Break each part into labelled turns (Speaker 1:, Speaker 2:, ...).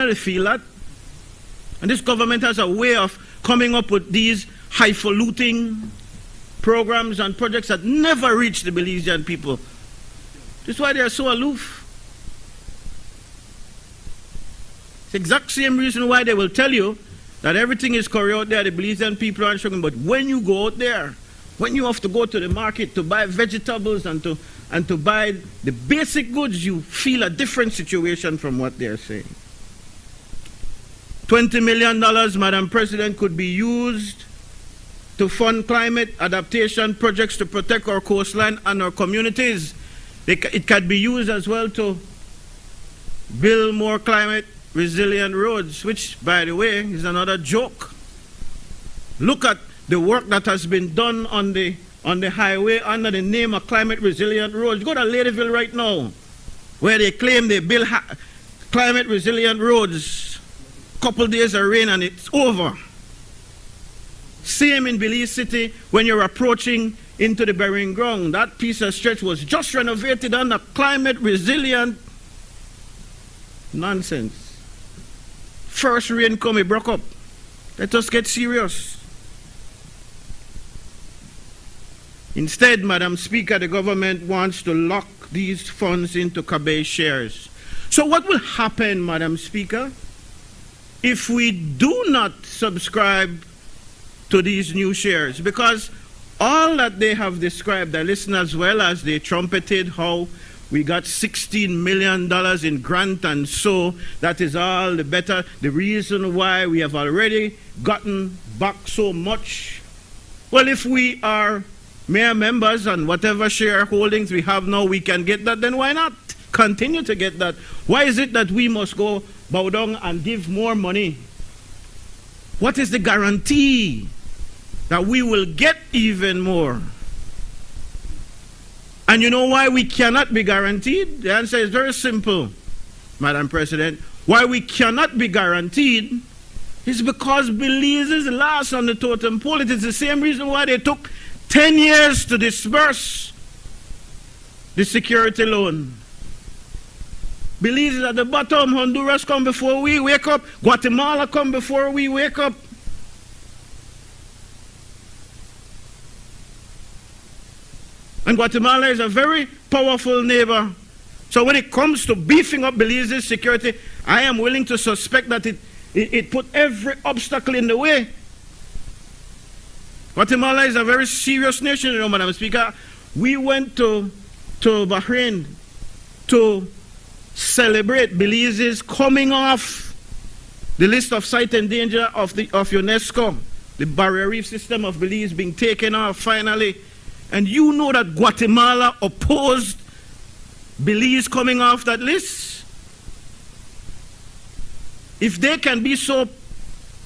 Speaker 1: They feel that. And this government has a way of coming up with these highfalutin programs and projects that never reach the Belizean people. This is why they are so aloof. It's the exact same reason why they will tell you that everything is correct out there, the Belizean people aren't struggling. But when you go out there, when you have to go to the market to buy vegetables and to buy the basic goods, you feel a different situation from what they're saying. $20 million, Madam President, could be used to fund climate adaptation projects to protect our coastline and our communities. It can be used as well to build more climate resilient roads, which, by the way, is another joke. Look at the work that has been done on the highway under the name of climate resilient roads. Go to Ladyville right now, where they claim they build climate resilient roads. Couple days of rain and it's over. Same in Belize City when you're approaching into the burying ground. That piece of stretch was just renovated under climate resilient nonsense. First rain come, it broke up. Let us get serious. Instead, Madam Speaker, the government wants to lock these funds into CABEI shares. So what will happen, Madam Speaker, if we do not subscribe to these new shares? Because all that they have described, I listened as well as they trumpeted how we got $16 million in grant, and so that is all the better. The reason why we have already gotten back so much. Well, if we are mere members and whatever shareholdings we have now, we can get that, then why not continue to get that? Why is it that we must go bow down and give more money? What is the guarantee that we will get even more? And you know why we cannot be guaranteed? The answer is very simple, Madam President. Why we cannot be guaranteed is because Belize is last on the totem pole. It is the same reason why they took 10 years to disburse the security loan. Belize is at the bottom. Honduras come before we wake up. Guatemala come before we wake up. And Guatemala is a very powerful neighbor. So when it comes to beefing up Belize's security, I am willing to suspect that it put every obstacle in the way. Guatemala is a very serious nation, you know, Madam Speaker. We went to Bahrain to celebrate Belize's coming off the list of site and danger of UNESCO, the barrier reef system of Belize being taken off finally. And you know that Guatemala opposed Belize coming off that list. If they can be so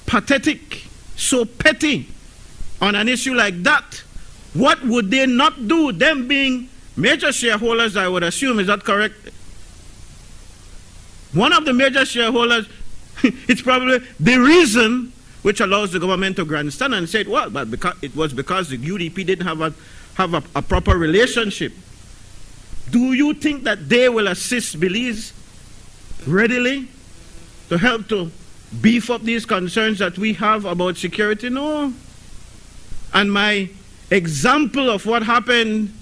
Speaker 1: pathetic, so petty on an issue like that, what would they not do? Them being major shareholders, I would assume, is that correct? One of the major shareholders, it's probably the reason which allows the government to grandstand and say, well, but it was because the UDP didn't have a proper relationship. Do you think that they will assist Belize readily to help to beef up these concerns that we have about security? No. And my example of what happened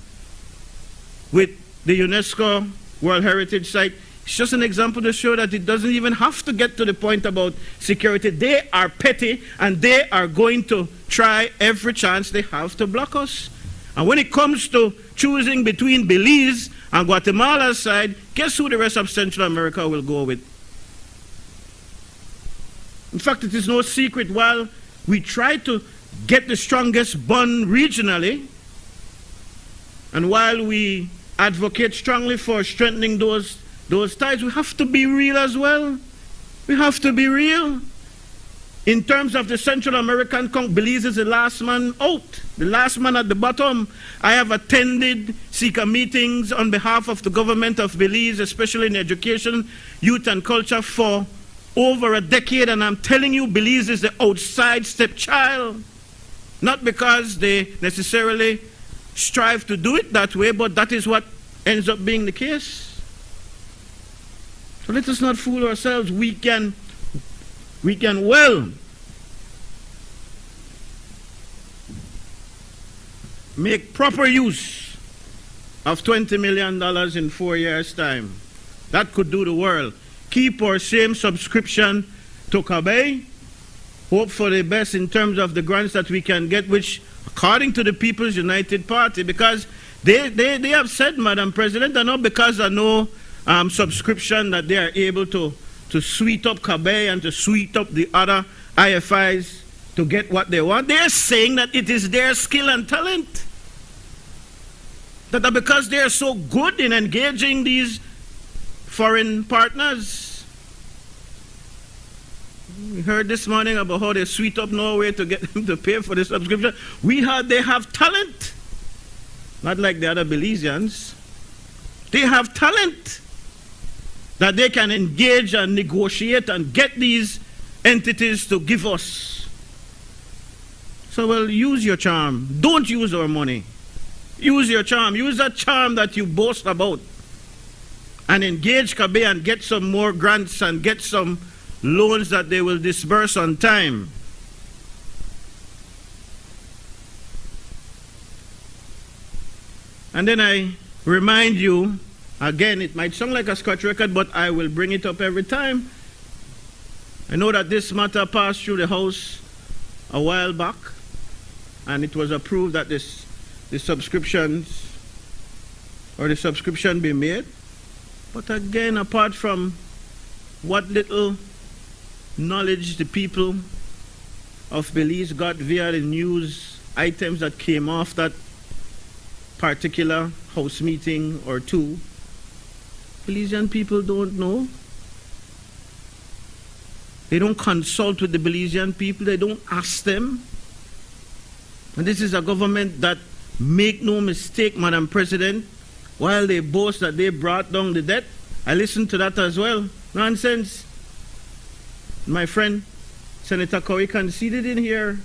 Speaker 1: with the UNESCO World Heritage Site is just an example to show that it doesn't even have to get to the point about security. They are petty and they are going to try every chance they have to block us. And when it comes to choosing between Belize and Guatemala's side, guess who the rest of Central America will go with? In fact, it is no secret, while we try to get the strongest bond regionally, and while we advocate strongly for strengthening those ties, we have to be real as well. We have to be real. In terms of the Central American, Belize is the last man out, the last man at the bottom. I have attended SICA meetings on behalf of the government of Belize, especially in education, youth and culture, for over a decade, and I'm telling you, Belize is the outside stepchild. Not because they necessarily strive to do it that way, but that is what ends up being the case. So let us not fool ourselves. We can we can well make proper use of $20 million in 4 years' time. That could do the world. Keep our same subscription to CABEI. Hope for the best in terms of the grants that we can get, which, according to the People's United Party, because they have said, Madam President, that not because of no subscription that they are able to sweet up CABEI and to sweet up the other IFIs to get what they want. They're saying that it is their skill and talent. That because they are so good in engaging these foreign partners. We heard this morning about how they sweet up Norway to get them to pay for the subscription. They have talent. Not like the other Belizeans. They have talent that they can engage and negotiate and get these entities to give us. So, well, use your charm. Don't use our money. Use your charm. Use that charm that you boast about. And engage CABEI and get some more grants and get some loans that they will disburse on time. And then I remind you, again, it might sound like a Scotch record, but I will bring it up every time. I know that this matter passed through the House a while back, and it was approved that the subscription be made. But again, apart from what little knowledge the people of Belize got via the news items that came off that particular House meeting or two, Belizean people don't know. They don't consult with the Belizean people. They don't ask them. And this is a government that, make no mistake, Madam President, while they boast that they brought down the debt, I listened to that as well. Nonsense. My friend, Senator Cowie, conceded in here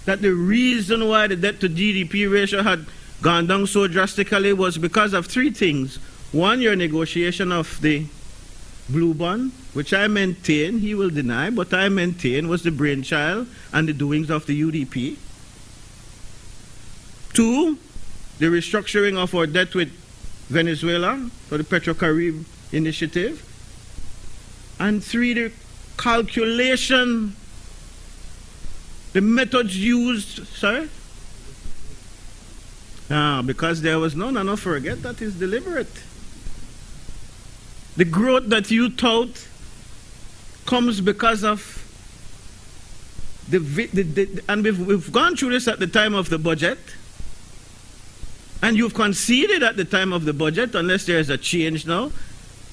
Speaker 1: that the reason why the debt to GDP ratio had gone down so drastically was because of three things. One, your negotiation of the blue bond, which I maintain, he will deny, but I maintain was the brainchild and the doings of the UDP. Two, the restructuring of our debt with Venezuela for the Petrocaribe initiative. And three, the calculation, the methods used, sorry? Because there was none, and not forget that is deliberate. The growth that you tout comes because of and we've gone through this at the time of the budget, and you've conceded at the time of the budget, unless there's a change now,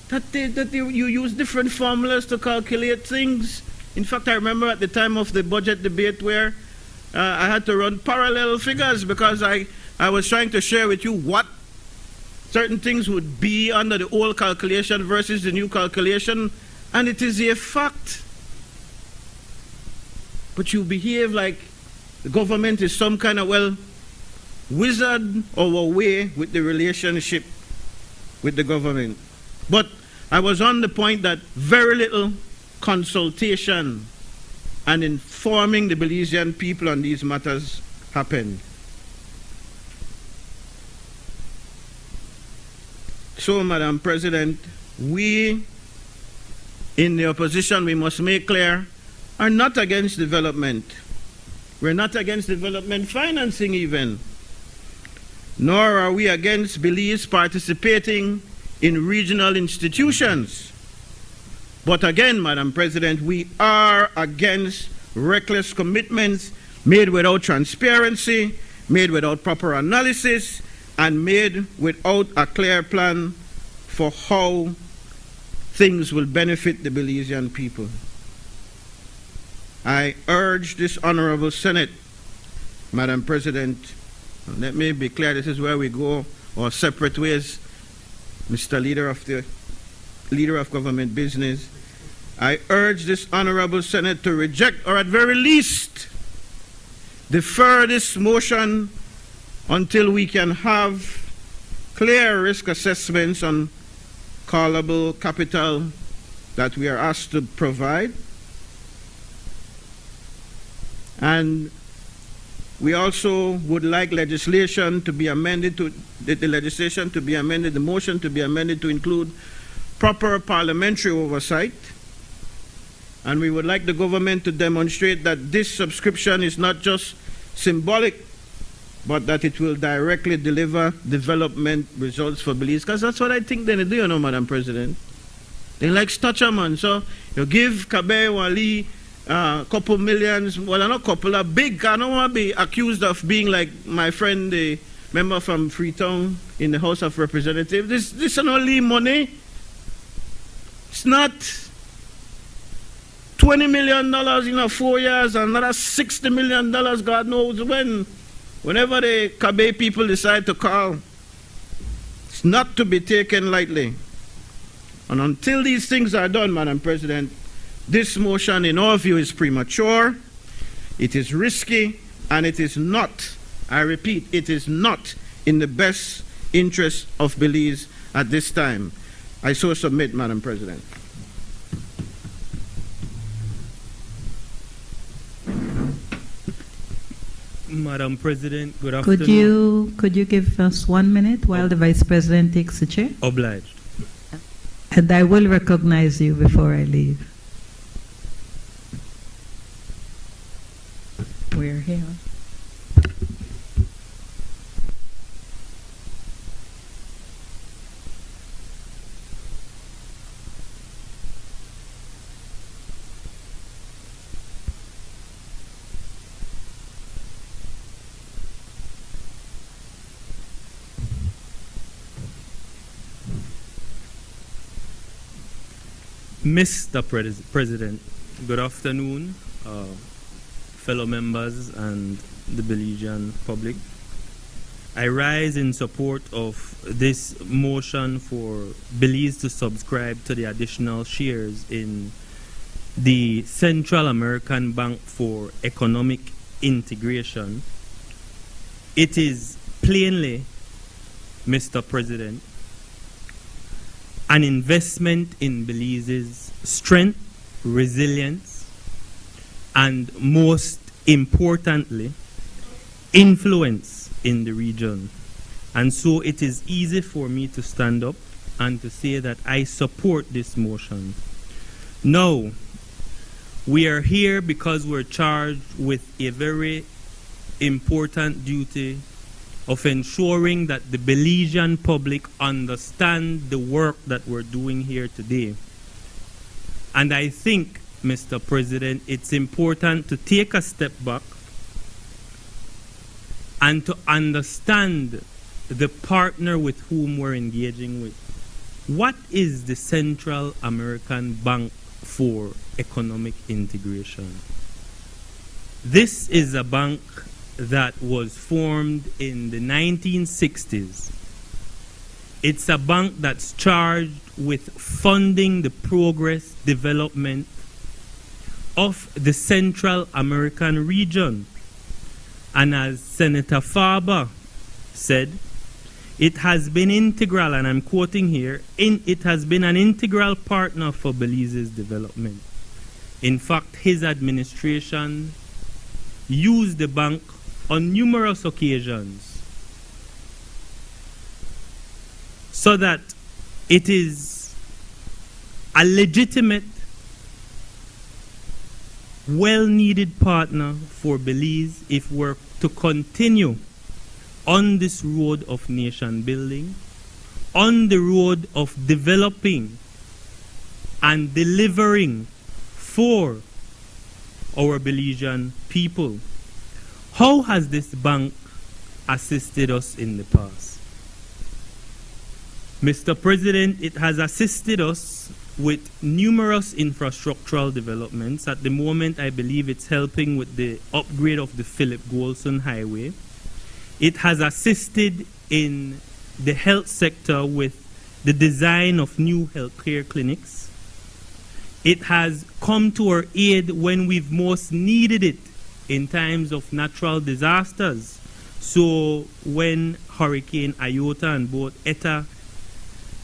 Speaker 1: that you use different formulas to calculate things. In fact, I remember at the time of the budget debate where I had to run parallel figures because I was trying to share with you what certain things would be under the old calculation versus the new calculation, and it is a fact. But you behave like the government is some kind of, well, wizard our way with the relationship with the government. But I was on the point that very little consultation and informing the Belizean people on these matters happened. So, Madam President, we in the opposition, we must make clear, are not against development. We're not against development financing even. Nor are we against Belize participating in regional institutions. But again, Madam President, we are against reckless commitments made without transparency, made without proper analysis, and made without a clear plan for how things will benefit the Belizean people. I urge this Honorable Senate, Madam President, let me be clear, this is where we go our separate ways, Mr. Leader of Government Business. I urge this Honorable Senate to reject, or at very least, defer this motion until we can have clear risk assessments on callable capital that we are asked to provide, And we also would like legislation to be amended to, the legislation to be amended, the motion to be amended to include proper parliamentary oversight. And we would like the government to demonstrate that this subscription is not just symbolic, but that it will directly deliver development results for Belize. Because that's what I think they do, you know, Madam President. They like Stutcher, man. So you give CABEI, Wali, couple millions, well, not couple, a big. I don't want to be accused of being like my friend, the member from Freetown in the House of Representatives. This is only money. It's not $20 million in 4 years, another $60 million, God knows when. Whenever the CABEI people decide to call, it's not to be taken lightly. And until these things are done, Madam President, this motion, in our view, is premature, it is risky, and it is not, I repeat, it is not in the best interest of Belize at this time. I so submit, Madam President.
Speaker 2: Madam President, good afternoon.
Speaker 3: Could you give us 1 minute while the Vice President takes the chair?
Speaker 2: Obliged.
Speaker 3: And I will recognize you before I leave. We're here.
Speaker 2: Mr. President, good afternoon, fellow members and the Belizean public. I rise in support of this motion for Belize to subscribe to the additional shares in the Central American Bank for Economic Integration. It is plainly, Mr. President, an investment in Belize's strength, resilience, and most importantly, influence in the region. And so it is easy for me to stand up and to say that I support this motion. Now, we are here because we're charged with a very important duty of ensuring that the Belizean public understand the work that we're doing here today. And I think, Mr. President, it's important to take a step back and to understand the partner with whom we're engaging with. What is the Central American Bank for Economic Integration? This is a bank that was formed in the 1960s. It's a bank that's charged with funding the progress, development of the Central American region. And as Senator Farber said, it has been integral, and I'm quoting here, it has been an integral partner for Belize's development. In fact, his administration used the bank on numerous occasions so that it is a legitimate, well-needed partner for Belize if we're to continue on this road of nation building, on the road of developing and delivering for our Belizean people. How has this bank assisted us in the past? Mr. President, it has assisted us with numerous infrastructural developments. At the moment, I believe it's helping with the upgrade of the Philip Golson Highway. It has assisted in the health sector with the design of new healthcare clinics. It has come to our aid when we've most needed it in times of natural disasters. So when Hurricane Iota and both Eta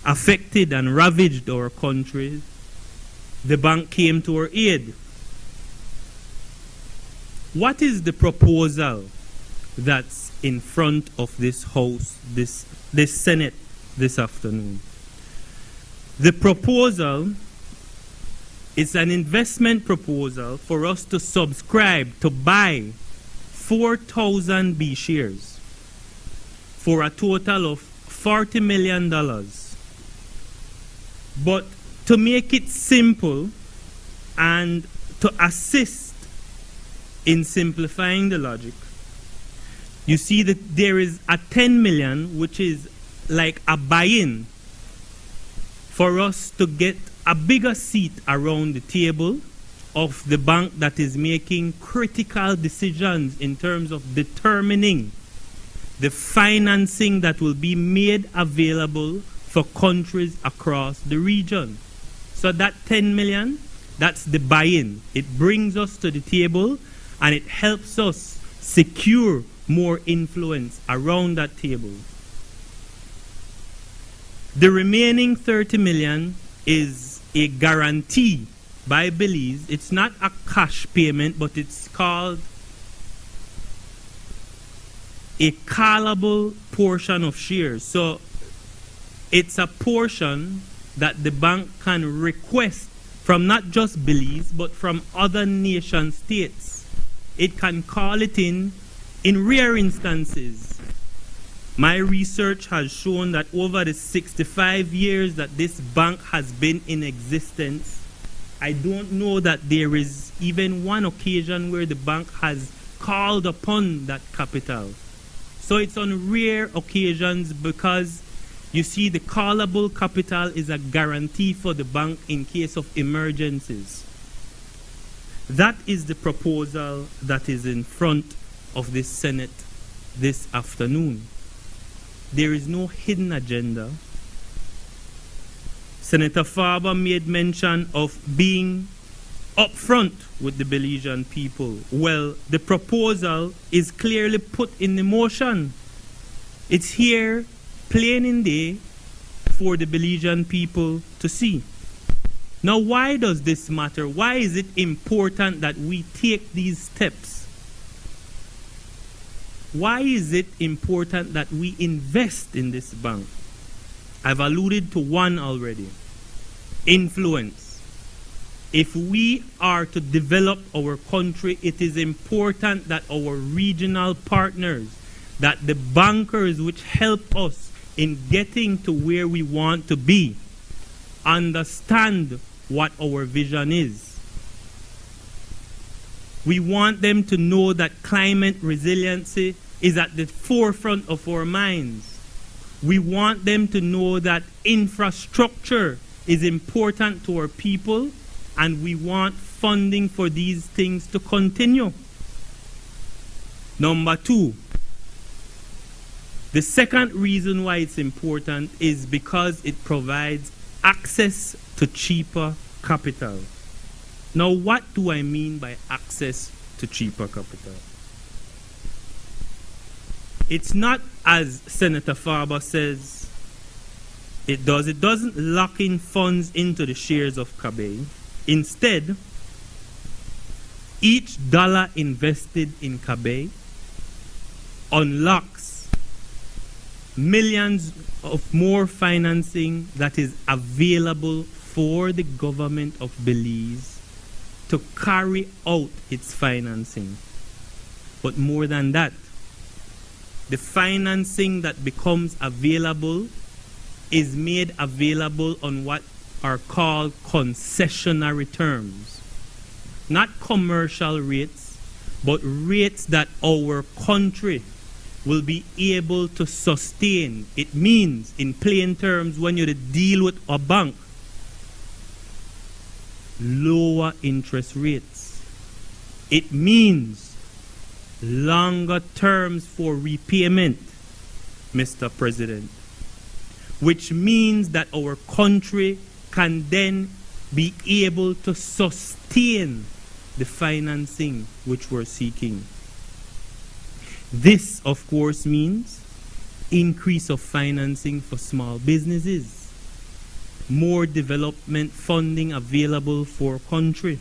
Speaker 2: affected and ravaged our country, the bank came to our aid. What is the proposal that's in front of this House, this Senate this afternoon? The proposal is an investment proposal for us to subscribe, to buy 4,000 B shares for a total of $40 million. But to make it simple and to assist in simplifying the logic, you see that there is a 10 million, which is like a buy-in for us to get a bigger seat around the table of the bank that is making critical decisions in terms of determining the financing that will be made available for countries across the region. So that 10 million, that's the buy-in. It brings us to the table and it helps us secure more influence around that table. The remaining 30 million is a guarantee by Belize. It's not a cash payment, but it's called a callable portion of shares. So it's a portion that the bank can request from not just Belize, but from other nation states. It can call it in rare instances. My research has shown that over the 65 years that this bank has been in existence, I don't know that there is even one occasion where the bank has called upon that capital. So it's on rare occasions because you see the callable capital is a guarantee for the bank in case of emergencies. That is the proposal that is in front of the Senate this afternoon. There is no hidden agenda. Senator Farber made mention of being upfront with the Belizean people. Well, the proposal is clearly put in the motion. It's here, plain in day, for the Belizean people to see. Now, why does this matter? Why is it important that we take these steps? Why is it important that we invest in this bank? I've alluded to one already. Influence. If we are to develop our country, it is important that our regional partners, that the bankers which help us in getting to where we want to be, understand what our vision is. We want them to know that climate resiliency is at the forefront of our minds. We want them to know that infrastructure is important to our people, and we want funding for these things to continue. Number two, the second reason why it's important is because it provides access to cheaper capital. Now, what do I mean by access to cheaper capital? It's not, as Senator Farber says, it doesn't lock in funds into the shares of CABEI. Instead, each dollar invested in CABEI unlocks millions of more financing that is available for the government of Belize to carry out its financing. But more than that, the financing that becomes available is made available on what are called concessionary terms. Not commercial rates, but rates that our country will be able to sustain. It means, in plain terms, when you deal with a bank, lower interest rates. It means longer terms for repayment, Mr. President, which means that our country can then be able to sustain the financing which we're seeking. This, of course, means increase of financing for small businesses, more development funding available for country.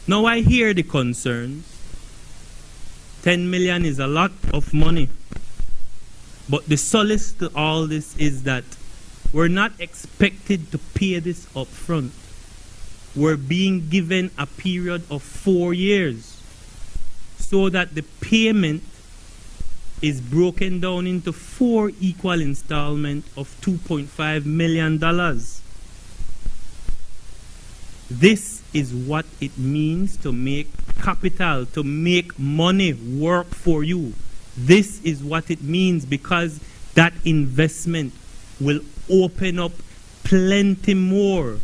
Speaker 2: Now, I hear the concerns 10 million is a lot of money. But the solace to all this is that we're not expected to pay this up front. We're being given a period of 4 years so that the payment is broken down into 4 equal installments of $2.5 million. This is what it means to make capital, to make money work for you. This is what it means, because that investment will open up plenty more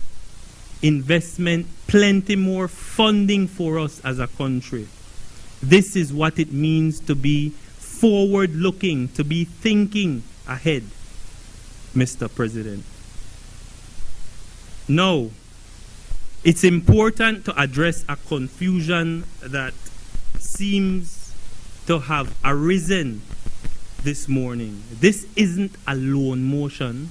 Speaker 2: investment, plenty more funding for us as a country. This is what it means to be forward-looking, to be thinking ahead, Mr. President. Now, it's important to address a confusion that seems to have arisen this morning. This isn't a loan motion.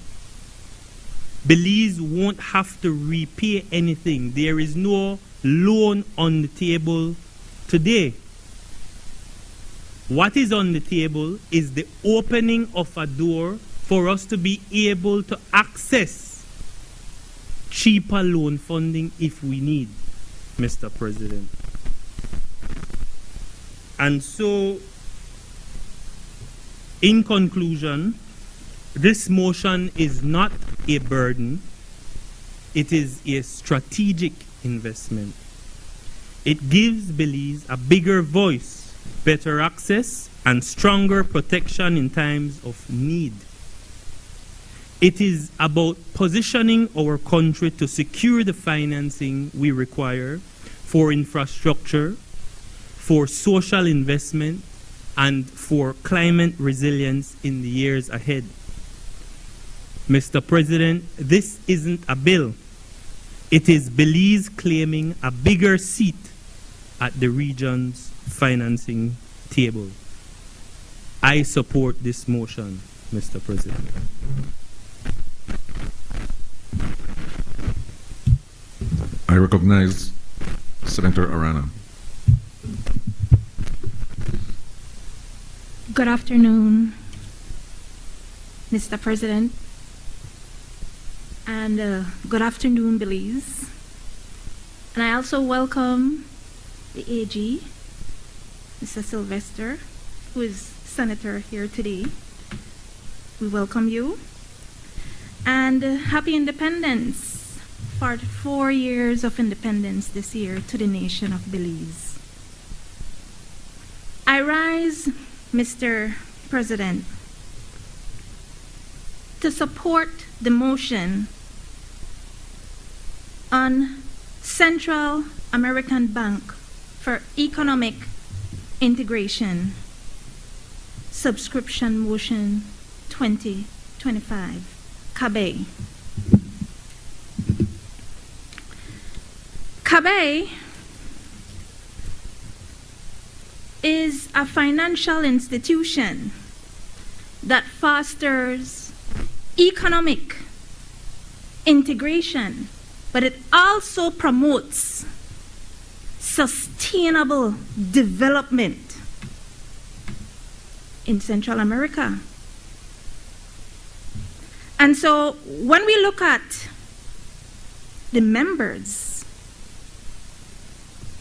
Speaker 2: Belize won't have to repay anything. There is no loan on the table today. What is on the table is the opening of a door for us to be able to access cheaper loan funding if we need, Mr. President. And so, in conclusion, this motion is not a burden. It is a strategic investment. It gives Belize a bigger voice, better access, and stronger protection in times of need. It is about positioning our country to secure the financing we require for infrastructure, for social investment, and for climate resilience in the years ahead. Mr. President, this isn't a bill. It is Belize claiming a bigger seat at the region's financing table. I support this motion, Mr. President.
Speaker 4: I recognize Senator Arana.
Speaker 5: Good afternoon, Mr. President, and good afternoon, Belize. And I also welcome the AG, Mr. Sylvester, who is Senator here today. We welcome you. And happy independence, for 4 years of independence this year to the nation of Belize. I rise, Mr. President, to support the motion on Central American Bank for Economic Integration, Subscription Motion 2025, CABEI. CABEI is a financial institution that fosters economic integration, but it also promotes sustainable development in Central America. And so when we look at the members,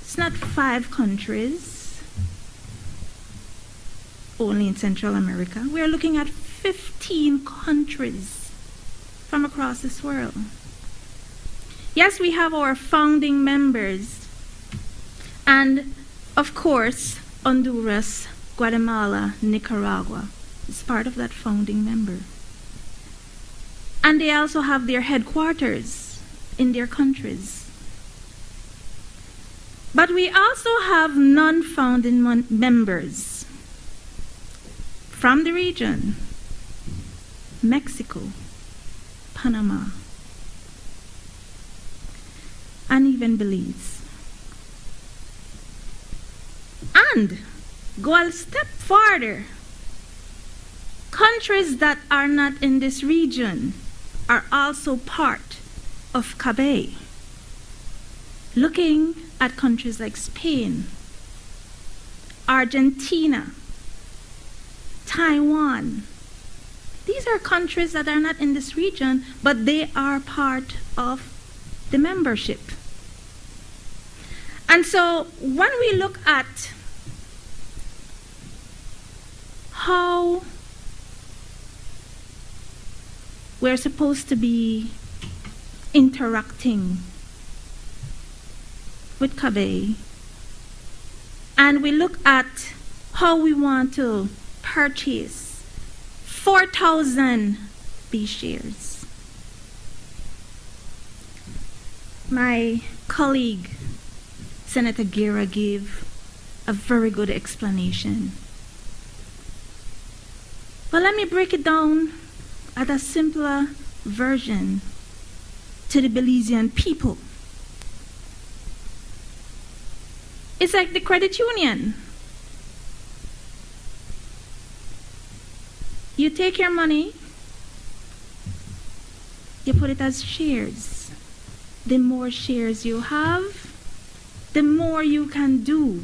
Speaker 5: it's not 5 countries only in Central America. We're looking at 15 countries from across this world. Yes, we have our founding members, and of course, Honduras, Guatemala, Nicaragua is part of that founding member. And they also have their headquarters in their countries. But we also have non-founding members from the region: Mexico, Panama, and even Belize. And go a step farther. Countries that are not in this region are also part of CABEI. Looking at countries like Spain, Argentina, Taiwan. These are countries that are not in this region, but they are part of the membership. And so when we look at how we're supposed to be interacting with CABEI, and we look at how we want to purchase 4,000 B shares. My colleague, Senator Guerra, gave a very good explanation. But let me break it down at a simpler version to the Belizean people. It's like the credit union. You take your money, you put it as shares. The more shares you have, the more you can do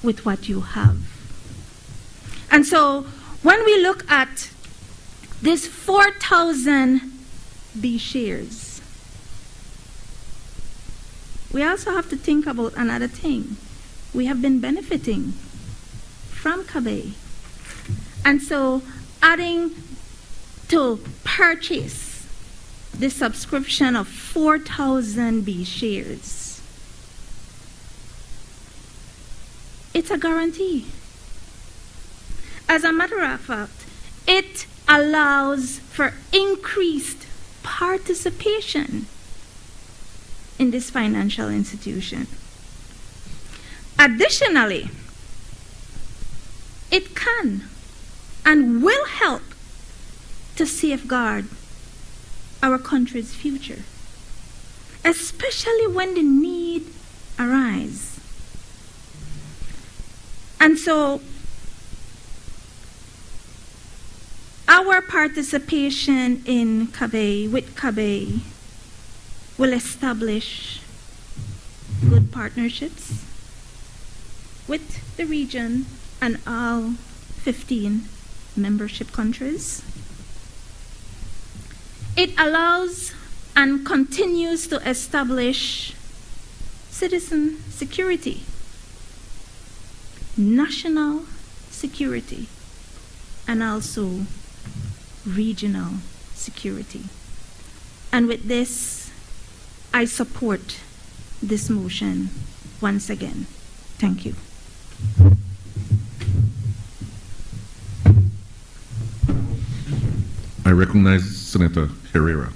Speaker 5: with what you have. And so when we look at this 4,000 B shares, we also have to think about another thing. We have been benefiting from CABEI. And so adding to purchase the subscription of 4,000 B shares, it's a guarantee. As a matter of fact, it allows for increased participation in this financial institution. Additionally, it can and will help to safeguard our country's future, especially when the need arises. And so our participation in CABEI, with CABEI, will establish good partnerships with the region and all 15 membership countries. It allows and continues to establish citizen security, national security, and also regional security. And with this, I support this motion once again. Thank you.
Speaker 4: I recognize Senator Herrera.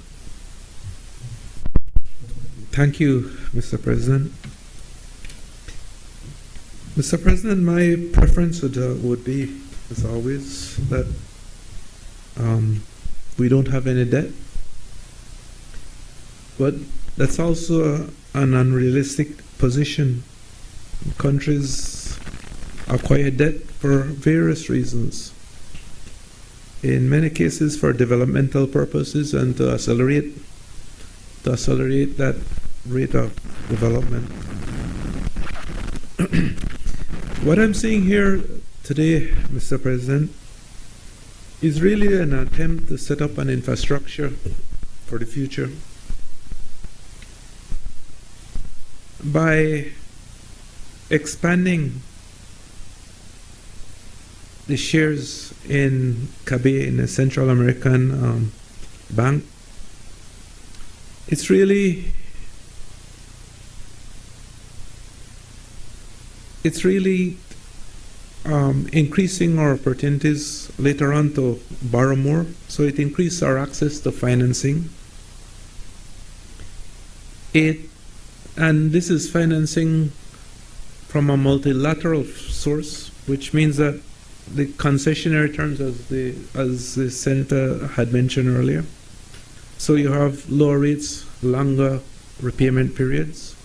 Speaker 6: Thank you, Mr. President. Mr. President, my preference would be, as always, that we don't have any debt. But that's also an unrealistic position. Countries acquire debt for various reasons. In many cases for developmental purposes and to accelerate that rate of development. What I'm seeing here today, Mr. President, is really an attempt to set up an infrastructure for the future by expanding the shares in CABEI, in a Central American bank. It's really increasing our opportunities later on to borrow more, so it increases our access to financing. And this is financing from a multilateral source, which means that the concessionary terms, as the Senator had mentioned earlier. So you have lower rates, longer repayment periods.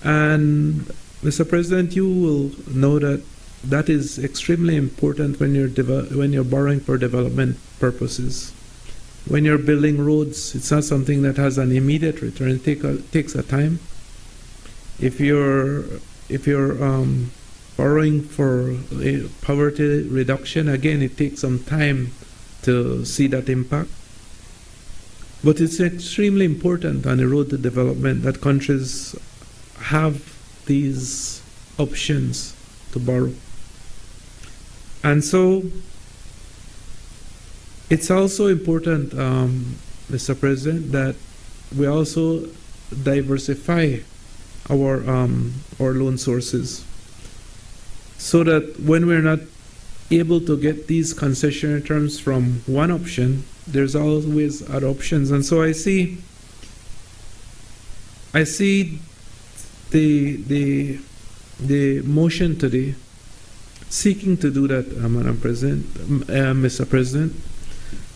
Speaker 6: And Mr. President, you will know that is extremely important when you're borrowing for development purposes. When you're building roads, it's not something that has an immediate return. It takes a time. If you're borrowing for poverty reduction, again, it takes some time to see that impact. But it's extremely important on the road to development that countries have these options to borrow. And so it's also important, Mr. President, that we also diversify our loan sources, so that when we're not able to get these concessionary terms from one option, there's always other options. And so I see the motion today seeking to do that, Madam President, Mr. President,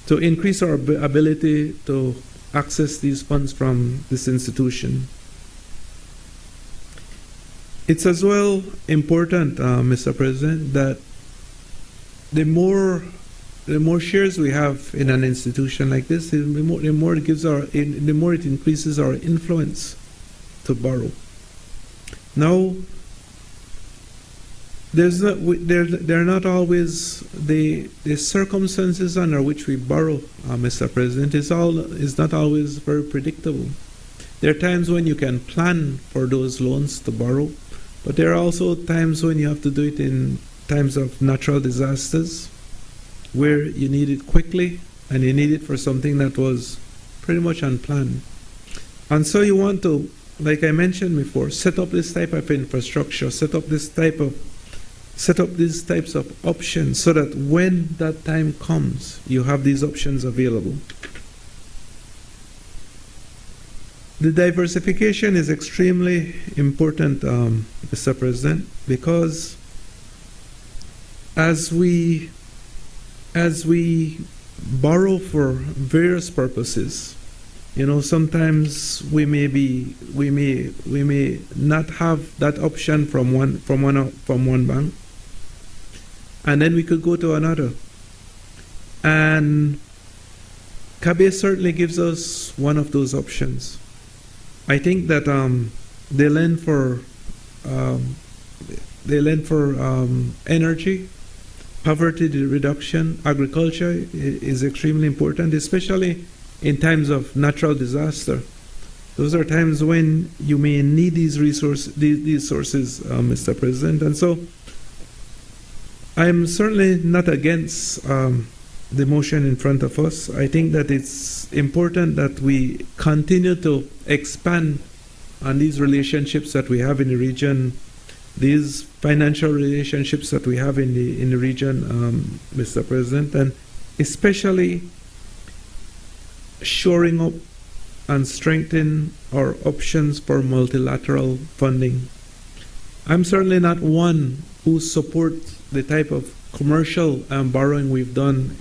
Speaker 6: to increase our ability to access these funds from this institution. It's as well important, Mr. President, that the more shares we have in an institution like this, the more it increases our influence to borrow. Now, they're not always the circumstances under which we borrow, Mr. President, is not always very predictable. There are times when you can plan for those loans to borrow, but there are also times when you have to do it in times of natural disasters, where you need it quickly and you need it for something that was pretty much unplanned. And so you want to, like I mentioned before, set up this type of infrastructure, set up these types of options, so that when that time comes, you have these options available. The diversification is extremely important, Mr. President, because as we borrow for various purposes, sometimes we may not have that option from one bank, and then we could go to another. And CABEI certainly gives us one of those options. I think that they lend for energy, poverty reduction. Agriculture is extremely important, especially in times of natural disaster. Those are times when you may need these sources, Mr. President. And so I'm certainly not against the motion in front of us. I think that it's important that we continue to expand on these relationships that we have in the region, these financial relationships that we have in the region, Mr. President, and especially shoring up and strengthening our options for multilateral funding. I'm certainly not one who supports the type of commercial borrowing we've done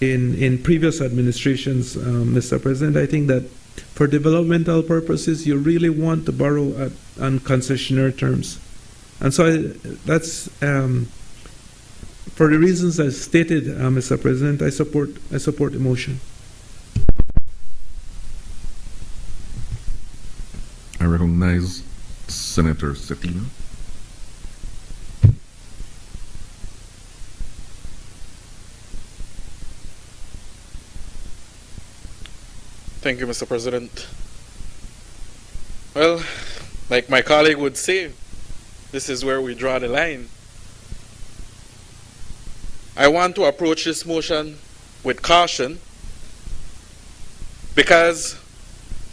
Speaker 6: in previous administrations, Mr. President. I think that for developmental purposes, you really want to borrow on concessionary terms. And so that's for the reasons I stated, Mr. President, I support the motion.
Speaker 4: I recognize Senator Cetina.
Speaker 7: Thank you, Mr. President. Well, like my colleague would say, this is where we draw the line. I want to approach this motion with caution, because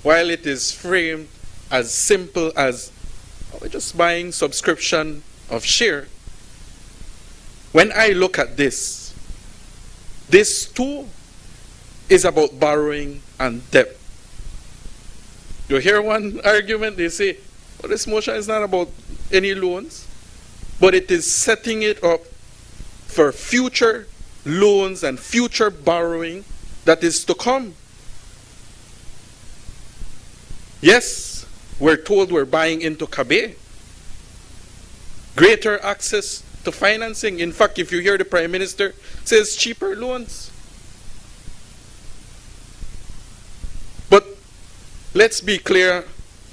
Speaker 7: while it is framed as simple as we're just buying subscription of share, when I look at this too is about borrowing and debt. You hear one argument, they say, well, this motion is not about any loans, but it is setting it up for future loans and future borrowing that is to come. Yes, we're told we're buying into CABEI. Greater access to financing. In fact, if you hear the Prime Minister says cheaper loans. But let's be clear,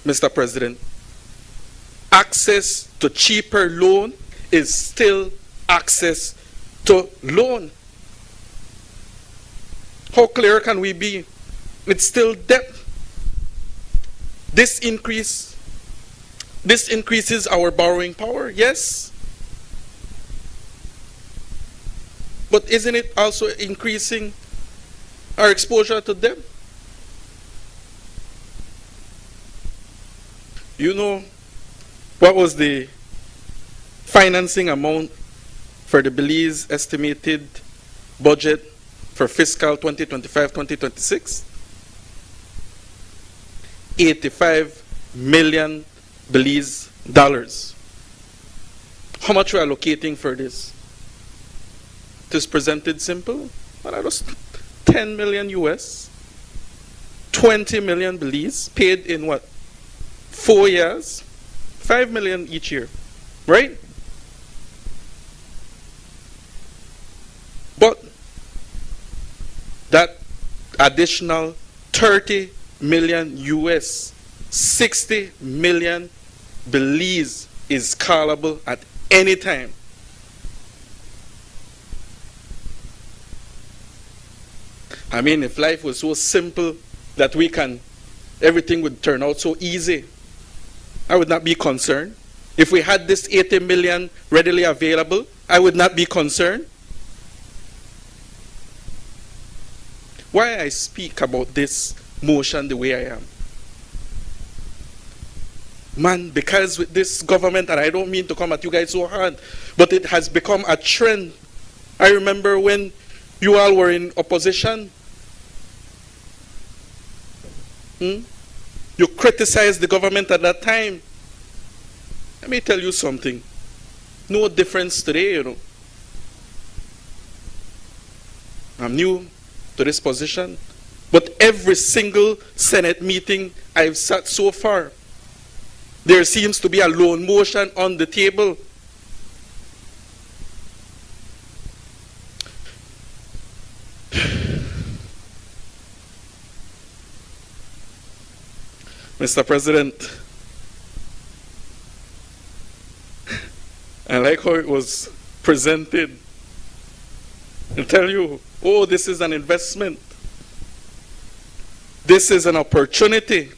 Speaker 7: Mr. President. access to cheaper loan is still access to loan. How clear can we be? It's still debt. This increases our borrowing power, yes. But isn't it also increasing our exposure to debt? You know, what was the financing amount for the Belize estimated budget for fiscal 2025-2026? 85 million Belize dollars. How much we are allocating for this? It is presented simple. Well, that was 10 million US, 20 million Belize, paid in what? 4 years, 5 million each year, right? But that additional 30 million US, 60 million Belize is callable at any time. I mean, if life was so simple that everything would turn out so easy, I would not be concerned. If we had this 80 million readily available, I would not be concerned. Why I speak about this motion the way I am? Man, because with this government, and I don't mean to come at you guys so hard, but it has become a trend. I remember when you all were in opposition, you criticized the government at that time. Let me tell you something. No difference today, you know. I'm new to this position, but every single Senate meeting I've sat so far, there seems to be a loan motion on the table. Mr. President, I like how it was presented. I'll tell you, oh, this is an investment. This is an opportunity.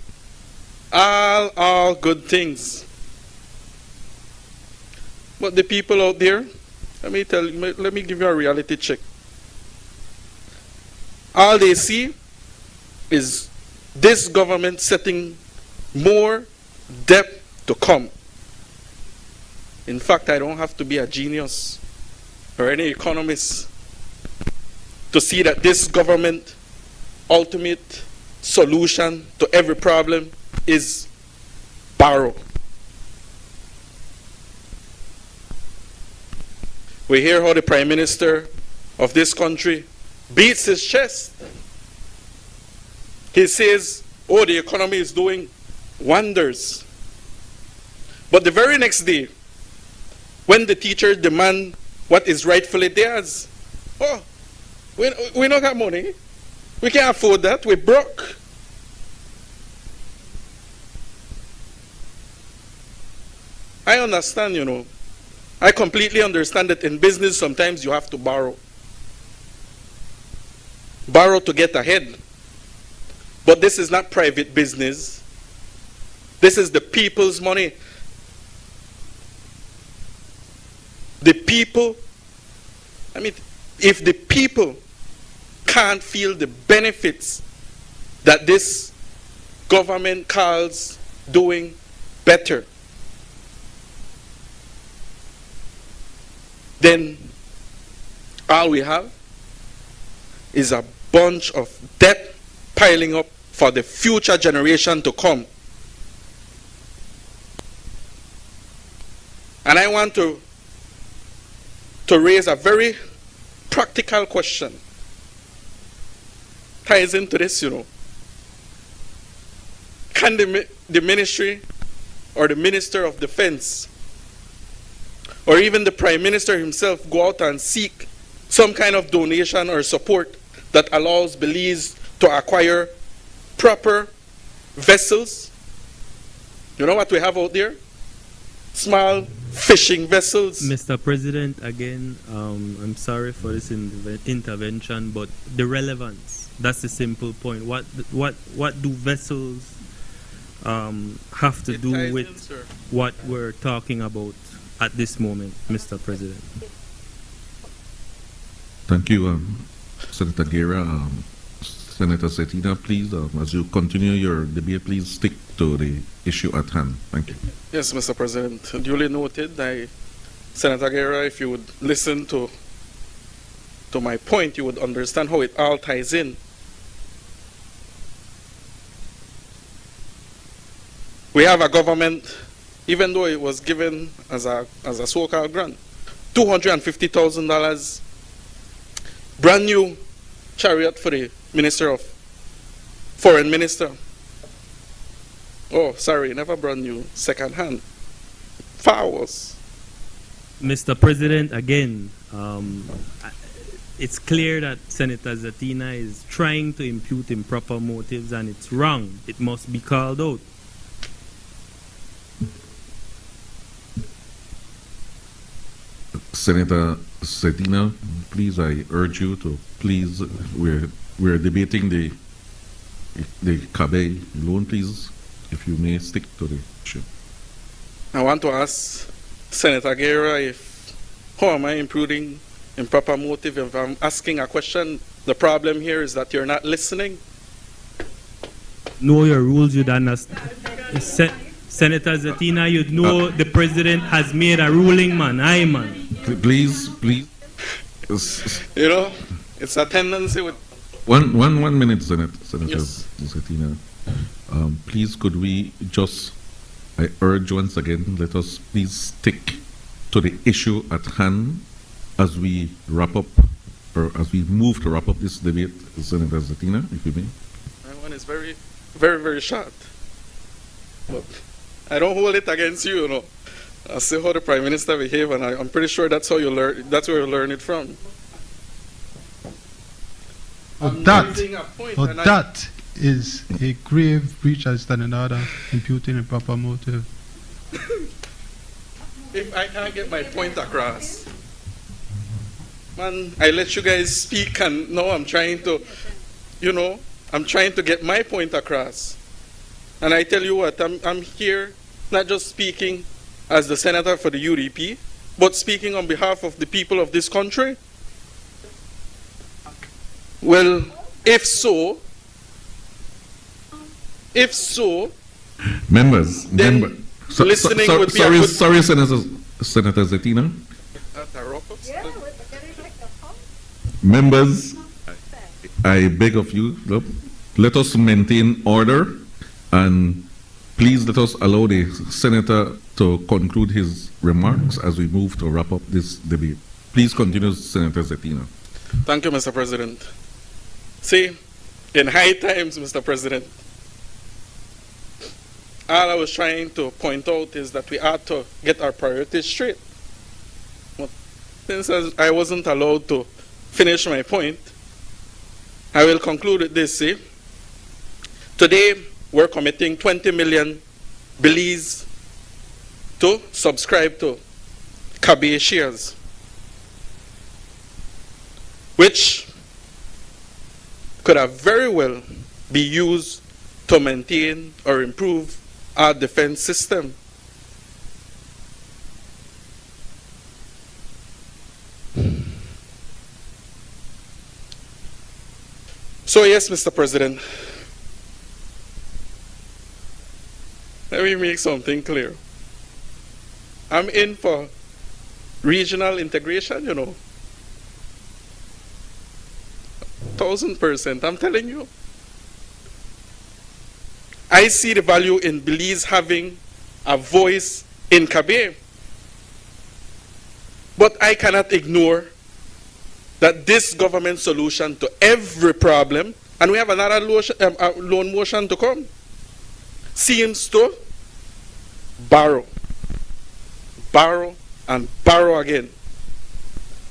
Speaker 7: All good things. But the people out there, let me give you a reality check. All they see is this government setting more debt to come. In fact, I don't have to be a genius or any economist to see that this government ultimate solution to every problem is borrow. We hear how the Prime Minister of this country beats his chest. He says, oh, the economy is doing wonders. But the very next day, when the teachers demand what is rightfully theirs, oh, we don't got money. We can't afford that. We're broke. I understand, you know. I completely understand that in business sometimes you have to borrow. Borrow to get ahead. But this is not private business. This is the people's money. The people, I mean, if the people can't feel the benefits that this government calls doing better, then all we have is a bunch of debt piling up for the future generation to come. And I want to raise a very practical question. Ties into this, you know. Can the ministry or the Minister of Defense or even the Prime Minister himself go out and seek some kind of donation or support that allows Belize to acquire proper vessels? You know what we have out there? small fishing vessels.
Speaker 2: Mr. President, again, I'm sorry for this intervention, but the relevance, that's the simple point. What do vessels have to
Speaker 7: It
Speaker 2: do
Speaker 7: ties
Speaker 2: with
Speaker 7: in, sir.
Speaker 2: what we're talking about at this moment, Mr. President?
Speaker 4: Thank you, Senator Guerra. Senator Cetina, please, as you continue your debate, please stick to the issue at hand. Thank you.
Speaker 7: Yes, Mr. President. Duly noted. Senator Guerra, if you would listen to my point, you would understand how it all ties in. We have a government, even though it was given as a so-called grant, $250,000, brand new chariot for the Foreign Minister. Oh, sorry, never brand new, second hand. Far worse.
Speaker 2: Mr. President, again, it's clear that Senator Zatina is trying to impute improper motives, and it's wrong. It must be called out.
Speaker 4: Senator Cetina, please, I urge you to please, we're debating the CABEI loan, please, if you may stick to the issue.
Speaker 7: I want to ask Senator Guerra how am I imputing improper motive? If I'm asking a question, the problem here is that you're not listening.
Speaker 2: Know your rules, you'd understand. Senator Zatina, you'd know the president has made a ruling, man. Aye, man.
Speaker 4: Please.
Speaker 7: You know, it's a tendency with...
Speaker 4: One minute, Senator
Speaker 7: Yes.
Speaker 4: Cetina. Please, could we just, I urge once again, let us please stick to the issue at hand as we wrap up, or as we move to wrap up this debate, Senator Cetina, if you may.
Speaker 7: My one is very, very, very short. But I don't hold it against you, you know. I see how the Prime Minister behave, and I'm pretty sure that's how you learn. That's where you learn it from.
Speaker 8: That is a grave breach of standing order, imputing a proper motive.
Speaker 7: If I can't get my point across, man, I let you guys speak, and now I'm trying to, I'm trying to get my point across. And I tell you what, I'm here not just speaking as the senator for the UDP, but speaking on behalf of the people of this country. Well, if so,
Speaker 4: members,
Speaker 7: then listening would be
Speaker 4: sorry, Senator Cetina. Members, I beg of you, look, let us maintain order, and please let us allow the senator to conclude his remarks as we move to wrap up this debate. Please continue, Senator Cetina.
Speaker 7: Thank you, Mr. President. See, in high times, Mr. President, all I was trying to point out is that we ought to get our priorities straight. But since I wasn't allowed to finish my point, I will conclude with this. See, today we're committing 20 million Belize to subscribe to CABEI shares, which could have very well be used to maintain or improve our defense system. So yes, Mr. President, let me make something clear. I'm in for regional integration, 1000%, I'm telling you. I see the value in Belize having a voice in CABEI. But I cannot ignore that this government solution to every problem, and we have another loan motion to come, seems to borrow, and borrow again.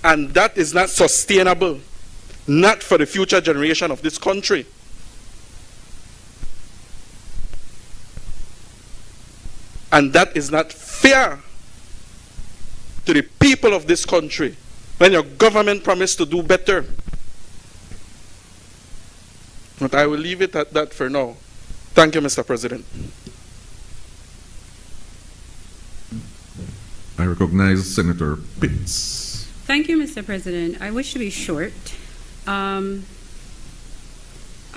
Speaker 7: And that is not sustainable, not for the future generation of this country. And that is not fair to the people of this country when your government promised to do better. But I will leave it at that for now. Thank you, Mr. President.
Speaker 4: I recognize Senator Pitts.
Speaker 9: Thank you, Mr. President. I wish to be short. A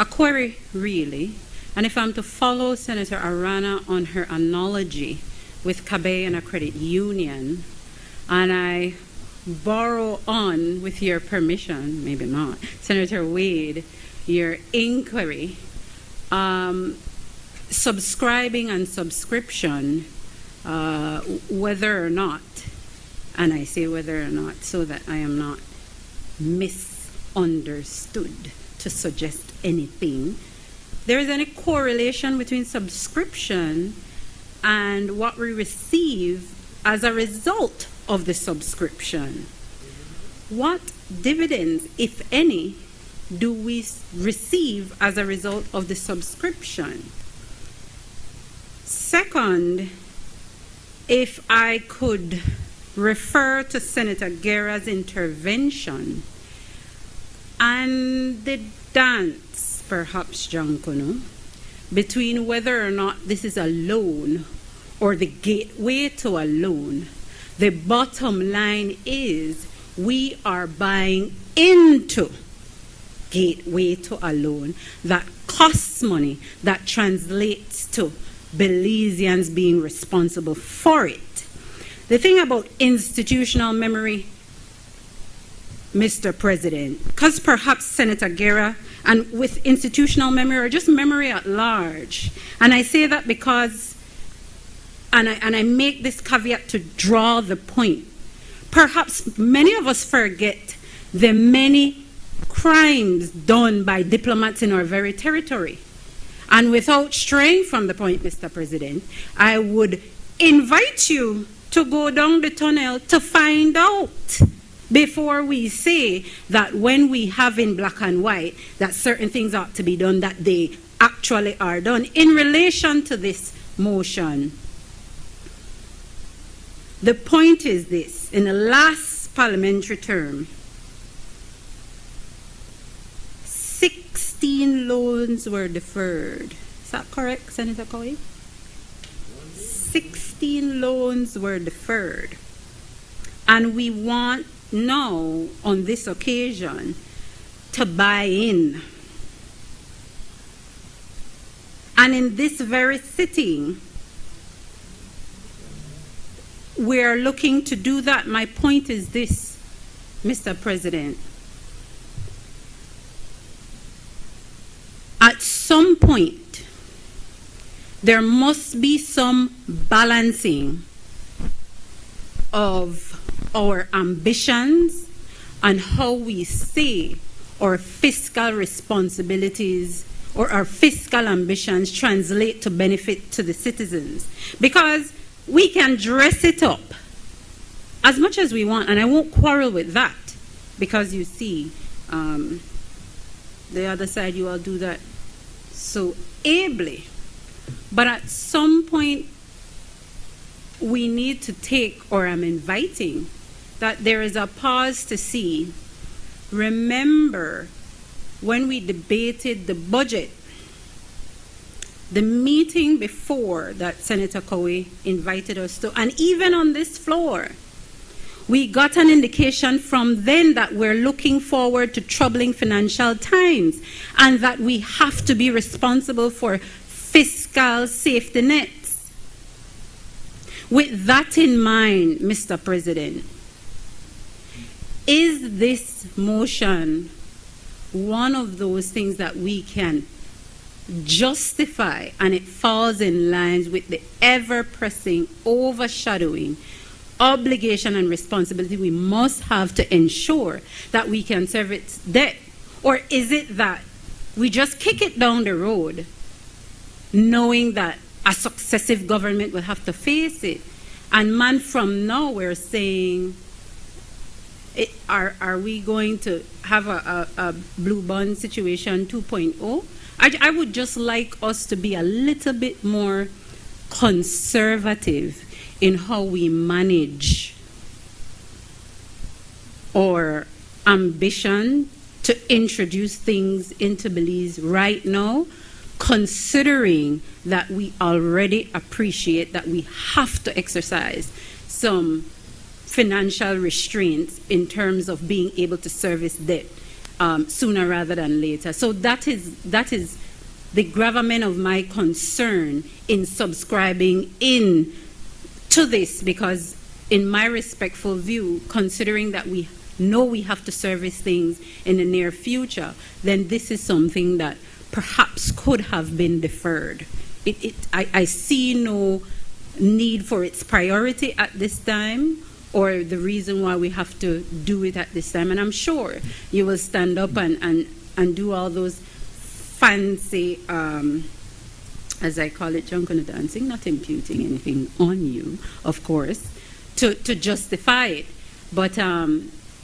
Speaker 9: query, really. And if I'm to follow Senator Arana on her analogy with CABEI and a credit union, and I borrow on, with your permission, maybe not, Senator Wade, your inquiry, subscribing and subscription, whether or not, and I say whether or not so that I am not misunderstood to suggest anything, there is any correlation between subscription and what we receive as a result of the subscription. What dividends, if any, do we receive as a result of the subscription? Second, if I could refer to Senator Guerra's intervention and the dance, perhaps, Jankono, between whether or not this is a loan or the gateway to a loan, the bottom line is we are buying into gateway to a loan that costs money, that translates to Belizeans being responsible for it. The thing about institutional memory, Mr. President, because perhaps Senator Guerra, and with institutional memory or just memory at large, and I say that because, and I make this caveat to draw the point, perhaps many of us forget the many crimes done by diplomats in our very territory. And without straying from the point, Mr. President, I would invite you to go down the tunnel to find out before we say that when we have in black and white that certain things ought to be done, that they actually are done. In relation to this motion, the point is this: in the last parliamentary term, 16 loans were deferred. Is that correct, Senator Cowie? 16 loans were deferred. And we want now, on this occasion, to buy in. And in this very sitting, we are looking to do that. My point is this, Mr. President. At some point, there must be some balancing of our ambitions and how we see our fiscal responsibilities or our fiscal ambitions translate to benefit to the citizens. Because we can dress it up as much as we want, and I won't quarrel with that, because you see, the other side, you all do that so ably. But at some point, we need to take, or I'm inviting, that there is a pause to see. Remember, when we debated the budget, the meeting before that Senator Cowie invited us to, and even on this floor, we got an indication from then that we're looking forward to troubling financial times and that we have to be responsible for fiscal safety nets. With that in mind, Mr. President, is this motion one of those things that we can justify, and it falls in line with the ever-pressing, overshadowing obligation and responsibility we must have to ensure that we can serve its debt? Or is it that we just kick it down the road knowing that a successive government will have to face it? And man, from now we're saying, are we going to have a blue bond situation 2.0? I would just like us to be a little bit more conservative in how we manage or ambition to introduce things into Belize right now, considering that we already appreciate that we have to exercise some financial restraints in terms of being able to service debt sooner rather than later. So that is the gravamen of my concern in subscribing in to this, because in my respectful view, considering that we know we have to service things in the near future, then this is something that perhaps could have been deferred. I see no need for its priority at this time, or the reason why we have to do it at this time. And I'm sure you will stand up and do all those fancy, as I call it, drunken dancing, not imputing anything on you, of course, to justify it. But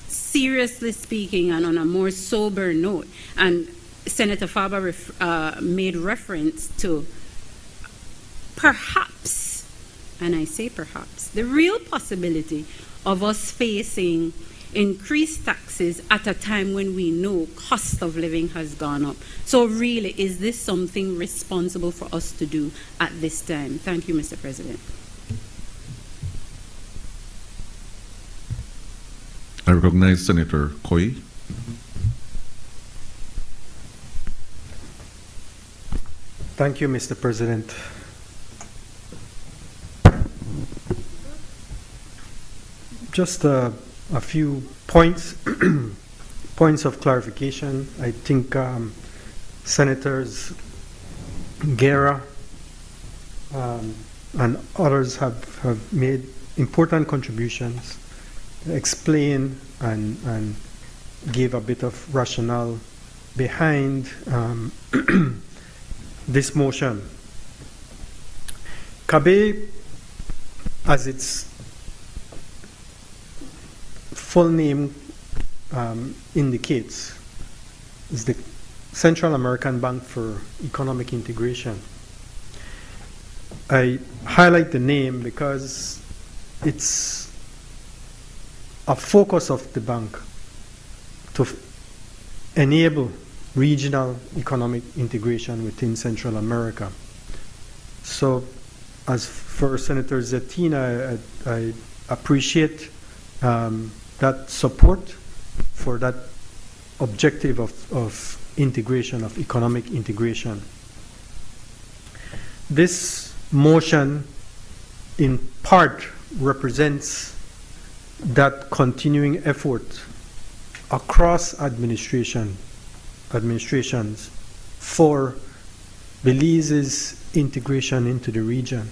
Speaker 9: seriously speaking, and on a more sober note, and Senator Faber made reference to perhaps, and I say perhaps, the real possibility of us facing increased taxes at a time when we know cost of living has gone up. So really, is this something responsible for us to do at this time? Thank you, Mr. President.
Speaker 4: I recognize Senator Koi.
Speaker 10: Thank you, Mr. President. Just a few points, points of clarification. I think Senators Guerra and others have made important contributions, explain and give a bit of rationale behind this motion. CABEI, as its full name indicates, is the Central American Bank for Economic Integration. I highlight the name because it's a focus of the bank to enable regional economic integration within Central America. So, as for Senator Zettina, I appreciate that support for that objective of integration, of economic integration. This motion in part represents that continuing effort across administrations for Belize's integration into the region.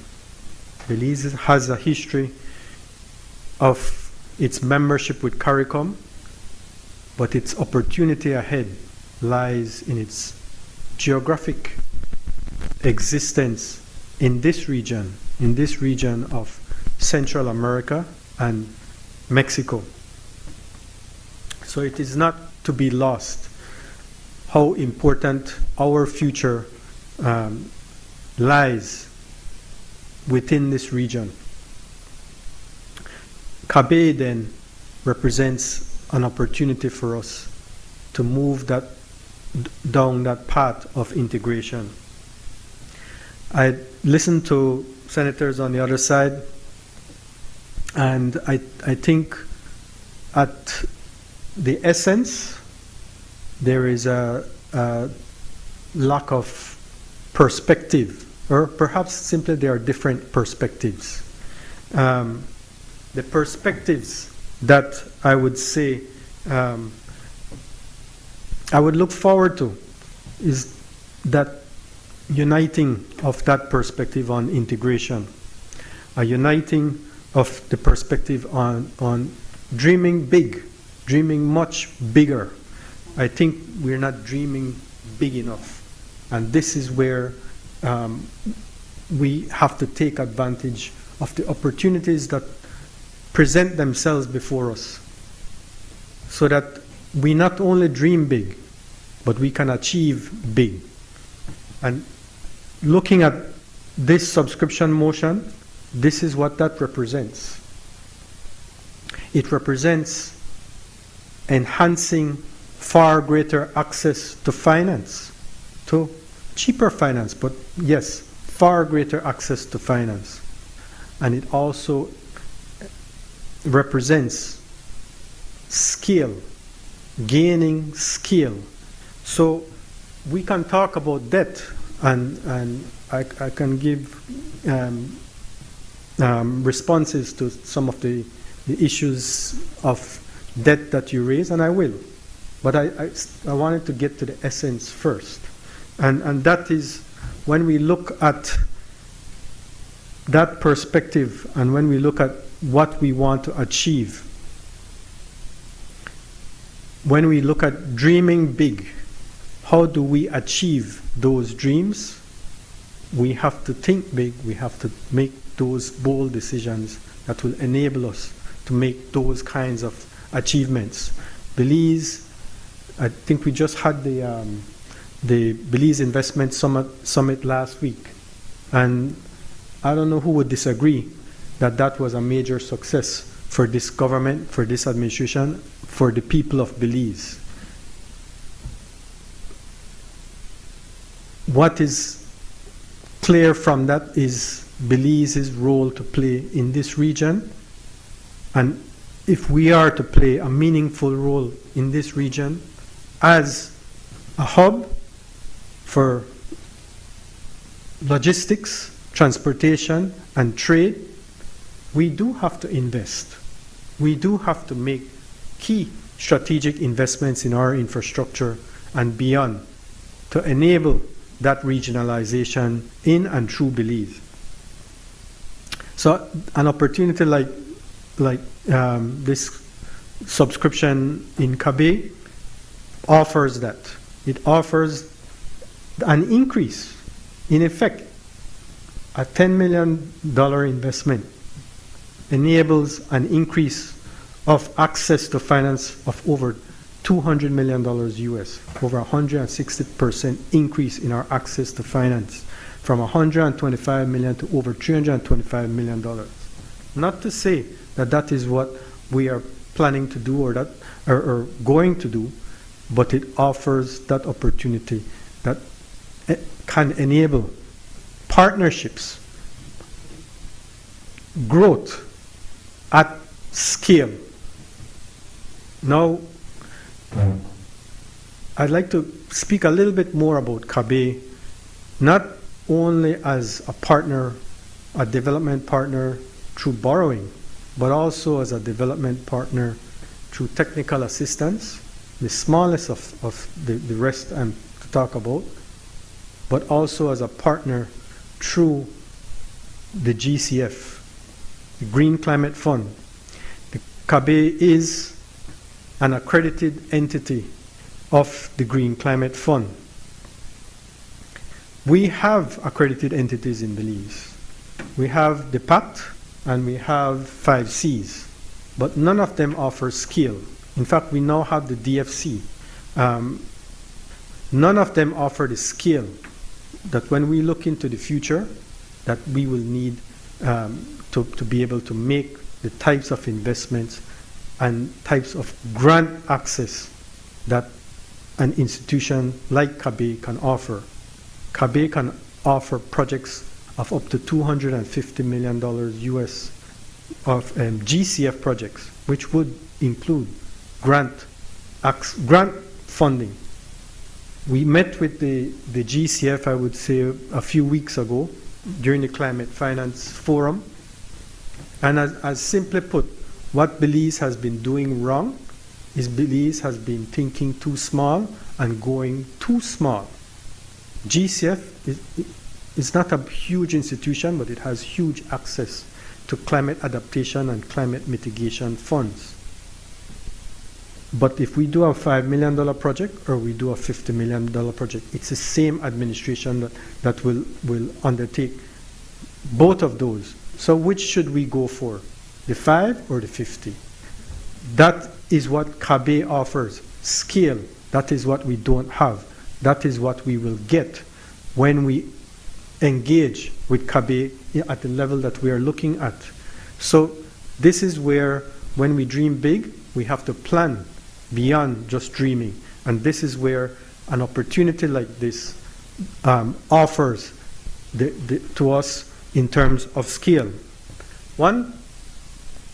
Speaker 10: Belize has a history of its membership with CARICOM, but its opportunity ahead lies in its geographic existence in this region of Central America and Mexico. So it is not to be lost how important our future lies within this region. CABEI then represents an opportunity for us to move down that path of integration. I listened to senators on the other side, and I think at the essence there is a lack of perspective, or perhaps simply there are different perspectives. The perspectives that I would say I would look forward to is that uniting of that perspective on integration, a uniting of the perspective on dreaming big, dreaming much bigger. I think we're not dreaming big enough, and this is where we have to take advantage of the opportunities that present themselves before us, so that we not only dream big, but we can achieve big. And looking at this subscription motion, this is what that represents. It represents enhancing far greater access to finance, to cheaper finance, but yes, far greater access to finance. And it also represents scale, gaining scale. So we can talk about debt, and I can give responses to some of the issues of debt that you raise, and I will. But I wanted to get to the essence first. And that is, when we look at that perspective and when we look at what we want to achieve, when we look at dreaming big, how do we achieve those dreams? We have to think big. We have to make those bold decisions that will enable us to make those kinds of achievements. Belize, I think we just had the Belize Investment Summit last week, and I don't know who would disagree that that was a major success for this government, for this administration, for the people of Belize. What is clear from that is Belize's role to play in this region, and if we are to play a meaningful role in this region as a hub for logistics, transportation, and trade, we do have to invest. We do have to make key strategic investments in our infrastructure and beyond to enable that regionalization in and through Belize. So an opportunity like this subscription in CABEI offers that. It offers an increase. In effect, a $10 million investment enables an increase of access to finance of over $200 million US, over 160% increase in our access to finance, from $125 million to over $325 million. Not to say that that is what we are planning to do or going to do, but it offers that opportunity that can enable partnerships, growth at scale. Now, I'd like to speak a little bit more about CABEI, not only as a partner, a development partner through borrowing, but also as a development partner through technical assistance, the smallest of the rest I'm to talk about, but also as a partner through the GCF, the Green Climate Fund. The CABEI is an accredited entity of the Green Climate Fund. We have accredited entities in Belize. We have the PAT and we have 5Cs, but none of them offer scale. In fact, we now have the DFC. None of them offer the scale that when we look into the future, that we will need to be able to make the types of investments and types of grant access that an institution like CABEI can offer. CABEI can offer projects of up to $250 million US of GCF projects, which would include grant funding. We met with the GCF, I would say, a few weeks ago during the Climate Finance Forum. And as simply put, what Belize has been doing wrong is Belize has been thinking too small and going too small. GCF is not a huge institution, but it has huge access to climate adaptation and climate mitigation funds. But if we do a $5 million project or we do a $50 million project, it's the same administration that will undertake both of those. So which should we go for, the 5 or the 50? That is what CABEI offers, scale. That is what we don't have. That is what we will get when we engage with CABEI at the level that we are looking at. So this is where, when we dream big, we have to plan beyond just dreaming. And this is where an opportunity like this offers to us in terms of scale. One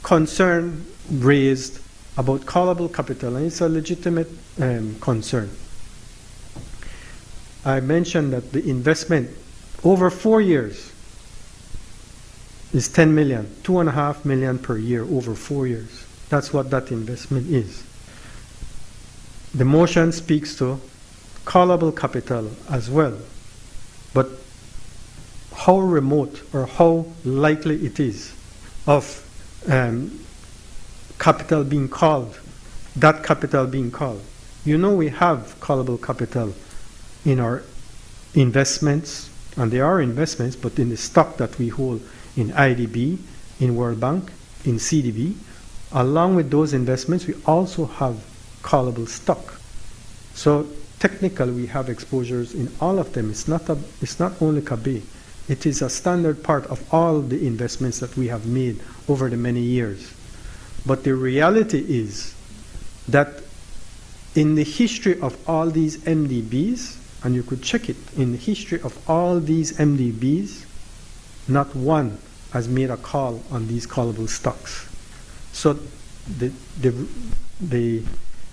Speaker 10: concern raised about callable capital, and it's a legitimate concern. I mentioned that the investment over 4 years is 10 million, 2.5 million per year over 4 years. That's what that investment is. The motion speaks to callable capital as well, but how remote or how likely it is of capital being called, that capital being called. You know, we have callable capital in our investments, and they are investments, but in the stock that we hold in IDB, in World Bank, in CDB, along with those investments, we also have callable stock. So technically, we have exposures in all of them. It's not only CABEI. It is a standard part of all the investments that we have made over the many years. But the reality is that in the history of all these MDBs, and you could check it, in the history of all these MDBs, not one has made a call on these callable stocks. So the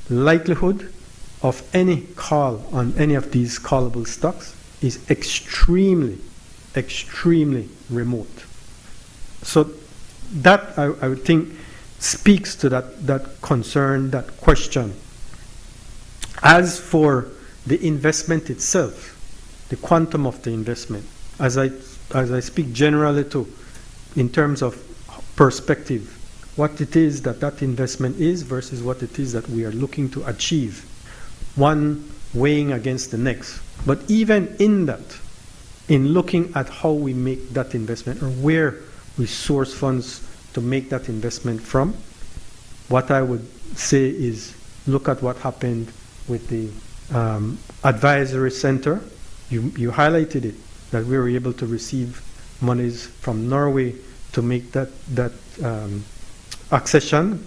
Speaker 10: likelihood of any call on any of these callable stocks is extremely, extremely remote. So that, I would think, speaks to that concern, that question. As for the investment itself, the quantum of the investment, as I speak generally too, in terms of perspective, what it is that investment is versus what it is that we are looking to achieve, one weighing against the next. But even in that, in looking at how we make that investment or where we source funds to make that investment from, what I would say is look at what happened with the advisory center. You highlighted it, that we were able to receive monies from Norway to make that accession,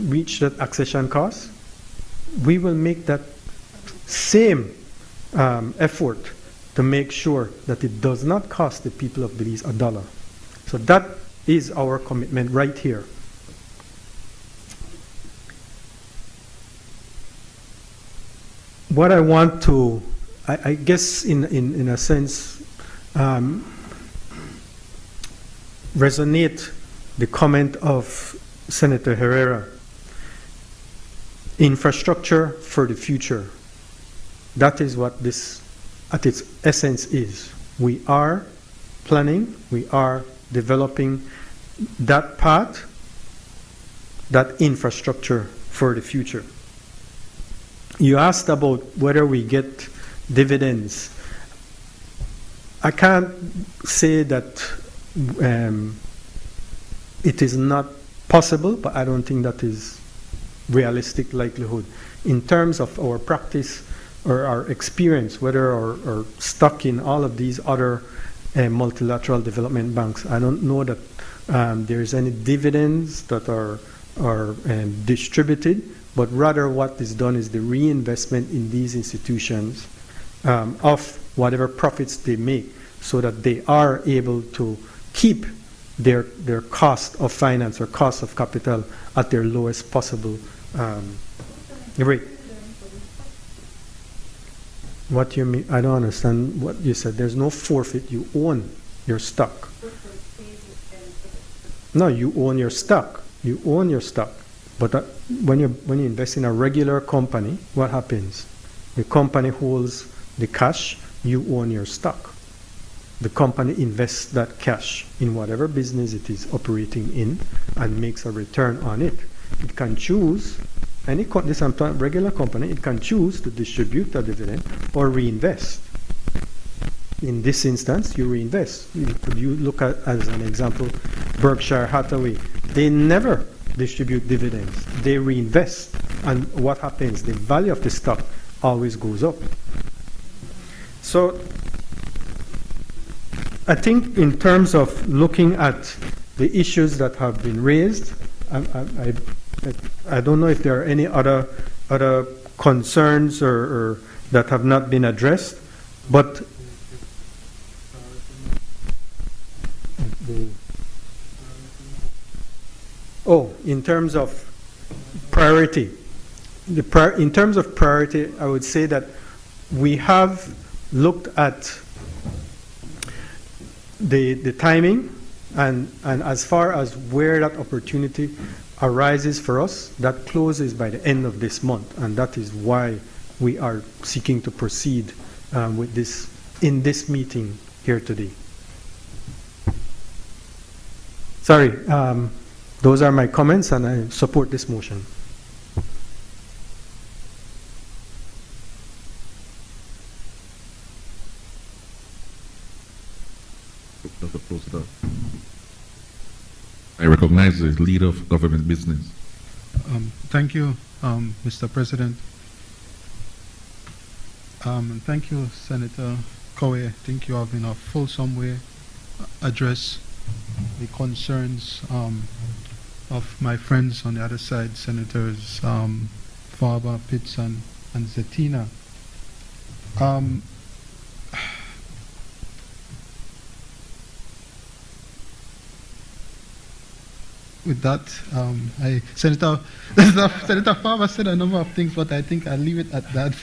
Speaker 10: reach that accession cost. We will make that same effort to make sure that it does not cost the people of Belize a dollar. So that is our commitment right here. What I want to, I guess in a sense, resonate the comment of Senator Herrera. Infrastructure for the future. That is what this, at its essence, is. We are planning, we are developing that path, that infrastructure for the future. You asked about whether we get dividends. I can't say that it is not possible, but I don't think that is realistic likelihood. In terms of our practice or our experience, whether or stuck in all of these other multilateral development banks, I don't know that there is any dividends that are distributed, but rather what is done is the reinvestment in these institutions of whatever profits they make, so that they are able to keep their cost of finance or cost of capital at their lowest possible rate. What you mean? I don't understand what you said. There's no forfeit. You own your stock. No, you own your stock. You own your stock. But when you invest in a regular company, what happens? The company holds the cash. You own your stock. The company invests that cash in whatever business it is operating in and makes a return on it. It can choose, this I'm talking regular company, it can choose to distribute a dividend or reinvest. In this instance, you reinvest. You look at, as an example, Berkshire Hathaway. They never distribute dividends. They reinvest. And what happens? The value of the stock always goes up. So I think in terms of looking at the issues that have been raised, I don't know if there are any other other concerns or that have not been addressed, but in terms of priority, in terms of priority, I would say that we have looked at the timing, and as far as where that opportunity arises for us, that closes by the end of this month, and that is why we are seeking to proceed with this in this meeting here today. Sorry, those are my comments, and I support this motion.
Speaker 4: I recognize the leader of government business.
Speaker 8: Thank you, Mr. President. And thank you, Senator CABEI. I think you have in a fulsome way addressed the concerns of my friends on the other side, Senators Farber, Pitts, and Zetina. With that, Senator Farber said a number of things, but I think I'll leave it at that.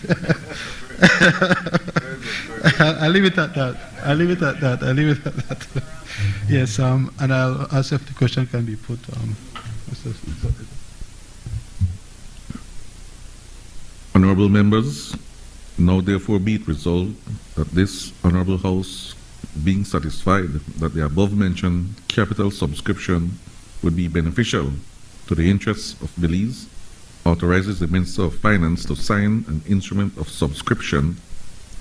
Speaker 8: I'll leave it at that. Yes, and I'll ask if the question can be put.
Speaker 4: Honorable members, now therefore be it resolved that this Honorable House, being satisfied that the above-mentioned capital subscription would be beneficial to the interests of Belize, authorizes the Minister of Finance to sign an instrument of subscription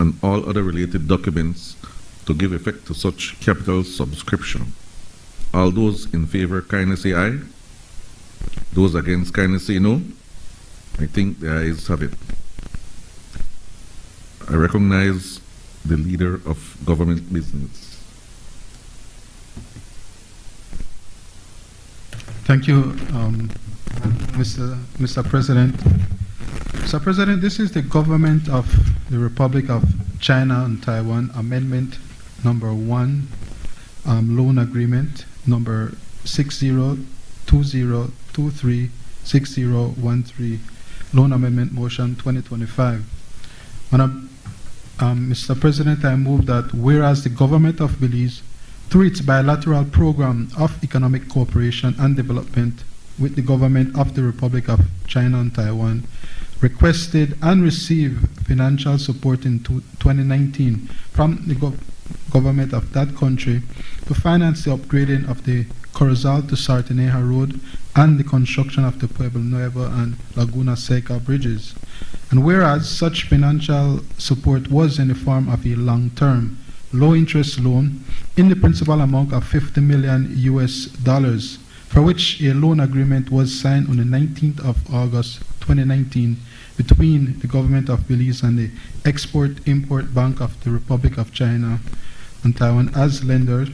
Speaker 4: and all other related documents to give effect to such capital subscription. All those in favor kindly say aye. Those against kindly say no. I think the ayes have it. I recognize the leader of government business.
Speaker 8: Thank you, Mr. President. Mr. President, this is the government of the Republic of China and Taiwan Amendment number 1, loan agreement number 6020236013, loan amendment motion 2025. Mr. President, I move that whereas the government of Belize, through its bilateral program of economic cooperation and development with the government of the Republic of China and Taiwan, requested and received financial support in 2019 from the government of that country to finance the upgrading of the Corozal to Sarteneja Road and the construction of the Pueblo Nuevo and Laguna Seca bridges. And whereas such financial support was in the form of a long-term, low-interest loan in the principal amount of $50 million US, for which a loan agreement was signed on the 19th of August 2019 between the government of Belize and the Export-Import Bank of the Republic of China and Taiwan as lender.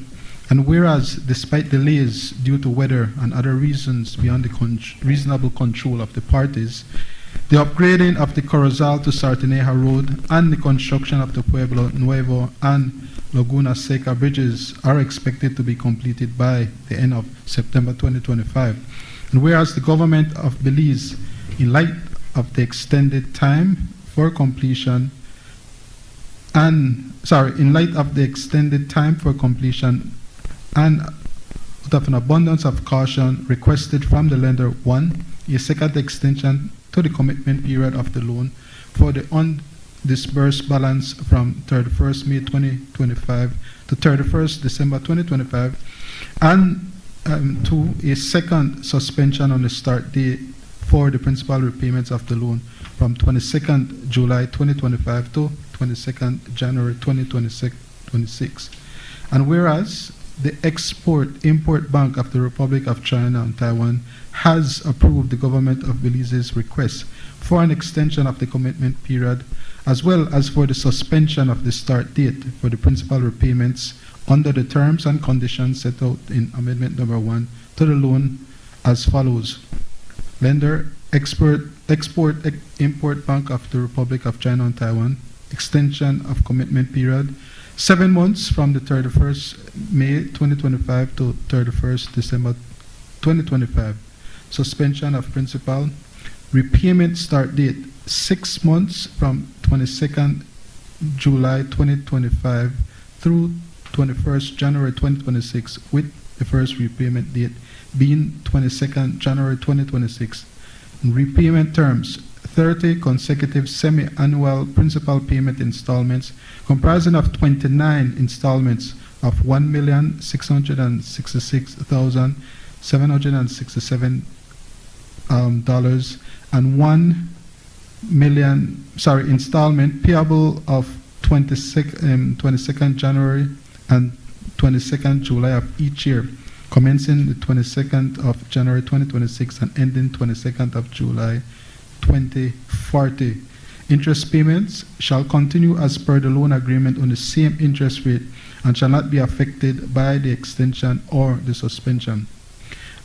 Speaker 8: And whereas, despite delays due to weather and other reasons beyond the reasonable control of the parties, the upgrading of the Corozal to Sarteneja Road and the construction of the Pueblo Nuevo and Laguna Seca bridges are expected to be completed by the end of September 2025. And whereas the government of Belize, in light of the extended time for completion and out of an abundance of caution, requested from the lender, 1, a second extension to the commitment period of the loan for the undisbursed balance from 31st May 2025 to 31st December 2025, and 2, a second suspension on the start date for the principal repayments of the loan from 22nd July 2025 to 22nd January 2026. And whereas the Export-Import Bank of the Republic of China and Taiwan has approved the government of Belize's request for an extension of the commitment period, as well as for the suspension of the start date for the principal repayments under the terms and conditions set out in Amendment number 1 to the loan as follows. Lender Export-Import Bank of the Republic of China and Taiwan, extension of commitment period, 7 months from the 31st May 2025 to 31st December 2025. Suspension of principal. Repayment start date, 6 months from 22nd July 2025 through 21st January 2026, with the first repayment date being 22nd January 2026. Repayment terms, 30 consecutive semi-annual principal payment installments comprising of 29 installments of $1,666,767 and 1 million installment payable of 22nd January and 22nd July of each year, commencing the 22nd of January 2026 and ending 22nd of July 2040. Interest payments shall continue as per the loan agreement on the same interest rate and shall not be affected by the extension or the suspension.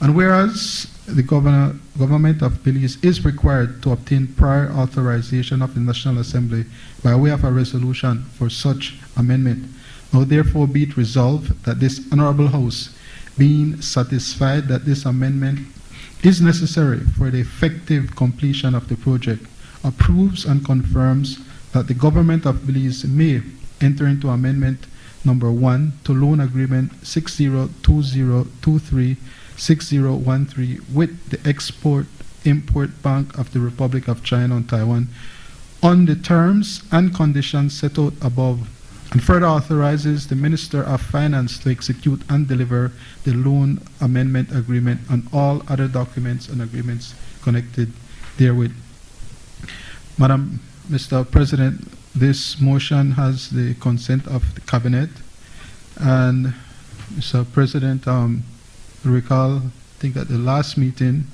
Speaker 8: And whereas the government of Belize is required to obtain prior authorization of the National Assembly by way of a resolution for such amendment, now therefore be it resolved that this Honorable House, being satisfied that this amendment is necessary for the effective completion of the project, approves and confirms that the government of Belize may enter into amendment number 1 to loan agreement 6020236013 with the Export-Import Bank of the Republic of China and Taiwan on the terms and conditions set out above, and further authorizes the Minister of Finance to execute and deliver the loan amendment agreement and all other documents and agreements connected therewith. Mr. President, this motion has the consent of the Cabinet, and Mr. President, recall, I think at the last meeting,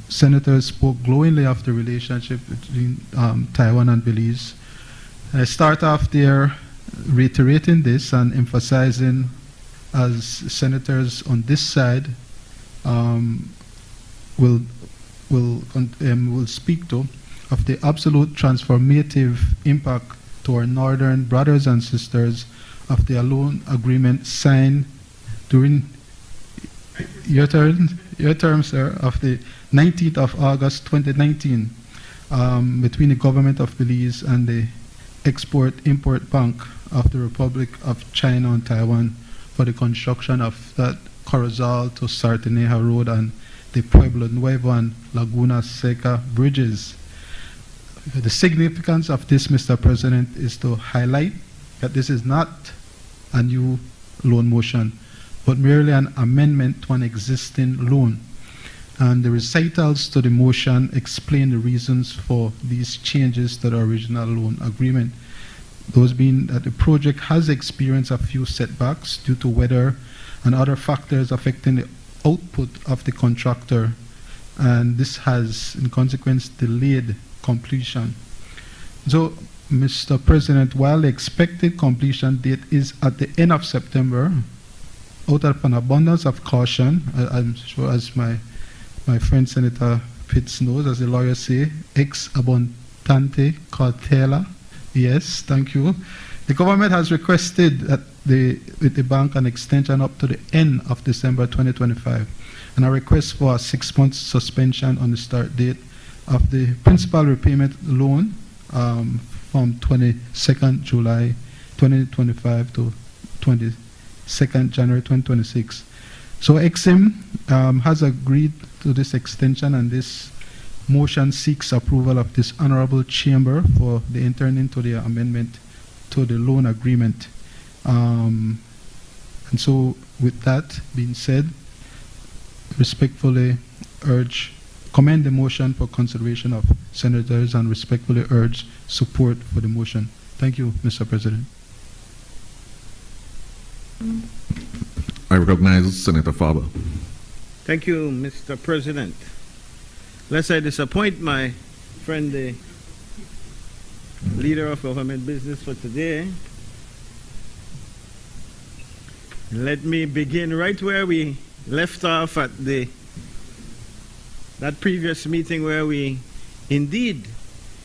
Speaker 8: senators spoke glowingly of the relationship between Taiwan and Belize. I start off there reiterating this and emphasizing, as senators on this side will speak to, of the absolute transformative impact to our northern brothers and sisters of the loan agreement signed during your term, sir, of the 19th of August 2019 between the government of Belize and the Export-Import Bank of the Republic of China and Taiwan for the construction of that Corozal to Sarteneja Road and the Pueblo Nuevo and Laguna Seca bridges. The significance of this, Mr. President, is to highlight that this is not a new loan motion, but merely an amendment to an existing loan. And the recitals to the motion explain the reasons for these changes to the original loan agreement. Those being that the project has experienced a few setbacks due to weather and other factors affecting the output of the contractor, and this has, in consequence, delayed completion. So, Mr. President, while the expected completion date is at the end of September, out of an abundance of caution, I'm sure as my friend Senator Pitts knows, as the lawyers say, ex abundante cautela. Yes, thank you. The government has requested that with the bank an extension up to the end of December 2025, and a request for a 6-month suspension on the start date of the principal repayment loan from 22nd July 2025 to 22nd January 2026. So EXIM has agreed to this extension, and this motion seeks approval of this honorable chamber for the entering into the amendment to the loan agreement. And so with that being said, respectfully commend the motion for consideration of senators and respectfully urge support for the motion. Thank you, Mr. President.
Speaker 4: I recognize Senator Faber.
Speaker 1: Thank you, Mr. President. Lest I disappoint my friend, the leader of government business for today, let me begin right where we left off at the that previous meeting where we indeed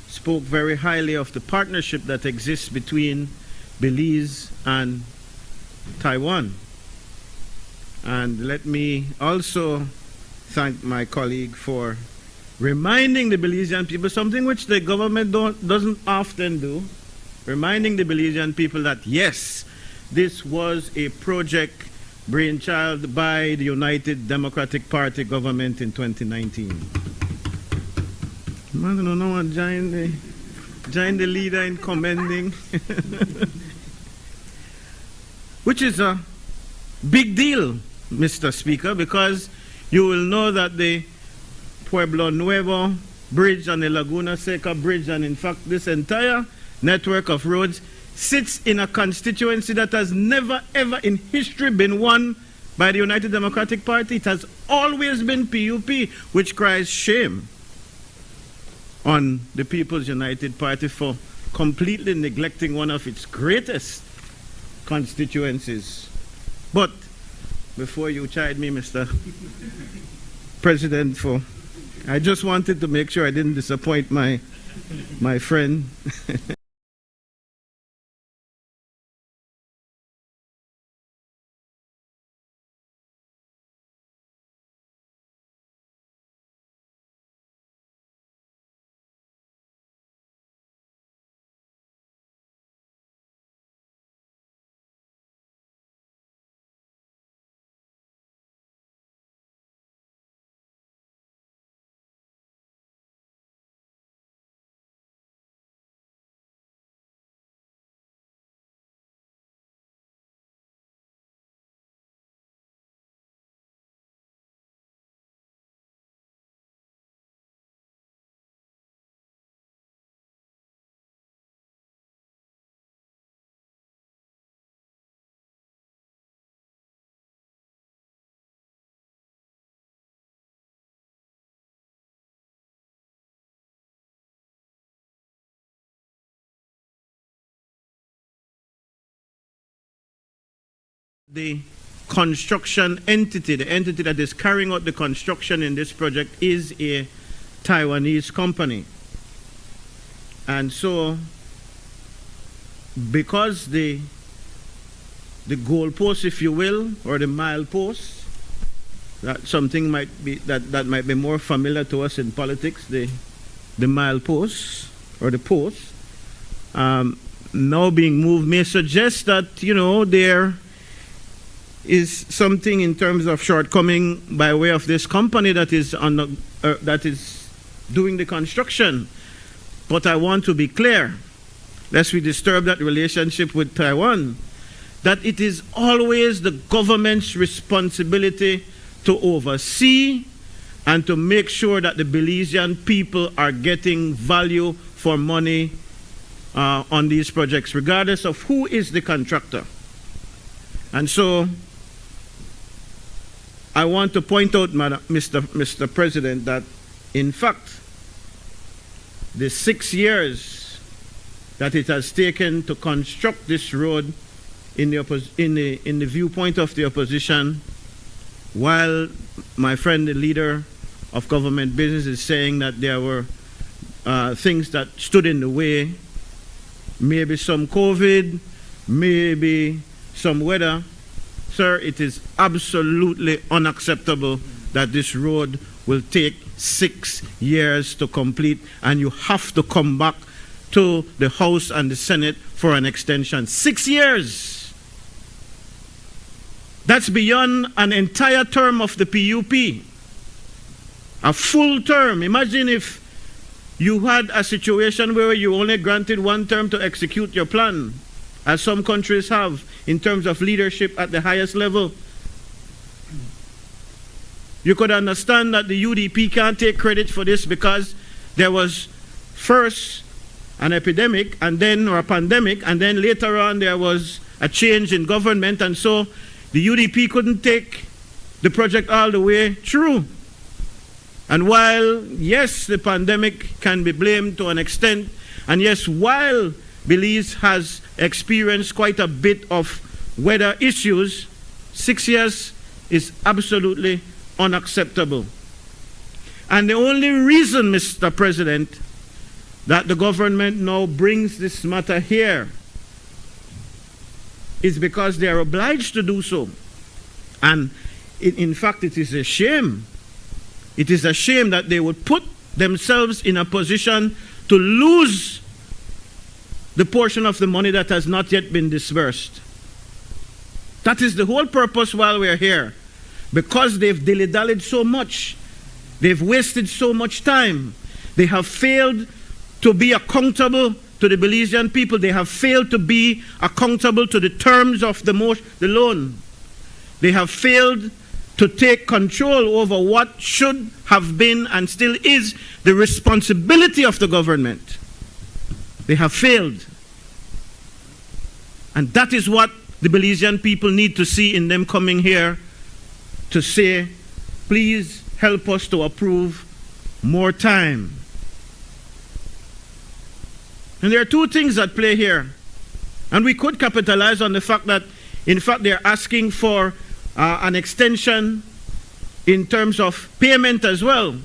Speaker 1: spoke very highly of the partnership that exists between Belize and Taiwan. And let me also thank my colleague for reminding the Belizean people something which the government doesn't often do, reminding the Belizean people that yes, this was a project brainchild by the United Democratic Party government in 2019. Man, I don't know what join the leader in commending, which is a big deal, Mr. Speaker, because you will know that the Pueblo Nuevo Bridge and the Laguna Seca Bridge, and in fact this entire network of roads, sits in a constituency that has never ever in history been won by the United Democratic Party. It has always been PUP, which cries shame on the People's United Party for completely neglecting one of its greatest constituencies. But before you chide me, Mr. President, I just wanted to make sure I didn't disappoint my friend. The construction entity, the entity that is carrying out the construction in this project, is a Taiwanese company. And so, because the goalpost, if you will, or the milepost, that something might be that might be more familiar to us in politics, the milepost or the post, now being moved may suggest that, you know, there is something in terms of shortcoming by way of this company that is doing the construction. But I want to be clear, lest we disturb that relationship with Taiwan, that it is always the government's responsibility to oversee and to make sure that the Belizean people are getting value for money on these projects, regardless of who is the contractor. And so I want to point out, Mr. President, that in fact, the 6 years that it has taken to construct this road in the viewpoint of the opposition, while my friend, the leader of government business, is saying that there were things that stood in the way, maybe some COVID, maybe some weather. Sir, it is absolutely unacceptable that this road will take 6 years to complete, and you have to come back to the House and the Senate for an extension. 6 years! That's beyond an entire term of the PUP. A full term. Imagine if you had a situation where you only granted 1 term to execute your plan, as some countries have in terms of leadership at the highest level. You could understand that the UDP can't take credit for this because there was first an epidemic and then, or a pandemic, and then later on there was a change in government, and so the UDP couldn't take the project all the way through. And while, yes, the pandemic can be blamed to an extent, and yes, while Belize has experienced quite a bit of weather issues, 6 years is absolutely unacceptable. And the only reason, Mr. President, that the government now brings this matter here is because they are obliged to do so. And in fact, it is a shame. It is a shame that they would put themselves in a position to lose the portion of the money that has not yet been disbursed. That is the whole purpose while we're here. Because they've dilly-dallied so much, they've wasted so much time, they have failed to be accountable to the Belizean people, they have failed to be accountable to the terms of the loan. They have failed to take control over what should have been and still is the responsibility of the government. They have failed. And that is what the Belizean people need to see in them coming here to say, please help us to approve more time. And there are two things at play here. And we could capitalize on the fact that, in fact, they're asking for an extension in terms of payment as well.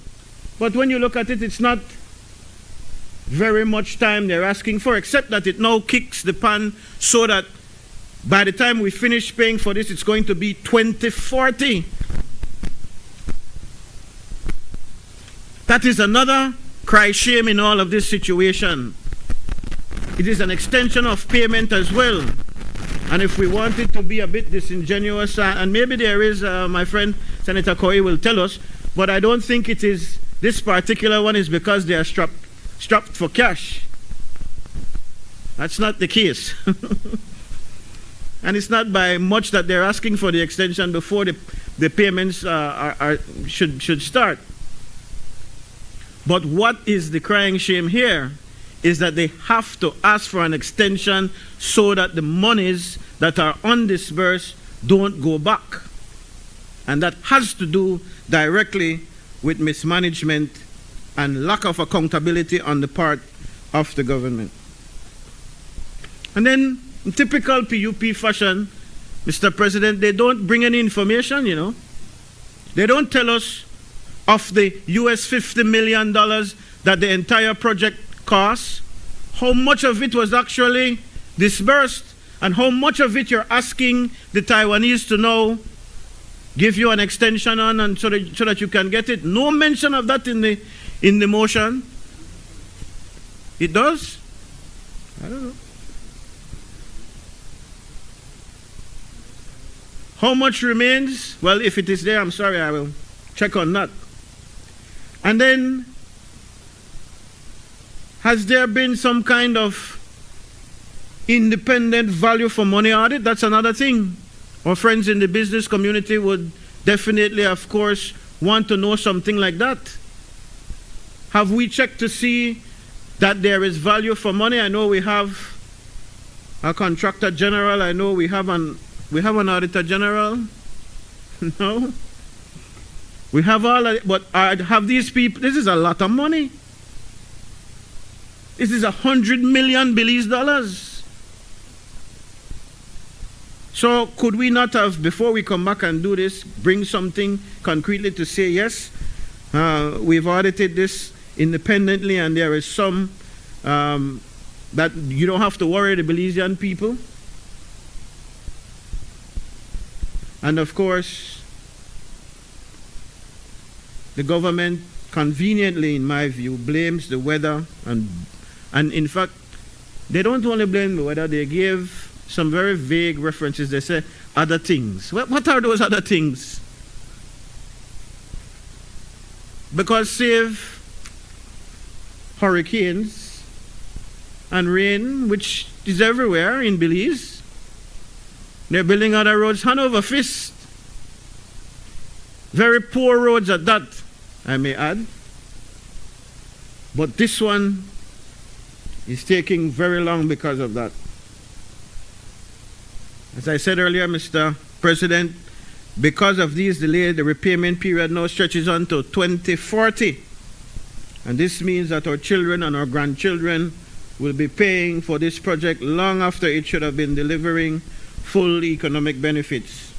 Speaker 1: But when you look at it, it's not very much time they're asking for, except that it now kicks the pan so that by the time we finish paying for this, it's going to be 2040. That is another cry shame in all of this situation. It is an extension of payment as well. And if we want it to be a bit disingenuous, and maybe there is, my friend Senator Coy will tell us, but I don't think it is, this particular one is because they are strapped for cash. That's not the case. And it's not by much that they're asking for the extension before the payments should start. But what is the crying shame here is that they have to ask for an extension so that the monies that are undisbursed don't go back. And that has to do directly with mismanagement and lack of accountability on the part of the government. And then, in typical PUP fashion, Mr. President, they don't bring any information, you know. They don't tell us of the US $50 million that the entire project costs, how much of it was actually disbursed, and how much of it you're asking the Taiwanese to now give you an extension on, and so that you can get it. No mention of that in the motion. It does? I don't know. How much remains? Well, if it is there, I'm sorry, I will check on that. And then, has there been some kind of independent value for money audit? That's another thing. Our friends in the business community would definitely, of course, want to know something like that. Have we checked to see that there is value for money? I know we have a contractor general. I know we have an auditor general. No? We have all of it, but have these people, this is a lot of money. This is 100 million Belize dollars. So could we not have, before we come back and do this, bring something concretely to say, yes, we've audited this independently and there is some that you don't have to worry the Belizean people. And of course, the government conveniently, in my view, blames the weather, and in fact, they don't only blame the weather, they give some very vague references. They say other things. What are those other things? Because save hurricanes and rain, which is everywhere in Belize, they're building other roads hand over fist. Very poor roads at that, I may add. But this one is taking very long because of that. As I said earlier, Mr. President, because of these delays, the repayment period now stretches on to 2040. And this means that our children and our grandchildren will be paying for this project long after it should have been delivering full economic benefits.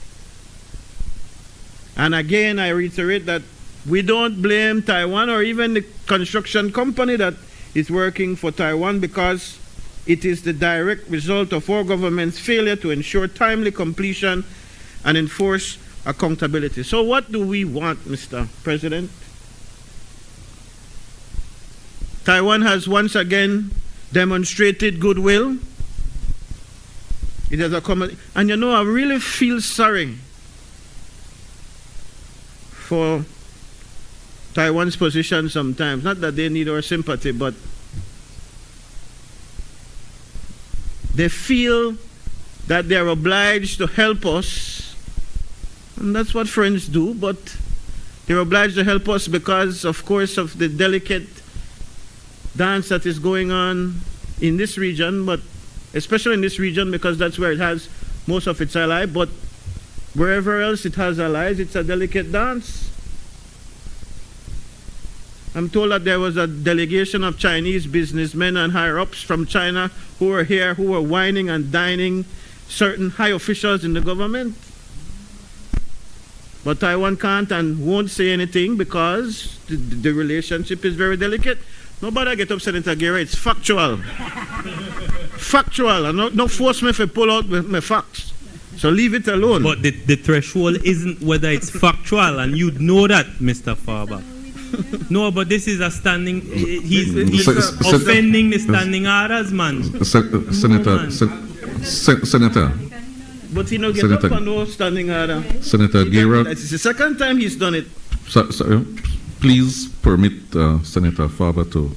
Speaker 1: And again, I reiterate that We don't blame Taiwan or even the construction company that is working for Taiwan, because it is the direct result of our government's failure to ensure timely completion and enforce accountability. So what do we want, Mr. President? Taiwan has once again demonstrated goodwill. It has accommodated, and you know, I really feel sorry for Taiwan's position sometimes. Not that they need our sympathy, but they feel that they're obliged to help us, and that's what friends do, but they're obliged to help us because, of course, of the delicate dance that is going on in this region, but especially in this region because that's where it has most of its allies, but wherever else it has allies, it's a delicate dance. I'm told that there was a delegation of Chinese businessmen and higher-ups from China who were here, who were whining and dining certain high officials in the government. But Taiwan can't and won't say anything because the relationship is very delicate. Nobody get up, Senator Guerra. It's factual. Factual. And don't force me to pull out my facts. So leave it alone.
Speaker 2: But the threshold isn't whether it's factual, and you'd know that, Mr. Farber. No, but this is a standing. He's offending the standing orders, man.
Speaker 4: Senator.
Speaker 1: But he no get up and no standing order.
Speaker 4: Senator Guerra.
Speaker 1: It's the second time he's done it.
Speaker 4: Please permit Senator Farber to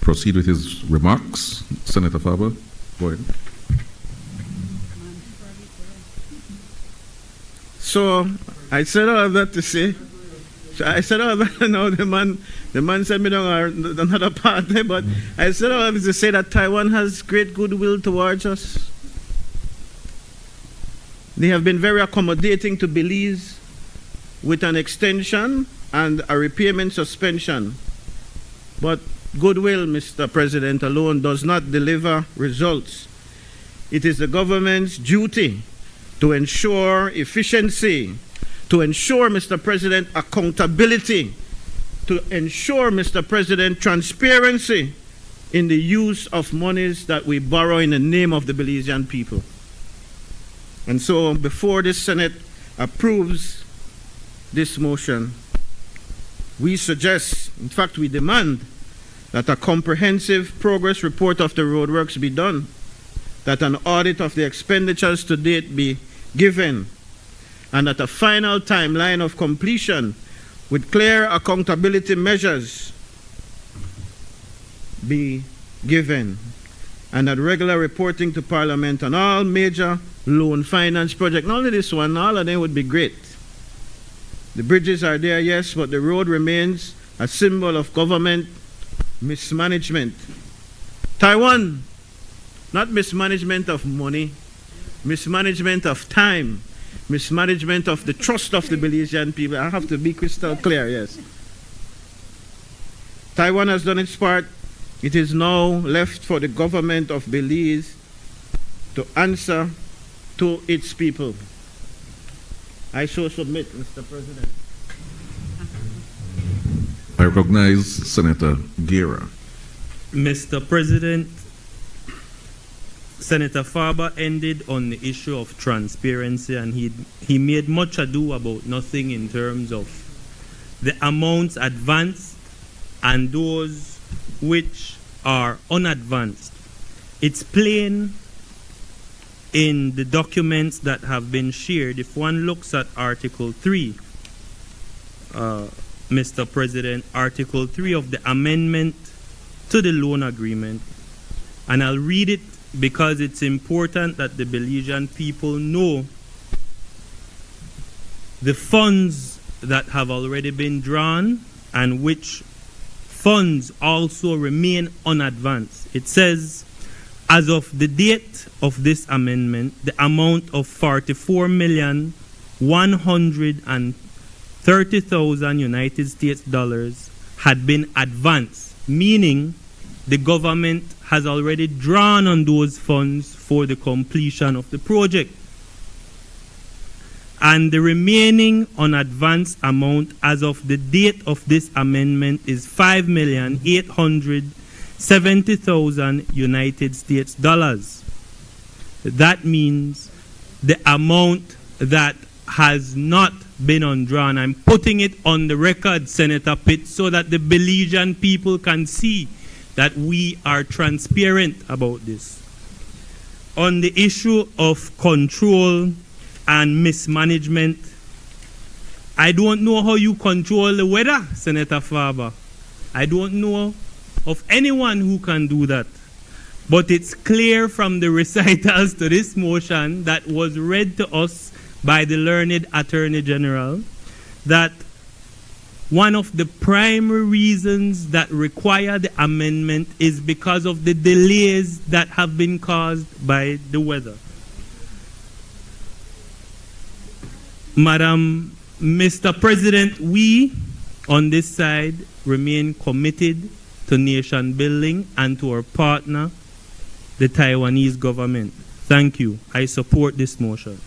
Speaker 4: proceed with his remarks. Senator Farber, go ahead.
Speaker 1: So I said all of that to say. I said all of that. Now the man said me down another part there, but I said all of it to say that Taiwan has great goodwill towards us. They have been very accommodating to Belize with an extension and a repayment suspension. But goodwill, Mr. President, alone does not deliver results. It is the government's duty to ensure efficiency, to ensure, Mr. President, accountability, to ensure, Mr. President, transparency in the use of monies that we borrow in the name of the Belizean people. And so, before this Senate approves this motion, we suggest, in fact, we demand that a comprehensive progress report of the roadworks be done, that an audit of the expenditures to date be given, and that a final timeline of completion with clear accountability measures be given, and that regular reporting to Parliament on all major loan finance projects, not only this one, all of them would be great. The bridges are there, yes, but the road remains a symbol of government mismanagement. Taiwan, not mismanagement of money, mismanagement of time, mismanagement of the trust of the Belizean people. I have to be crystal clear, yes. Taiwan has done its part. It is now left for the government of Belize to answer to its people. I so submit, Mr. President.
Speaker 4: I recognize Senator Guerra.
Speaker 2: Mr. President, Senator Farber ended on the issue of transparency, and he made much ado about nothing in terms of the amounts advanced and those which are unadvanced. It's plain in the documents that have been shared. If one looks at Article 3, Mr. President, Article 3 of the amendment to the loan agreement, and I'll read it because it's important that the Belizean people know the funds that have already been drawn and which funds also remain unadvanced. It says, as of the date of this amendment, the amount of 44,130,000 United States dollars had been advanced, meaning the government has already drawn on those funds for the completion of the project. and the remaining unadvanced amount as of the date of this amendment is $5,870,000 United States dollars. That means the amount that has not been undrawn. I'm putting it on the record, Senator Pitt, so that the Belizean people can see that we are transparent about this. On the issue of control and mismanagement, I don't know how you control the weather, Senator Farber. I don't know of anyone who can do that. But it's clear from the recitals to this motion that was read to us by the learned Attorney General that one of the primary reasons that require the amendment is because of the delays that have been caused by the weather. Madam, Mr. President, we on this side remain committed to nation building and to our partner, the Taiwanese government. Thank you. I support this motion.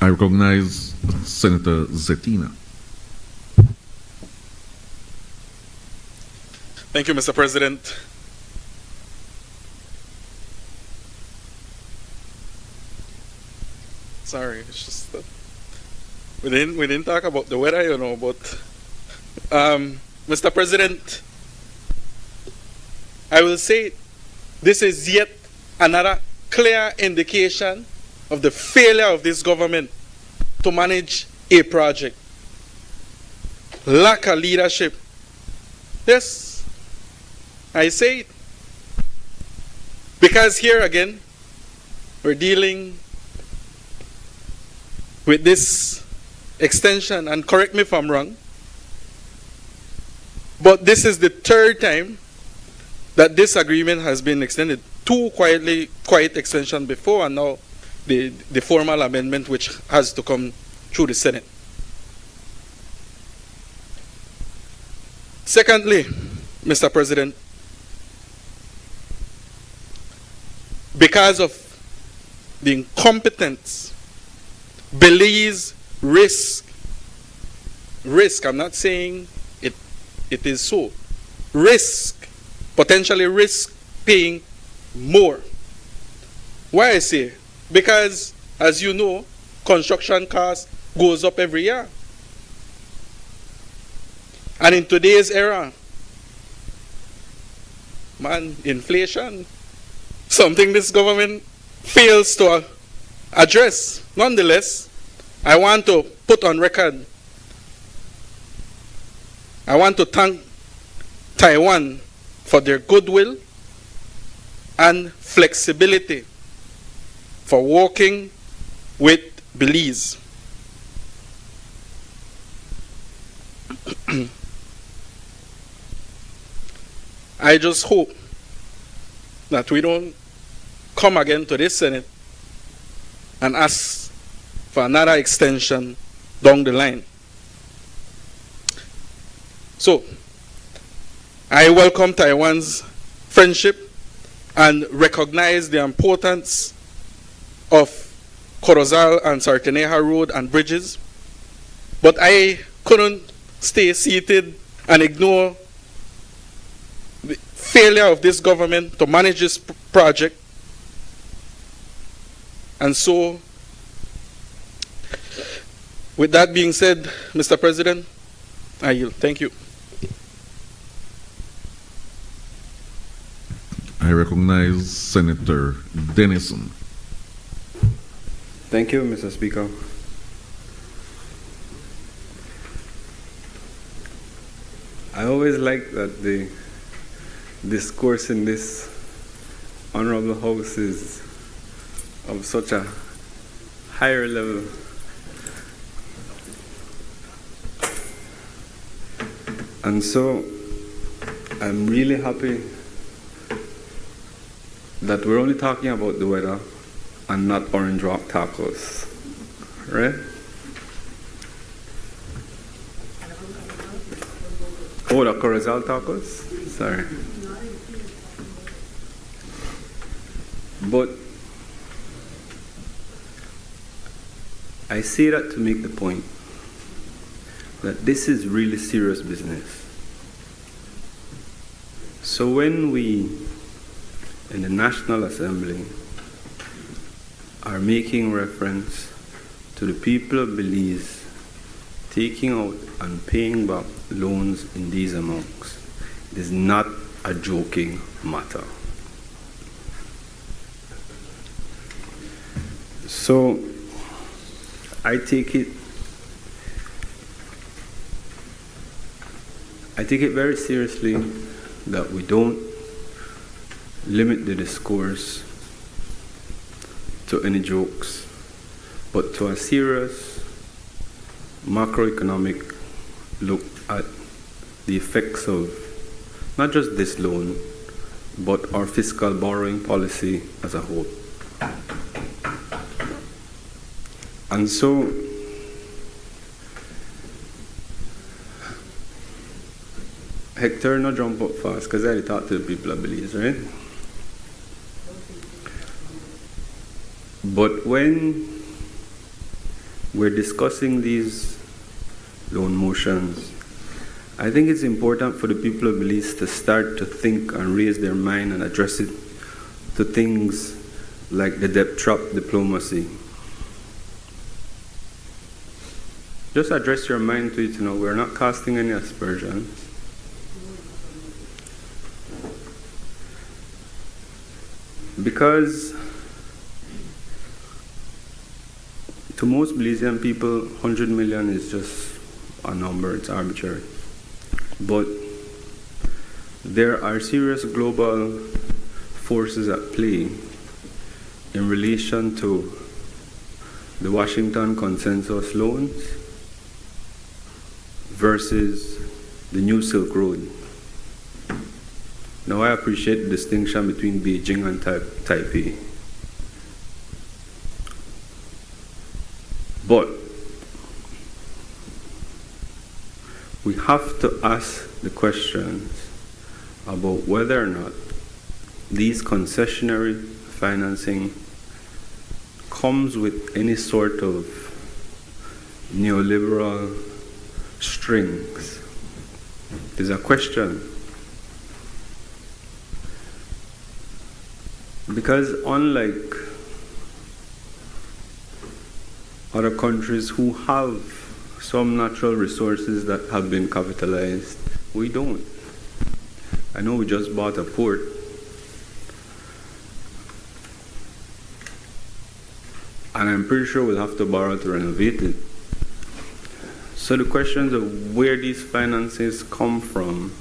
Speaker 4: I recognize Senator Zettina.
Speaker 7: Thank you, Mr. President. Sorry, it's just that we didn't talk about the weather, you know, but Mr. President, I will say this is yet another clear indication of the failure of this government to manage a project. Lack of leadership. Yes, I say it. Because here again, we're dealing with this extension, and correct me if I'm wrong, but this is the third time that this agreement has been extended. Two quiet extension before, and now the formal amendment which has to come through the Senate. Secondly, Mr. President, because of the incompetence, Belize risk, I'm not saying it is so, potentially risk paying more. Why I say? Because, as you know, construction cost goes up every year. And in today's era, man, inflation, something this government fails to address. Nonetheless, I want to put on record, I want to thank Taiwan for their goodwill and flexibility for working with Belize. I just hope that we don't come again to this Senate and ask for another extension down the line. So, I welcome Taiwan's friendship and recognize the importance of Corozal and Sarteneja Road and bridges, but I couldn't stay seated and ignore the failure of this government to manage this project. And so, with that being said, Mr. President, I yield. Thank you.
Speaker 4: I recognize Senator Denison.
Speaker 11: Thank you, Mr. Speaker. I always like that the discourse in this honorable house is of such a higher level. And so I'm really happy that we're only talking about the weather and not Orange Rock tacos, right? Oh, the Corozal tacos? Sorry. But I say that to make the point that this is really serious business. So when we, in the National Assembly, are making reference to the people of Belize taking out and paying back loans in these amounts, it is not a joking matter. So I take it very seriously that we don't limit the discourse to any jokes, but to a serious macroeconomic look at the effects of not just this loan, but our fiscal borrowing policy as a whole. And so, Hector, no jump up fast, because I talk to the people of Belize, right? But when we're discussing these loan motions, I think it's important for the people of Belize to start to think and raise their mind and address it to things like the debt trap diplomacy. Just address your mind to it, we're not casting any aspersions. Because to most Belizean people, 100 million is just a number, it's arbitrary. But there are serious global forces at play in relation to the Washington Consensus loans versus the New Silk Road. Now, I appreciate the distinction between Beijing and Taipei. But we have to ask the questions about whether or not these concessionary financing comes with any sort of neoliberal strings. There's a question. Because unlike other countries who have some natural resources that have been capitalized, we don't. I know we just bought a port. And I'm pretty sure we'll have to borrow to renovate it. So the questions of where these finances come from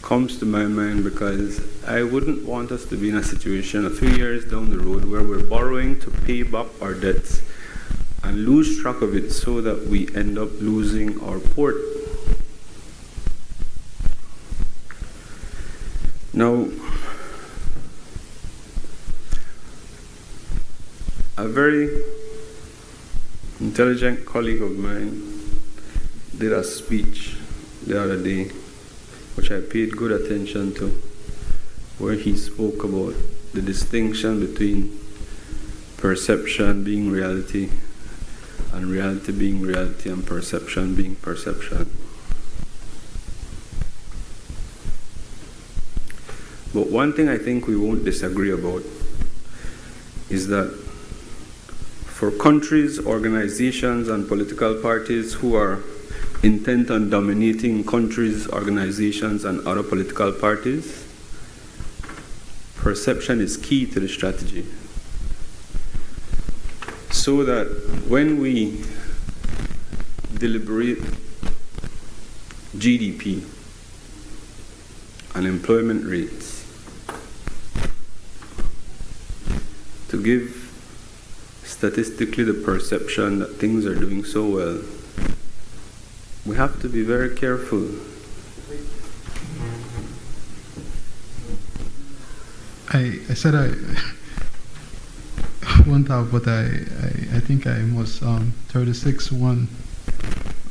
Speaker 11: comes to my mind, because I wouldn't want us to be in a situation a few years down the road where we're borrowing to pay back our debts and lose track of it so that we end up losing our port. Now, a very intelligent colleague of mine did a speech the other day, which I paid good attention to, where he spoke about the distinction between perception being reality and reality being reality and perception being perception. But one thing I think we won't disagree about is that for countries, organizations, and political parties who are intent on dominating countries, organizations, and other political parties, perception is key to the strategy. So that when we deliberate GDP and employment rates, to give statistically the perception that things are doing so well, we have to be very careful.
Speaker 8: I said I won't have, but I think I must 36-1,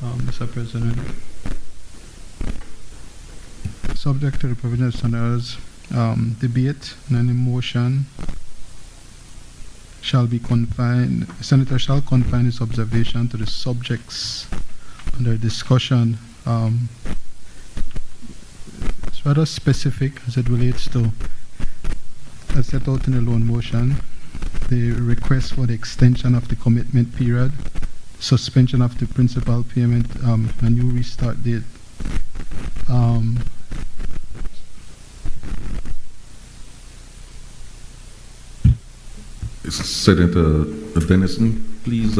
Speaker 8: Mr. President. Subject to the provisions and others, debate and any motion shall be confined, the senator shall confine his observation to the subjects under discussion. It's rather specific as it relates to, as set out in the loan motion, the request for the extension of the commitment period, suspension of the principal payment, a new restart date.
Speaker 4: Senator Denison, please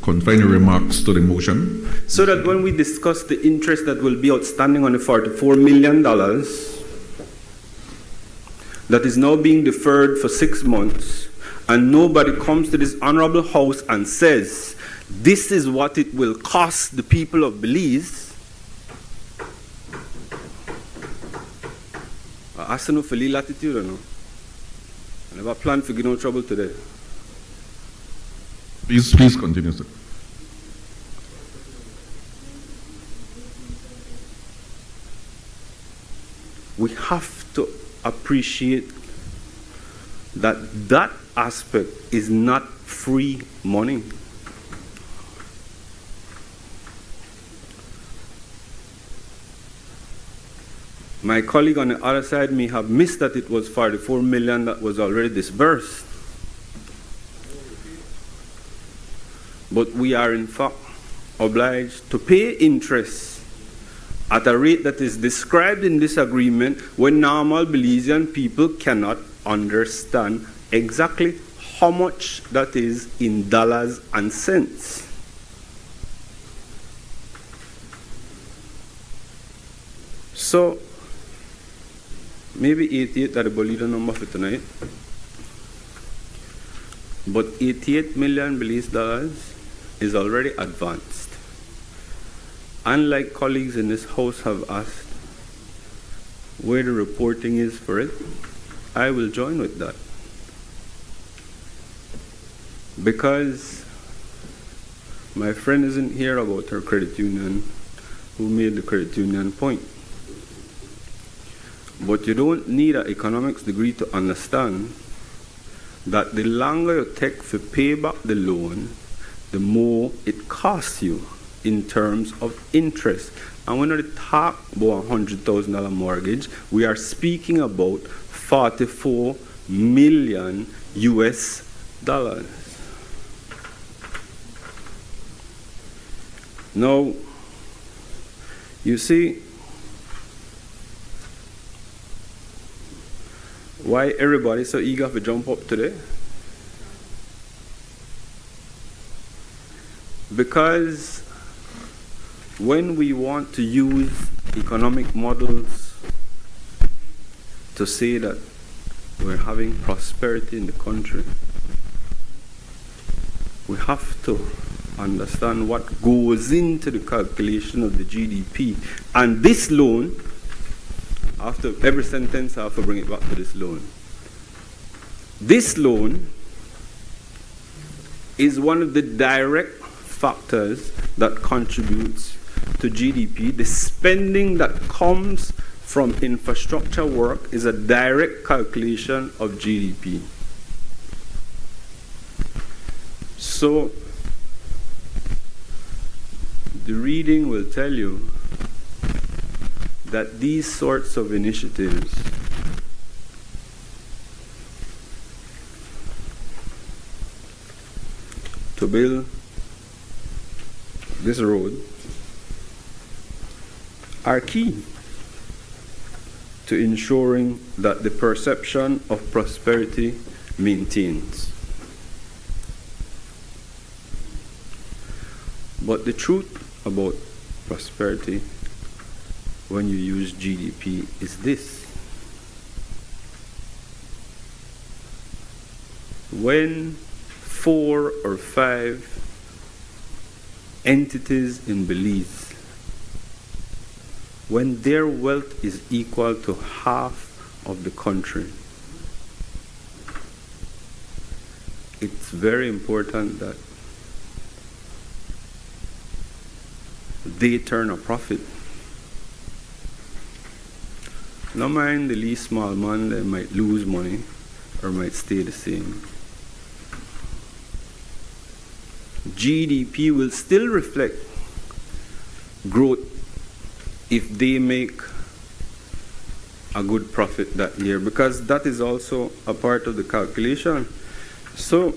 Speaker 4: confine your remarks to the motion.
Speaker 11: So that when we discuss the interest that will be outstanding on the $44 million that is now being deferred for 6 months, and nobody comes to this honorable house and says, this is what it will cost the people of Belize, I ask no for latitude or no? I never planned to get no trouble today.
Speaker 4: Please continue, sir.
Speaker 11: We have to appreciate that that aspect is not free money. My colleague on the other side may have missed that it was $44 million that was already disbursed. But we are in fact obliged to pay interest at a rate that is described in this agreement when normal Belizean people cannot understand exactly how much that is in dollars and cents. So, maybe 88 are the Bolida number for tonight. But 88 million Belize dollars is already advanced. Unlike colleagues in this house have asked where the reporting is for it, I will join with that. Because my friend isn't here about her credit union, who made the credit union point. But you don't need an economics degree to understand that the longer you take to pay back the loan, the more it costs you in terms of interest. And when we talk about a $100,000 mortgage, we are speaking about 44 million US dollars. Now, you see, why everybody so eager to jump up today? Because when we want to use economic models to say that we're having prosperity in the country, we have to understand what goes into the calculation of the GDP. And this loan, after every sentence, I have to bring it back to this loan. This loan is one of the direct factors that contributes to GDP. The spending that comes from infrastructure work is a direct calculation of GDP. So, the reading will tell you that these sorts of initiatives to build this road are key to ensuring that the perception of prosperity maintains. But the truth about prosperity when you use GDP is this. When 4 or 5 entities in Belize, when their wealth is equal to half of the country, it's very important that they turn a profit. No mind the least small man, they might lose money or might stay the same. GDP will still reflect growth if they make a good profit that year, because that is also a part of the calculation. So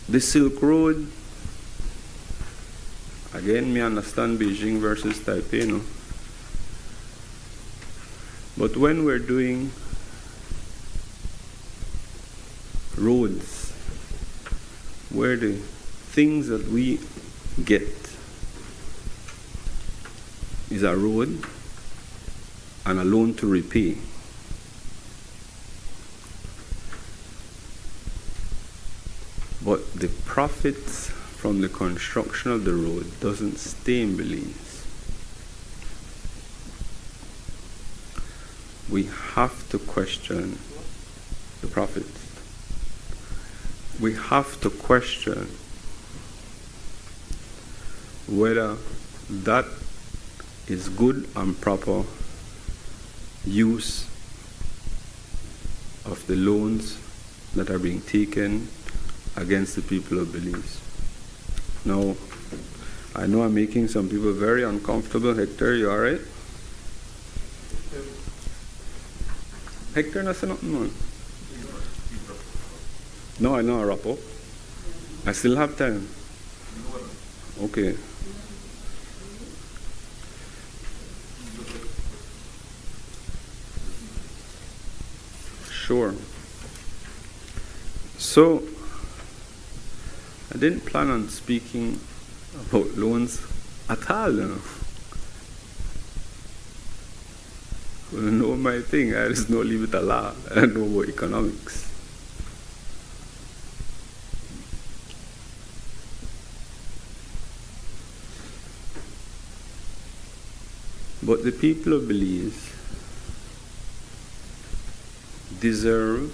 Speaker 11: the Silk Road, again, me understand Beijing versus Taipei, no? But when we're doing roads, where the things that we get is a road and a loan to repay. But the profits from the construction of the road doesn't stay in Belize. We have to question the profits. We have to question whether that is good and proper use of the loans that are being taken against the people of Belize. Now, I know I'm making some people very uncomfortable. Hector, you alright? Hector, that's nothing, man. No, I know I wrap up. I still have time. Okay. Sure. So, I didn't plan on speaking about loans at all. You know my thing. I just know leave it a law. I don't know about economics. But the people of Belize deserve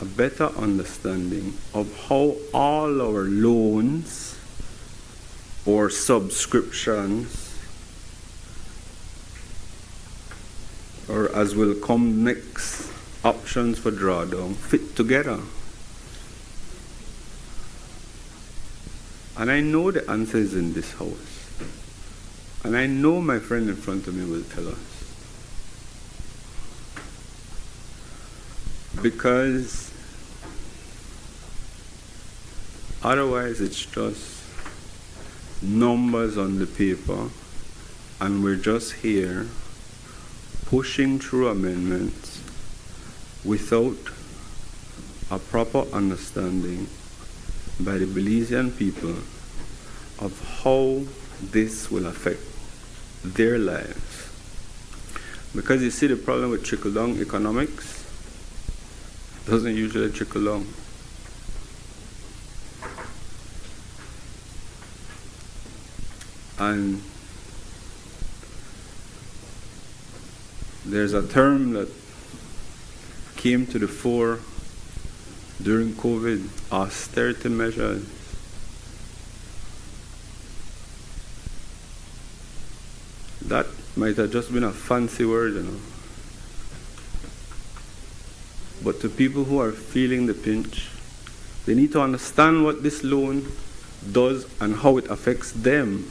Speaker 11: a better understanding of how all our loans or subscriptions, or as will come next, options for drawdown, fit together. And I know the answer is in this house. And I know my friend in front of me will tell us. Because otherwise it's just numbers on the paper, and we're just here pushing through amendments without a proper understanding by the Belizean people of how this will affect their lives. Because you see, the problem with trickle-down economics doesn't usually trickle down. And there's a term that came to the fore during COVID, austerity measures. That might have just been a fancy word, you know. But to people who are feeling the pinch, they need to understand what this loan does and how it affects them.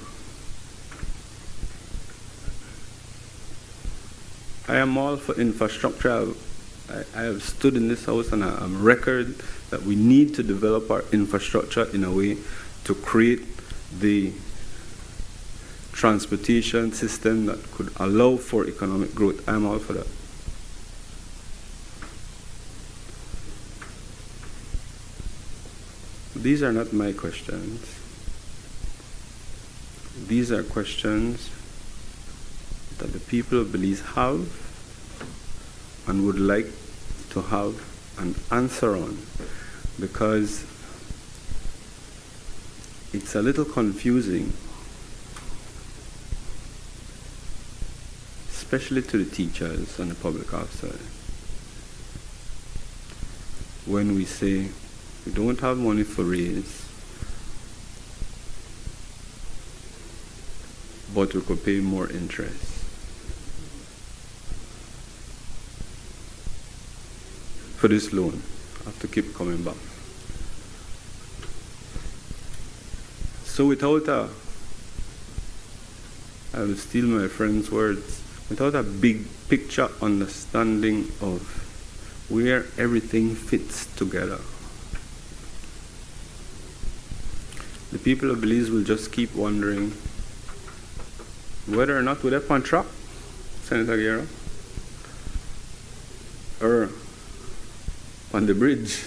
Speaker 11: I am all for infrastructure. I have stood in this house and I'm record that we need to develop our infrastructure in a way to create the transportation system that could allow for economic growth. I'm all for that. These are not my questions. These are questions that the people of Belize have and would like to have an answer on, because it's a little confusing, especially to the teachers and the public officers, when we say we don't have money for raise, but we could pay more interest. for this loan. I have to keep coming back. So without I will steal my friend's words, without a big picture understanding of where everything fits together, the people of Belize will just keep wondering whether or not we're up on track, Senator Guerra, or on the bridge.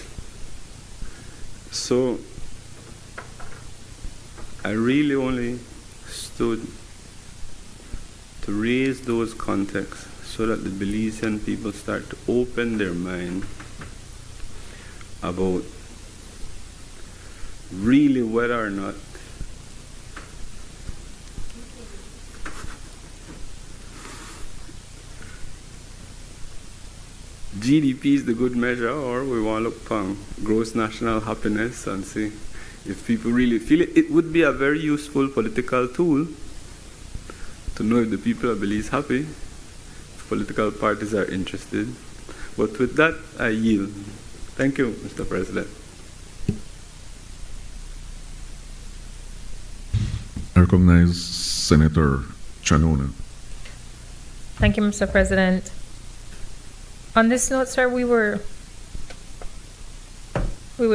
Speaker 11: So I really only stood to raise those contexts so that the Belizean people start to open their mind about really whether or not GDP is the good measure, or we want to look on gross national happiness and see if people really feel it. It would be a very useful political tool to know if the people of Belize happy, if political parties are interested. But with that, I yield. Thank you, Mr. President.
Speaker 4: I recognize Senator Chanona.
Speaker 12: Thank you, Mr. President. On this note, sir, we would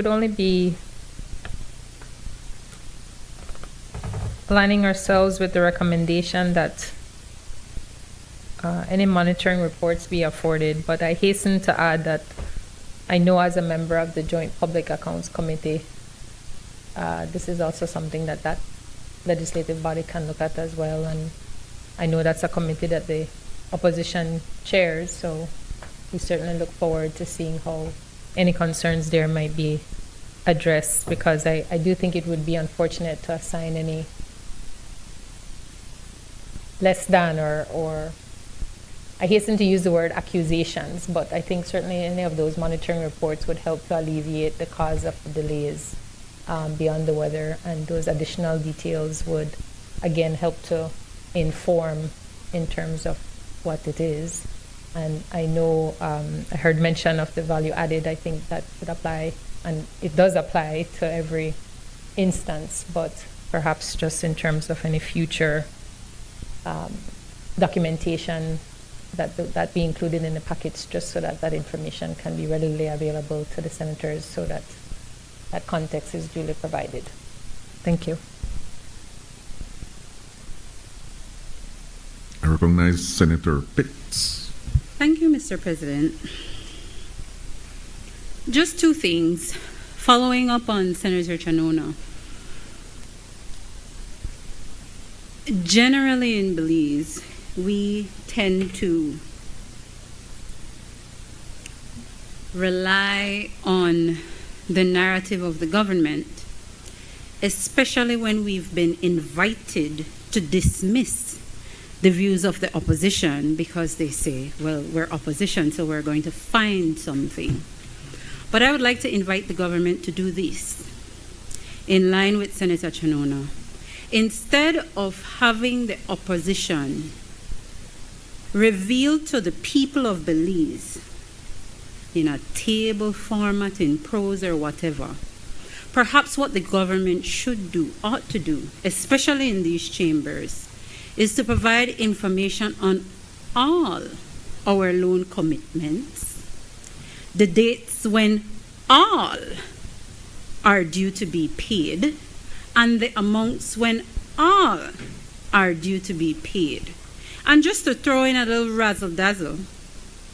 Speaker 12: only be aligning ourselves with the recommendation that any monitoring reports be afforded, but I hasten to add that I know as a member of the Joint Public Accounts Committee, this is also something that legislative body can look at as well, and I know that's a committee that the opposition chairs, so we certainly look forward to seeing how any concerns there might be addressed, because I do think it would be unfortunate to assign any less than or I hasten to use the word accusations, but I think certainly any of those monitoring reports would help to alleviate the cause of the delays beyond the weather, and those additional details would again help to inform in terms of what it is. And I know I heard mention of the value added. I think that would apply, and it does apply to every instance, but perhaps just in terms of any future documentation that be included in the packets, just so that that information can be readily available to the senators, so that that context is duly provided. Thank you.
Speaker 4: I recognize Senator Pitts.
Speaker 9: Thank you, Mr. President. Just two things, following up on Senator Chanona. Generally in Belize, we tend to rely on the narrative of the government, especially when we've been invited to dismiss the views of the opposition, because they say, well, we're opposition, so we're going to find something. But I would like to invite the government to do this, in line with Senator Chanona. Instead of having the opposition reveal to the people of Belize, in a table format, in prose or whatever, perhaps what the government should do, ought to do, especially in these chambers, is to provide information on all our loan commitments, the dates when all are due to be paid, and the amounts when all are due to be paid. And just to throw in a little razzle-dazzle,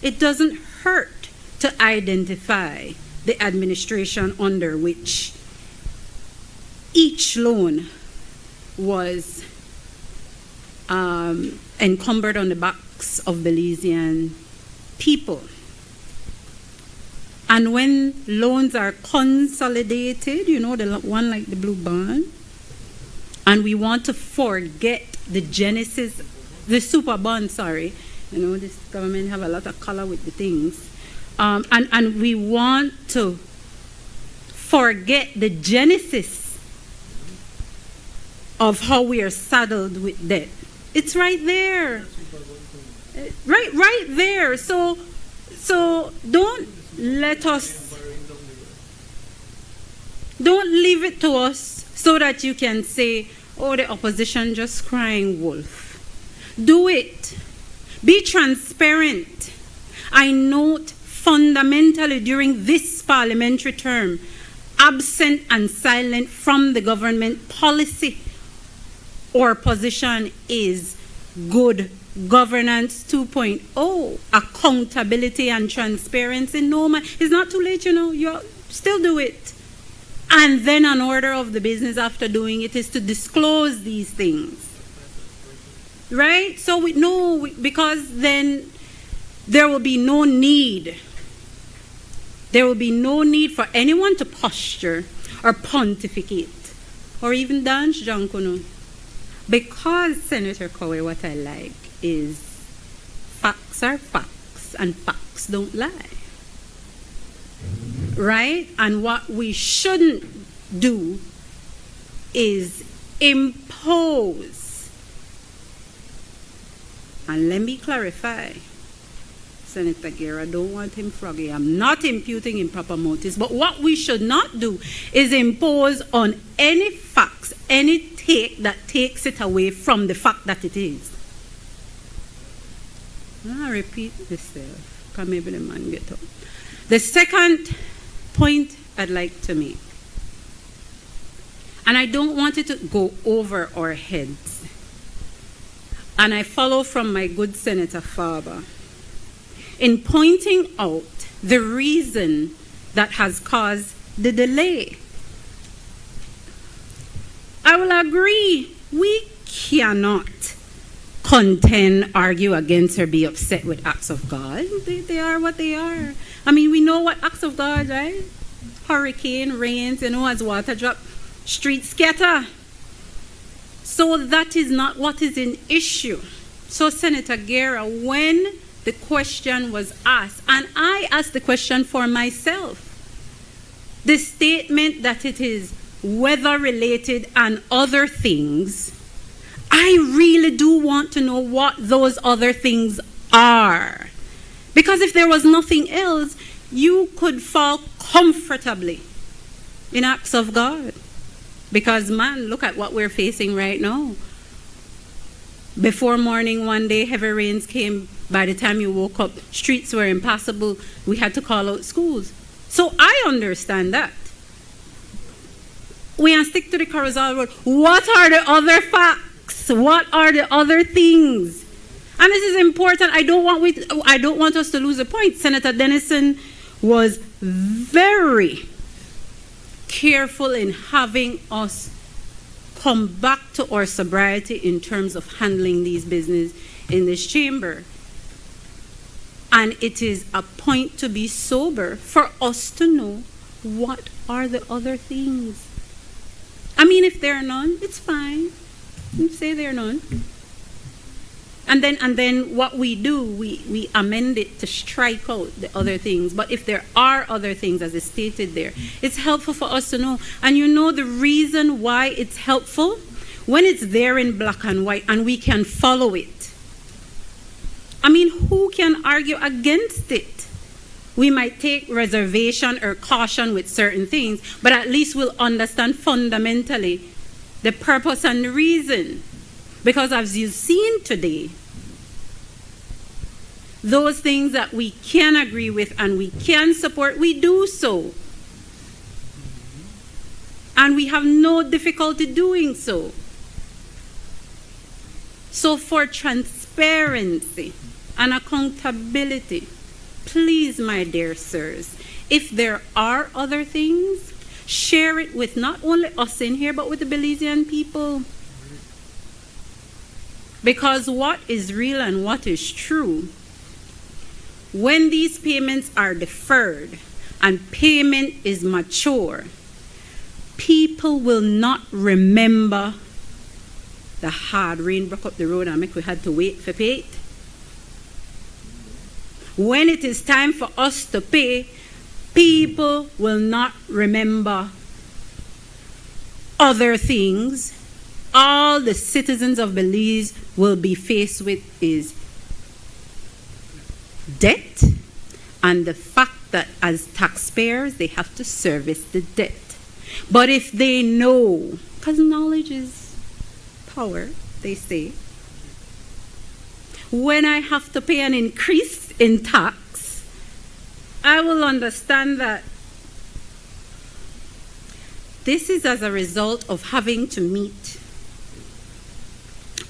Speaker 9: it doesn't hurt to identify the administration under which each loan was encumbered on the backs of Belizean people. And when loans are consolidated, you know, the one like the blue bond, and we want to forget the genesis, the super bond, sorry, you know, this government have a lot of color with the things, and we want to forget the genesis of how we are saddled with debt. It's right there. Right there. So don't let us, don't leave it to us so that you can say, oh, the opposition just crying wolf. Do it. Be transparent. I note fundamentally during this parliamentary term, absent and silent from the government policy or position is good governance 2.0, accountability and transparency. No, man, it's not too late, you still do it. And then an order of the business after doing it is to disclose these things. Right? So because then there will be no need. There will be no need for anyone to posture or pontificate or even dance jankuno. Because, Senator Cowie, what I like is facts are facts and facts don't lie. Right? And what we shouldn't do is impose. And let me clarify. Senator Guerra, don't want him froggy. I'm not imputing improper motives. But what we should not do is impose on any facts, any take that takes it away from the fact that it is. I'll repeat this because maybe the man get up. The second point I'd like to make, and I don't want it to go over our heads, and I follow from my good Senator Faber, in pointing out the reason that has caused the delay. I will agree, we cannot contend, argue against, or be upset with acts of God. They are what they are. I mean, we know what acts of God, right? Hurricane, rains, as water drop, streets scatter. So that is not what is in issue. So Senator Guerra, when the question was asked, and I asked the question for myself, the statement that it is weather-related and other things, I really do want to know what those other things are. Because if there was nothing else, you could fall comfortably in acts of God. Because, man, look at what we're facing right now. Before morning one day, heavy rains came. By the time you woke up, streets were impassable. We had to call out schools. So I understand that. We can stick to the Carousel Road. What are the other facts? What are the other things? And this is important. I don't want us to lose the point. Senator Dennison was very careful in having us come back to our sobriety in terms of handling these business in this chamber. And it is a point to be sober for us to know what are the other things. I mean, if there are none, it's fine. You say there are none. And then what we do, we amend it to strike out the other things. But if there are other things, as is stated there, it's helpful for us to know. And you know the reason why it's helpful? When it's there in black and white and we can follow it. I mean, who can argue against it? We might take reservation or caution with certain things, but at least we'll understand fundamentally the purpose and the reason. Because as you've seen today, those things that we can agree with and we can support, we do so. And we have no difficulty doing so. So for transparency and accountability, please, my dear sirs, if there are other things, share it with not only us in here, but with the Belizean people. Because what is real and what is true, when these payments are deferred and payment is mature, people will not remember the hard rain broke up the road and we had to wait for pay it. When it is time for us to pay, people will not remember other things. All the citizens of Belize will be faced with is debt and the fact that as taxpayers, they have to service the debt. But if they know, because knowledge is power, they say, when I have to pay an increase in tax, I will understand that this is as a result of having to meet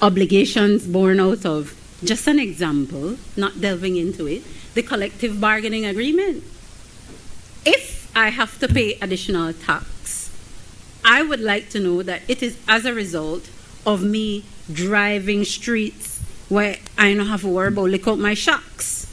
Speaker 9: obligations born out of, just an example, not delving into it, the collective bargaining agreement. If I have to pay additional tax, I would like to know that it is as a result of me driving streets where I don't have to worry about lick out my shocks.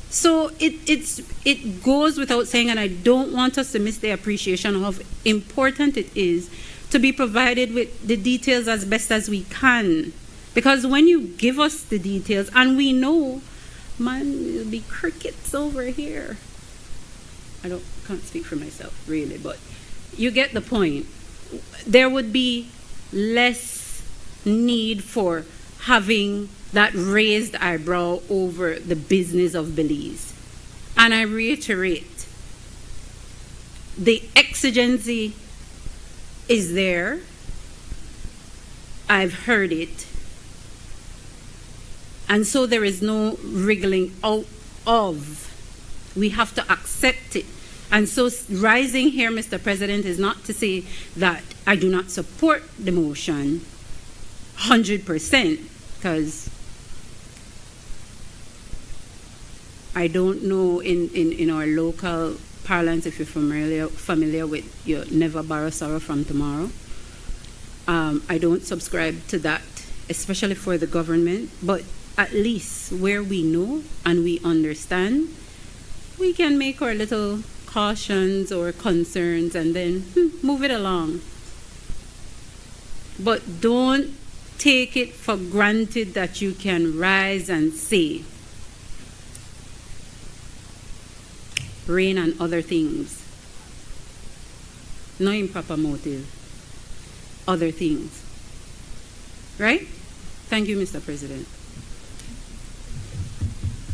Speaker 9: So it goes without saying, and I don't want us to miss the appreciation of how important it is to be provided with the details as best as we can. Because when you give us the details, and we know, man, there'll be crickets over here. Can't speak for myself, really, but you get the point. There would be less need for having that raised eyebrow over the business of Belize. And I reiterate, the exigency is there. I've heard it. And so there is no wriggling out of. We have to accept it. And so rising here, Mr. President, is not to say that I do not support the motion 100%, because I don't know in our local parlance, if you're familiar with your never borrow sorrow from tomorrow. I don't subscribe to that, especially for the government, but at least where we know and we understand, we can make our little cautions or concerns and then move it along. But don't take it for granted that you can rise and say rain and other things. No improper motive. Other things. Right? Thank you, Mr. President.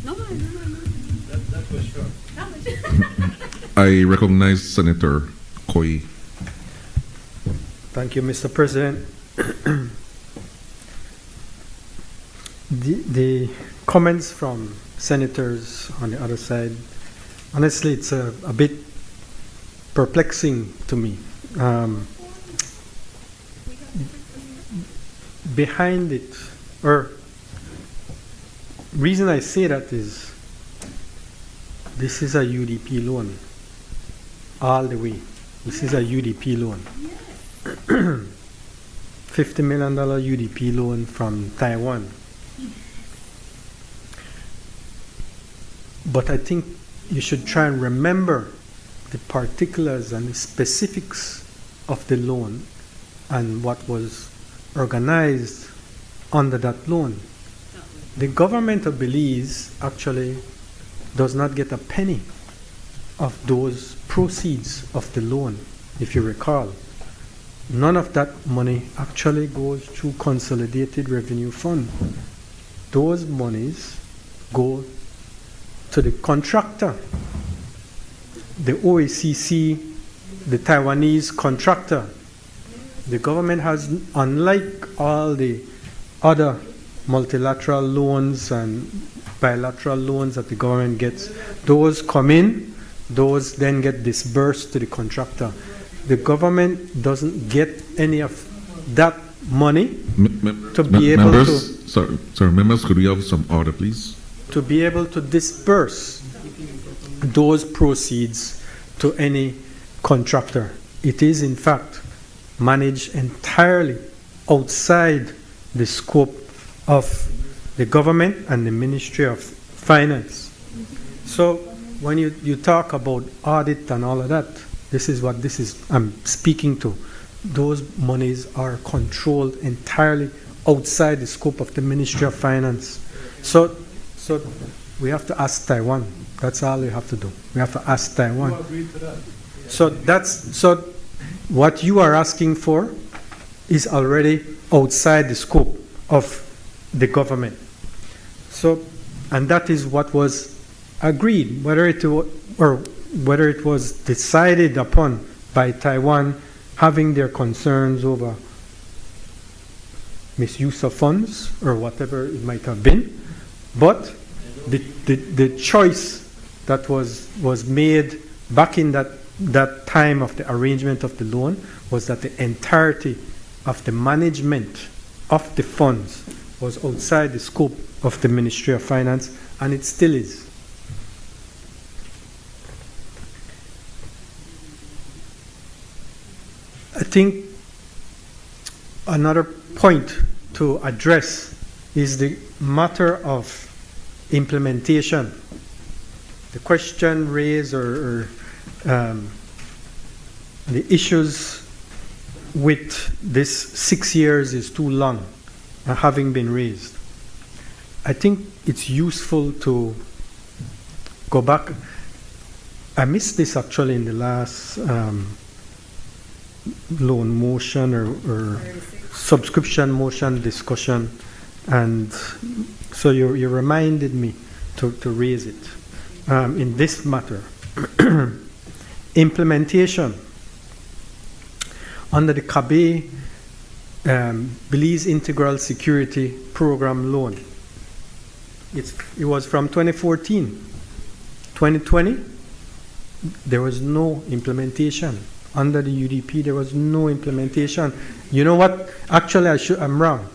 Speaker 9: No.
Speaker 1: That was short.
Speaker 4: I recognize Senator Koi.
Speaker 10: Thank you, Mr. President. The comments from senators on the other side, honestly, it's a bit perplexing to me. Behind it, or reason I say that is, this is a UDP loan, all the way. This is a UDP loan. $50 million UDP loan from Taiwan. But I think you should try and remember the particulars and the specifics of the loan and what was organized under that loan. The government of Belize actually does not get a penny of those proceeds of the loan, if you recall. None of that money actually goes through Consolidated Revenue Fund. Those monies go to the contractor, the OACC, the Taiwanese contractor. The government has, unlike all the other multilateral loans and bilateral loans that the government gets, those come in, those then get disbursed to the contractor. The government doesn't get any of that money to be able
Speaker 4: members, to... Sorry, members, could we have some order, please?
Speaker 10: To be able to disperse those proceeds to any contractor. It is, in fact, managed entirely outside the scope of the government and the Ministry of Finance. So when you talk about audit and all of that, this is what I'm speaking to. Those monies are controlled entirely outside the scope of the Ministry of Finance. So we have to ask Taiwan. That's all we have to do. We have to ask Taiwan.
Speaker 8: Who agreed to that?
Speaker 10: So what you are asking for is already outside the scope of the government. So, and that is what was agreed, whether it was decided upon by Taiwan having their concerns over misuse of funds or whatever it might have been, but the choice that was made back in that time of the arrangement of the loan was that the entirety of the management of the funds was outside the scope of the Ministry of Finance, and it still is. I think another point to address is the matter of implementation. The question raised or the issues with this 6 years is too long having been raised. I think it's useful to go back. I missed this actually in the last loan motion or subscription motion discussion, and so you reminded me to raise it in this matter. Implementation under the CABEI Belize Integral Security Program loan. It was from 2014. 2020, there was no implementation. Under the UDP, there was no implementation. You know what? Actually, I'm wrong.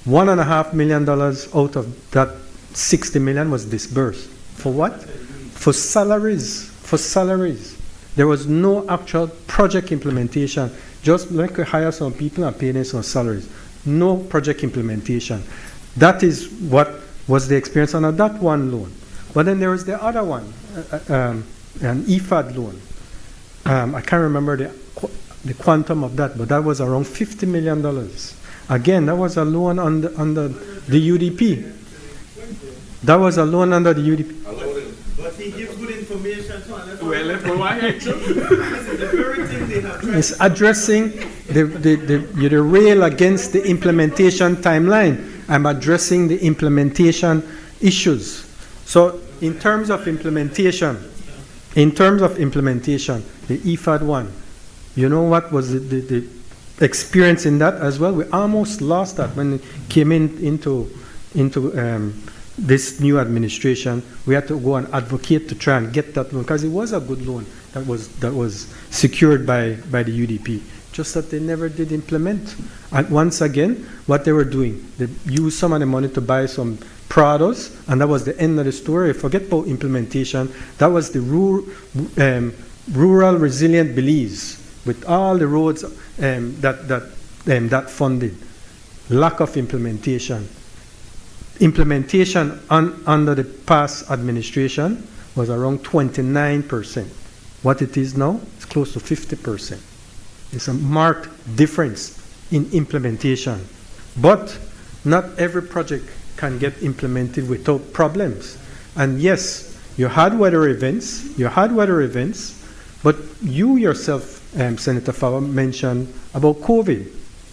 Speaker 10: $1.5 million out of that 60 million was disbursed. For what? For salaries. For salaries. There was no actual project implementation. Just like we hire some people and pay them some salaries. No project implementation. That is what was the experience under that one loan. But then there was the other one, an EFAD loan. I can't remember the quantum of that, but that was around $50 million. Again, that was a loan under the UDP. That was a loan under the UDP.
Speaker 1: But he gives good information.
Speaker 10: It's addressing the rail against the implementation timeline. I'm addressing the implementation issues. So in terms of implementation, the EFAD one, you know what was the experience in that as well? We almost lost that when it came into this new administration. We had to go and advocate to try and get that loan because it was a good loan that was secured by the UDP. Just that they never did implement. And once again, what they were doing, they used some of the money to buy some Prados, and that was the end of the story. Forget about implementation. That was the rural resilient Belize with all the roads that funded. Lack of implementation. Implementation under the past administration was around 29%. What it is now, it's close to 50%. It's a marked difference in implementation. But not every project can get implemented without problems. And yes, you had weather events, but you yourself, Senator Fawa, mentioned about COVID.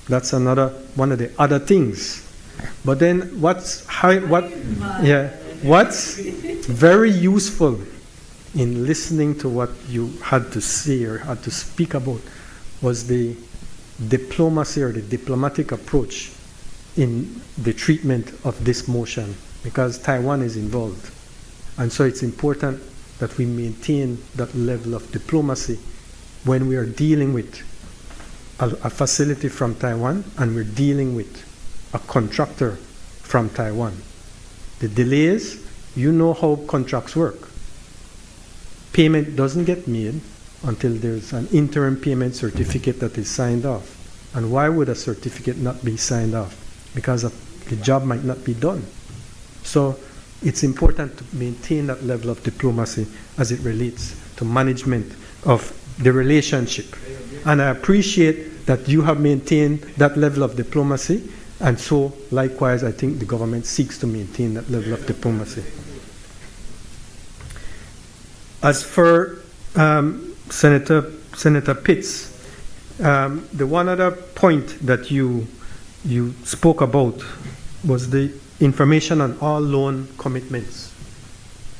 Speaker 10: That's another one of the other things. But then what's very useful in listening to what you had to say or had to speak about was the diplomacy or the diplomatic approach in the treatment of this motion, because Taiwan is involved. And so it's important that we maintain that level of diplomacy when we are dealing with a facility from Taiwan and we're dealing with a contractor from Taiwan. The delays, you know how contracts work. Payment doesn't get made until there's an interim payment certificate that is signed off. And why would a certificate not be signed off? Because the job might not be done. So it's important to maintain that level of diplomacy as it relates to management of the relationship. And I appreciate that you have maintained that level of diplomacy, and so likewise I think the government seeks to maintain that level of diplomacy. As for Senator Pitts, the one other point that you spoke about was the information on all loan commitments.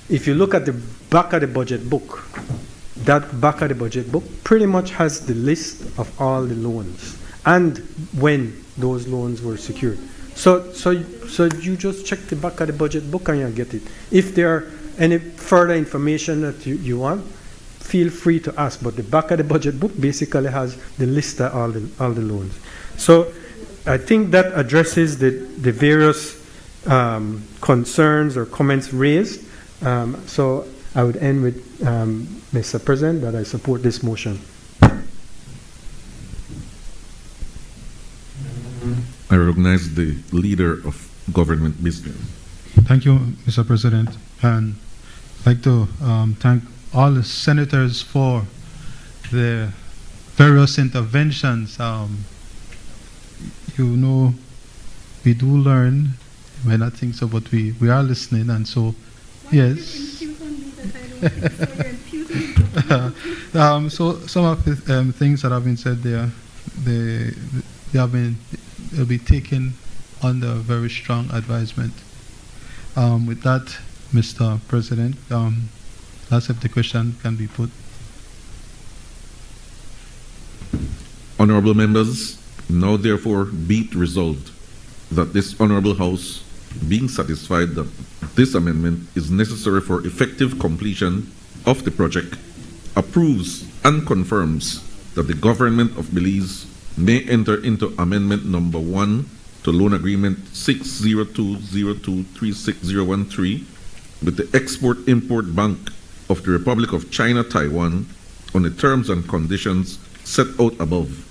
Speaker 10: if you look at the back of the budget book, that back of the budget book pretty much has the list of all the loans and when those loans were secured. So you just check the back of the budget book and you get it. If there are any further information that you want, feel free to ask. But the back of the budget book basically has the list of all the loans. So I think that addresses the various concerns or comments raised. So I would end with, Mr. President, that I support this motion.
Speaker 4: I recognize the leader of government business.
Speaker 8: Thank you, Mr. President. And I'd like to thank all the senators for the various interventions. You know, we do learn. You might not think so, but we are listening, and so, yes. So some of the things that have been said there, they'll be taken under very strong advisement. With that, Mr. President, let's if the question can be put.
Speaker 4: Honorable members, now therefore be it resolved that this Honorable House, being satisfied that this amendment is necessary for effective completion of the project, approves and confirms that the government of Belize may enter into amendment number 1 to loan agreement 602023613 with the Export-Import Bank of the Republic of China, Taiwan, on the terms and conditions set out above,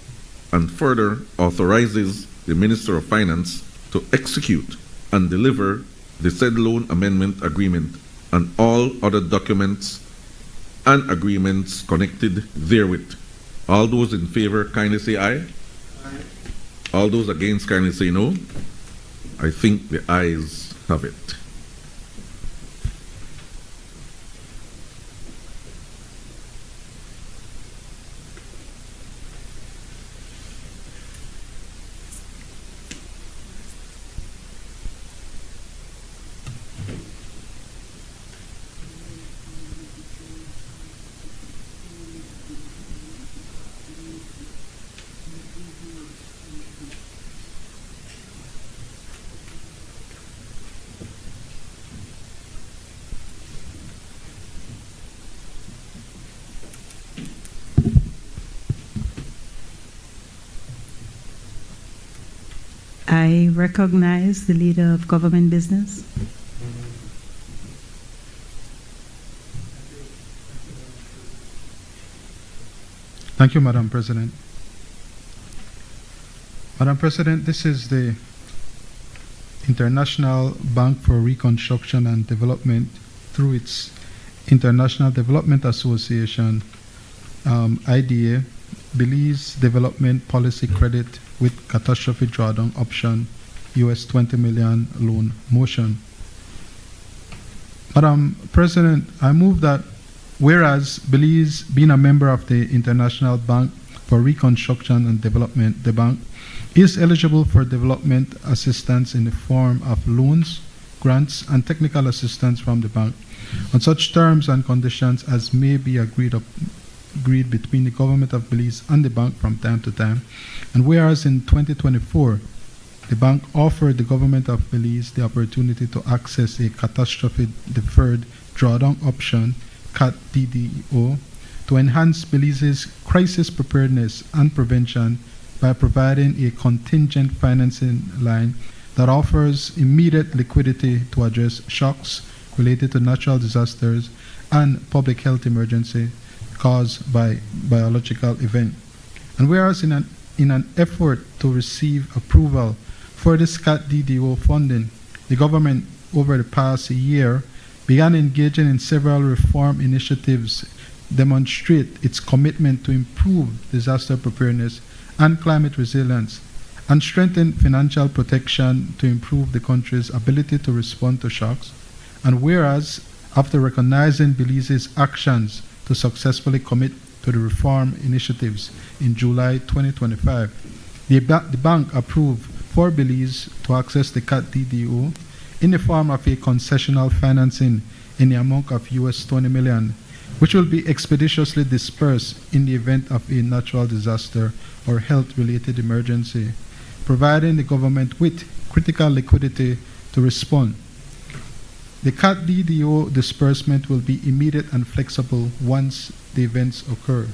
Speaker 4: and further authorizes the Minister of Finance to execute and deliver the said loan amendment agreement and all other documents and agreements connected therewith. All those in favor kindly say aye. Aye. All those against kindly say no. I think the ayes have it.
Speaker 3: I recognize the leader of government business.
Speaker 8: Thank you, Madam President. Madam President, this is the International Bank for Reconstruction and Development through its International Development Association, IDA, Belize Development Policy Credit with Catastrophe Drawdown Option, US $20 million loan motion. Madam President, I move that whereas Belize, being a member of the International Bank for Reconstruction and Development, the bank, is eligible for development assistance in the form of loans, grants, and technical assistance from the bank on such terms and conditions as may be agreed between the government of Belize and the bank from time to time. And whereas in 2024, the bank offered the government of Belize the opportunity to access a catastrophe deferred drawdown option, CAT DDO, to enhance Belize's crisis preparedness and prevention by providing a contingent financing line that offers immediate liquidity to address shocks related to natural disasters and public health emergency caused by biological event. And whereas in an effort to receive approval for this CAT DDO funding, the government over the past year began engaging in several reform initiatives demonstrate its commitment to improve disaster preparedness and climate resilience, and strengthen financial protection to improve the country's ability to respond to shocks. And whereas, after recognizing Belize's actions to successfully commit to the reform initiatives in July 2025, the bank approved for Belize to access the CAT DDO in the form of a concessional financing in the amount of US 20 million, which will be expeditiously dispersed in the event of a natural disaster or health-related emergency, providing the government with critical liquidity to respond. The CAT DDO disbursement will be immediate and flexible once the events occur.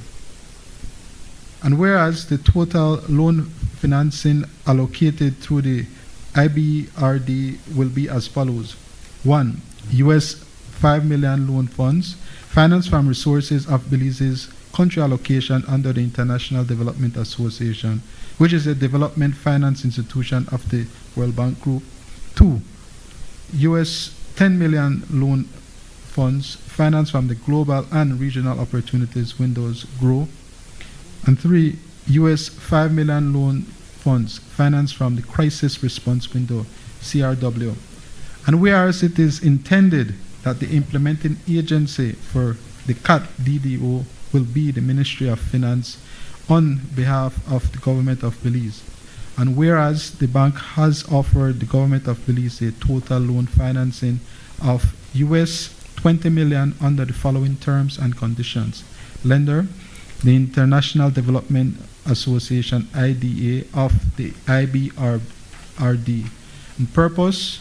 Speaker 8: And whereas the total loan financing allocated through the IBRD will be as follows. 1. US 5 million loan funds, financed from resources of Belize's country allocation under the International Development Association, which is a development finance institution of the World Bank Group. 2. US 10 million loan funds, financed from the Global and Regional Opportunities Windows GROW. And 3. US 5 million loan funds, financed from the Crisis Response Window, CRW. And whereas it is intended that the implementing agency for the CAT DDO will be the Ministry of Finance on behalf of the government of Belize. And whereas the bank has offered the government of Belize a total loan financing of US 20 million under the following terms and conditions. Lender, the International Development Association, IDA, of the IBRD. And purpose,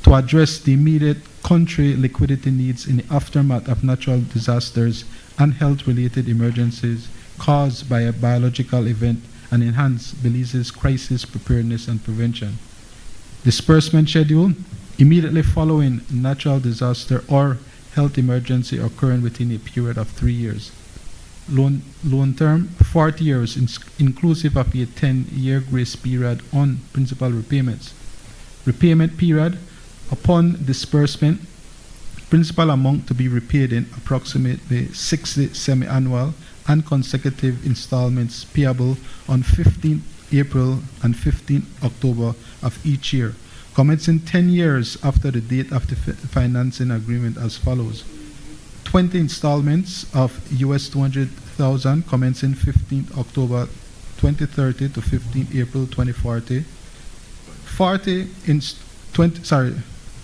Speaker 8: to address the immediate country liquidity needs in the aftermath of natural disasters and health-related emergencies caused by a biological event and enhance Belize's crisis preparedness and prevention. Disbursement schedule, immediately following natural disaster or health emergency occurring within a period of 3 years. Loan term, 40 years, inclusive of a 10-year grace period on principal repayments. Repayment period, upon disbursement, principal amount to be repaid in approximately 60 semi-annual and consecutive installments payable on 15 April and 15 October of each year, commencing 10 years after the date of the financing agreement as follows. 20 installments of US 200,000 commencing 15 October 2030 to 15 April 2040.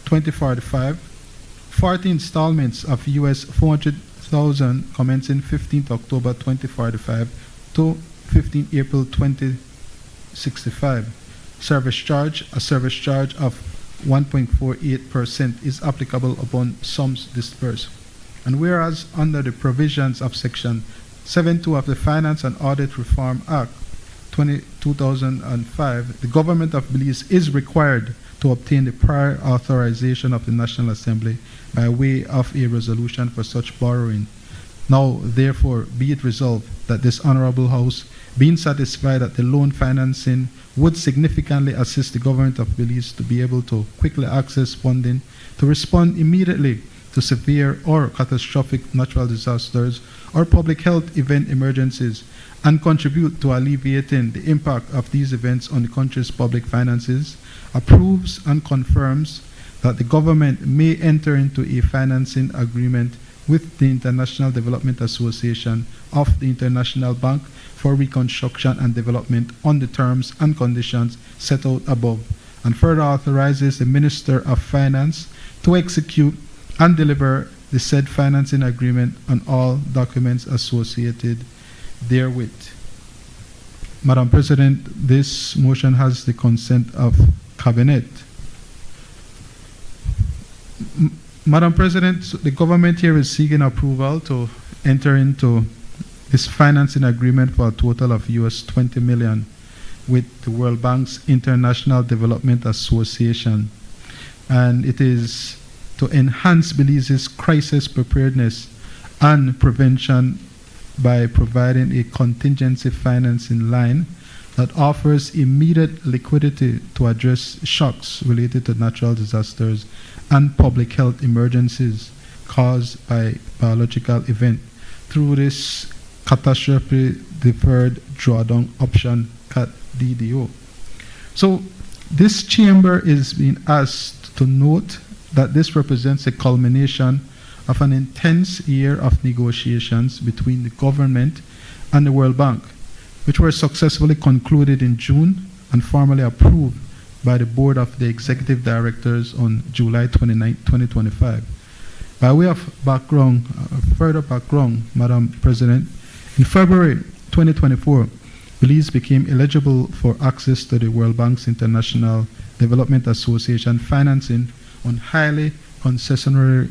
Speaker 8: 2045. 40 installments of US 400,000 commencing 15 October 2045 to 15 April 2065. Service charge, a service charge of 1.48% is applicable upon sums disbursed. And whereas under the provisions of Section 7.2 of the Finance and Audit Reform Act 2005, the government of Belize is required to obtain the prior authorization of the National Assembly by way of a resolution for such borrowing. Now, therefore, be it resolved that this Honorable House, being satisfied that the loan financing would significantly assist the government of Belize to be able to quickly access funding to respond immediately to severe or catastrophic natural disasters or public health event emergencies and contribute to alleviating the impact of these events on the country's public finances, approves and confirms that the government may enter into a financing agreement with the International Development Association of the International Bank for Reconstruction and Development on the terms and conditions set out above, and further authorizes the Minister of Finance to execute and deliver the said financing agreement on all documents associated therewith. Madam President, this motion has the consent of Cabinet. Madam President, the government here is seeking approval to enter into this financing agreement for a total of US 20 million with the World Bank's International Development Association. And it is to enhance Belize's crisis preparedness and prevention by providing a contingency financing line that offers immediate liquidity to address shocks related to natural disasters and public health emergencies caused by biological event through this catastrophe deferred drawdown option, CAT DDO. So this chamber is being asked to note that this represents a culmination of an intense year of negotiations between the government and the World Bank, which were successfully concluded in June and formally approved by the Board of the Executive Directors on July 29, 2025. By way of background, further background, Madam President, in February 2024, Belize became eligible for access to the World Bank's International Development Association financing on highly concessionary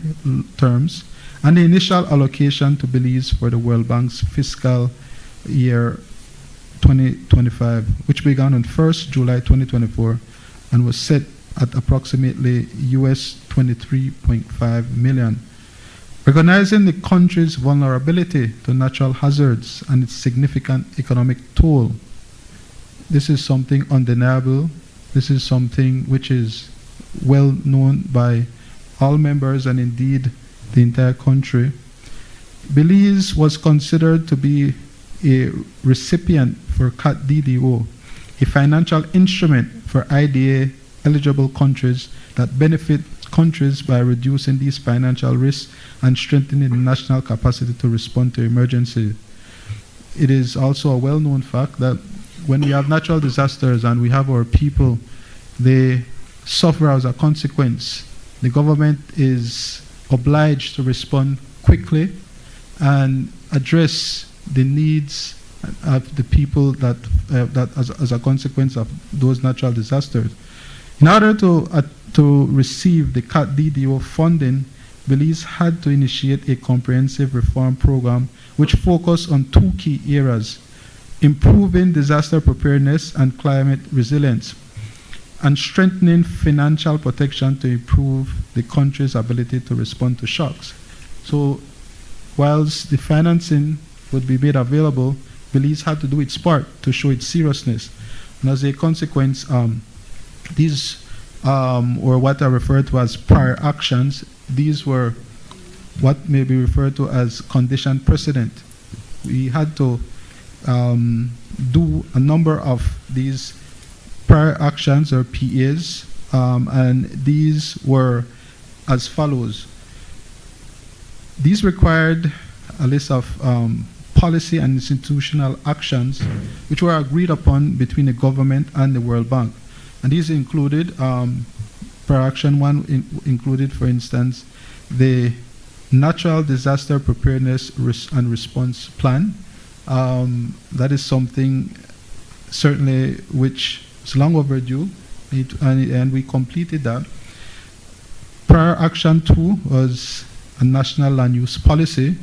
Speaker 8: terms, and the initial allocation to Belize for the World Bank's fiscal year 2025, which began on 1st July 2024 and was set at approximately US 23.5 million. Recognizing the country's vulnerability to natural hazards and its significant economic toll, this is something undeniable. This is something which is well known by all members and indeed the entire country. Belize was considered to be a recipient for CAT DDO, a financial instrument for IDA eligible countries that benefit countries by reducing these financial risks and strengthening the national capacity to respond to emergency. It is also a well-known fact that when we have natural disasters and we have our people, they suffer as a consequence. The government is obliged to respond quickly and address the needs of the people that as a consequence of those natural disasters. In order to receive the CAT DDO funding, Belize had to initiate a comprehensive reform program which focused on two key areas: improving disaster preparedness and climate resilience, and strengthening financial protection to improve the country's ability to respond to shocks. So, whilst the financing would be made available, Belize had to do its part to show its seriousness. And as a consequence, these, or what are referred to as prior actions, these were what may be referred to as conditioned precedent. We had to do a number of these prior actions, or PAs, and these were as follows. These required a list of policy and institutional actions which were agreed upon between the government and the World Bank. And these included, prior action one included, for instance, the Natural Disaster Preparedness and Response Plan. That is something certainly which is long overdue, and we completed that. Prior action two was a national land use policy.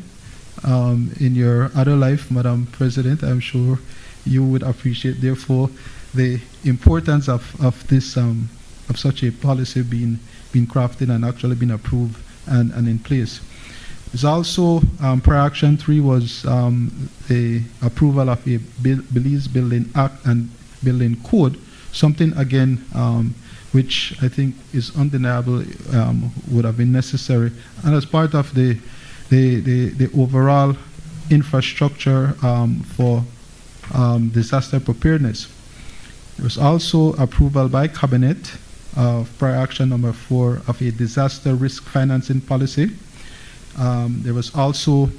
Speaker 8: In your other life, Madam President, I'm sure you would appreciate, therefore, the importance of this of such a policy being crafted and actually being approved and in place. There's also prior action 3 was the approval of a Belize Building Act and Building Code, something again which I think is undeniable, would have been necessary, and as part of the overall infrastructure for disaster preparedness. There was also approval by Cabinet of prior action number 4 of a disaster risk financing policy. There was also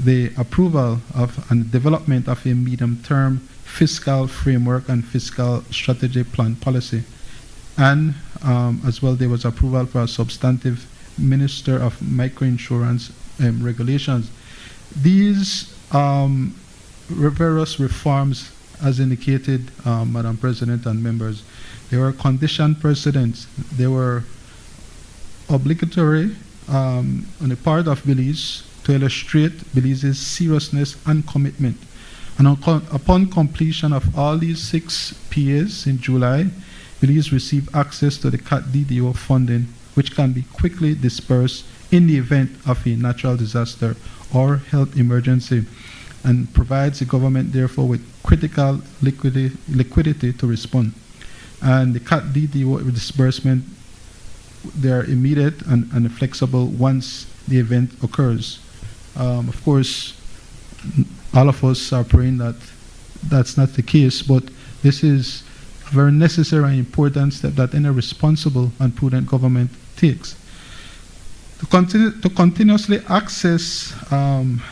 Speaker 8: the approval of and development of a medium-term fiscal framework and fiscal strategy plan policy. And as well, there was approval for a substantive Minister of Microinsurance regulations. These various reforms, as indicated, Madam President and members, they were conditioned precedents. They were obligatory on the part of Belize to illustrate Belize's seriousness and commitment. And upon completion of all these 6 PAs in July, Belize received access to the CAT DDO funding, which can be quickly dispersed in the event of a natural disaster or health emergency, and provides the government, therefore, with critical liquidity to respond. And the CAT DDO disbursement, they are immediate and flexible once the event occurs. Of course, all of us are praying that that's not the case, but this is a very necessary and important step that any responsible and prudent government takes. To continuously access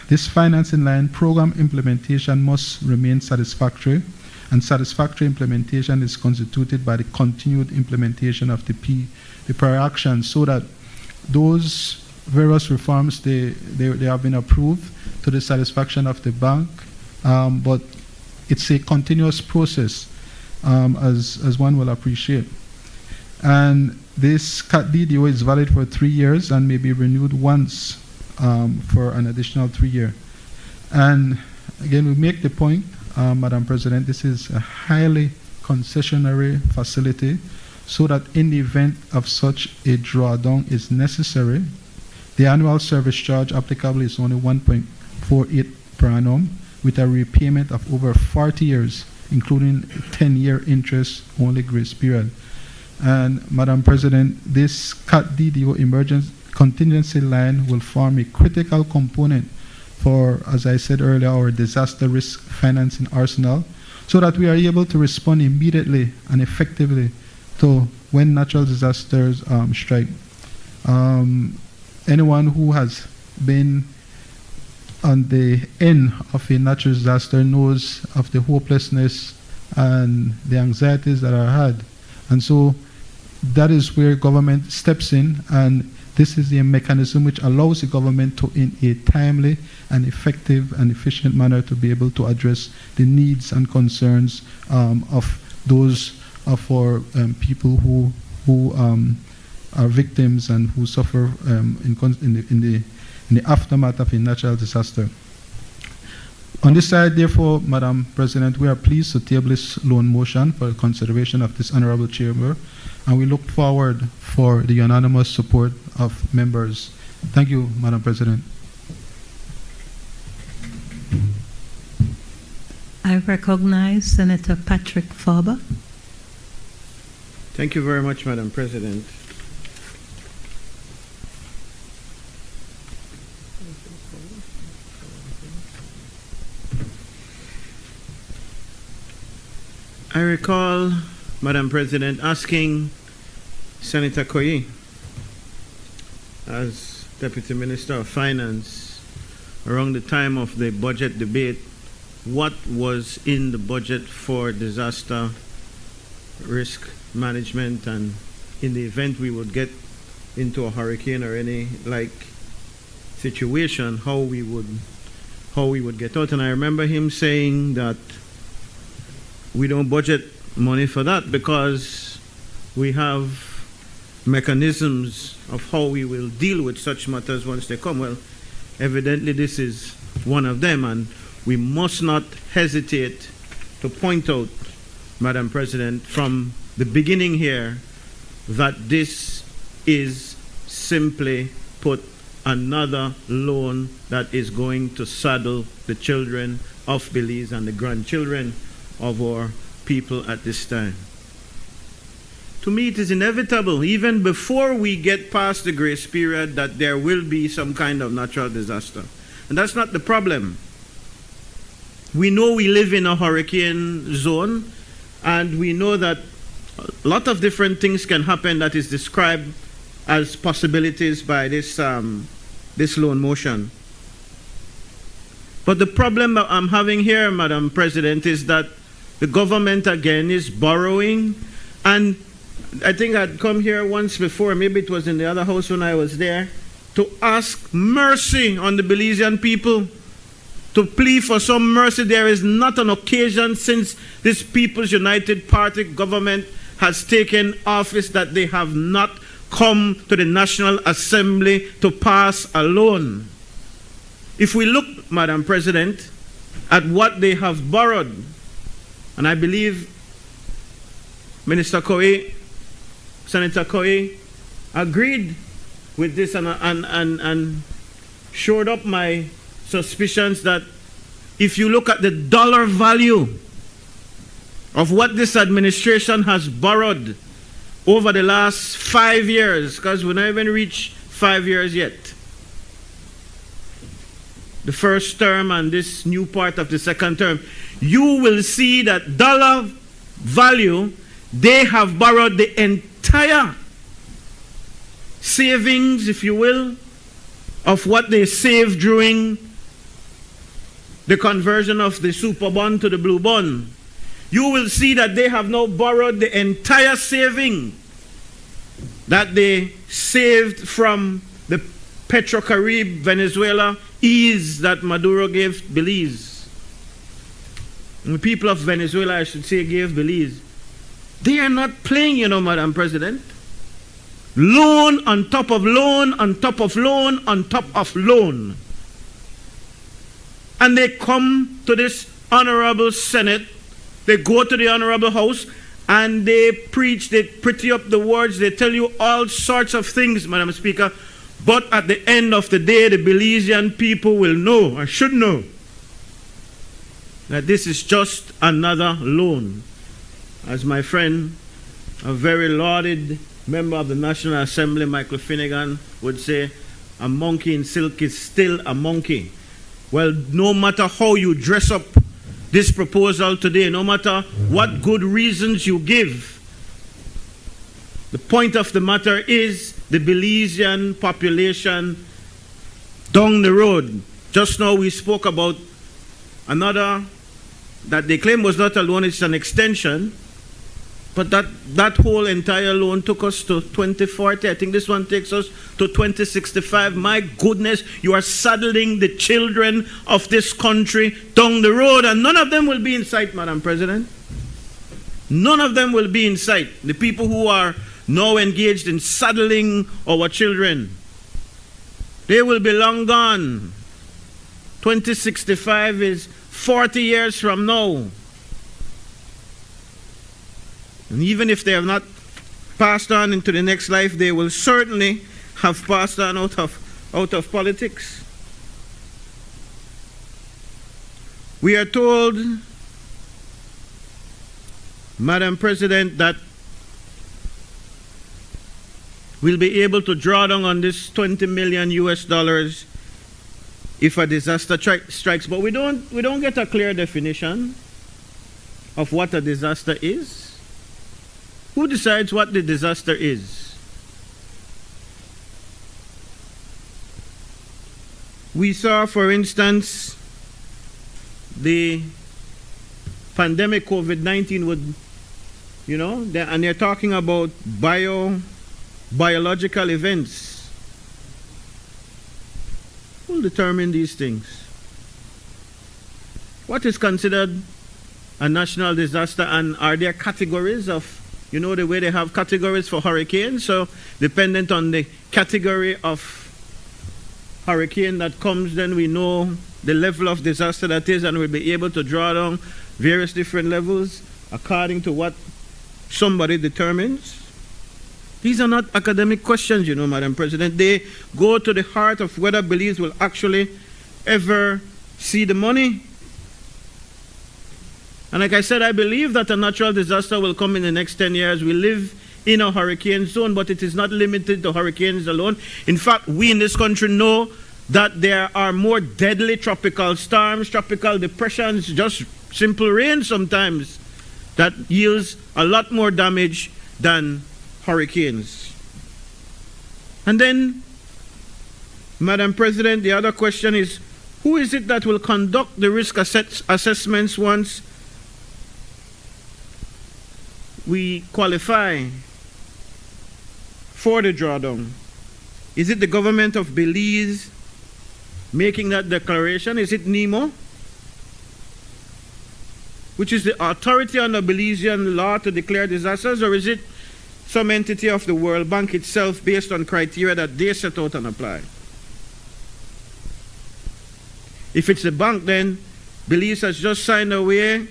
Speaker 8: this financing line, program implementation must remain satisfactory, and satisfactory implementation is constituted by the continued implementation of the prior actions, so that those various reforms, they have been approved to the satisfaction of the bank, but it's a continuous process, as one will appreciate. And this CAT DDO is valid for 3 years and may be renewed once for an additional 3 years. And again, we make the point, Madam President, this is a highly concessionary facility, so that in the event of such a drawdown is necessary, the annual service charge applicable is only 1.48 per annum, with a repayment of over 40 years, including 10-year interest-only grace period. And Madam President, this CAT DDO emergency contingency line will form a critical component for, as I said earlier, our disaster risk financing arsenal, so that we are able to respond immediately and effectively to when natural disasters strike. Anyone who has been on the end of a natural disaster knows of the hopelessness and the anxieties that are had. And so that is where government steps in, and this is the mechanism which allows the government to, in a timely and effective and efficient manner, to be able to address the needs and concerns of those of our people who are victims and who suffer in the aftermath of a natural disaster. On this side, therefore, Madam President, we are pleased to table this loan motion for the consideration of this honorable chamber, and we look forward for the unanimous support of members. Thank you, Madam President.
Speaker 3: I recognize Senator Patrick Farber.
Speaker 1: Thank you very much, Madam President. I recall, Madam President, asking Senator Koyi, as Deputy Minister of Finance, around the time of the budget debate, what was in the budget for disaster risk management, and in the event we would get into a hurricane or any like situation, how we would get out. And I remember him saying that we don't budget money for that because we have mechanisms of how we will deal with such matters once they come. Well, evidently this is one of them, and we must not hesitate to point out, Madam President, from the beginning here, that this is simply put another loan that is going to saddle the children of Belize and the grandchildren of our people at this time. To me, it is inevitable, even before we get past the grace period, that there will be some kind of natural disaster. And that's not the problem. We know we live in a hurricane zone, and we know that a lot of different things can happen that is described as possibilities by this loan motion. But the problem that I'm having here, Madam President, is that the government again is borrowing, and I think I'd come here once before, maybe it was in the other house when I was there, to ask mercy on the Belizean people, to plead for some mercy. There is not an occasion since this People's United Party government has taken office that they have not come to the National Assembly to pass a loan. If we look, Madam President, at what they have borrowed, and I believe Minister Koyi, Senator Koyi, agreed with this and shored up my suspicions that if you look at the dollar value of what this administration has borrowed over the last 5 years, because we haven't even reached 5 years yet, the first term and this new part of the second term, you will see that dollar value, they have borrowed the entire savings, if you will, of what they saved during the conversion of the super bond to the blue bond. You will see that they have now borrowed the entire saving that they saved from the Petrocaribe, Venezuela, ease that Maduro gave Belize. And the people of Venezuela, I should say, gave Belize. They are not playing, you know, Madam President. Loan on top of loan, on top of loan, on top of loan. And they come to this honorable Senate, they go to the honorable House, and they preach, they pretty up the words, they tell you all sorts of things, Madam Speaker, but at the end of the day, the Belizean people will know, or should know, that this is just another loan. As my friend, a very lauded member of the National Assembly, Michael Finnegan, would say, a monkey in silk is still a monkey. Well, no matter how you dress up this proposal today, no matter what good reasons you give, the point of the matter is the Belizean population down the road. Just now we spoke about another that they claim was not a loan, it's an extension. But that whole entire loan took us to 2040. I think this one takes us to 2065. My goodness, you are saddling the children of this country down the road, and none of them will be in sight, Madam President. None of them will be in sight. The people who are now engaged in saddling our children, they will be long gone. 2065 is 40 years from now. And even if they have not passed on into the next life, they will certainly have passed on out of politics. We are told, Madam President, that we'll be able to draw down on this $20 million US if a disaster strikes, but we don't get a clear definition of what a disaster is. Who decides what the disaster is? We saw, for instance, the pandemic COVID-19 would, you know, and they're talking about biological events. Who will determine these things? What is considered a national disaster, and are there categories of, you know, the way they have categories for hurricanes? So dependent on the category of hurricane that comes, then we know the level of disaster that is, and we'll be able to draw down various different levels according to what somebody determines. These are not academic questions, you know, Madam President. They go to the heart of whether Belize will actually ever see the money. And like I said, I believe that a natural disaster will come in the next 10 years. We live in a hurricane zone, but it is not limited to hurricanes alone. In fact, we in this country know that there are more deadly tropical storms, tropical depressions, just simple rain sometimes, that yields a lot more damage than hurricanes. And then, Madam President, the other question is, who is it that will conduct the risk assessments once we qualify for the drawdown? Is it the government of Belize making that declaration? Is it NEMO, which is the authority under Belizean law to declare disasters, or is it some entity of the World Bank itself based on criteria that they set out and apply? If it's the bank, then Belize has just signed away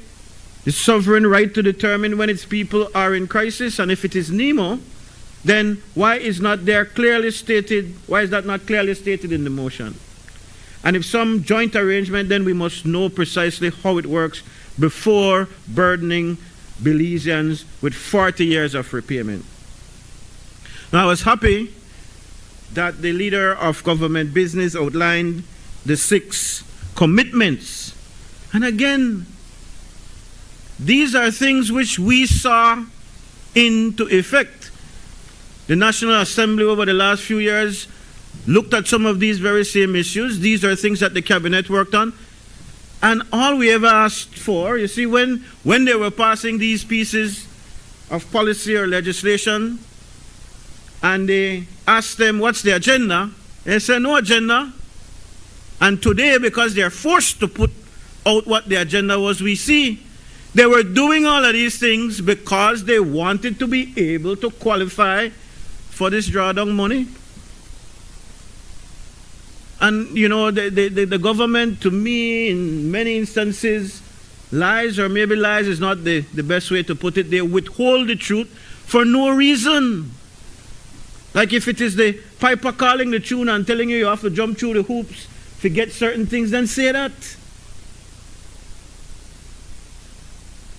Speaker 1: the sovereign right to determine when its people are in crisis. And if it is NEMO, then why is that not clearly stated in the motion? And if some joint arrangement, then we must know precisely how it works before burdening Belizeans with 40 years of repayment. Now, I was happy that the leader of government business outlined the 6 commitments. And again, these are things which we saw into effect. The National Assembly over the last few years looked at some of these very same issues. These are things that the cabinet worked on. And all we ever asked for, you see, when they were passing these pieces of policy or legislation, and they asked them, what's the agenda? They say no agenda. And today, because they're forced to put out what the agenda was, we see they were doing all of these things because they wanted to be able to qualify for this drawdown money. And, you know, the government, to me, in many instances, lies, or maybe lies is not the best way to put it. They withhold the truth for no reason. Like if it is the piper calling the tune and telling you you have to jump through the hoops to get certain things, then say that.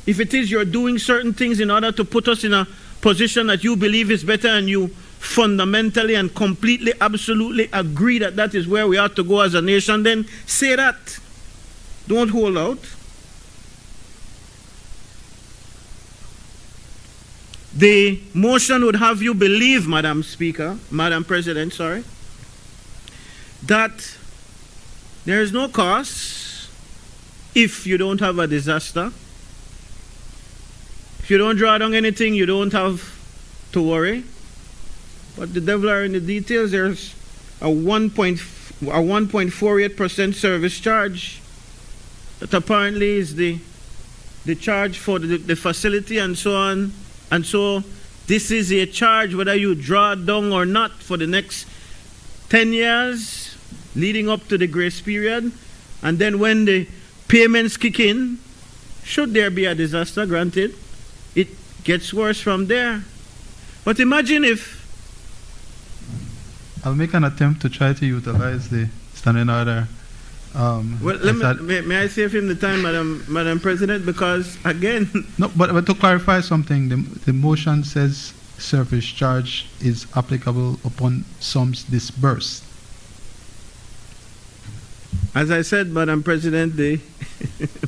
Speaker 1: If it is you're doing certain things in order to put us in a position that you believe is better and you fundamentally and completely, absolutely agree that that is where we ought to go as a nation, then say that. Don't hold out. The motion would have you believe, Madam President, that there is no cost if you don't have a disaster. If you don't draw down anything, you don't have to worry. But the devil are in the details. There's a 1.48% service charge that apparently is the charge for the facility and so on. And so this is a charge whether you draw down or not for the next 10 years leading up to the grace period. And then when the payments kick in, should there be a disaster, granted, it gets worse from there. But imagine if...
Speaker 8: I'll make an attempt to try to utilize the standing order.
Speaker 1: Well, may I save him the time, Madam President? Because again...
Speaker 8: No, but to clarify something, the motion says service charge is applicable upon sums disbursed.
Speaker 1: As I said, Madam President,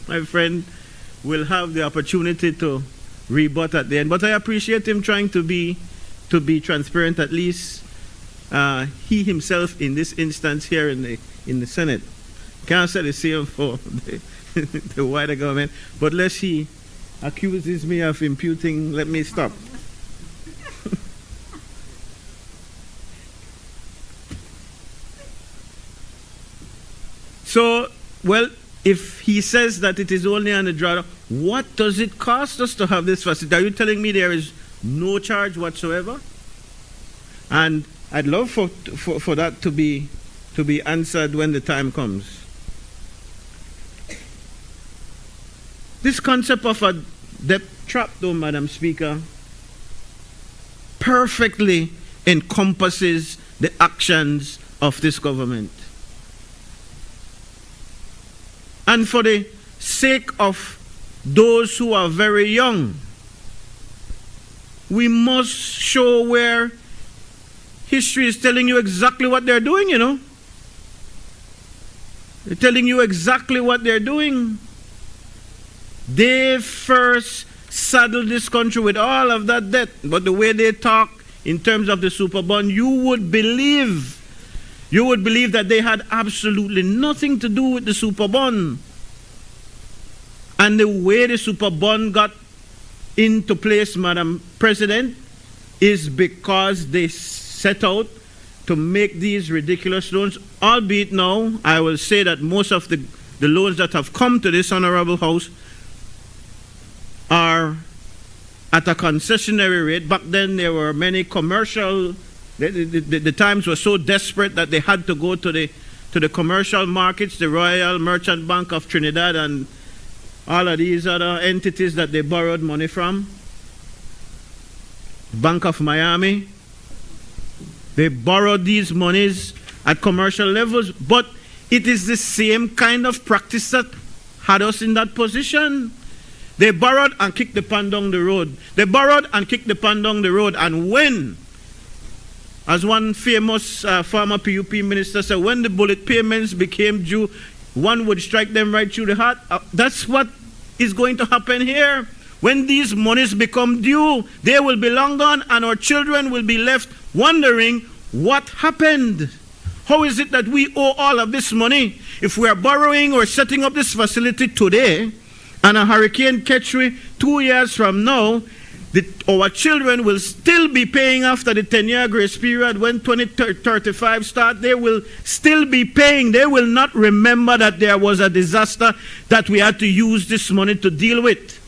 Speaker 1: my friend will have the opportunity to rebut at the end. But I appreciate him trying to be transparent, at least he himself in this instance here in the Senate. Can't say the same for the wider government, but lest he accuses me of imputing, let me stop. So, well, if he says that it is only on the drawdown, what does it cost us to have this facility? Are you telling me there is no charge whatsoever? And I'd love for that to be answered when the time comes. This concept of a debt trap, though, Madam Speaker, perfectly encompasses the actions of this government. And for the sake of those who are very young, we must show where history is telling you exactly what they're doing, you know. They're telling you exactly what they're doing. They first saddled this country with all of that debt, but the way they talk in terms of the super bond, you would believe that they had absolutely nothing to do with the super bond. And the way the super bond got into place, Madam President, is because they set out to make these ridiculous loans, albeit now I will say that most of the loans that have come to this honorable house are at a concessionary rate. Back then there were many commercial, the times were so desperate that they had to go to the commercial markets, the Royal Merchant Bank of Trinidad and all of these other entities that they borrowed money from. Bank of Miami. They borrowed these monies at commercial levels, but it is the same kind of practice that had us in that position. They borrowed and kicked the pan down the road. They borrowed and kicked the pan down the road. And when, as one famous former PUP minister said, when the bullet payments became due, one would strike them right through the heart. That's what is going to happen here. When these monies become due, they will be long gone, and our children will be left wondering what happened. How is it that we owe all of this money? If we are borrowing or setting up this facility today, and a hurricane catch we 2 years from now, our children will still be paying after the 10-year grace period. When 2035 starts, they will still be paying. They will not remember that there was a disaster that we had to use this money to deal with.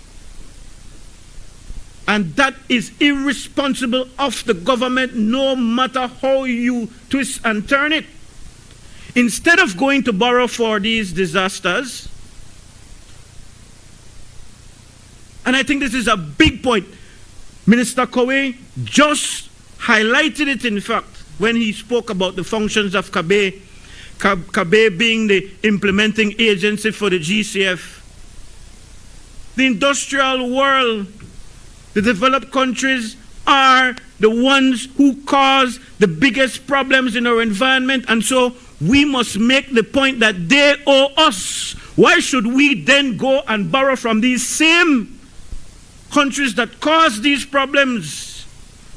Speaker 1: And that is irresponsible of the government, no matter how you twist and turn it. Instead of going to borrow for these disasters, and I think this is a big point, Minister CABEI just highlighted it, in fact, when he spoke about the functions of CABEI, CABEI being the implementing agency for the GCF. The industrial world, the developed countries, are the ones who cause the biggest problems in our environment, and so we must make the point that they owe us. Why should we then go and borrow from these same countries that cause these problems,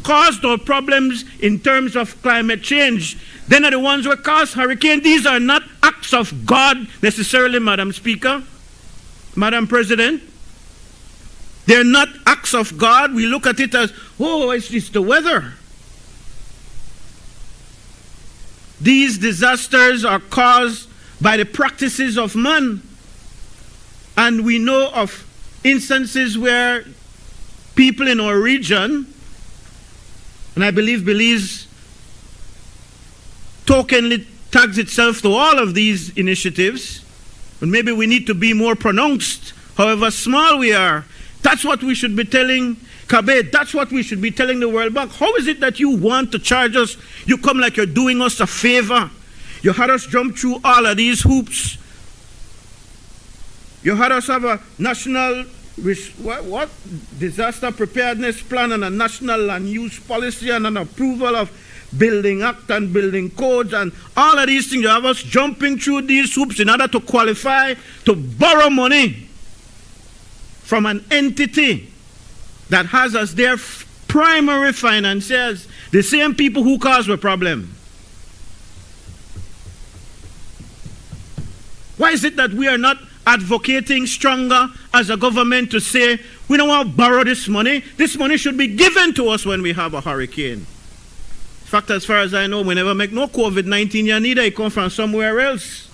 Speaker 1: caused our problems in terms of climate change? Then are the ones who cause hurricane. These are not acts of God necessarily, Madam Speaker, Madam President. They're not acts of God. We look at it as, oh, it's the weather. These disasters are caused by the practices of man. And we know of instances where people in our region, and I believe Belize tokenly tags itself to all of these initiatives, but maybe we need to be more pronounced, however small we are. That's what we should be telling CABEI. That's what we should be telling the World Bank. How is it that you want to charge us? You come like you're doing us a favor. You had us jump through all of these hoops. You had us have a national disaster preparedness plan and a national land use policy and an approval of building act and building codes and all of these things. You have us jumping through these hoops in order to qualify to borrow money from an entity that has as their primary financiers the same people who cause the problem. Why is it that we are not advocating stronger as a government to say, we don't want to borrow this money. This money should be given to us when we have a hurricane. In fact, as far as I know, we never make no COVID-19 here neither. It comes from somewhere else.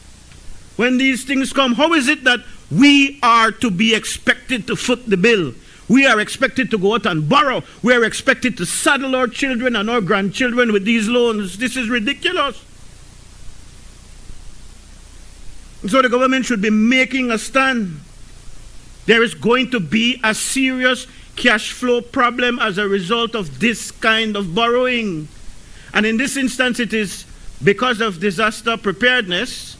Speaker 1: When these things come, how is it that we are to be expected to foot the bill? We are expected to go out and borrow. We are expected to saddle our children and our grandchildren with these loans. This is ridiculous. So the government should be making a stand. There is going to be a serious cash flow problem as a result of this kind of borrowing. And in this instance, it is because of disaster preparedness,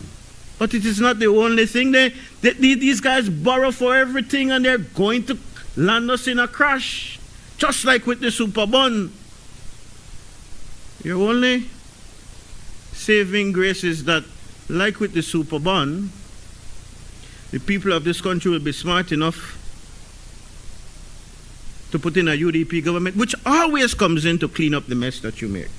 Speaker 1: but it is not the only thing. These guys borrow for everything, and they're going to land us in a crash, just like with the super bond. Your only saving grace is that, like with the super bond, the people of this country will be smart enough to put in a UDP government, which always comes in to clean up the mess that you make.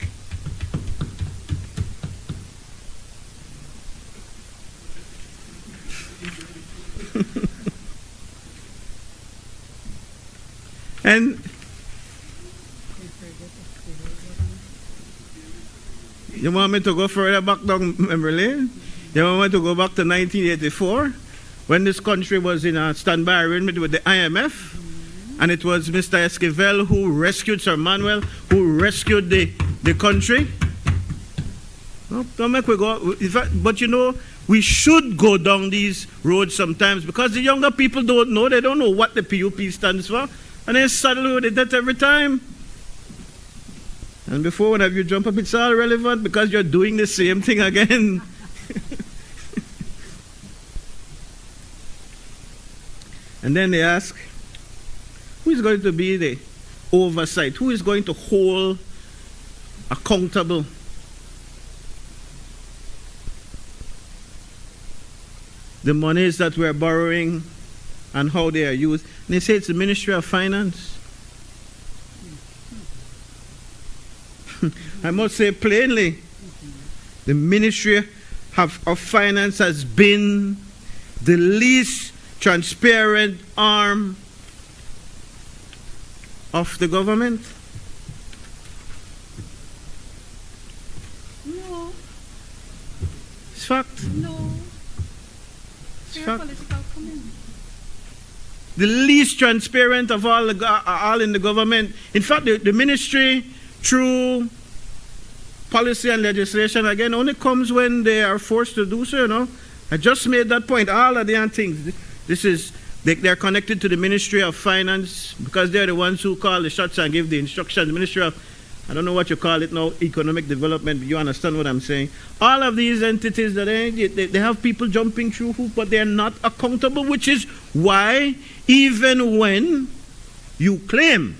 Speaker 1: And you want me to go further back down memory lane? You want me to go back to 1984 when this country was in a standby arrangement with the IMF, and it was Mr. Esquivel who rescued Sir Manuel, who rescued the country? No, don't make we go. In fact, but you know, we should go down these roads sometimes because the younger people don't know. They don't know what the PUP stands for. And they saddle with that every time. And before whenever you jump up, it's all relevant because you're doing the same thing again. And then they ask, who is going to be the oversight? Who is going to hold accountable? The monies that we're borrowing and how they are used. And they say it's the Ministry of Finance. I must say plainly, the Ministry of Finance has been the least transparent arm of the government?
Speaker 5: No.
Speaker 1: It's fact.
Speaker 5: No.
Speaker 1: It's
Speaker 5: Fair
Speaker 1: fact.
Speaker 5: political comment.
Speaker 1: The least transparent of all in the government. In fact, the ministry, through policy and legislation, again, only comes when they are forced to do so, you know. I just made that point. All of the things. They're connected to the Ministry of Finance because they're the ones who call the shots and give the instructions. The Ministry of, I don't know what you call it now, economic development, but you understand what I'm saying. All of these entities, that they have people jumping through hoops, but they're not accountable, which is why even when you claim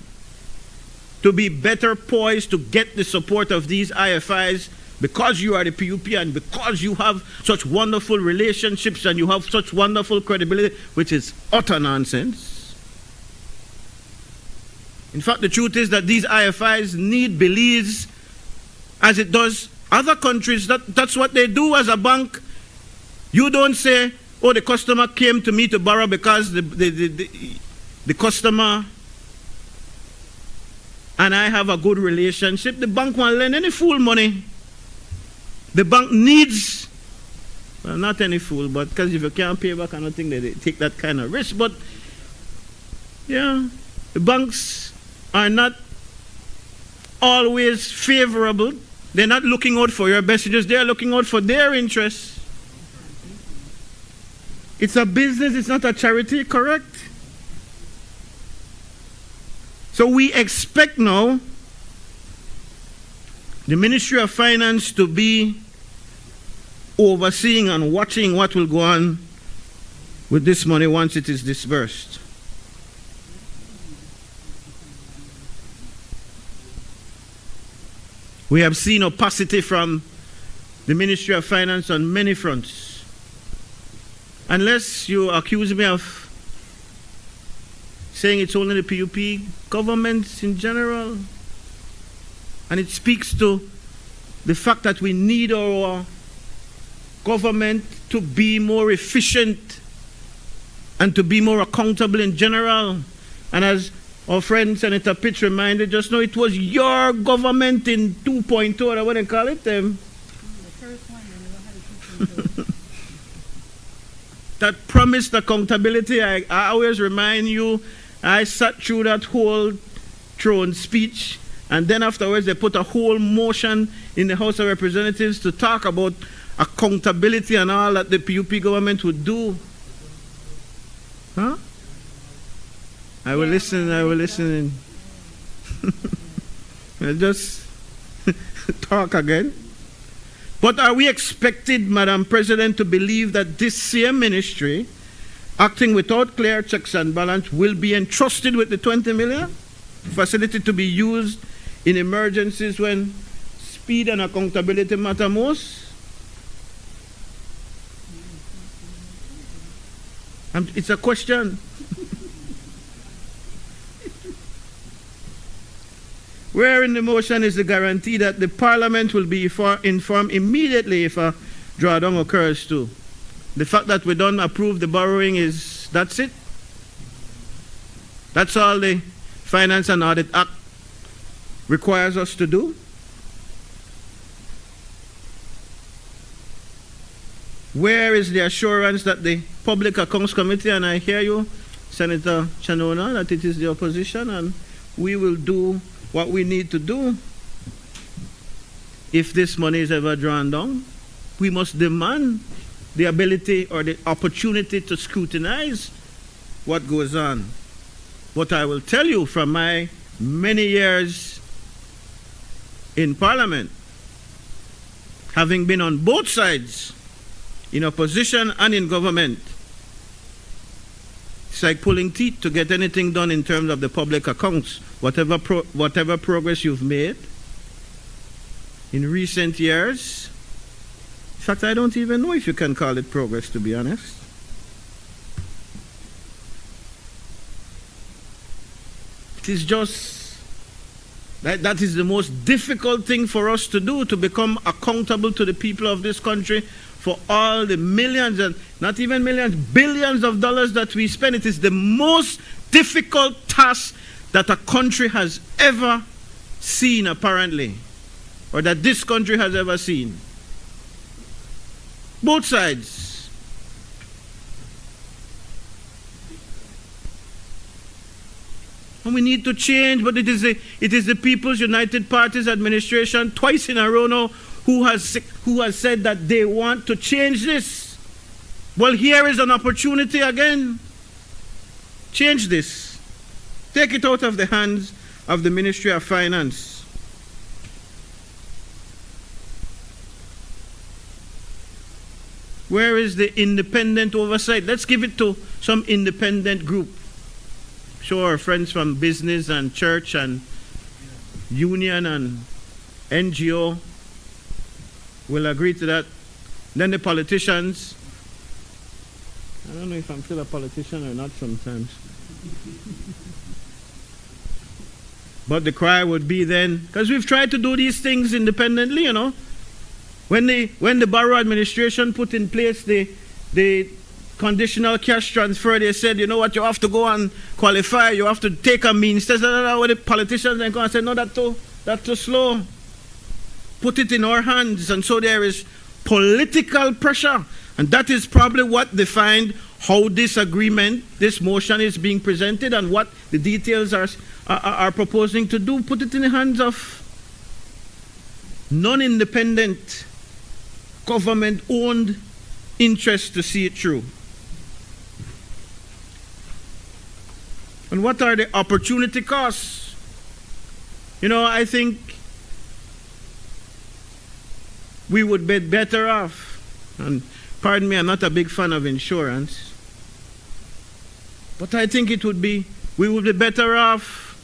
Speaker 1: to be better poised to get the support of these IFIs, because you are the PUP and because you have such wonderful relationships and you have such wonderful credibility, which is utter nonsense. In fact, the truth is that these IFIs need Belize as it does other countries. That's what they do as a bank. You don't say, oh, the customer came to me to borrow because the customer and I have a good relationship. The bank won't lend any fool money. The bank needs, well, not any fool, but because if you can't pay back, I don't think they take that kind of risk. But, yeah, the banks are not always favorable. They're not looking out for your best interests. They're looking out for their interests. It's a business. It's not a charity, correct? So we expect now the Ministry of Finance to be overseeing and watching what will go on with this money once it is disbursed. We have seen opacity from the Ministry of Finance on many fronts. Unless you accuse me of saying it's only the PUP, governments in general, and it speaks to the fact that we need our government to be more efficient and to be more accountable in general. And as our friend Senator Pitts reminded just now, it was your government in 2.0, or what they call it, that promised accountability. I always remind you, I sat through that whole throne speech, and then afterwards they put a whole motion in the House of Representatives to talk about accountability and all that the PUP government would do. Huh? I will listen. I'll just talk again. But are we expected, Madam President, to believe that this same ministry, acting without clear checks and balance, will be entrusted with the 20 million facility to be used in emergencies when speed and accountability matter most? It's a question. Where in the motion is the guarantee that the Parliament will be informed immediately if a drawdown occurs too? The fact that we don't approve the borrowing that's it? That's all the Finance and Audit Act requires us to do? Where is the assurance that the Public Accounts Committee, and I hear you, Senator Chanona, that it is the opposition and we will do what we need to do if this money is ever drawn down? We must demand the ability or the opportunity to scrutinize what goes on. But I will tell you from my many years in Parliament, having been on both sides, in opposition and in government, it's like pulling teeth to get anything done in terms of the public accounts. Whatever progress you've made in recent years, in fact, I don't even know if you can call it progress, to be honest. It is just that is the most difficult thing for us to do, to become accountable to the people of this country for all the millions, and not even millions, billions of dollars that we spend. It is the most difficult task that a country has ever seen, apparently, or that this country has ever seen. Both sides. And we need to change, but it is the People's United Party's administration twice in a row now who has said that they want to change this. Well, here is an opportunity again. Change this. Take it out of the hands of the Ministry of Finance. Where is the independent oversight? Let's give it to some independent group. Sure, our friends from business and church and union and NGO will agree to that. Then the politicians. I don't know if I'm still a politician or not sometimes. But the cry would be then, because we've tried to do these things independently, you know. When the Barrow administration put in place the conditional cash transfer, they said, you know what, you have to go and qualify, you have to take a means test. What the politicians then come and say, no, that's too slow. Put it in our hands. And so there is political pressure. And that is probably what defined how this agreement, this motion is being presented and what the details are proposing to do. Put it in the hands of non-independent, government-owned interests to see it through. And what are the opportunity costs? You know, I think we would be better off, and pardon me, I'm not a big fan of insurance, but I think we would be better off,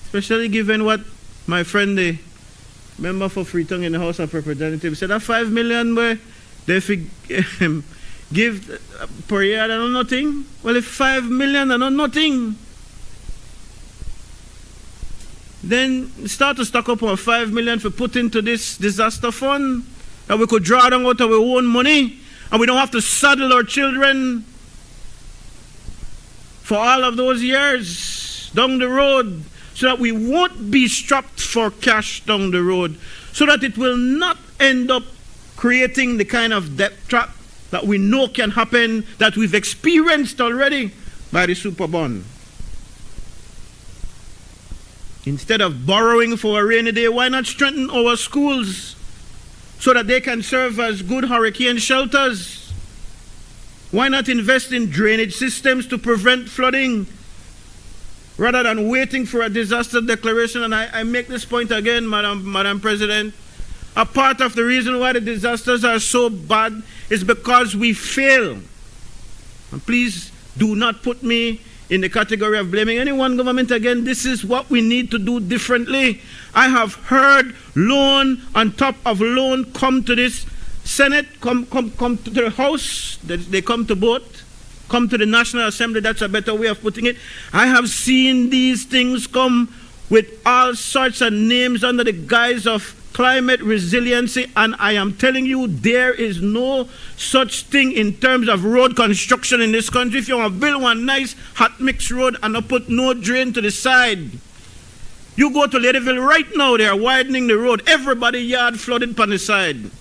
Speaker 1: especially given what my friend, the member for Freetown in the House of Representatives, said that 5 million where they give per year, they know nothing. Well, if 5 million, they know nothing, then start to stock up our 5 million for put into this disaster fund that we could draw down out of our own money, and we don't have to saddle our children for all of those years down the road, so that we won't be strapped for cash down the road, so that it will not end up creating the kind of debt trap that we know can happen, that we've experienced already by the super bond. Instead of borrowing for a rainy day, why not strengthen our schools so that they can serve as good hurricane shelters? Why not invest in drainage systems to prevent flooding rather than waiting for a disaster declaration? And I make this point again, Madam President. A part of the reason why the disasters are so bad is because we fail. And please do not put me in the category of blaming any one government again. This is what we need to do differently. I have heard loan on top of loan come to this Senate, come to the House. They come to both. Come to the National Assembly. That's a better way of putting it. I have seen these things come with all sorts of names under the guise of climate resiliency, and I am telling you, there is no such thing in terms of road construction in this country. If you want to build one nice hot mix road and not put no drain to the side, you go to Ladyville right now, they are widening the road. Everybody yard flooded on the side.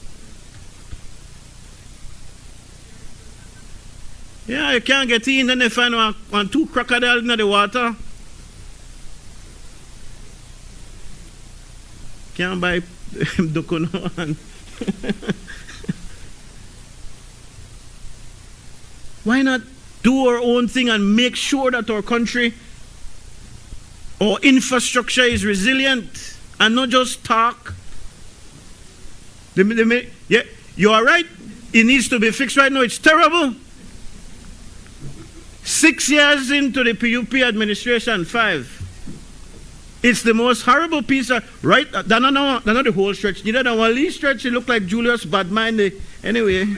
Speaker 1: Yeah, you can't get in, then they find one two crocodiles in the water. Can't buy Dokuno. Why not do our own thing and make sure that our country, our infrastructure is resilient and not just talk? Yeah, you are right. It needs to be fixed right now. It's terrible. 6 years into the PUP administration, 5. It's the most horrible piece of, right? That's not the whole stretch. Neither the one least stretch, it looked like Julius Badmind. Anyway.
Speaker 9: Can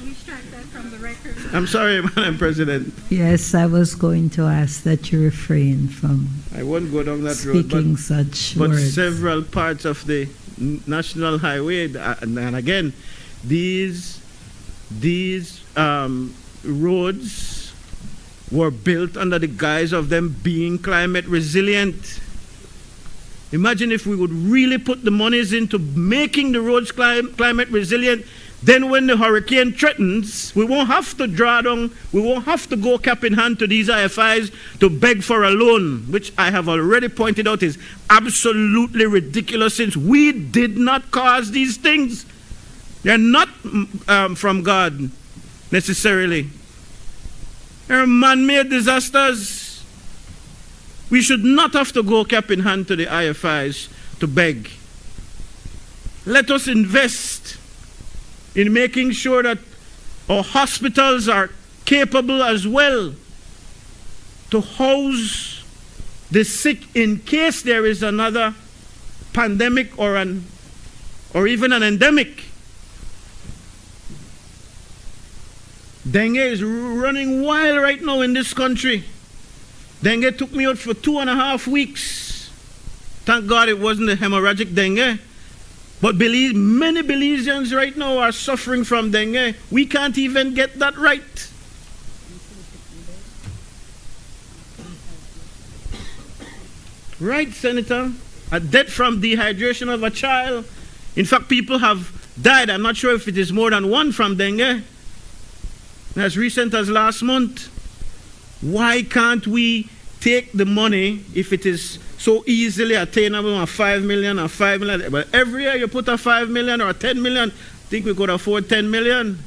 Speaker 9: we strike that from the record?
Speaker 1: I'm sorry, Madam President.
Speaker 3: Yes, I was going to ask that you refrain from
Speaker 1: I won't go down that road.
Speaker 3: speaking such
Speaker 1: but
Speaker 3: words.
Speaker 1: Several parts of the national highway, and again, these roads were built under the guise of them being climate resilient. Imagine if we would really put the monies into making the roads climate resilient. Then when the hurricane threatens, we won't have to draw down, we won't have to go cap in hand to these IFIs to beg for a loan, which I have already pointed out is absolutely ridiculous since we did not cause these things. They're not from God necessarily. They're man-made disasters. We should not have to go cap in hand to the IFIs to beg. Let us invest in making sure that our hospitals are capable as well to house the sick in case there is another pandemic or even an endemic. Dengue is running wild right now in this country. Dengue took me out for 2.5 weeks. Thank God it wasn't a hemorrhagic dengue. But many Belizeans right now are suffering from dengue. We can't even get that right. Right, Senator? A death from dehydration of a child. In fact, people have died. I'm not sure if it is more than one from dengue. As recent as last month. Why can't we take the money, if it is so easily attainable, a 5 million or 5 million, but every year you put a 5 million or 10 million, I think we could afford 10 million.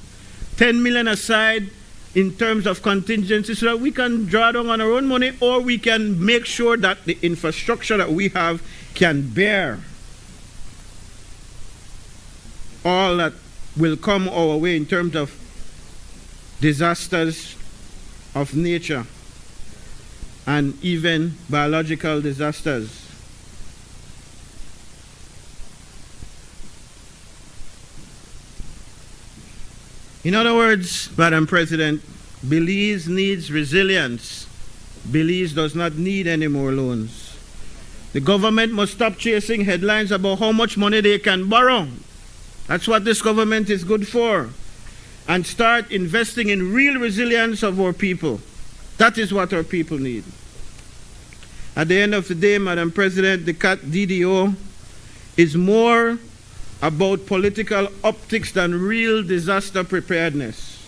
Speaker 1: 10 million aside in terms of contingency so that we can draw down on our own money, or we can make sure that the infrastructure that we have can bear all that will come our way in terms of disasters of nature and even biological disasters. In other words, Madam President, Belize needs resilience. Belize does not need any more loans. The government must stop chasing headlines about how much money they can borrow. That's what this government is good for. And start investing in real resilience of our people. That is what our people need. At the end of the day, Madam President, the CAT DDO is more about political optics than real disaster preparedness.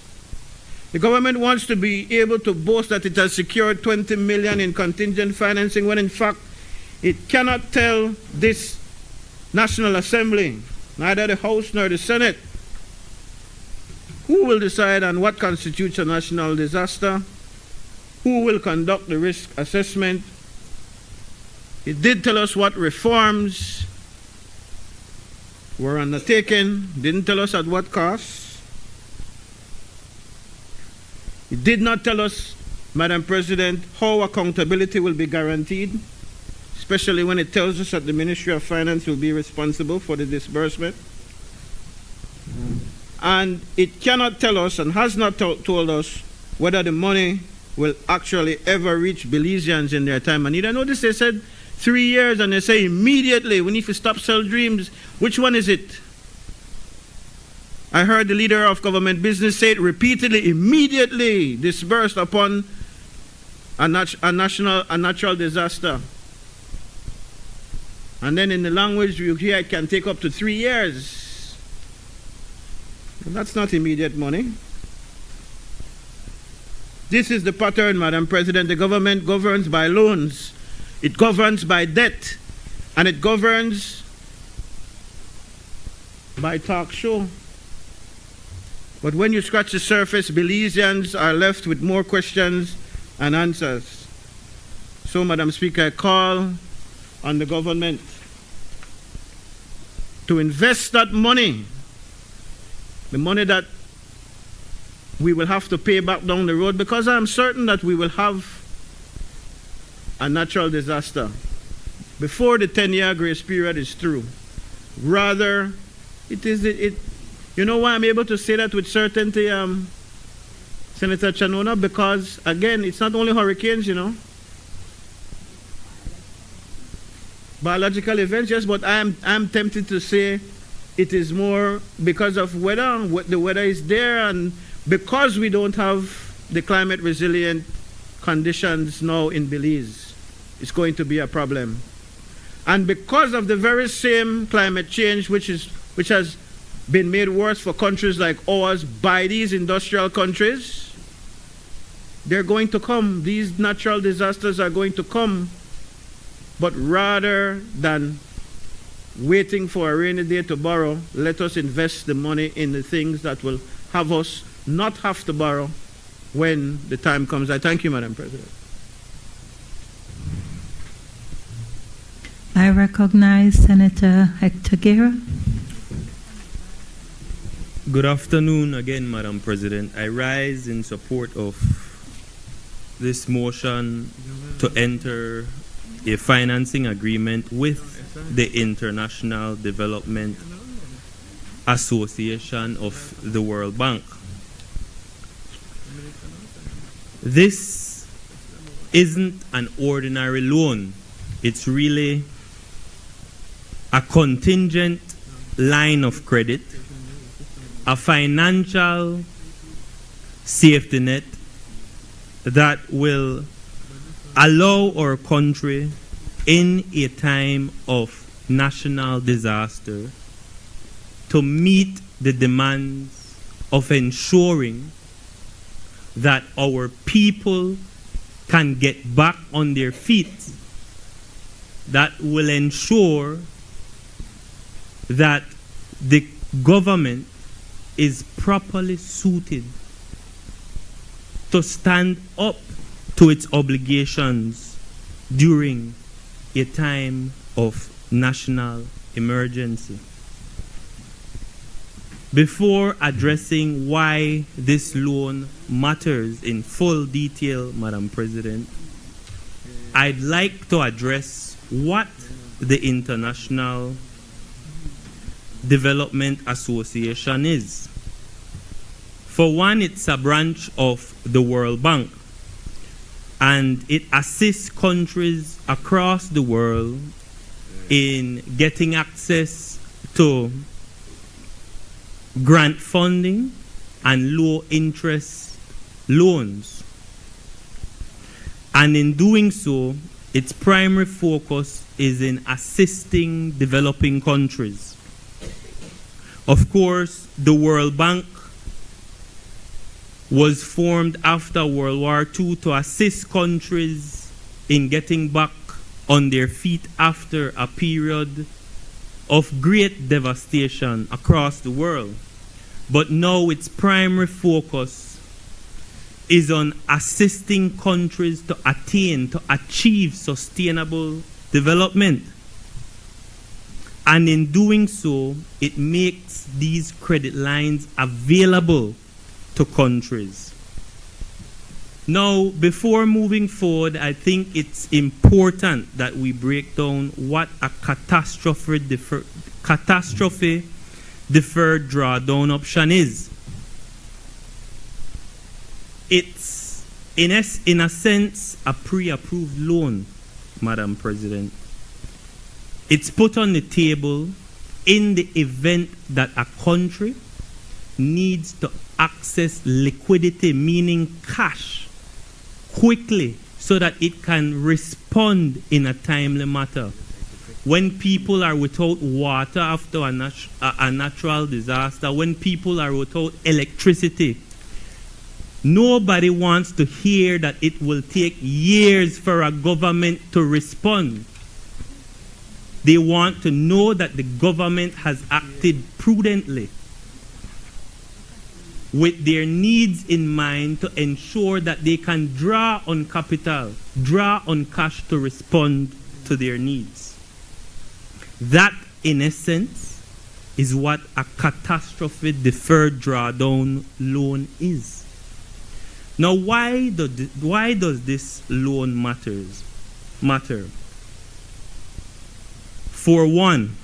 Speaker 1: The government wants to be able to boast that it has secured 20 million in contingent financing when in fact it cannot tell this National Assembly, neither the House nor the Senate, who will decide on what constitutes a national disaster, who will conduct the risk assessment. It did tell us what reforms were undertaken, didn't tell us at what cost. It did not tell us, Madam President, how accountability will be guaranteed, especially when it tells us that the Ministry of Finance will be responsible for the disbursement. And it cannot tell us and has not told us whether the money will actually ever reach Belizeans in their time of need. I noticed they said 3 years and they say immediately we need to stop sell dreams. Which one is it? I heard the leader of government business say it repeatedly, immediately disbursed upon a natural disaster. And then in the language you hear it can take up to 3 years. And that's not immediate money. This is the pattern, Madam President. The government governs by loans. It governs by debt. And it governs by talk show. But when you scratch the surface, Belizeans are left with more questions and answers. So, Madam Speaker, I call on the government to invest that money, the money that we will have to pay back down the road, because I am certain that we will have a natural disaster before the 10-year grace period is through. Rather, you know why I'm able to say that with certainty, Senator Chanona? Because, again, it's not only hurricanes, you know. Biological events, yes, but I'm tempted to say it is more because of weather. The weather is there, and because we don't have the climate resilient conditions now in Belize, it's going to be a problem. And because of the very same climate change which has been made worse for countries like ours by these industrial countries, they're going to come. These natural disasters are going to come. But rather than waiting for a rainy day to borrow, let us invest the money in the things that will have us not have to borrow when the time comes. I thank you, Madam President.
Speaker 3: I recognize Senator Hector Guerra.
Speaker 2: Good afternoon again, Madam President. I rise in support of this motion to enter a financing agreement with the International Development Association of the World Bank. This isn't an ordinary loan. It's really a contingent line of credit, a financial safety net that will allow our country in a time of national disaster to meet the demands of ensuring that our people can get back on their feet, that will ensure that the government is properly suited to stand up to its obligations during a time of national emergency. Before addressing why this loan matters in full detail, Madam President, I'd like to address what the International Development Association is. For one, it's a branch of the World Bank, and it assists countries across the world in getting access to grant funding and low interest loans. And in doing so, its primary focus is in assisting developing countries. Of course, the World Bank was formed after World War II to assist countries in getting back on their feet after a period of great devastation across the world. But now its primary focus is on assisting countries to achieve sustainable development. And in doing so, it makes these credit lines available to countries. Now, before moving forward, I think it's important that we break down what a catastrophe deferred drawdown option is. It's, in a sense, a pre-approved loan, Madam President. It's put on the table in the event that a country needs to access liquidity, meaning cash, quickly so that it can respond in a timely manner. When people are without water after a natural disaster, when people are without electricity, nobody wants to hear that it will take years for a government to respond. They want to know that the government has acted prudently with their needs in mind to ensure that they can draw on capital, draw on cash to respond to their needs. That, in essence, is what a catastrophe deferred drawdown loan is. Now, why does this loan matter? For one,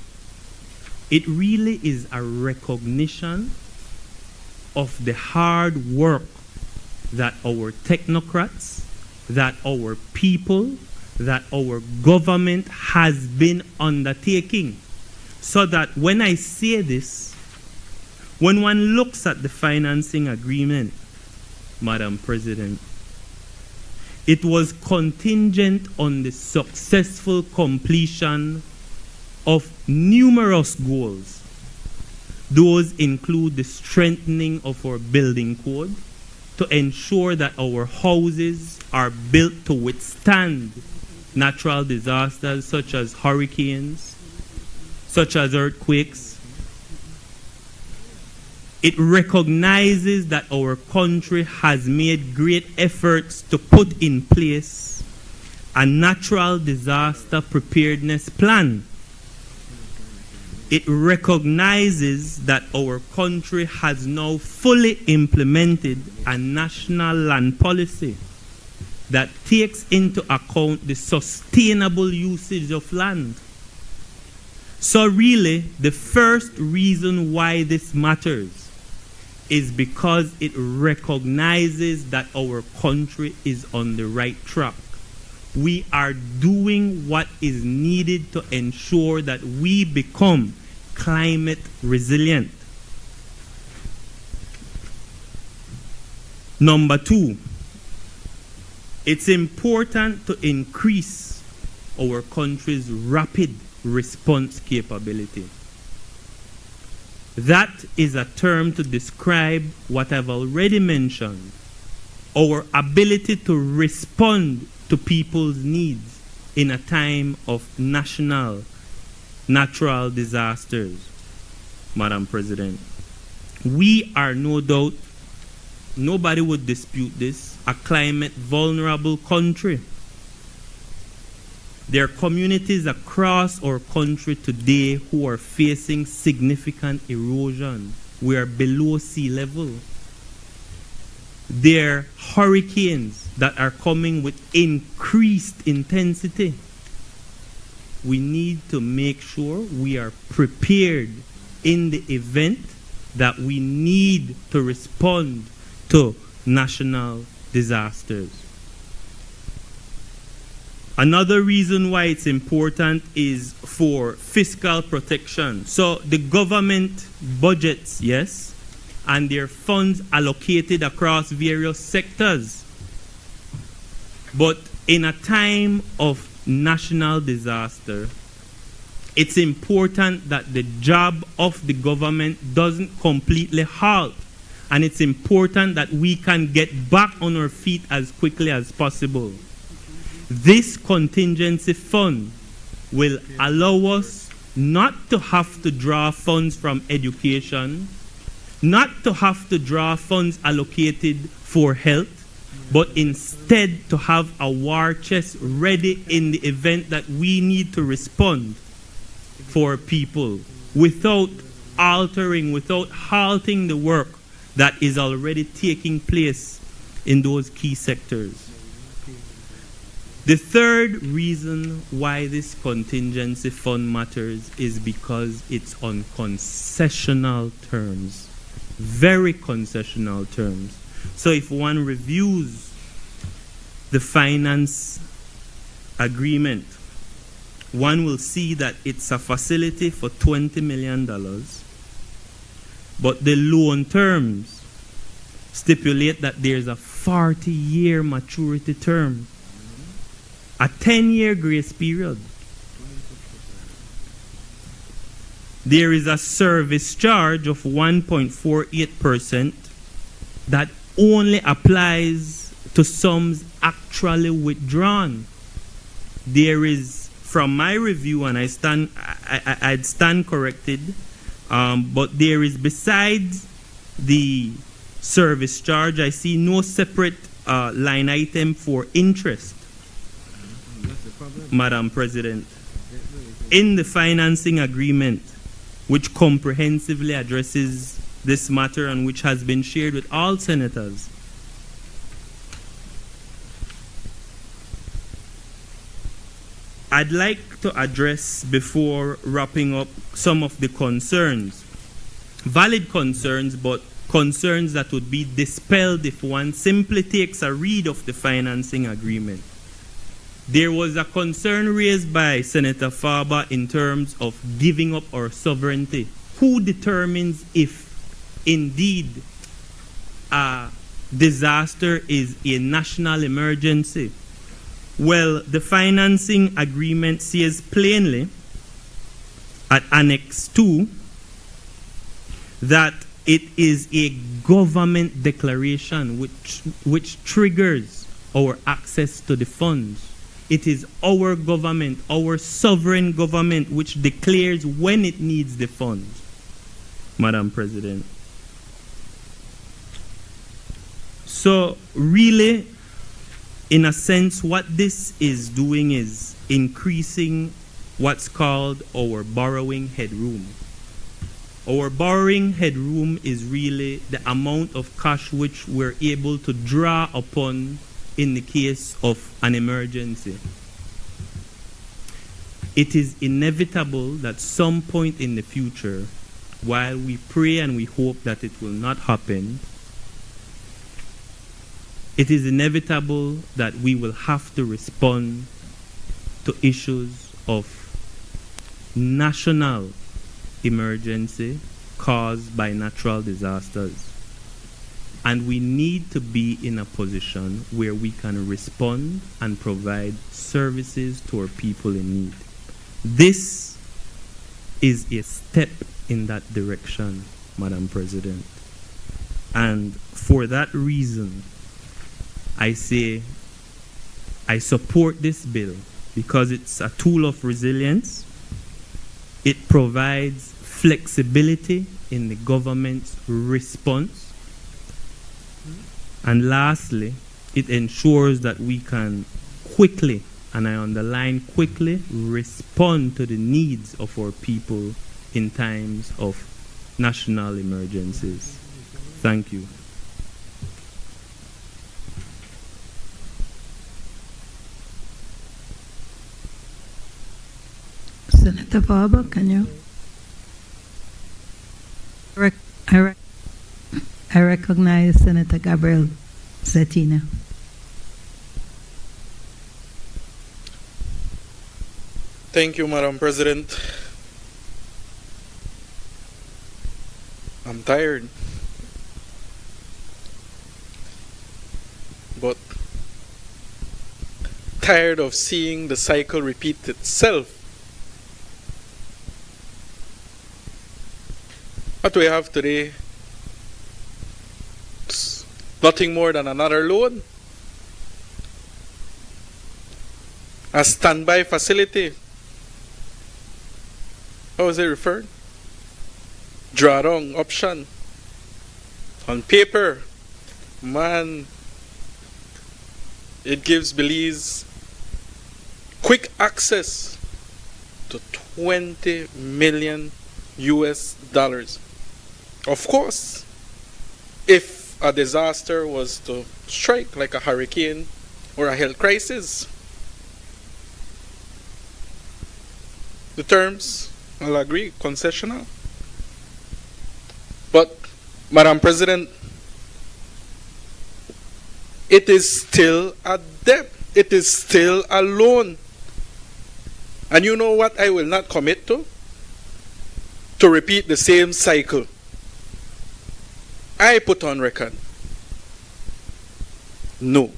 Speaker 2: it really is a recognition of the hard work that our technocrats, that our people, that our government has been undertaking. So that when I say this, when one looks at the financing agreement, Madam President, It was contingent on the successful completion of numerous goals. Those include the strengthening of our building code to ensure that our houses are built to withstand natural disasters such as hurricanes, such as earthquakes. It recognizes that our country has made great efforts to put in place a natural disaster preparedness plan. It recognizes that our country has now fully implemented a national land policy that takes into account the sustainable usage of land. So really, the first reason why this matters is because it recognizes that our country is on the right track. We are doing what is needed to ensure that we become climate resilient. Number two, it's important to increase our country's rapid response capability. That is a term to describe what I've already mentioned, our ability to respond to people's needs in a time of national natural disasters. Madam President, we are no doubt, nobody would dispute this, a climate vulnerable country. There are communities across our country today who are facing significant erosion. We are below sea level. There are hurricanes that are coming with increased intensity. We need to make sure we are prepared in the event that we need to respond to national disasters. Another reason why it's important is for fiscal protection. So the government budgets, yes, and their funds allocated across various sectors. But in a time of national disaster, it's important that the job of the government doesn't completely halt. And it's important that we can get back on our feet as quickly as possible. This contingency fund will allow us not to have to draw funds from education, not to have to draw funds allocated for health, but instead to have a war chest ready in the event that we need to respond for people without altering, without halting the work that is already taking place in those key sectors. The third reason why this contingency fund matters is because it's on concessional terms, very concessional terms. So if one reviews the finance agreement, one will see that it's a facility for $20 million, but the loan terms stipulate that there's a 40-year maturity term, a 10-year grace period. There is a service charge of 1.48% that only applies to sums actually withdrawn. There is, from my review, and I'd stand corrected, but there is, besides the service charge, I see no separate line item for interest. Madam President, in the financing agreement, which comprehensively addresses this matter and which has been shared with all senators, I'd like to address, before wrapping up, some of the concerns. Valid concerns, but concerns that would be dispelled if one simply takes a read of the financing agreement. There was a concern raised by Senator Farber in terms of giving up our sovereignty. Who determines if indeed a disaster is a national emergency. Well, the financing agreement says plainly at Annex 2 that it is a government declaration which triggers our access to the funds. It is our government, our sovereign government, which declares when it needs the funds, Madam President. So really, in a sense, what this is doing is increasing what's called our borrowing headroom. Our borrowing headroom is really the amount of cash which we're able to draw upon in the case of an emergency. It is inevitable that some point in the future, while we pray and we hope that it will not happen, it is inevitable that we will have to respond to issues of national emergency caused by natural disasters. And we need to be in a position where we can respond and provide services to our people in need. This is a step in that direction, Madam President. And for that reason, I say I support this bill because it's a tool of resilience. It provides flexibility in the government's response. And lastly, it ensures that we can quickly, and I underline quickly, respond to the needs of our people in times of national emergencies. Thank you.
Speaker 3: Senator Barber, can you? I recognize Senator Gabriel Zetina.
Speaker 7: Thank you, Madam President. I'm tired, but tired of seeing the cycle repeat itself. What we have today is nothing more than another loan, a standby facility. How is it referred? Drawdown option. On paper, man, it gives Belize quick access to $20 million US. Of course, if a disaster was to strike, like a hurricane or a health crisis, the terms, I'll agree, concessional. But, Madam President, it is still a debt. It is still a loan. And you know what I will not commit to? To repeat the same cycle. I put on record, no.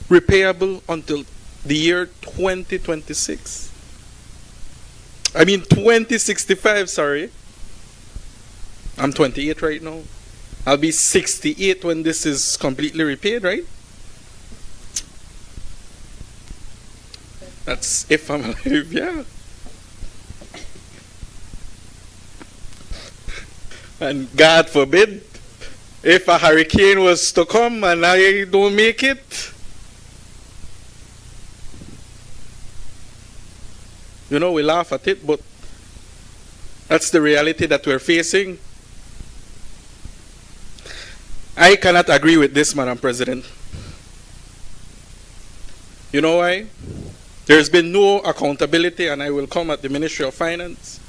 Speaker 7: Repayable until the year 2026. I mean 2065, sorry. I'm 28 right now. I'll be 68 when this is completely repaid, right? That's if I'm alive, yeah. And God forbid, if a hurricane was to come and I don't make it, you know, we laugh at it, but that's the reality that we're facing. I cannot agree with this, Madam President. You know why? There's been no accountability, and I will come at the Ministry of Finance.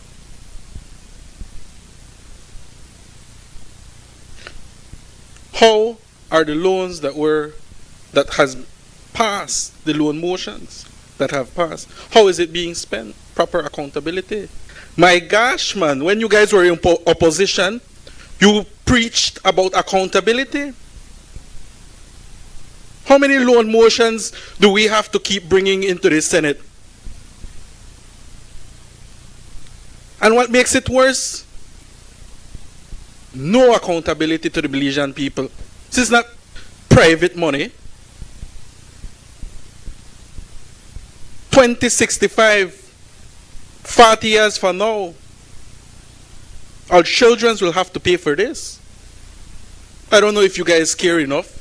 Speaker 7: How are the loans that has passed, the loan motions that have passed, how is it being spent? Proper accountability. My gosh, man, when you guys were in opposition, you preached about accountability. How many loan motions do we have to keep bringing into the Senate? And what makes it worse? No accountability to the Belizean people. This is not private money. 2065, 40 years from now, our children will have to pay for this. I don't know if you guys care enough.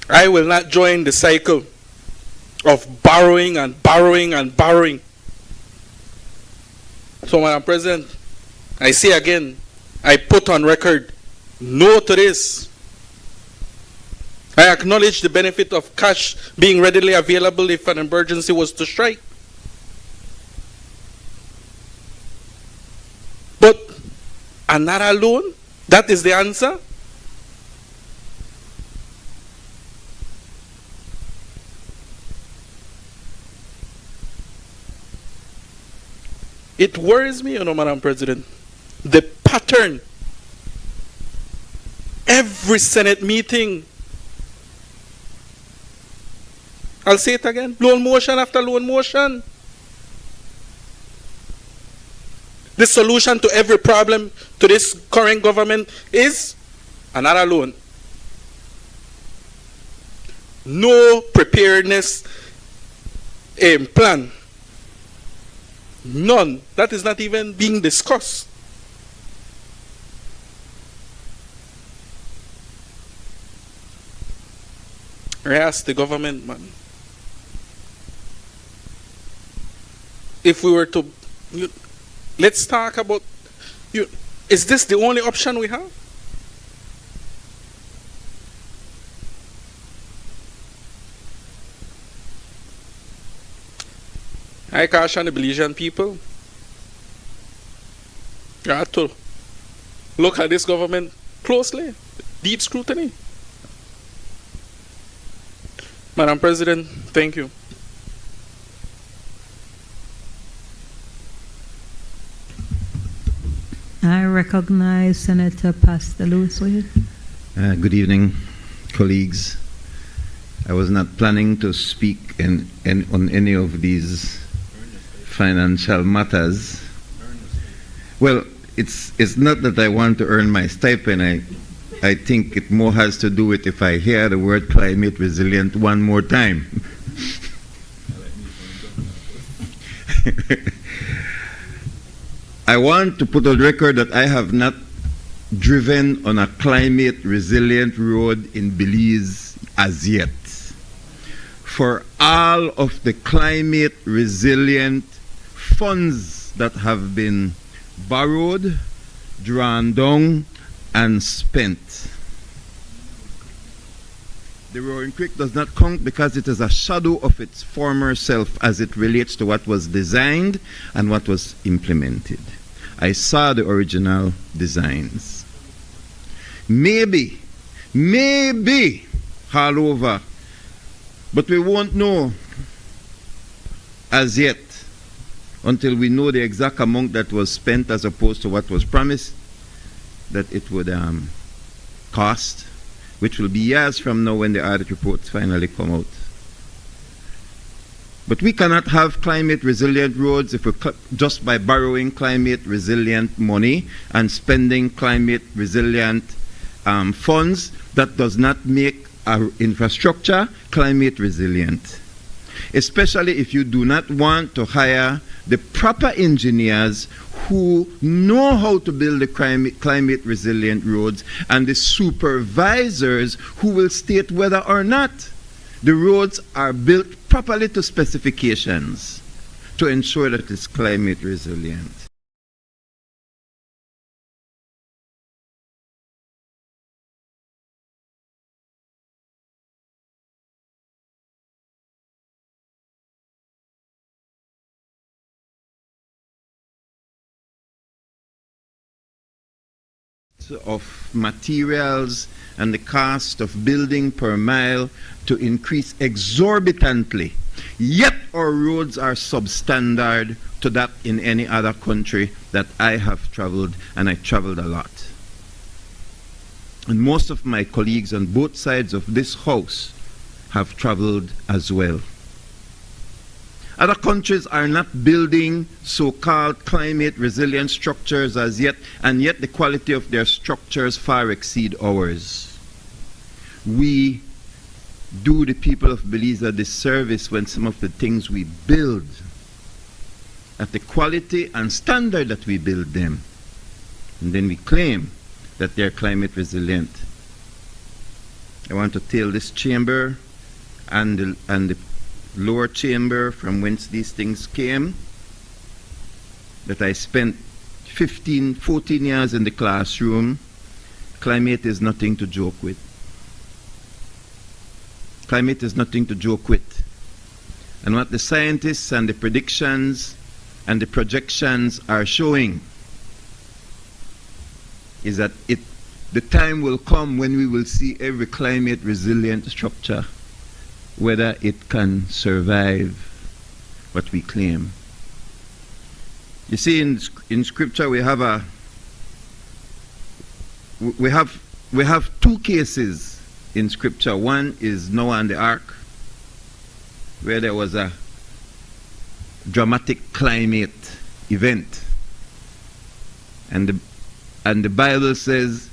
Speaker 7: I will not join the cycle of borrowing and borrowing and borrowing. So, Madam President, I say again, I put on record no to this. I acknowledge the benefit of cash being readily available if an emergency was to strike. But another loan, that is the answer? It worries me, Madam President, the pattern. Every Senate meeting, I'll say it again, loan motion after loan motion. The solution to every problem to this current government is another loan. No preparedness plan. None. That is not even being discussed. I ask the government, man, if we were to, let's talk about, is this the only option we have? I caution the Belizean people. You have to look at this government closely, deep scrutiny. Madam President, thank you.
Speaker 3: I recognize Senator Pastor Lewis.
Speaker 13: Good evening, colleagues. I was not planning to speak on any of these financial matters. Well, it's not that I want to earn my stipend. I think it more has to do with if I hear the word climate resilient one more time. I want to put on record that I have not driven on a climate resilient road in Belize as yet. For all of the climate resilient funds that have been borrowed, drawn down, and spent, the Roaring Creek does not count because it is a shadow of its former self as it relates to what was designed and what was implemented. I saw the original designs. Maybe all over, but we won't know as yet until we know the exact amount that was spent as opposed to what was promised that it would cost, which will be years from now when the audit reports finally come out. But we cannot have climate resilient roads if we just by borrowing climate resilient money and spending climate resilient funds. That does not make our infrastructure climate resilient, especially if you do not want to hire the proper engineers who know how to build the climate resilient roads and the supervisors who will state whether or not the roads are built properly to specifications to ensure that it's climate resilient. of materials and the cost of building per mile to increase exorbitantly. Yet our roads are substandard to that in any other country that I have traveled, and I traveled a lot. And most of my colleagues on both sides of this house have traveled as well. Other countries are not building so-called climate resilient structures as yet, and yet the quality of their structures far exceed ours. We do the people of Belize a disservice when some of the things we build, at the quality and standard that we build them, and then we claim that they're climate resilient. I want to tell this chamber and the lower chamber from whence these things came that I spent 14 years in the classroom. Climate is nothing to joke with. Climate is nothing to joke with. And what the scientists and the predictions and the projections are showing is that the time will come when we will see every climate resilient structure, whether it can survive what we claim. You see, in scripture we have two cases in scripture. One is Noah and the ark, where there was a dramatic climate event, and the Bible says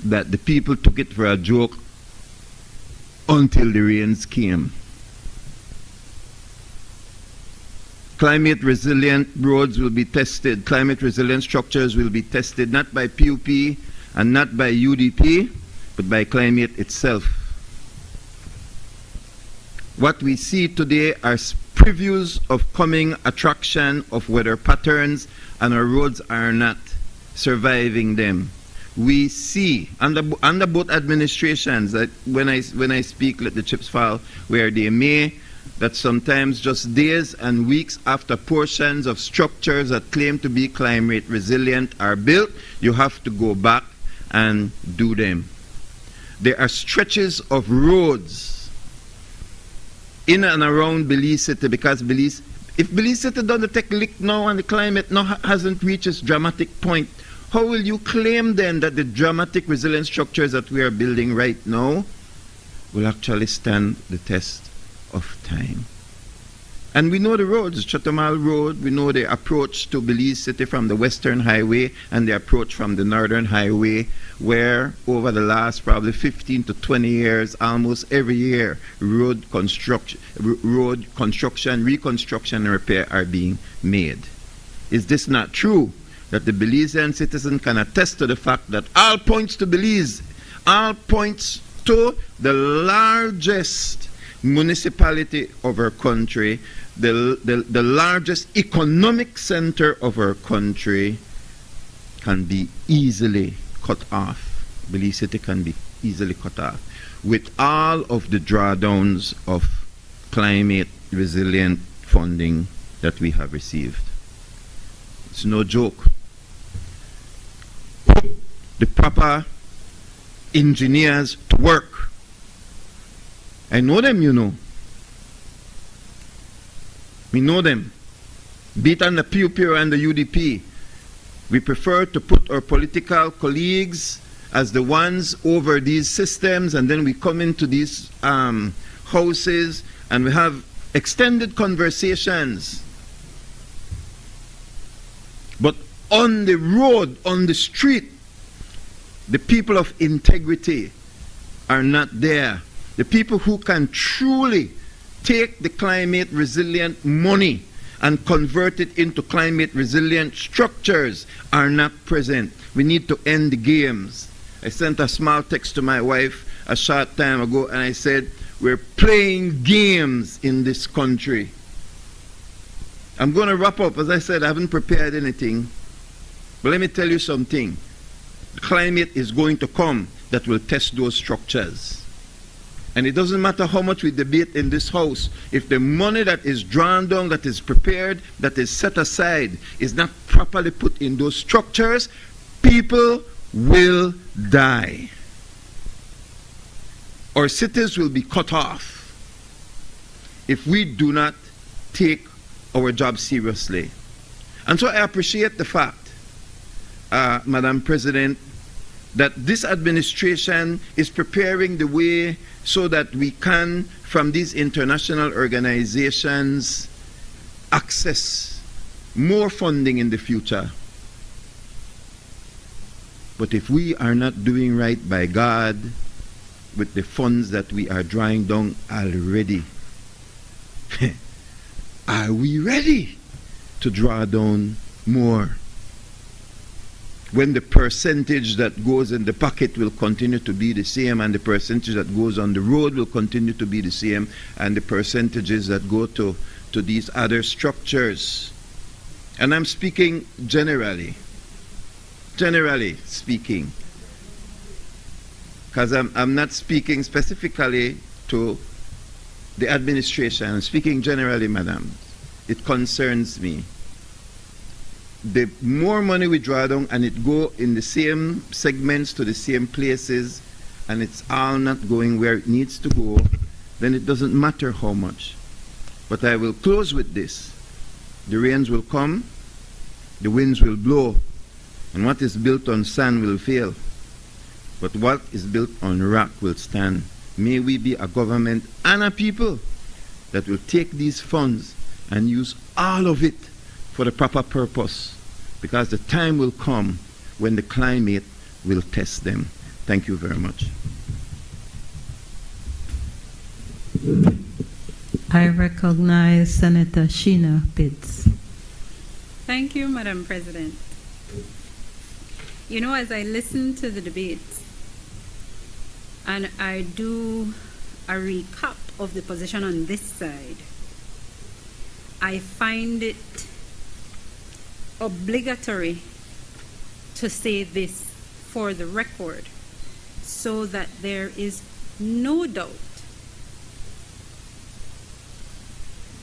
Speaker 13: that the people took it for a joke until the rains came. Climate resilient roads will be tested, climate resilient structures will be tested not by PUP and not by UDP, but by climate itself. What we see today are previews of coming attraction of weather patterns, and our roads are not surviving them. We see under both administrations that when I speak, let the chips fall where they may, that sometimes just days and weeks after portions of structures that claim to be climate resilient are built, you have to go back and do them. There are stretches of roads in and around Belize City, because if Belize City doesn't take lick now and the climate now hasn't reached its dramatic point, how will you claim then that the dramatic resilient structures that we are building right now will actually stand the test of time? And we know the roads, Chatamal Road, we know the approach to Belize City from the Western Highway and the approach from the Northern Highway, where over the last probably 15 to 20 years, almost every year, road construction, reconstruction, and repair are being made. Is this not true? That the Belizean citizen can attest to the fact that all points to Belize, all points to the largest municipality of our country, the largest economic center of our country, can be easily cut off. Belize City can be easily cut off with all of the drawdowns of climate resilient funding that we have received. It's no joke. Put the proper engineers to work. I know them, you know. We know them. Be it on the PUP or on the UDP. We prefer to put our political colleagues as the ones over these systems, and then we come into these houses and we have extended conversations. But on the road, on the street, the people of integrity are not there. The people who can truly take the climate resilient money and convert it into climate resilient structures are not present. We need to end the games. I sent a small text to my wife a short time ago and I said, we're playing games in this country. I'm going to wrap up. As I said, I haven't prepared anything. But let me tell you something. The climate is going to come that will test those structures. And it doesn't matter how much we debate in this house, if the money that is drawn down, that is prepared, that is set aside, is not properly put in those structures, people will die. Our cities will be cut off if we do not take our job seriously. And so I appreciate the fact, Madam President, that this administration is preparing the way so that we can, from these international organizations, access more funding in the future. But if we are not doing right by God with the funds that we are drawing down already, are we ready to draw down more? When the percentage that goes in the pocket will continue to be the same, and the percentage that goes on the road will continue to be the same, and the percentages that go to these other structures. And I'm speaking generally speaking, because I'm not speaking specifically to the administration. I'm speaking generally, madam. It concerns me. The more money we draw down and it go in the same segments to the same places, and it's all not going where it needs to go, then it doesn't matter how much. But I will close with this. The rains will come, the winds will blow, and what is built on sand will fail. But what is built on rock will stand. May we be a government and a people that will take these funds and use all of it for the proper purpose, because the time will come when the climate will test them. Thank you very much.
Speaker 3: I recognize Senator Sheena Pitts.
Speaker 9: Thank you, Madam President. You know, as I listen to the debates and I do a recap of the position on this side, I find it obligatory to say this for the record so that there is no doubt.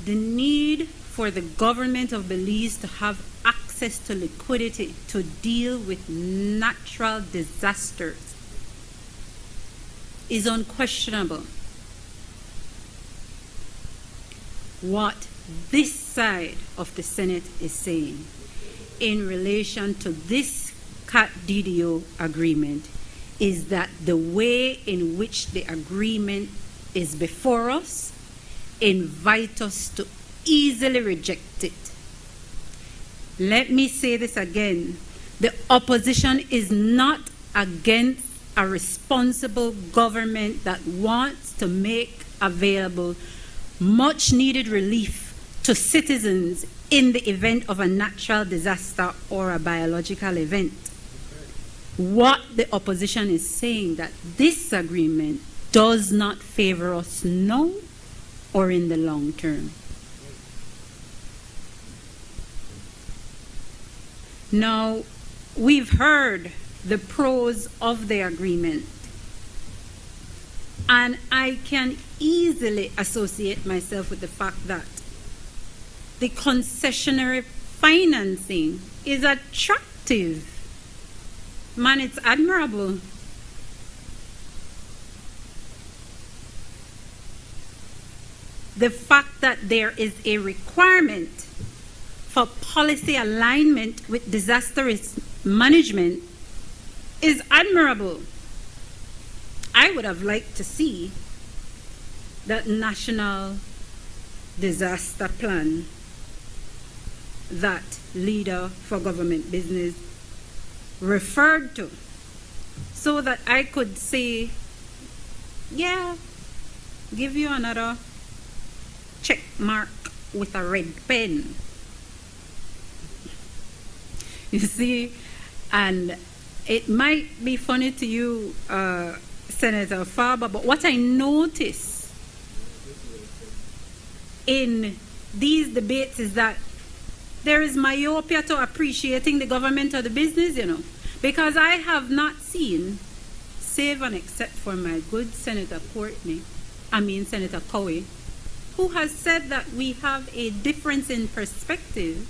Speaker 9: The need for the government of Belize to have access to liquidity to deal with natural disasters is unquestionable. What this side of the Senate is saying in relation to this CAT DDO agreement is that the way in which the agreement is before us invite us to easily reject it. Let me say this again. The opposition is not against a responsible government that wants to make available much needed relief to citizens in the event of a natural disaster or a biological event. What the opposition is saying that this agreement does not favor us now or in the long term. Now, we've heard the pros of the agreement, and I can easily associate myself with the fact that the concessionary financing is attractive. Man, it's admirable. The fact that there is a requirement for policy alignment with disaster risk management is admirable. I would have liked to see that national disaster plan that leader for government business referred to, so that I could say, yeah, give you another check mark with a red pen. You see, and it might be funny to you, Senator Farber, but what I notice in these debates is that there is myopia to appreciating the government or the business, you know, because I have not seen, save and except for my good Senator Senator Cowie, who has said that we have a difference in perspective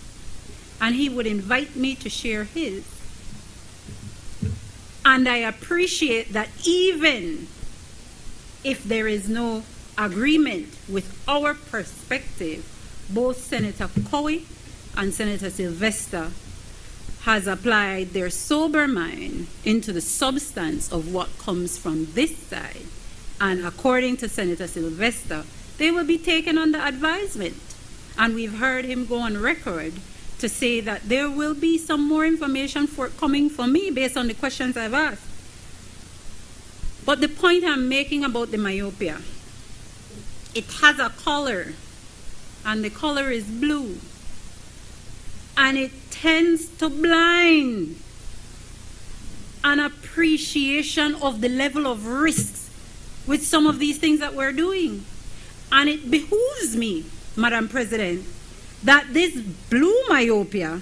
Speaker 9: and he would invite me to share his. And I appreciate that even if there is no agreement with our perspective, both Senator CABEI and Senator Sylvester has applied their sober mind into the substance of what comes from this side. And according to Senator Sylvester, they will be taken under advisement. And we've heard him go on record to say that there will be some more information forthcoming for me based on the questions I've asked. But the point I'm making about the myopia, it has a color, and the color is blue. And it tends to blind an appreciation of the level of risks with some of these things that we're doing. And it behooves me, Madam President, that this blue myopia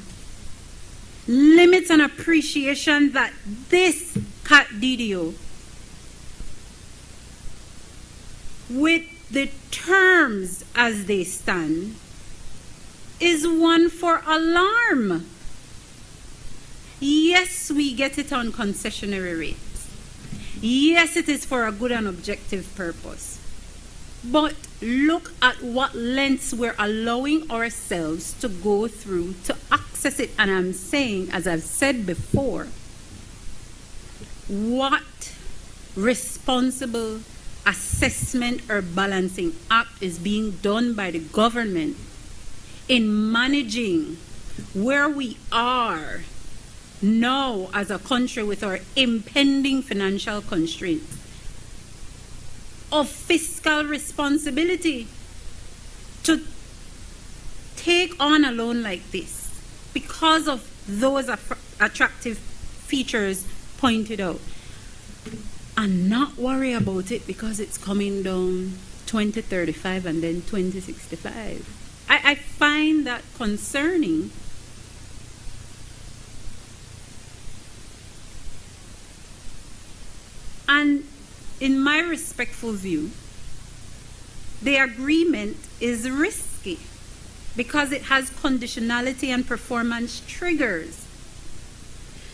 Speaker 9: limits an appreciation that this CAT DDO, with the terms as they stand, is one for alarm. Yes, we get it on concessionary rates. Yes, it is for a good and objective purpose. But look at what lengths we're allowing ourselves to go through to access it. And I'm saying, as I've said before, what responsible assessment or balancing act is being done by the government in managing where we are now as a country with our impending financial constraints of fiscal responsibility to take on a loan like this because of those attractive features pointed out, and not worry about it because it's coming down 2035 and then 2065. I find that concerning. And in my respectful view, the agreement is risky because it has conditionality and performance triggers.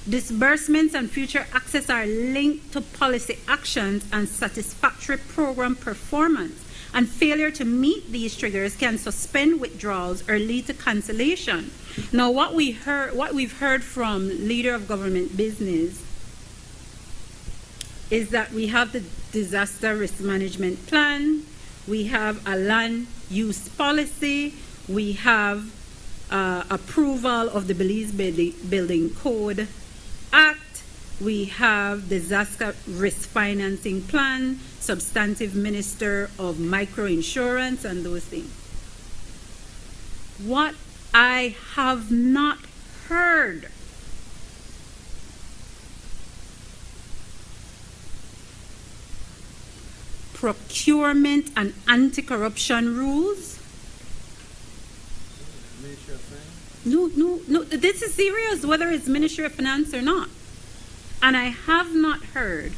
Speaker 9: Disbursements and future access are linked to policy actions and satisfactory program performance, and failure to meet these triggers can suspend withdrawals or lead to cancellation. Now, what we've heard from Leader of Government Business is that we have the disaster risk management plan, we have a land use policy, we have approval of the Belize Building Code Act, we have disaster risk financing plan, substantive minister of microinsurance and those things. What I have not heard procurement and anti-corruption rules. No, this is serious, whether it's Ministry of Finance or not. And I have not heard,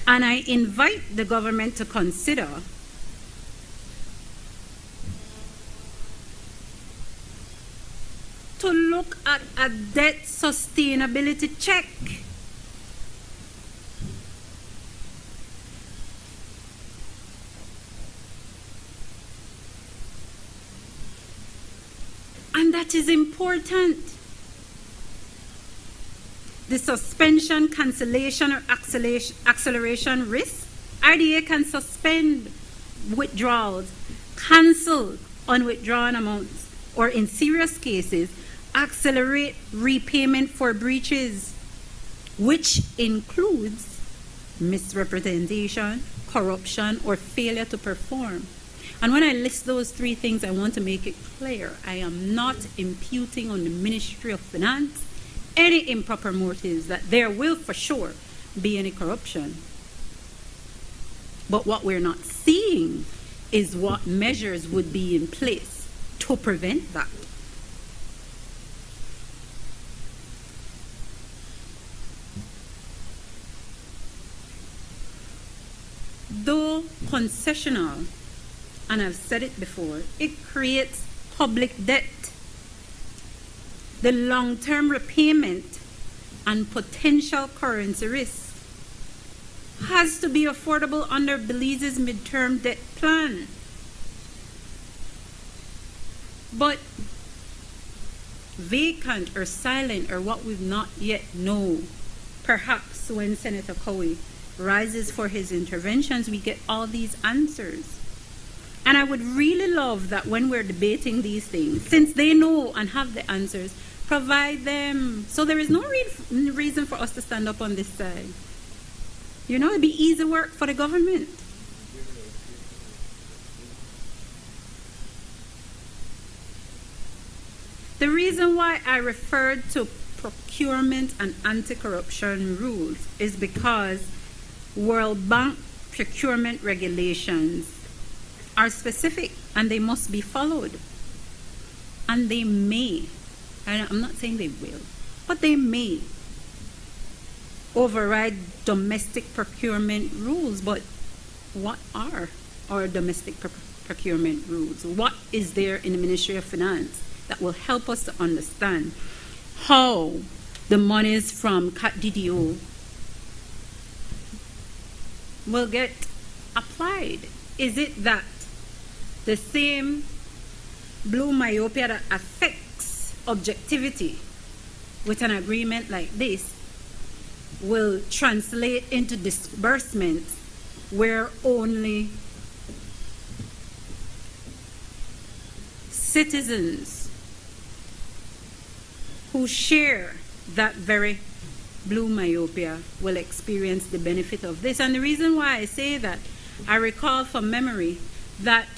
Speaker 9: and I invite the government to consider to look at a debt sustainability check. And that is important. The suspension, cancellation, or acceleration risk. RDA can suspend withdrawals, cancel unwithdrawn amounts, or in serious cases, accelerate repayment for breaches, which includes misrepresentation, corruption, or failure to perform. And when I list those three things, I want to make it clear. I am not imputing on the Ministry of Finance any improper motives, that there will for sure be any corruption. But what we're not seeing is what measures would be in place to prevent that. Though concessional, and I've said it before, it creates public debt. The long-term repayment and potential currency risk has to be affordable under Belize's midterm debt plan. But vacant or silent or what we've not yet know, perhaps when Senator CABEI rises for his interventions, we get all these answers. And I would really love that when we're debating these things, since they know and have the answers, provide them. So there is no reason for us to stand up on this side. You know, it'd be easy work for the government. The reason why I referred to procurement and anti-corruption rules is because World Bank procurement regulations are specific and they must be followed. And they may, and I'm not saying they will, but they may override domestic procurement rules. But what are our domestic procurement rules? What is there in the Ministry of Finance that will help us to understand how the monies from CAT DDO will get applied? Is it that the same blue myopia that affects objectivity with an agreement like this will translate into disbursements where only citizens who share that very blue myopia will experience the benefit of this? And the reason why I say that, I recall from memory that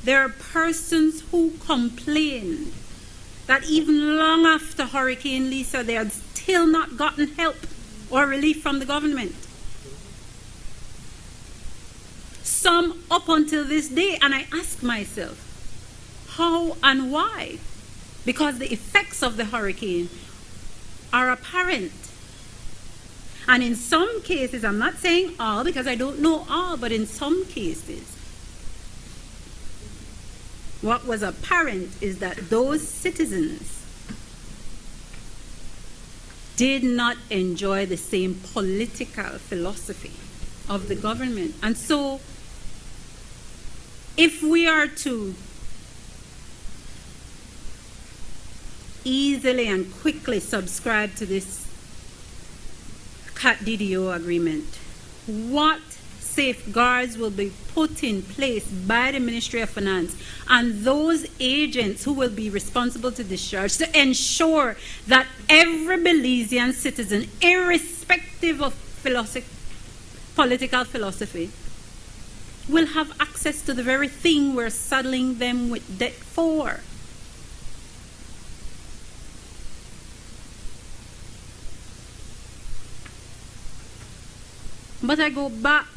Speaker 9: there are persons who complain that even long after Hurricane Lisa, they had still not gotten help or relief from the government. Some up until this day, and I ask myself, how and why? Because the effects of the hurricane are apparent. And in some cases, I'm not saying all because I don't know all, but in some cases, what was apparent is that those citizens did not enjoy the same political philosophy of the government. And so, if we are to easily and quickly subscribe to this CAT DDO agreement, what safeguards will be put in place by the Ministry of Finance and those agents who will be responsible to discharge to ensure that every Belizean citizen, irrespective of political philosophy, will have access to the very thing we're saddling them with debt for? But I go back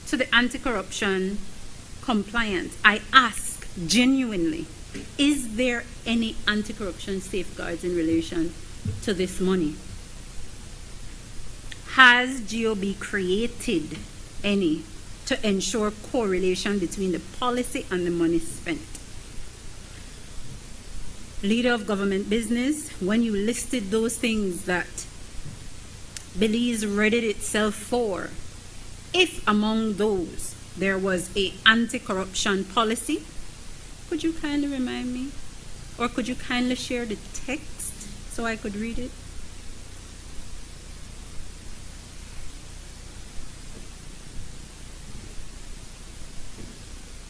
Speaker 9: to the anti-corruption compliance. I ask genuinely, is there any anti-corruption safeguards in relation to this money? Has GOB created any to ensure correlation between the policy and the money spent? Leader of government business, when you listed those things that Belize readied itself for, if among those there was a anti-corruption policy, could you kindly remind me? Or could you kindly share the text so I could read it?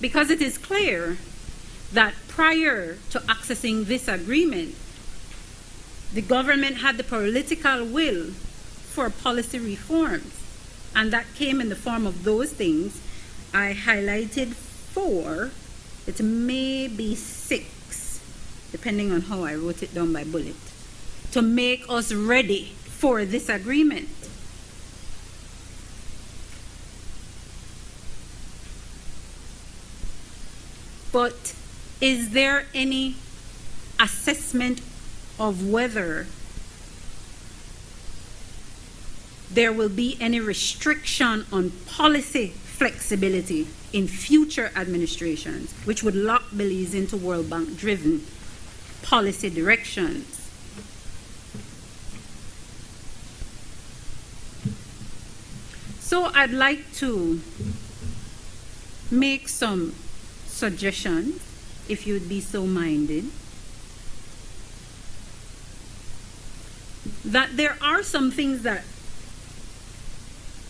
Speaker 9: Because it is clear that prior to accessing this agreement, the government had the political will for policy reforms, and that came in the form of those things I highlighted 4. It may be 6, depending on how I wrote it down by bullet, to make us ready for this agreement. But is there any assessment of whether there will be any restriction on policy flexibility in future administrations, which would lock Belize into World Bank-driven policy directions? So I'd like to make some suggestions, if you'd be so minded, that there are some things that,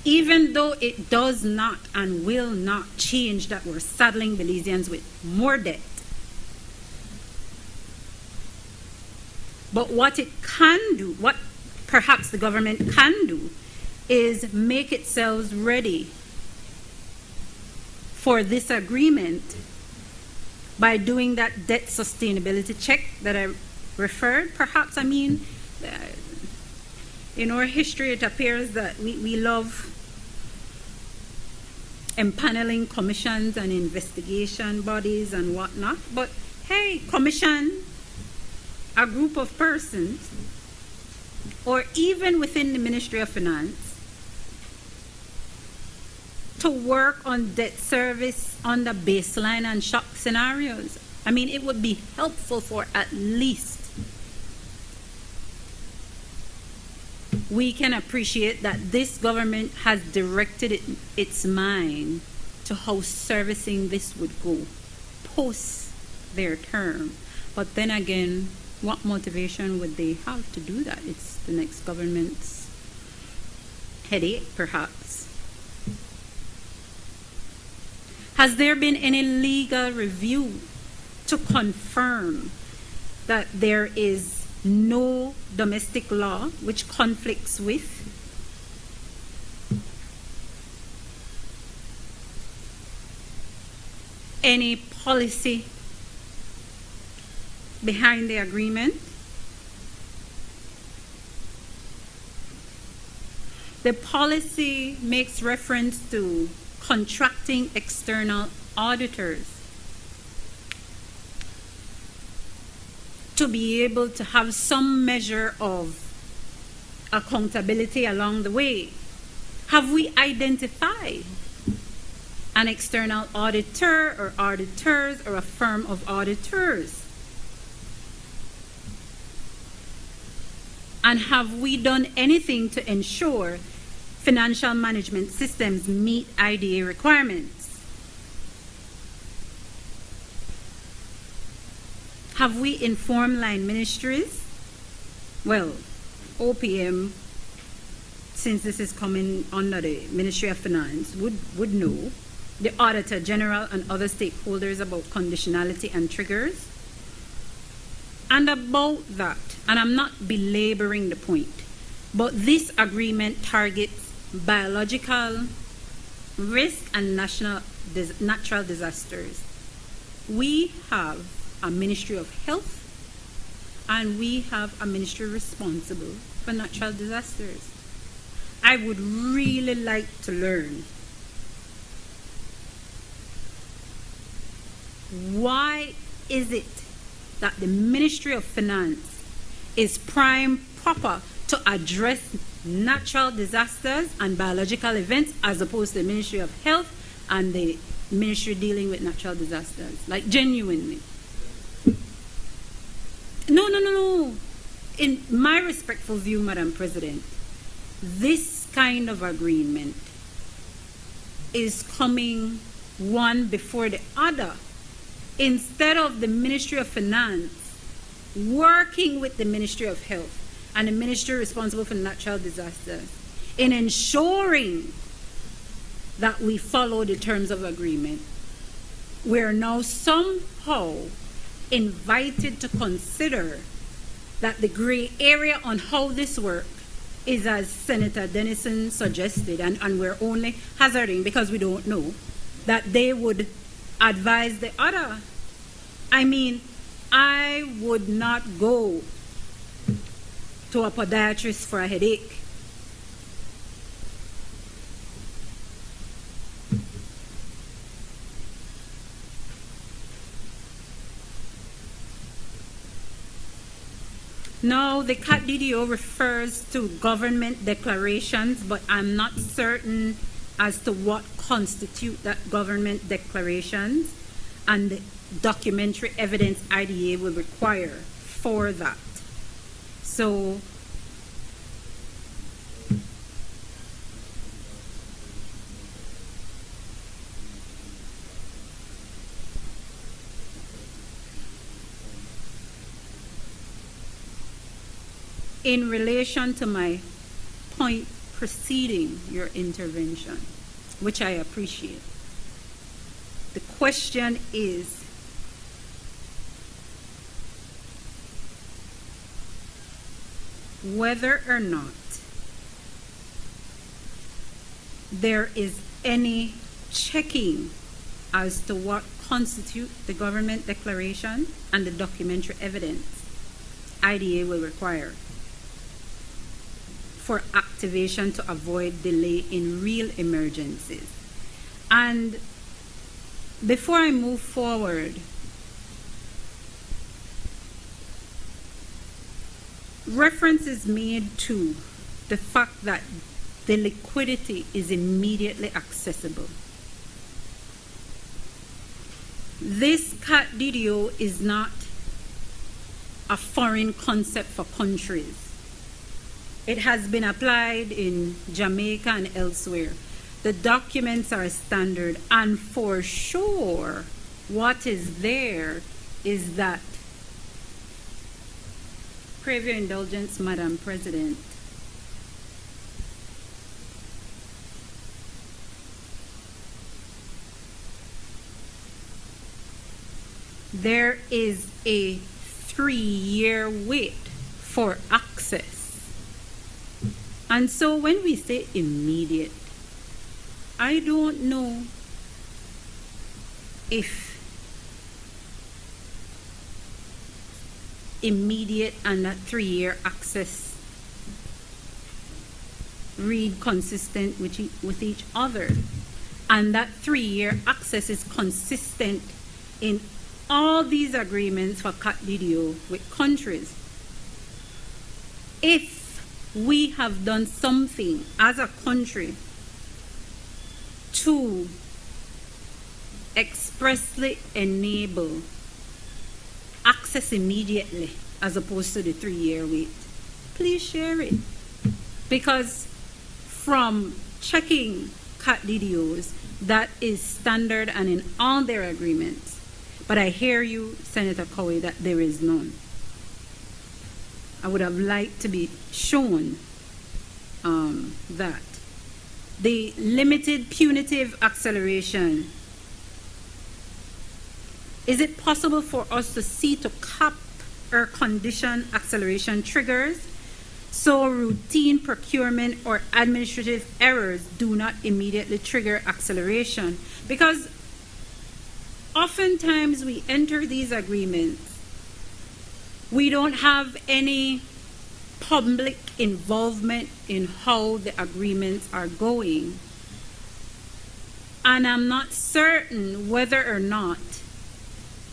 Speaker 9: even though it does not and will not change that we're saddling Belizeans with more debt, but what it can do, what perhaps the government can do, is make itself ready for this agreement by doing that debt sustainability check that I referred. Perhaps, I mean, in our history it appears that we love empaneling commissions and investigation bodies and whatnot, but hey, commission a group of persons, or even within the Ministry of Finance, to work on debt service on the baseline and shock scenarios. I mean, it would be helpful for at least we can appreciate that this government has directed its mind to how servicing this would go post their term. But then again, what motivation would they have to do that? It's the next government's headache, perhaps. Has there been any legal review to confirm that there is no domestic law which conflicts with any policy behind the agreement? The policy makes reference to contracting external auditors to be able to have some measure of accountability along the way. Have we identified an external auditor or auditors or a firm of auditors? And have we done anything to ensure financial management systems meet IDA requirements? Have we informed line ministries? Well, OPM, since this is coming under the Ministry of Finance, would know. The Auditor General and other stakeholders about conditionality and triggers. And about that, and I'm not belaboring the point, but this agreement targets biological risk and natural disasters. We have a Ministry of Health and we have a ministry responsible for natural disasters. I would really like to learn why is it that the Ministry of Finance is prime proper to address natural disasters and biological events as opposed to the Ministry of Health and the ministry dealing with natural disasters? Like, genuinely. No. In my respectful view, Madam President, this kind of agreement is coming one before the other. Instead of the Ministry of Finance working with the Ministry of Health and the ministry responsible for natural disasters in ensuring that we follow the terms of agreement, we're now somehow invited to consider that the gray area on how this works is as Senator Dennison suggested, and we're only hazarding because we don't know, that they would advise the other. I mean, I would not go to a podiatrist for a headache. No, the CAT DDO refers to government declarations, but I'm not certain as to what constitute that government declarations and the documentary evidence IDA will require for that. So, in relation to my point preceding your intervention, which I appreciate. The question is, whether or not there is any checking as to what constitute the government declaration and the documentary evidence IDA will require for activation to avoid delay in real emergencies. And before I move forward, reference is made to the fact that the liquidity is immediately accessible. This CAT DDO is not a foreign concept for countries. It has been applied in Jamaica and elsewhere. The documents are standard, and for sure, what is there is that, crave your indulgence, Madam President, there is a 3-year wait for access. And so when we say immediate, I don't know if immediate and that 3-year access read consistent with each other. And that 3-year access is consistent in all these agreements for CAT DDO with countries. If we have done something as a country to expressly enable access immediately as opposed to the 3-year wait, please share it. Because from checking CAT DDOs, that is standard and in all their agreements. But I hear you, Senator Cowie, that there is none. I would have liked to be shown that. The limited punitive acceleration. Is it possible for us to see to cap or condition acceleration triggers so routine procurement or administrative errors do not immediately trigger acceleration? Because oftentimes we enter these agreements, we don't have any public involvement in how the agreements are going. And I'm not certain whether or not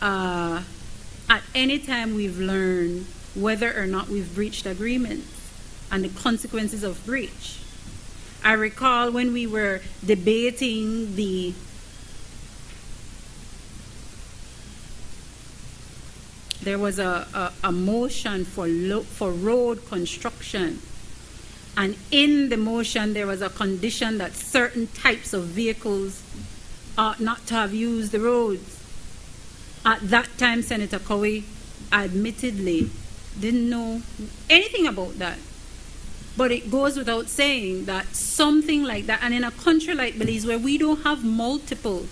Speaker 9: at any time we've learned whether or not we've breached agreements and the consequences of breach. I recall when we were debating there was a motion for road construction, and in the motion there was a condition that certain types of vehicles ought not to have used the roads. At that time, Senator Cowie admittedly didn't know anything about that. But it goes without saying that something like that, and in a country like Belize where we don't have multiple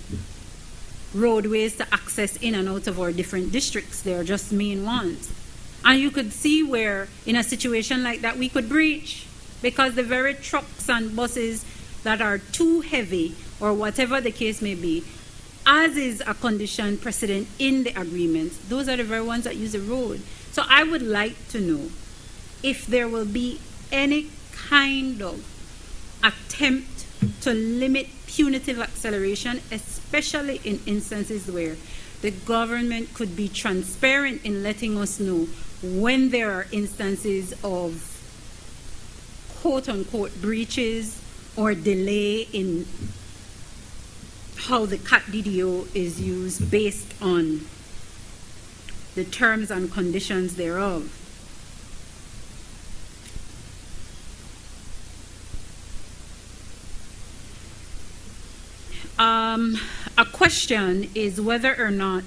Speaker 9: roadways to access in and out of our different districts, they're just main ones. And you could see where in a situation like that we could breach, because the very trucks and buses that are too heavy or whatever the case may be, as is a condition precedent in the agreement, those are the very ones that use the road. So I would like to know if there will be any kind of attempt to limit punitive acceleration, especially in instances where the government could be transparent in letting us know when there are instances of quote-unquote breaches or delay in how the CAT DDO is used based on the terms and conditions thereof. A question is whether or not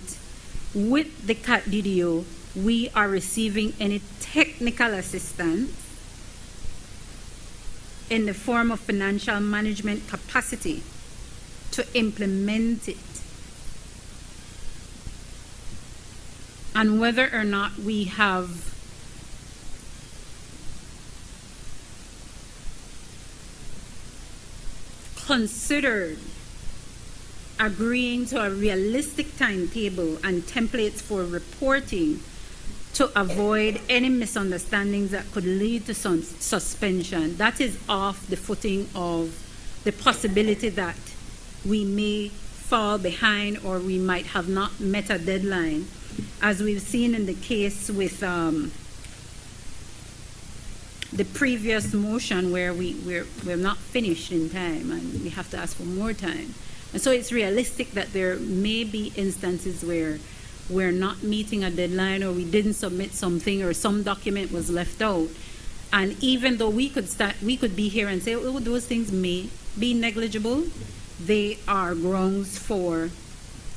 Speaker 9: with the CAT DDO we are receiving any technical assistance in the form of financial management capacity to implement it, and whether or not we have considered agreeing to a realistic timetable and templates for reporting to avoid any misunderstandings that could lead to some suspension. That is off the footing of the possibility that we may fall behind or we might have not met a deadline, as we've seen in the case with the previous motion where we're not finished in time and we have to ask for more time. And so it's realistic that there may be instances where we're not meeting a deadline, or we didn't submit something, or some document was left out. And even though we could be here and say, oh, those things may be negligible, they are grounds for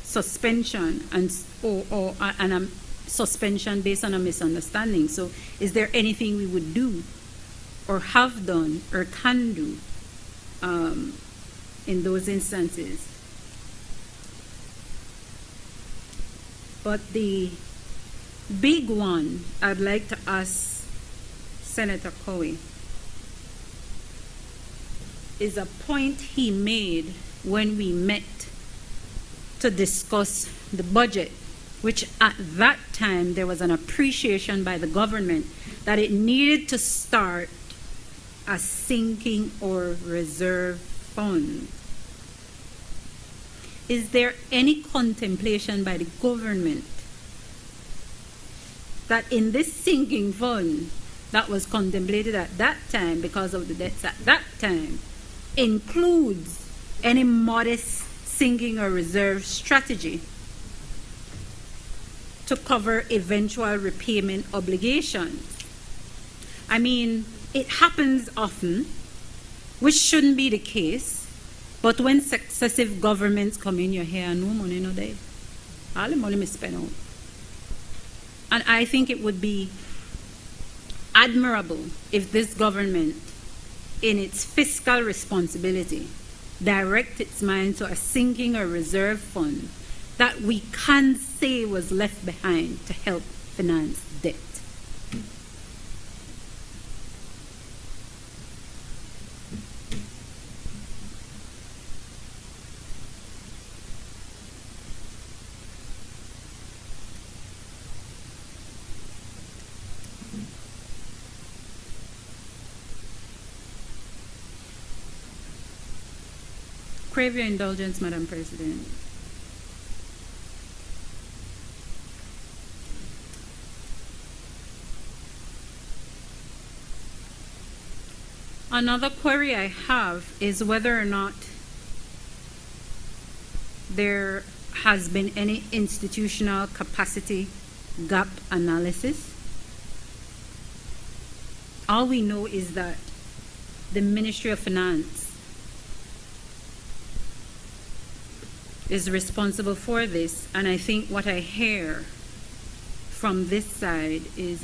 Speaker 9: suspension and a suspension based on a misunderstanding. So is there anything we would do or have done or can do in those instances? But the big one I'd like to ask Senator CABEI is a point he made when we met to discuss the budget, which at that time there was an appreciation by the government that it needed to start a sinking or reserve fund. Is there any contemplation by the government that in this sinking fund that was contemplated at that time because of the debts at that time includes any modest sinking or reserve strategy to cover eventual repayment obligations? I mean, it happens often, which shouldn't be the case, but when successive governments come in, you hear no money, no day. All the money we spend out. And I think it would be admirable if this government, in its fiscal responsibility, direct its mind to a sinking or reserve fund that we can say was left behind to help finance debt. Crave your indulgence, Madam President. Another query I have is whether or not there has been any institutional capacity gap analysis. All we know is that the Ministry of Finance is responsible for this, and I think what I hear from this side is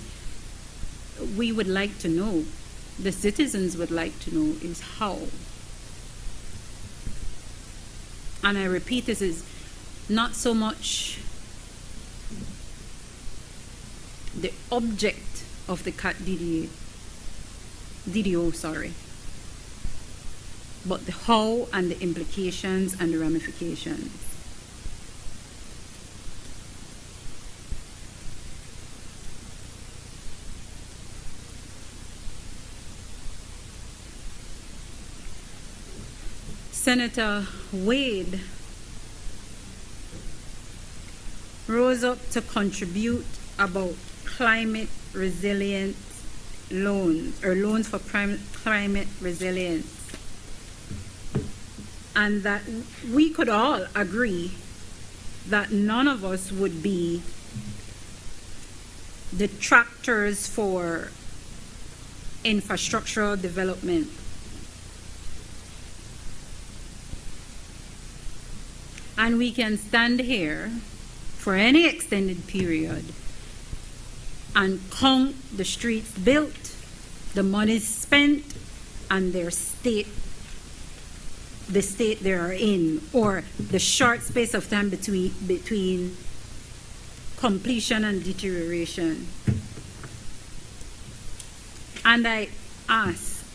Speaker 9: we would like to know, the citizens would like to know, is how. And I repeat, this is not so much the object of the CAT DDO, but the how and the implications and the ramifications. Senator Wade rose up to contribute about climate resilience loans, or loans for climate resilience. And that we could all agree that none of us would be detractors for infrastructural development. And we can stand here for any extended period and count the streets built, the money spent, and their state, the state they are in, or the short space of time between completion and deterioration. And I ask,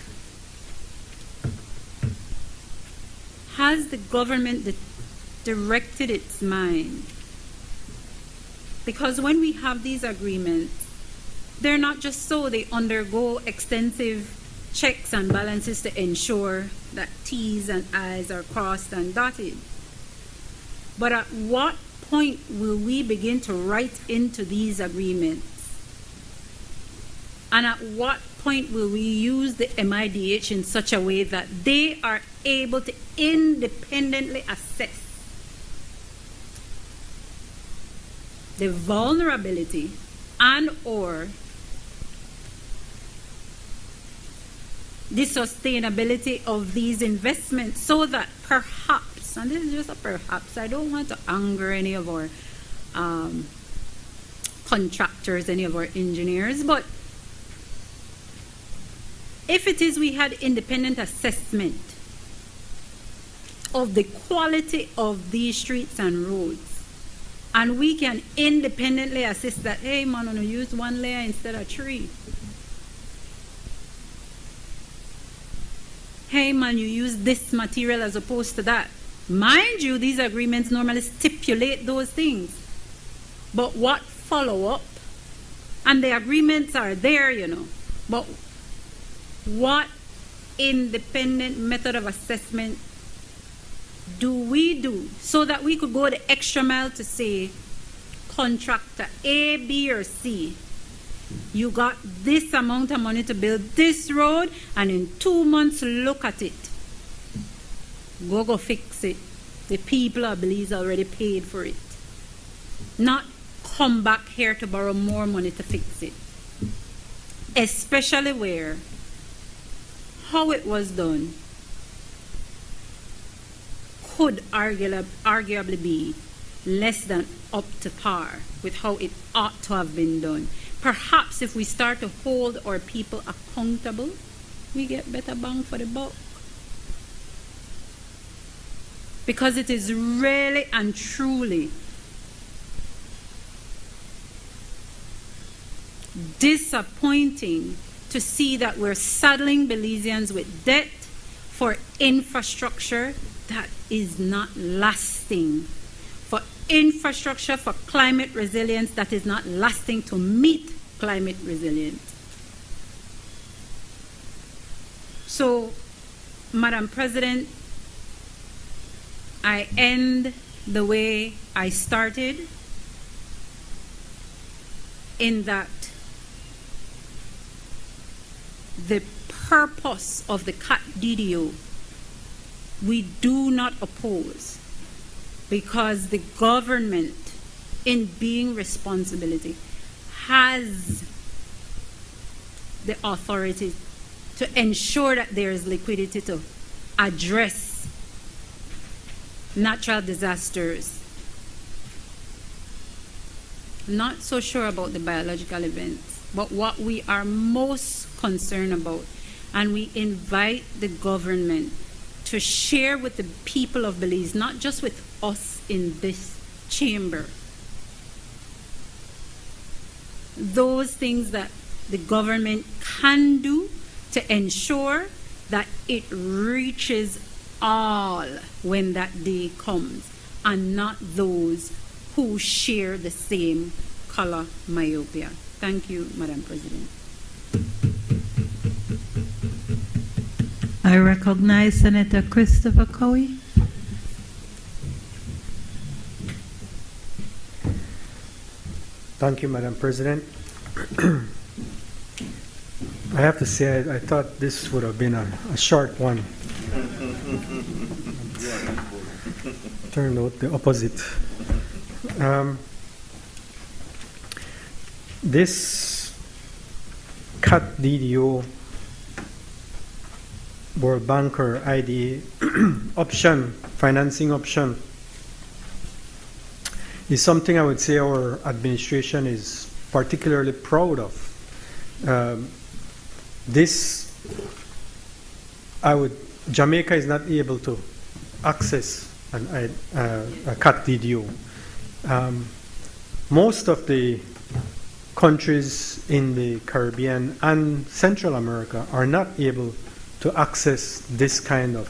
Speaker 9: has the government directed its mind? Because when we have these agreements, they're not just so, they undergo extensive checks and balances to ensure that T's and I's are crossed and dotted. But at what point will we begin to write into these agreements? And at what point will we use the MIDH in such a way that they are able to independently assess the vulnerability and or the sustainability of these investments, so that perhaps, and this is just a perhaps, I don't want to anger any of our contractors, any of our engineers, but if it is we had independent assessment of the quality of these streets and roads, and we can independently assess that, hey man, you use 1 layer instead of 3. Hey man, you use this material as opposed to that. Mind you, these agreements normally stipulate those things. But what follow up? And the agreements are there, you know. But what independent method of assessment do we do so that we could go the extra mile to say, contractor A, B, or C, you got this amount of money to build this road, and in 2 months, look at it. Go fix it. The people of Belize already paid for it. Not come back here to borrow more money to fix it. Especially where how it was done could arguably be less than up to par with how it ought to have been done. Perhaps if we start to hold our people accountable, we get better bang for the buck. Because it is really and truly disappointing to see that we're saddling Belizeans with debt for infrastructure that is not lasting, for infrastructure for climate resilience that is not lasting to meet climate resilience. So, Madam President, I end the way I started, in that the purpose of the CAT DDO we do not oppose, because the government, in being responsibility, has the authority to ensure that there is liquidity to address natural disasters. Not so sure about the biological events, but what we are most concerned about, and we invite the government to share with the people of Belize, not just with us in this chamber, those things that the government can do to ensure that it reaches all when that day comes, and not those who share the same color myopia. Thank you, Madam President.
Speaker 3: I recognize Senator Christopher Cowie.
Speaker 10: Thank you, Madam President. I have to say, I thought this would have been a short one. Turned out the opposite. This CAT DDO World Banker IDA option, financing option, is something I would say our administration is particularly proud of. This Jamaica is not able to access a CAT DDO. Most of the countries in the Caribbean and Central America are not able to access this kind of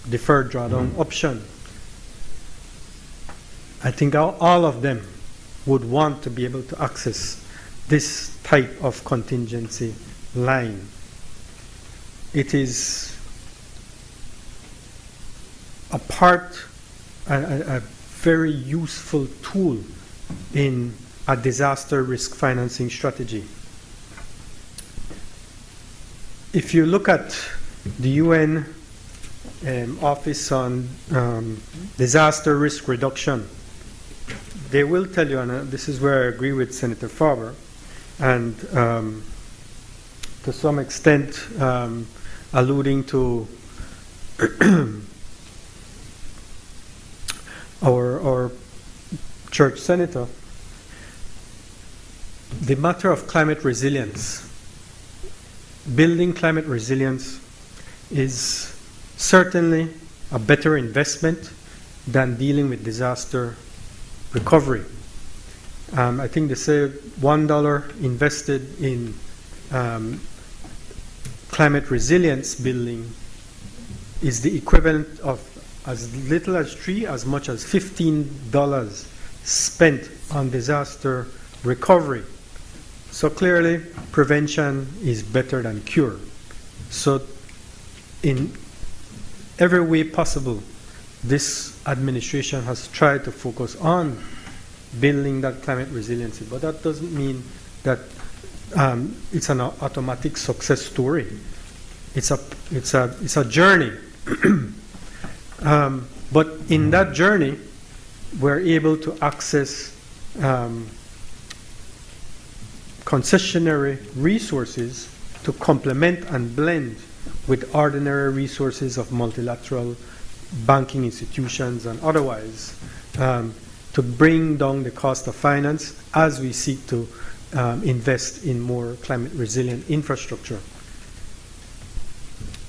Speaker 10: deferred drawdown option. I think all of them would want to be able to access this type of contingency line. It is a very useful tool in a disaster risk financing strategy. If you look at the UN Office on Disaster Risk Reduction, they will tell you, and this is where I agree with Senator Farber, and to some extent alluding to our church senator, the matter of climate resilience. Building climate resilience is certainly a better investment than dealing with disaster recovery. I think they say $1 invested in climate resilience building is the equivalent of as little as $3, as much as $15 spent on disaster recovery. So clearly, prevention is better than cure. So in every way possible, this administration has tried to focus on building that climate resiliency, but that doesn't mean that it's an automatic success story. It's a journey. But in that journey, we're able to access concessionary resources to complement and blend with ordinary resources of multilateral banking institutions and otherwise to bring down the cost of finance as we seek to invest in more climate resilient infrastructure.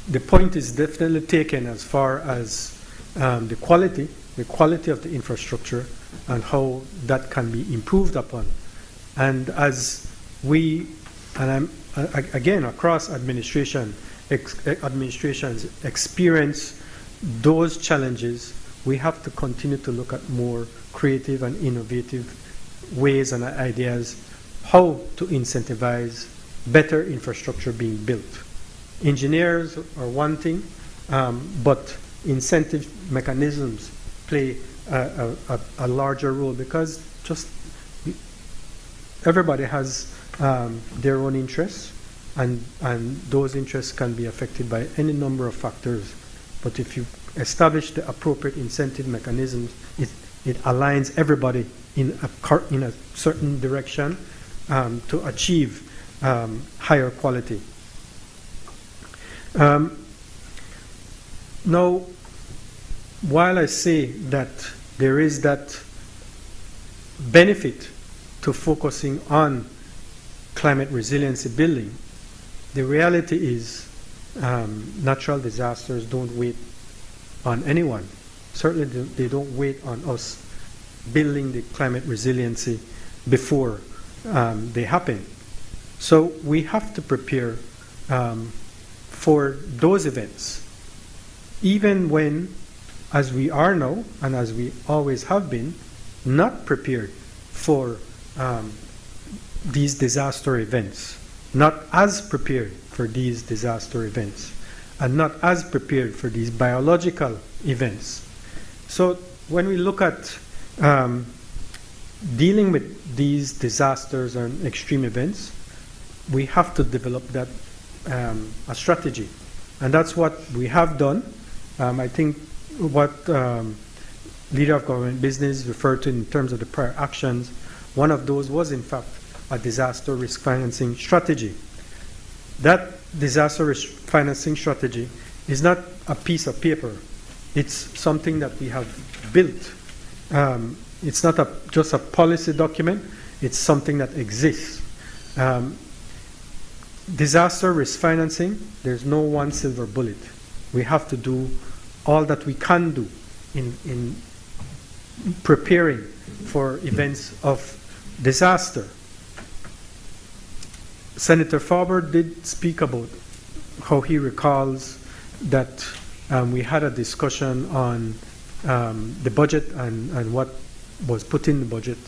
Speaker 10: The point is definitely taken as far as the quality of the infrastructure and how that can be improved upon. And as we, and I'm again across administrations experience those challenges, we have to continue to look at more creative and innovative ways and ideas how to incentivize better infrastructure being built. Engineers are one thing, but incentive mechanisms play a larger role because just everybody has their own interests, and those interests can be affected by any number of factors. But if you establish the appropriate incentive mechanisms, it aligns everybody in a certain direction to achieve higher quality. Now, while I say that there is that benefit to focusing on climate resiliency building, the reality is natural disasters don't wait on anyone. Certainly they don't wait on us building the climate resiliency before they happen. So we have to prepare for those events, even when, as we are now and as we always have been, not prepared for these disaster events, not as prepared for these disaster events, and not as prepared for these biological events. So when we look at dealing with these disasters and extreme events, we have to develop that a strategy. And that's what we have done. I think what Leader of Government Business referred to in terms of the prior actions, one of those was in fact a disaster risk financing strategy. That disaster risk financing strategy is not a piece of paper. It's something that we have built. It's not just a policy document. It's something that exists. disaster risk financing, there's no one silver bullet. We have to do all that we can do in preparing for events of disaster. Senator Faber did speak about how he recalls that we had a discussion on the budget and what was put in the budget.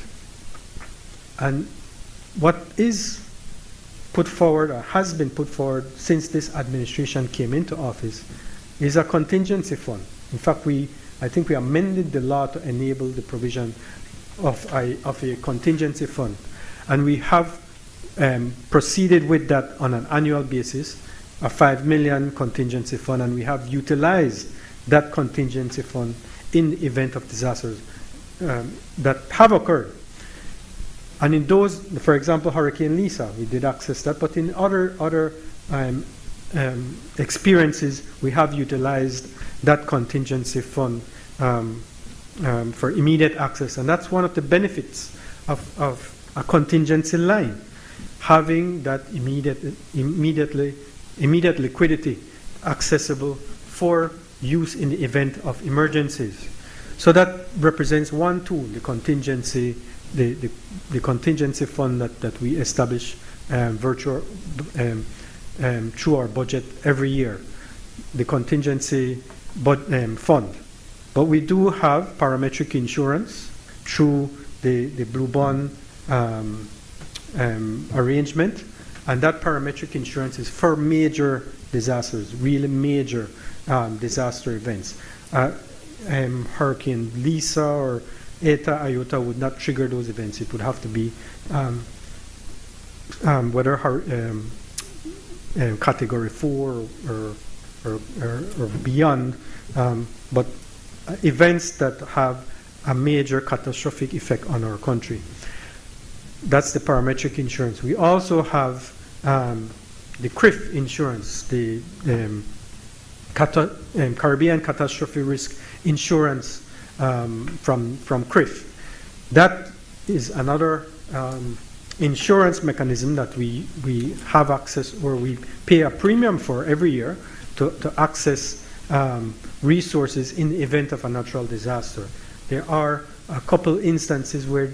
Speaker 10: And what is put forward or has been put forward since this administration came into office is a contingency fund. In fact, I think we amended the law to enable the provision of a contingency fund. And we have proceeded with that on an annual basis, a 5 million contingency fund, and we have utilized that contingency fund in the event of disasters that have occurred. And in those, for example, Hurricane Lisa, we did access that, but in other experiences, we have utilized that contingency fund for immediate access. And that's one of the benefits of a contingency line, having that immediate liquidity accessible for use in the event of emergencies. So that represents one tool, the contingency fund that we establish through our budget every year, the contingency fund. But we do have parametric insurance through the Blue Bond arrangement, and that parametric insurance is for major disasters, really major disaster events. Hurricane Lisa or Eta, Iota would not trigger those events. It would have to be whether category 4 or beyond, but events that have a major catastrophic effect on our country. That's the parametric insurance. We also have the CRIF insurance, the Caribbean Catastrophe Risk Insurance from CRIF. That is another insurance mechanism that we have access, or we pay a premium for every year to access resources in the event of a natural disaster. There are a couple instances where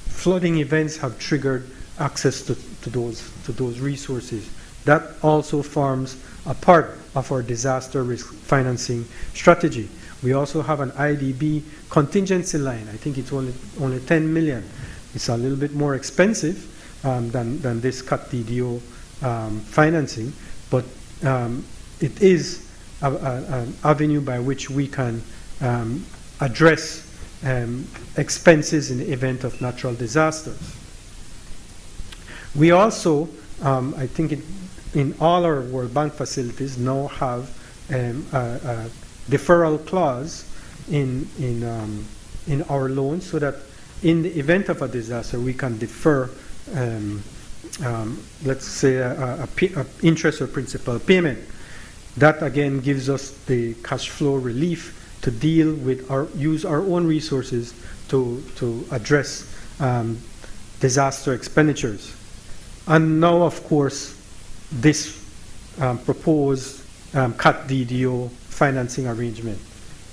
Speaker 10: flooding events have triggered access to those resources. That also forms a part of our disaster risk financing strategy. We also have an IDB contingency line. I think it's only 10 million. It's a little bit more expensive than this CAT DDO financing, but it is an avenue by which we can address expenses in the event of natural disasters. We also, I think in all our World Bank facilities now have a deferral clause in our loans, so that in the event of a disaster we can defer, let's say, a interest or principal payment. That again gives us the cash flow relief to deal with use our own resources to address disaster expenditures. And now, of course, this proposed CAT DDO financing arrangement,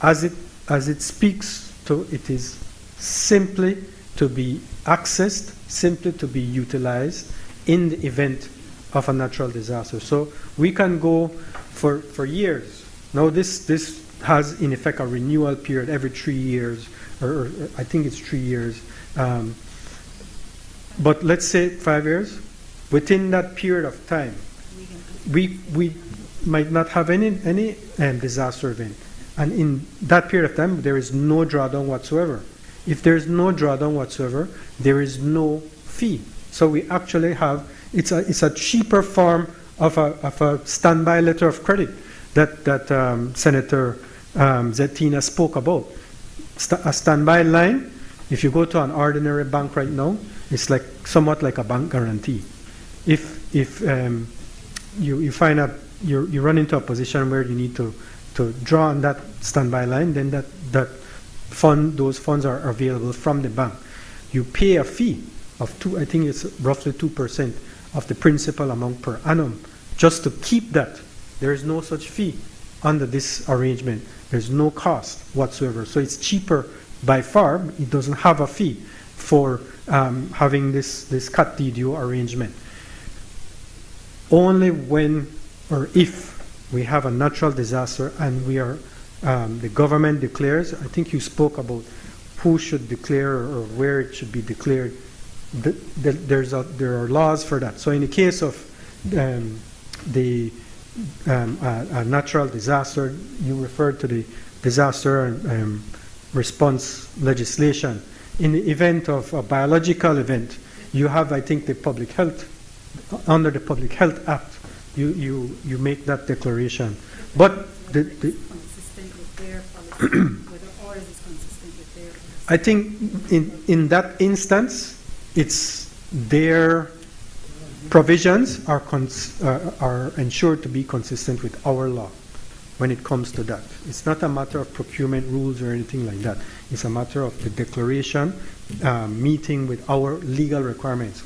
Speaker 10: as it speaks to, it is simply to be accessed, simply to be utilized in the event of a natural disaster. So we can go for years. Now this has in effect a renewal period every 3 years, or I think it's 3 years. But let's say 5 years. Within that period of time, we might not have any disaster event, and in that period of time there is no drawdown whatsoever. If there is no drawdown whatsoever, there is no fee. So we actually have it's a cheaper form of a standby letter of credit that Senator Zettina spoke about. A standby line, if you go to an ordinary bank right now, it's like somewhat like a bank guarantee. If you find you run into a position where you need to draw on that standby line, then those funds are available from the bank. You pay a fee of I think it's roughly 2% of the principal amount per annum, just to keep that. There is no such fee under this arrangement. There's no cost whatsoever. So it's cheaper by far. It doesn't have a fee for having this CAT DDO arrangement. Only when or if we have a natural disaster and we are, the government declares, I think you spoke about who should declare or where it should be declared. There are laws for that. So in the case of a natural disaster, you referred to the disaster response legislation. In the event of a biological event, you have, I think, the public health, under the Public Health Act, you make that declaration. But
Speaker 9: consistent with their policy, whether ours is consistent with their policy.
Speaker 10: I think in that instance, it's their provisions are ensured to be consistent with our law when it comes to that. It's not a matter of procurement rules or anything like that. It's a matter of the declaration meeting with our legal requirements.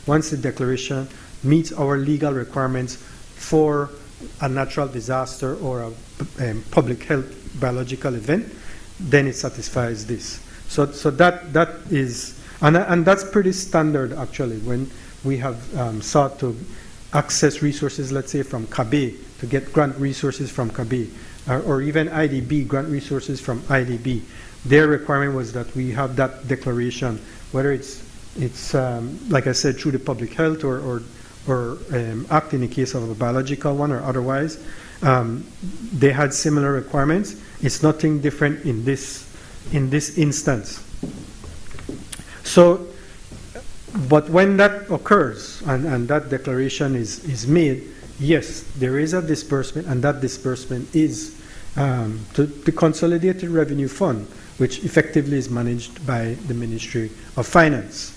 Speaker 10: Once the declaration meets our legal requirements for a natural disaster or a public health biological event, then it satisfies this. So that is, and that's pretty standard actually when we have sought to access resources, let's say from CABEI, to get grant resources from CABEI, or even IDB, grant resources from IDB. Their requirement was that we have that declaration, whether it's like I said, through the public health or act in the case of a biological one or otherwise. They had similar requirements. It's nothing different in this instance. So, but when that occurs and that declaration is made, yes, there is a disbursement, and that disbursement is to the Consolidated Revenue Fund, which effectively is managed by the Ministry of Finance.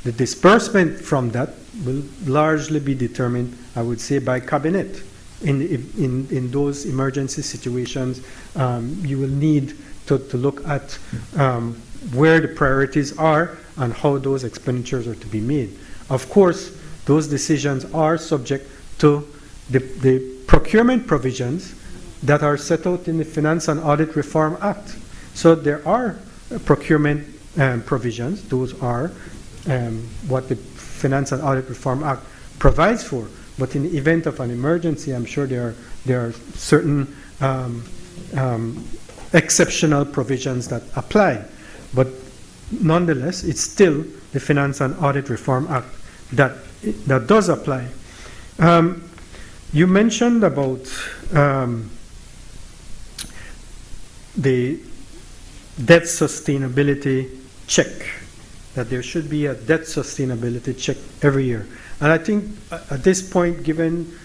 Speaker 10: The disbursement from that will largely be determined, I would say, by cabinet. In those emergency situations, you will need to look at where the priorities are and how those expenditures are to be made. Of course, those decisions are subject to the procurement provisions that are set out in the Finance and Audit Reform Act. So there are procurement provisions. Those are what the Finance and Audit Reform Act provides for. But in the event of an emergency, I'm sure there are certain exceptional provisions that apply. But nonetheless, it's still the Finance and Audit Reform Act that does apply. You mentioned about the debt sustainability check, that there should be a debt sustainability check every year. And I think at this point, given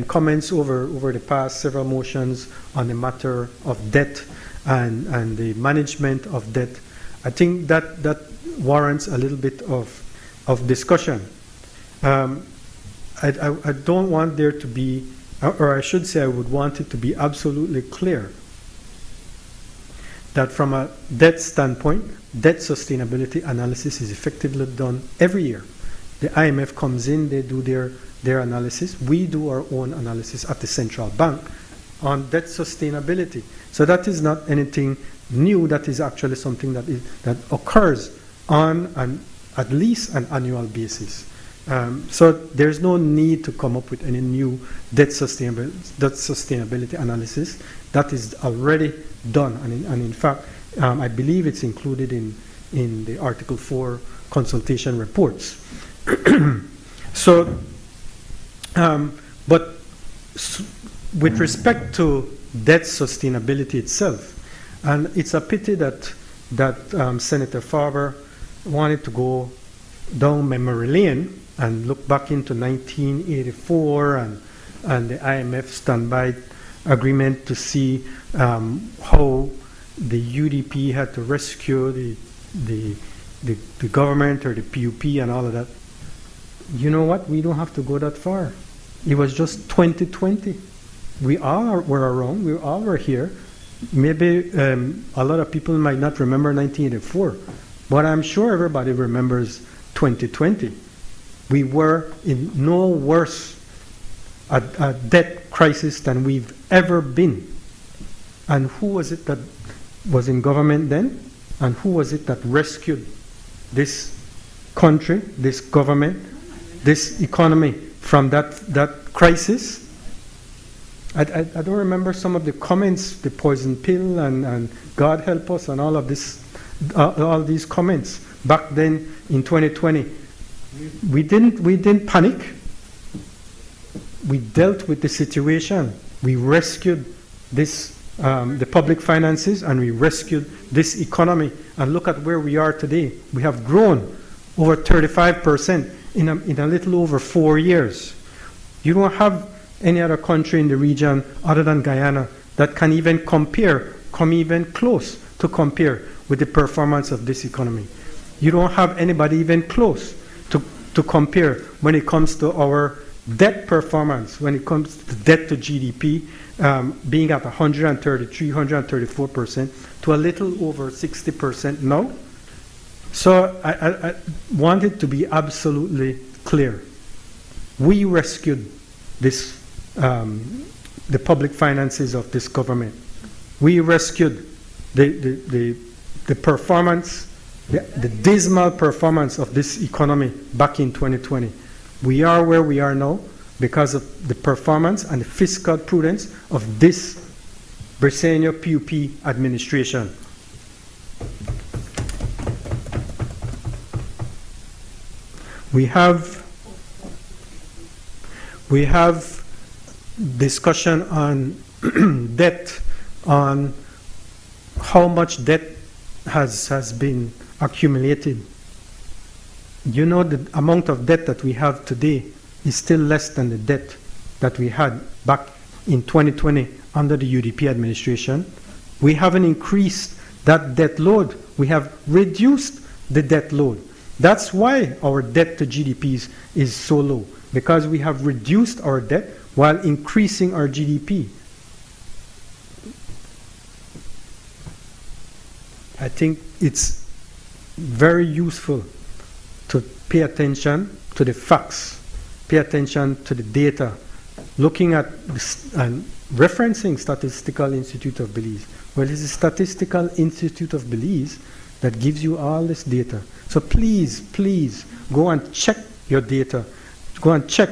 Speaker 10: comments over the past several motions on the matter of debt and the management of debt, I think that warrants a little bit of discussion. I don't want there to be, or I should say I would want it to be absolutely clear that from a debt standpoint, debt sustainability analysis is effectively done every year. The IMF comes in, they do their analysis. We do our own analysis at the central bank on debt sustainability. So that is not anything new. That is actually something that occurs on at least an annual basis. So there's no need to come up with any new debt sustainability analysis. That is already done, and in fact, I believe it's included in the Article 4 consultation reports. So, but with respect to debt sustainability itself, and it's a pity that Senator Farber wanted to go down memory lane and look back into 1984 and the IMF standby agreement to see how the UDP had to rescue the government or the PUP and all of that. You know what? We don't have to go that far. It was just 2020. We all were around. We all were here. Maybe a lot of people might not remember 1984, but I'm sure everybody remembers 2020. We were in no worse a debt crisis than we've ever been. And who was it that was in government then? And who was it that rescued this country, this government, this economy from that crisis? I don't remember some of the comments, the poison pill and God help us and all of this, all these comments back then in 2020. We didn't panic. We dealt with the situation. We rescued this, the public finances, and we rescued this economy. And look at where we are today. We have grown over 35% in a little over 4 years. You don't have any other country in the region other than Guyana that can even compare, come even close to compare with the performance of this economy. You don't have anybody even close to compare when it comes to our debt performance, when it comes to debt to GDP, being at 133, 134% to a little over 60% now. So I want it to be absolutely clear. We rescued this, the public finances of this government. We rescued the performance, the dismal performance of this economy back in 2020. We are where we are now because of the performance and the fiscal prudence of this Briceño PUP administration. We have discussion on debt, on how much debt has been accumulated. You know, the amount of debt that we have today is still less than the debt that we had back in 2020 under the UDP administration. We haven't increased that debt load. We have reduced the debt load. That's why our debt to GDP is so low, because we have reduced our debt while increasing our GDP. I think it's very useful to pay attention to the facts, pay attention to the data, looking at and referencing Statistical Institute of Belize. Well, it's the Statistical Institute of Belize that gives you all this data. So please, please go and check your data. Go and check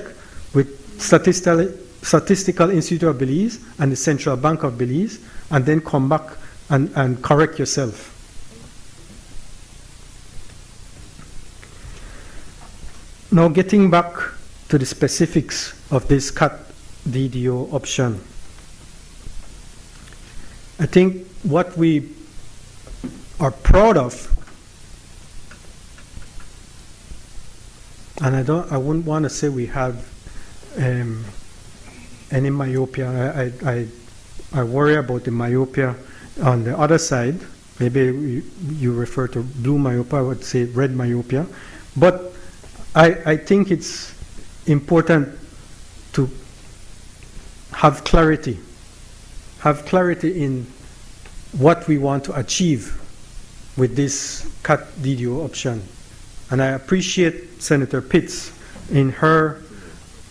Speaker 10: with Statistical Institute of Belize and the Central Bank of Belize, and then come back and correct yourself. Now, getting back to the specifics of this CAT DDO option, I think what we are proud of, and I wouldn't want to say we have any myopia. I worry about the myopia on the other side. Maybe you refer to blue myopia, I would say red myopia. But I think it's important to have clarity in what we want to achieve with this CAT DDO option. And I appreciate Senator Pitts in her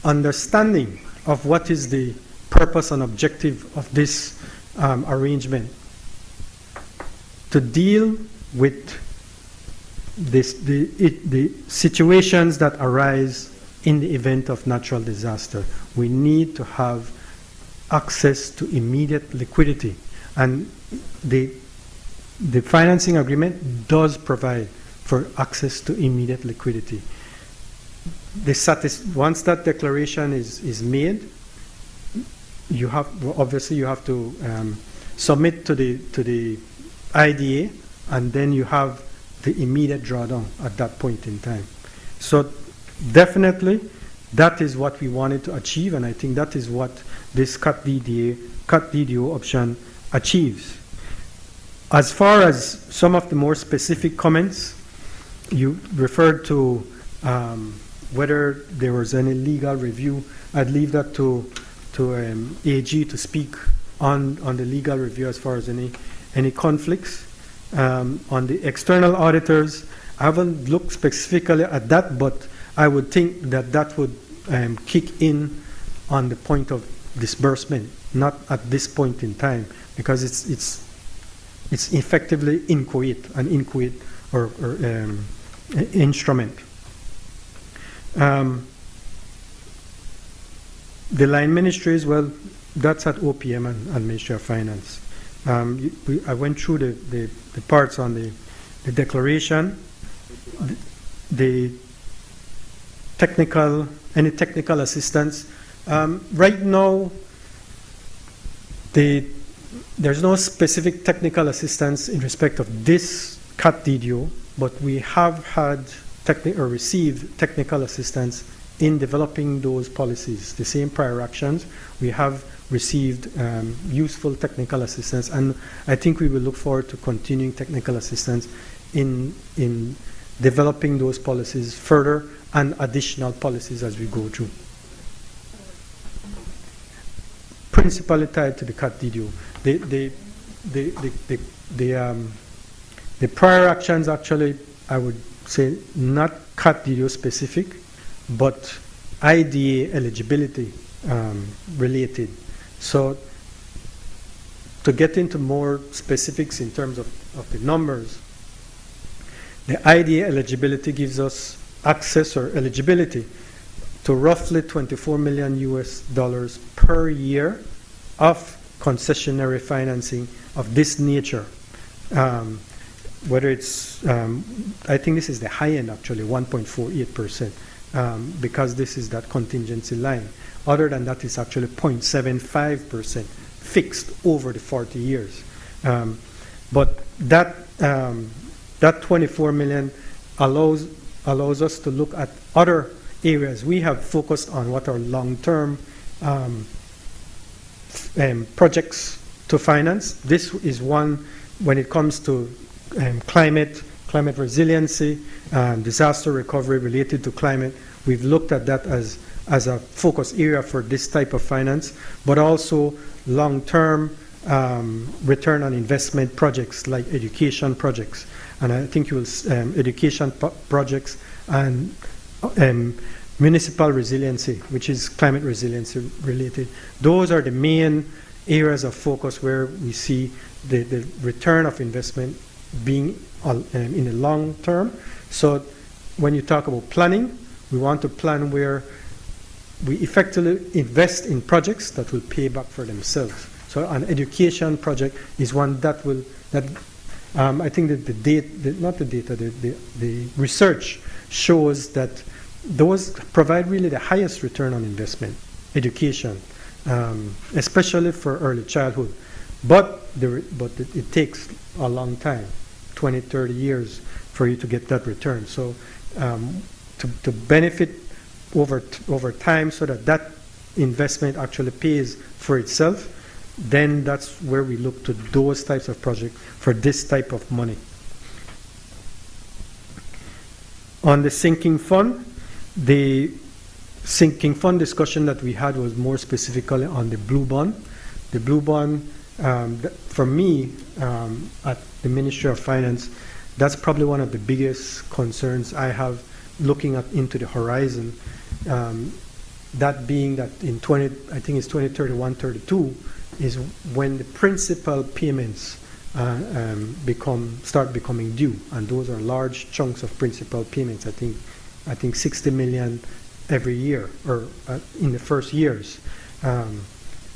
Speaker 10: understanding of what is the purpose and objective of this arrangement. To deal with the situations that arise in the event of natural disaster. We need to have access to immediate liquidity. And the financing agreement does provide for access to immediate liquidity. Once that declaration is made, you have to submit to the IDA, and then you have the immediate drawdown at that point in time. So definitely that is what we wanted to achieve, and I think that is what this CAT DDO option achieves. As far as some of the more specific comments, you referred to whether there was any legal review. I'd leave that to AG to speak on the legal review as far as any conflicts. On the external auditors, I haven't looked specifically at that, but I would think that that would kick in on the point of disbursement, not at this point in time, because it's effectively inchoate, an inchoate or instrument. The line ministries, well, that's at OPM and Ministry of Finance. I went through the parts on the declaration, the technical, any technical assistance. Right now, there's no specific technical assistance in respect of this CAT DDO, but we have had received technical assistance in developing those policies, the same prior actions. We have received useful technical assistance, and I think we will look forward to continuing technical assistance in developing those policies further and additional policies as we go through. Principally tied to the CAT DDO. The prior actions, actually, I would say not CAT DDO specific, but IDA eligibility related. So to get into more specifics in terms of the numbers, the IDA eligibility gives us access or eligibility to roughly $24 million US per year of concessionary financing of this nature. Whether it's, I think this is the high end actually, 1.48%, because this is that contingency line. Other than that, it's actually 0.75% fixed over the 40 years. But that 24 million allows us to look at other areas. We have focused on what are long-term projects to finance. This is one when it comes to climate resiliency, disaster recovery related to climate. We've looked at that as a focus area for this type of finance, but also long-term return on investment projects like education projects. And I think you will, education projects and municipal resiliency, which is climate resiliency related. Those are the main areas of focus where we see the return of investment being in the long term. So when you talk about planning, we want to plan where we effectively invest in projects that will pay back for themselves. So an education project is one that will, I think that the research shows that those provide really the highest return on investment, education, especially for early childhood. But it takes a long time, 20, 30 years for you to get that return. So to benefit over time so that investment actually pays for itself, then that's where we look to those types of projects for this type of money. On the sinking fund, the sinking fund discussion that we had was more specifically on the blue bond. The blue bond, for me, at the Ministry of Finance, that's probably one of the biggest concerns I have looking into the horizon. That being that in I think it's 2031, 32, is when the principal payments start becoming due, and those are large chunks of principal payments. I think 60 million every year, or in the first years.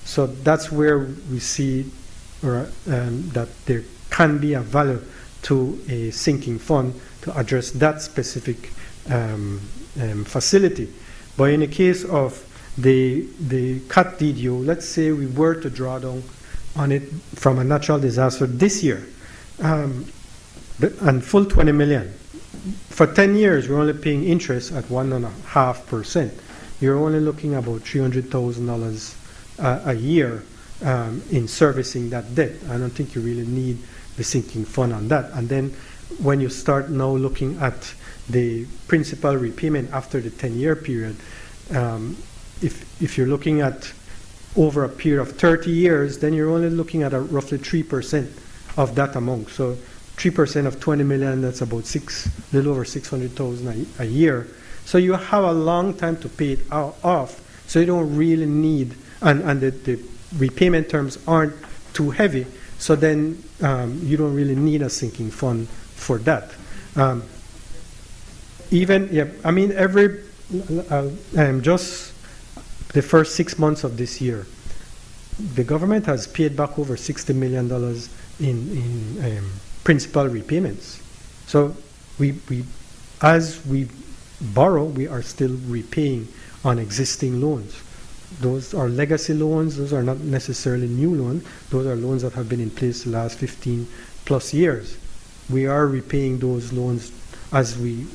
Speaker 10: So that's where we see that there can be a value to a sinking fund to address that specific facility. But in the case of the CAT DDO, let's say we were to draw down on it from a natural disaster this year, and full 20 million. For 10 years, we're only paying interest at 1.5%. You're only looking about $300,000 a year in servicing that debt. I don't think you really need the sinking fund on that. And then when you start now looking at the principal repayment after the 10-year period, if you're looking at over a period of 30 years, then you're only looking at roughly 3% of that amount. So 3% of 20 million, that's about little over 600,000 a year. So you have a long time to pay it off, so you don't really need, and the repayment terms aren't too heavy, so then you don't really need a sinking fund for that. Just the first 6 months of this year, the government has paid back over $60 million in principal repayments. So as we borrow, we are still repaying on existing loans. Those are legacy loans. Those are not necessarily new loans. Those are loans that have been in place the last 15 plus years. We are repaying those loans as we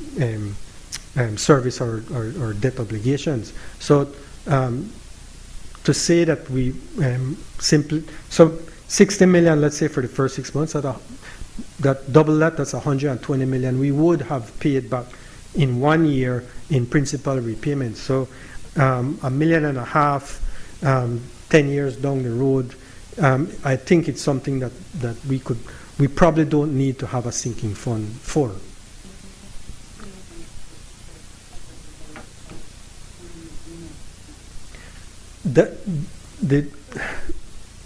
Speaker 10: service our debt obligations. So to say that we so 60 million, let's say for the first 6 months, that double that's 120 million. We would have paid back in 1 year in principal repayments. So $1.5 million, 10 years down the road, I think it's something that we probably don't need to have a sinking fund for.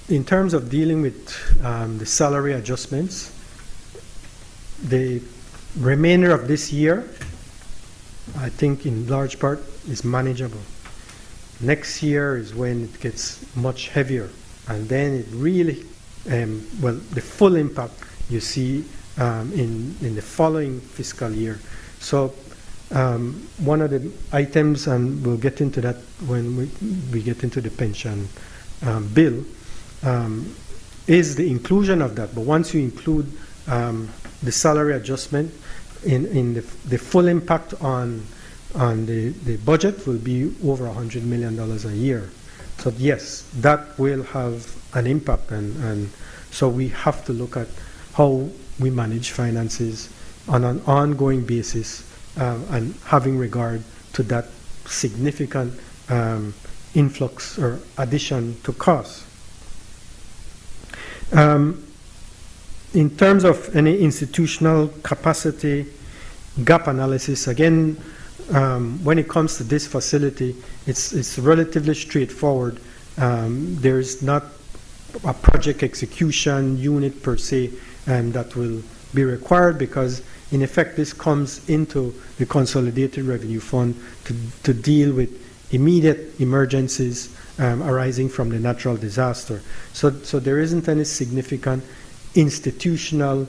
Speaker 10: In terms of dealing with the salary adjustments, the remainder of this year, I think in large part is manageable. Next year is when it gets much heavier, and then it really, the full impact you see in the following fiscal year. So one of the items, and we'll get into that when we get into the pension bill, is the inclusion of that. But once you include the salary adjustment, in the full impact on the budget will be over $100 million a year. So yes, that will have an impact, and so we have to look at how we manage finances on an ongoing basis, and having regard to that significant influx or addition to costs. In terms of any institutional capacity gap analysis, again, when it comes to this facility, it's relatively straightforward. There's not a project execution unit per se that will be required, because in effect this comes into the Consolidated Revenue Fund to deal with immediate emergencies arising from the natural disaster. So there isn't any significant institutional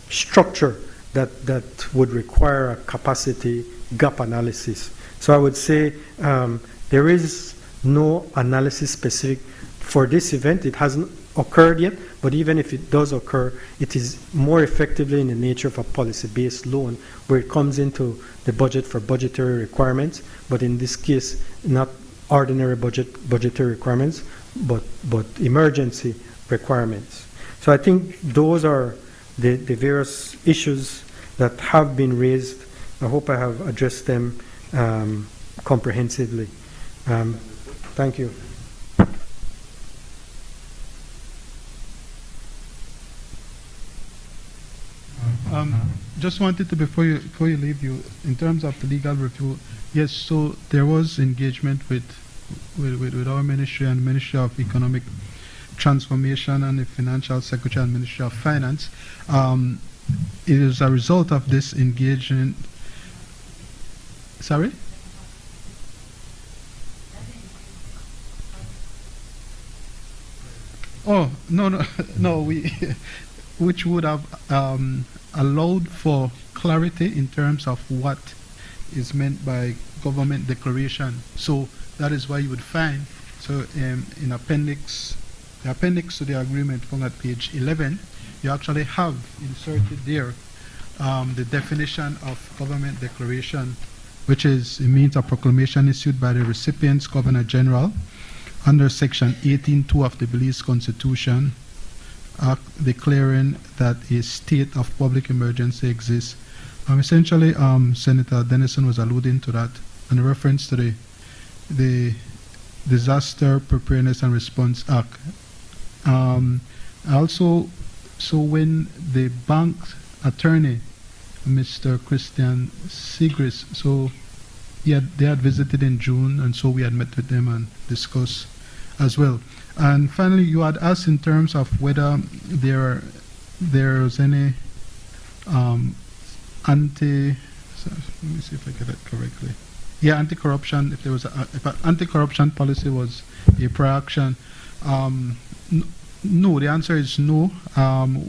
Speaker 10: structure that would require a capacity gap analysis. So I would say there is no analysis specific for this event. It hasn't occurred yet, but even if it does occur, it is more effectively in the nature of a policy-based loan, where it comes into the budget for budgetary requirements, but in this case, not ordinary budgetary requirements, but emergency requirements. So I think those are the various issues that have been raised. I hope I have addressed them comprehensively. Thank you.
Speaker 8: Just wanted to, before you leave, you in terms of the legal review, yes. So there was engagement with our ministry and Ministry of Economic Transformation and the Financial Secretary and Ministry of Finance. It is a result of this engagement. Sorry? Oh, no, we, which would have allowed for clarity in terms of what is meant by government declaration. So that is why you would find, so in the appendix to the agreement from at page 11, you actually have inserted there the definition of government declaration, which is, it means a proclamation issued by the recipient's Governor General under Section 18.2 of the Belize Constitution, declaring that a state of public emergency exists. Essentially, Senator Dennison was alluding to that in reference to the Disaster Preparedness and Response Act. Also, so when the bank attorney Mr. Christian Sigris. So they had visited in June, and so we had met with them and discussed as well. And finally, you had asked in terms of whether there's any let me see if I get it correctly. Yeah, anti-corruption. If there was if an anti-corruption policy was a prior action, no. The answer is no.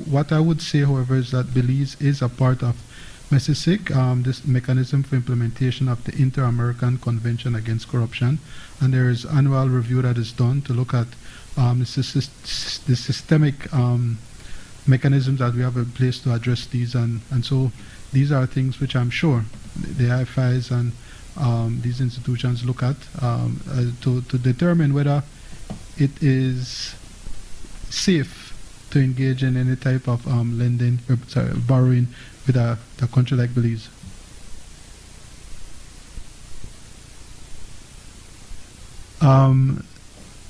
Speaker 8: What I would say, however, is that Belize is a part of MESISIC, this mechanism for implementation of the Inter-American Convention Against Corruption, and there is annual review that is done to look at the systemic mechanisms that we have in place to address these, and so these are things which I'm sure the IFIs and these institutions look at to determine whether it is safe to engage in any type of lending, borrowing with a country like Belize.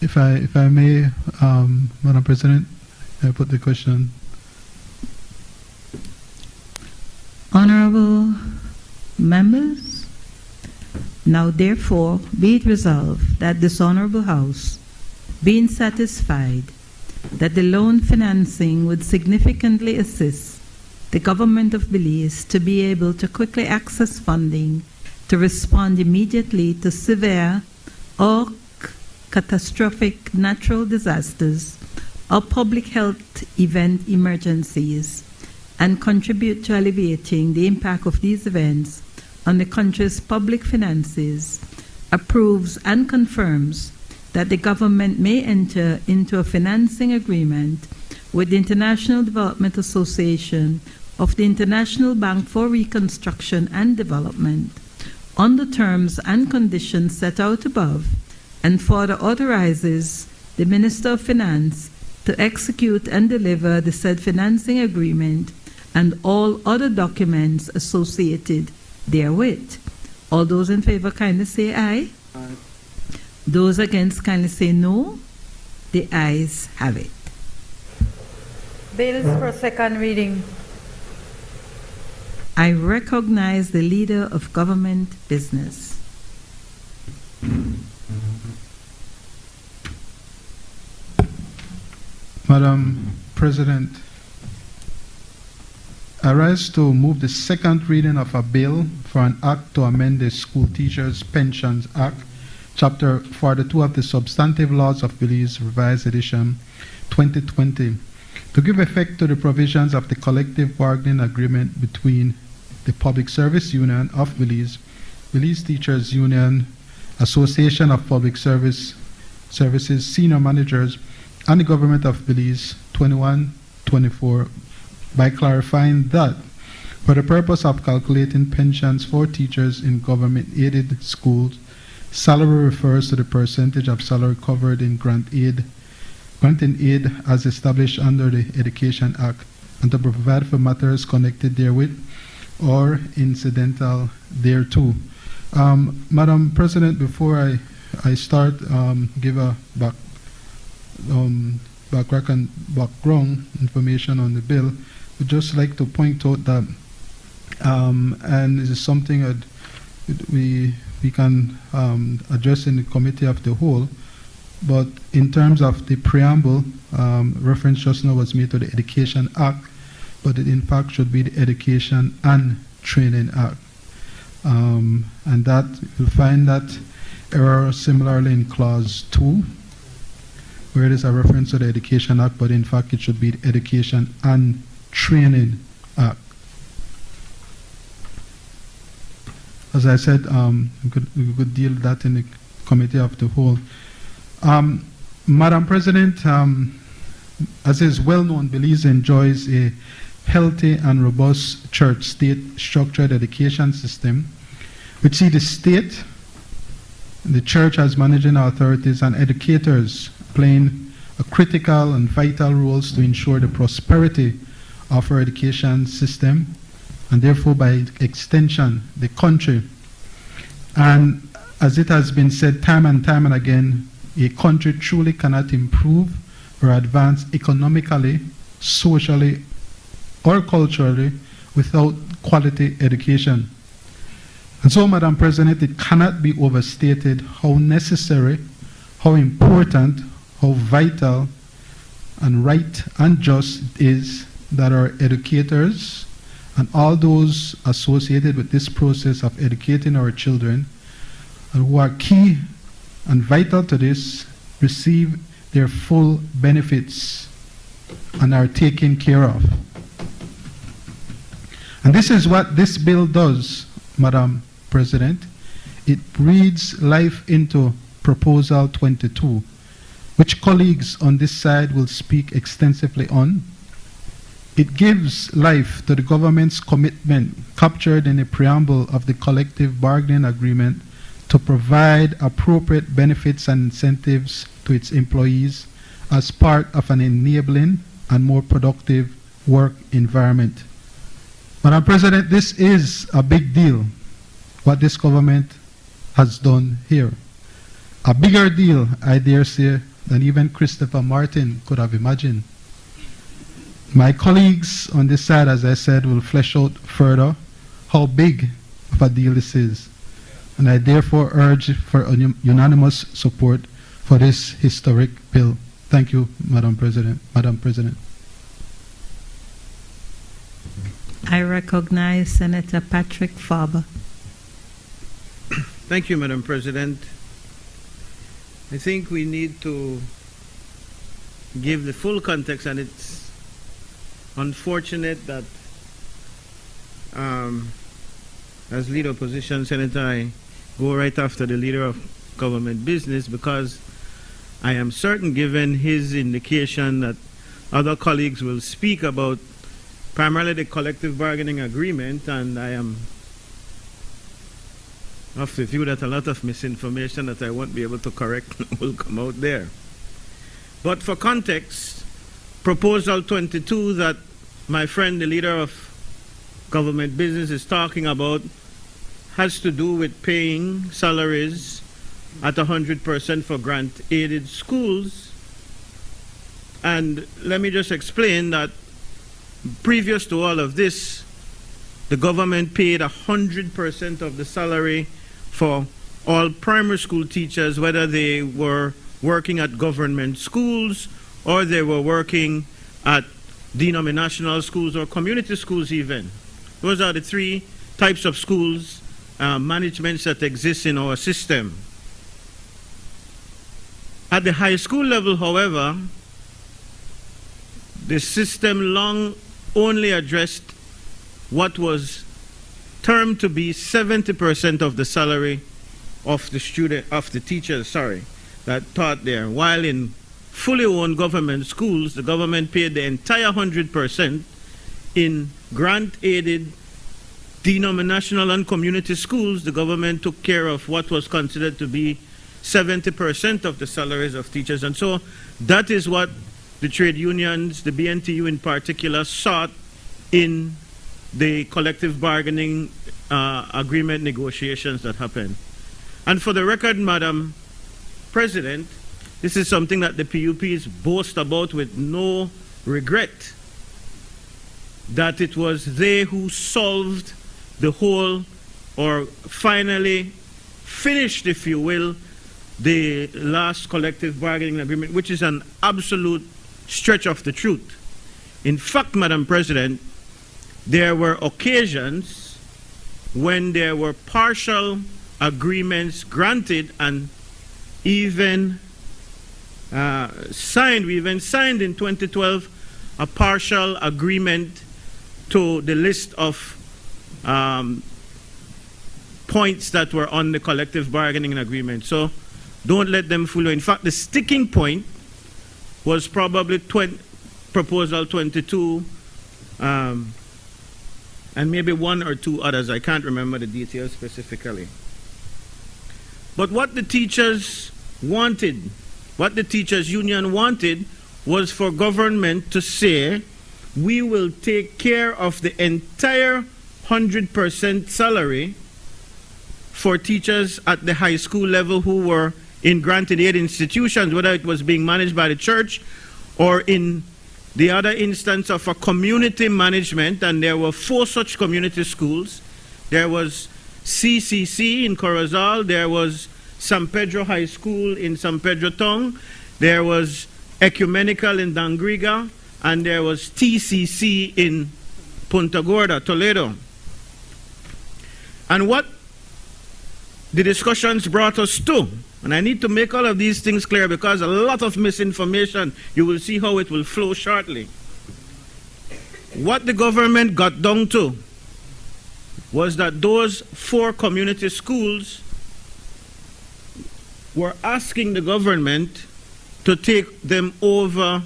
Speaker 8: If I may, Madam President, I put the question.
Speaker 3: Honorable members, now therefore be it resolved that this Honorable House, being satisfied that the loan financing would significantly assist the government of Belize to be able to quickly access funding to respond immediately to severe or catastrophic natural disasters or public health event emergencies, and contribute to alleviating the impact of these events on the country's public finances, approves and confirms that the government may enter into a financing agreement with the International Development Association of the International Bank for Reconstruction and Development on the terms and conditions set out above, and further authorizes the Minister of Finance to execute and deliver the said financing agreement and all other documents associated therewith. All those in favor kindly say aye.
Speaker 11: Aye.
Speaker 3: Those against kindly say no. The ayes have it.
Speaker 14: Bills for second reading.
Speaker 3: I recognize the leader of government business.
Speaker 8: Madam President, I rise to move the second reading of a bill for an act to amend the School Teachers Pensions Act, Chapter 42 of the Substantive Laws of Belize, Revised Edition 2020, to give effect to the provisions of the collective bargaining agreement between the Public Service Union of Belize, Belize Teachers Union, Association of Public Services Senior Managers, and the Government of Belize 21-24, by clarifying that for the purpose of calculating pensions for teachers in government-aided schools, salary refers to the percentage of salary covered in granting aid as established under the Education Act, and to provide for matters connected therewith or incidental thereto. Madam President, before I start, give a background information on the bill, we'd just like to point out that, and this is something that we can address in the committee of the whole, but in terms of the preamble, reference just now was made to the Education Act, but it in fact should be the Education and Training Act. And that, you'll find that error similarly in Clause 2, where it is a reference to the Education Act, but in fact it should be the Education and Training Act. As I said, we could deal with that in the committee of the whole. Madam President, as is well known, Belize enjoys a healthy and robust church-state structured education system, which see the state, the church as managing authorities, and educators playing a critical and vital roles to ensure the prosperity of our education system, and therefore by extension the country. And as it has been said time and time and again, a country truly cannot improve or advance economically, socially, or culturally without quality education. And so, Madam President, it cannot be overstated how necessary, how important, how vital, and right and just it is that our educators and all those associated with this process of educating our children, and who are key and vital to this, receive their full benefits and are taken care of. And this is what this bill does, Madam President. It breathes life into Proposal 22, which colleagues on this side will speak extensively on. It gives life to the government's commitment captured in the preamble of the collective bargaining agreement to provide appropriate benefits and incentives to its employees as part of an enabling and more productive work environment. Madam President, this is a big deal, what this government has done here. A bigger deal, I dare say, than even Christopher Martin could have imagined. My colleagues on this side, as I said, will flesh out further how big of a deal this is. And I therefore urge for unanimous support for this historic bill. Thank you, Madam President. Madam President.
Speaker 3: I recognize Senator Patrick Faber.
Speaker 1: Thank you, Madam President. I think we need to give the full context, and it's unfortunate that as leader of opposition, Senator, I go right after the leader of government business, because I am certain, given his indication, that other colleagues will speak about primarily the collective bargaining agreement, and I am of the view that a lot of misinformation that I won't be able to correct will come out there. But for context, Proposal 22 that my friend, the leader of government business, is talking about has to do with paying salaries at 100% for grant-aided schools. And let me just explain that previous to all of this, the government paid 100% of the salary for all primary school teachers, whether they were working at government schools or they were working at denominational schools or community schools even. Those are the three types of schools, managements that exist in our system. At the high school level, however, the system long only addressed what was termed to be 70% of the salary of the teachers, that taught there. While in fully owned government schools, the government paid the entire 100%. In grant-aided denominational and community schools, the government took care of what was considered to be 70% of the salaries of teachers. And so that is what the trade unions, the BNTU in particular, sought in the collective bargaining agreement negotiations that happened. And for the record, Madam President, this is something that the PUPs boast about with no regret, that it was they who solved the whole, or finally finished, if you will, the last collective bargaining agreement, which is an absolute stretch of the truth. In fact, Madam President, there were occasions when there were partial agreements granted and even signed. We even signed in 2012 a partial agreement to the list of points that were on the collective bargaining agreement. So don't let them fool you. In fact, the sticking point was probably Proposal 22 and maybe one or two others. I can't remember the details specifically. But what the teachers wanted, what the teachers union wanted, was for government to say, we will take care of the entire 100% salary for teachers at the high school level who were in granted aid institutions, whether it was being managed by the church or in the other instance of a community management, and there were 4 such community schools. There was CCC in Corozal, there was San Pedro High School in San Pedro Town, there was Ecumenical in Dangriga, and there was TCC in Punta Gorda, Toledo. And what the discussions brought us to, and I need to make all of these things clear because a lot of misinformation, you will see how it will flow shortly. What the government got down to was that those 4 community schools were asking the government to take them over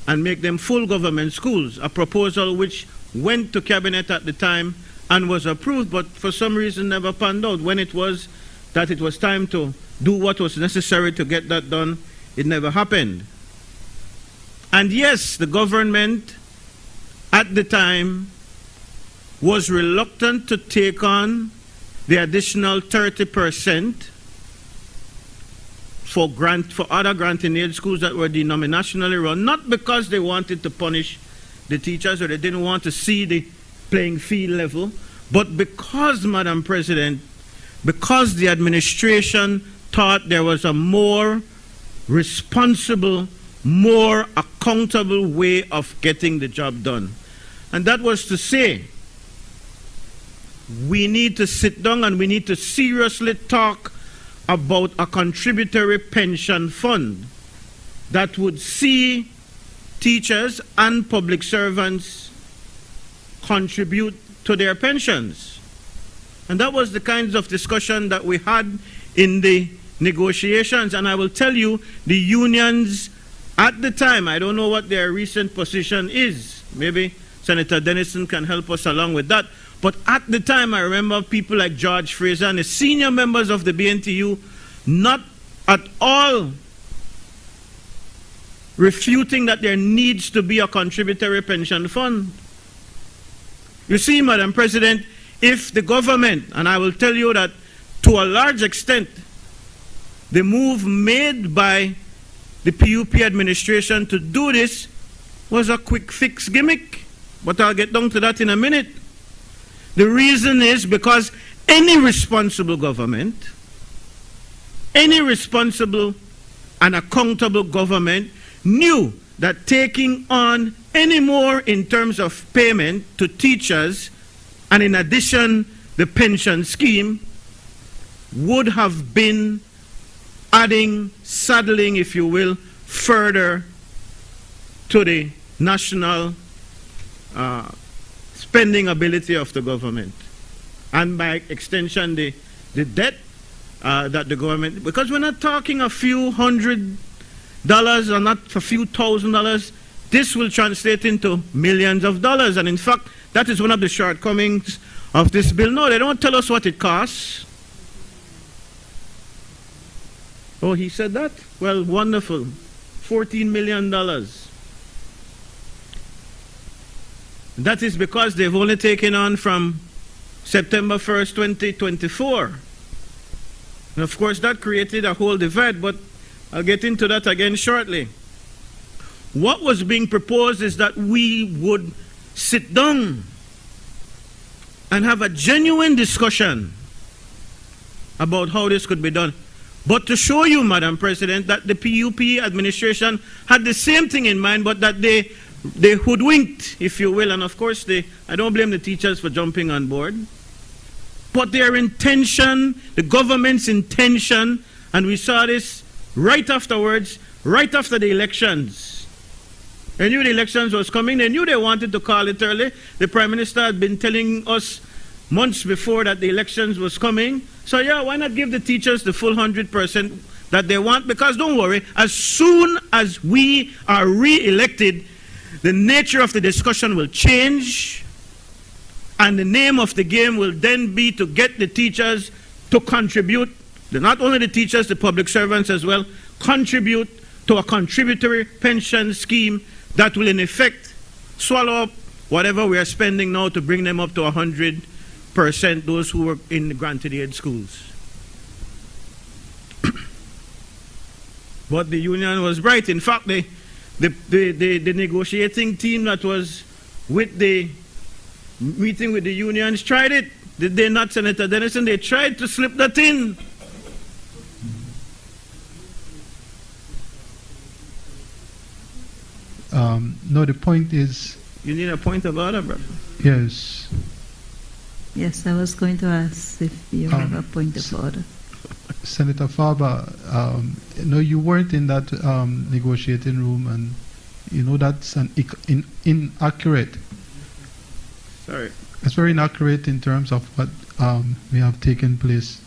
Speaker 1: and make them full government schools, a proposal which went to cabinet at the time and was approved, but for some reason never panned out. When it was that it was time to do what was necessary to get that done, it never happened. And yes, the government at the time was reluctant to take on the additional 30% for other granting aid schools that were denominationally run, not because they wanted to punish the teachers or they didn't want to see the playing field level, but because, Madam President, because the administration thought there was a more responsible, more accountable way of getting the job done. And that was to say, we need to sit down and we need to seriously talk about a contributory pension fund that would see teachers and public servants contribute to their pensions. And that was the kinds of discussion that we had in the negotiations. And I will tell you, the unions at the time, I don't know what their recent position is. Maybe Senator Dennison can help us along with that. But at the time, I remember people like George Fraser and the senior members of the BNTU not at all refuting that there needs to be a contributory pension fund. You see, Madam President, if the government, and I will tell you that to a large extent, the move made by the PUP administration to do this was a quick fix gimmick, but I'll get down to that in a minute. The reason is because any responsible government, any responsible and accountable government knew that taking on any more in terms of payment to teachers and in addition the pension scheme would have been adding, saddling, if you will, further to the national spending ability of the government. And by extension, the debt that the government, because we're not talking a few $100 or not a few $1,000s, this will translate into millions of dollars. And in fact, that is one of the shortcomings of this bill. No, they don't tell us what it costs. Oh, he said that? Well, wonderful. $14 million. That is because they've only taken on from September 1st, 2024. And of course, that created a whole divide, but I'll get into that again shortly. What was being proposed is that we would sit down and have a genuine discussion about how this could be done. But to show you, Madam President, that the PUP administration had the same thing in mind, but that they hoodwinked, if you will, and of course, I don't blame the teachers for jumping on board. But their intention, the government's intention, and we saw this right afterwards, right after the elections. They knew the elections was coming. They knew they wanted to call it early. The Prime Minister had been telling us months before that the elections was coming. So yeah, why not give the teachers the full 100% that they want? Because don't worry, as soon as we are re-elected, the nature of the discussion will change, and the name of the game will then be to get the teachers to contribute, not only the teachers, the public servants as well, contribute to a contributory pension scheme that will in effect swallow up whatever we are spending now to bring them up to 100%, those who were in the granted aid schools. But the union was right. In fact, the negotiating team that was with the meeting with the unions tried it. Did they not, Senator Dennison? They tried to slip that in.
Speaker 8: No, the point is...
Speaker 1: You need a point of order, brother.
Speaker 8: Yes.
Speaker 3: Yes, I was going to ask if you have a point of order.
Speaker 8: Senator Farber, no, you weren't in that negotiating room, and you know that's an inaccurate.
Speaker 1: Sorry.
Speaker 8: It's very inaccurate in terms of what may have taken place.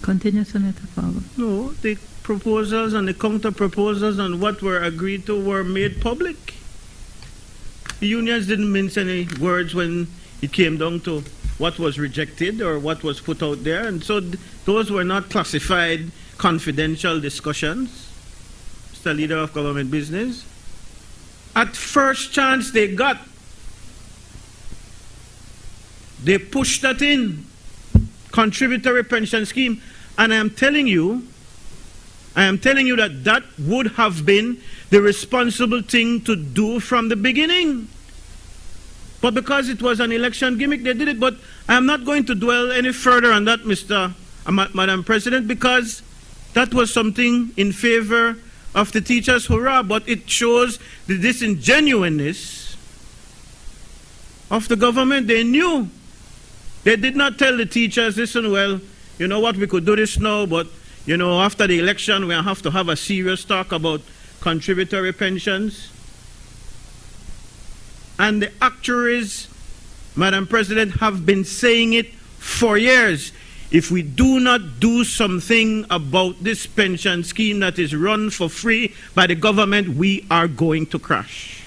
Speaker 3: Continue, Senator Farber.
Speaker 1: No, the proposals and the counter proposals and what were agreed to were made public. The unions didn't mince any words when it came down to what was rejected or what was put out there, and so those were not classified confidential discussions. Mr. Leader of Government Business, at first chance they got, they pushed that in, contributory pension scheme, and I am telling you that that would have been the responsible thing to do from the beginning. But because it was an election gimmick, they did it. But I am not going to dwell any further on that, Madam President, because that was something in favor of the teachers, hurrah, but it shows the disingenuousness of the government. They knew. They did not tell the teachers, listen, well, you know what, we could do this now, but, you know, after the election, we have to have a serious talk about contributory pensions. And the actuaries, Madam President, have been saying it for years. If we do not do something about this pension scheme that is run for free by the government, we are going to crash.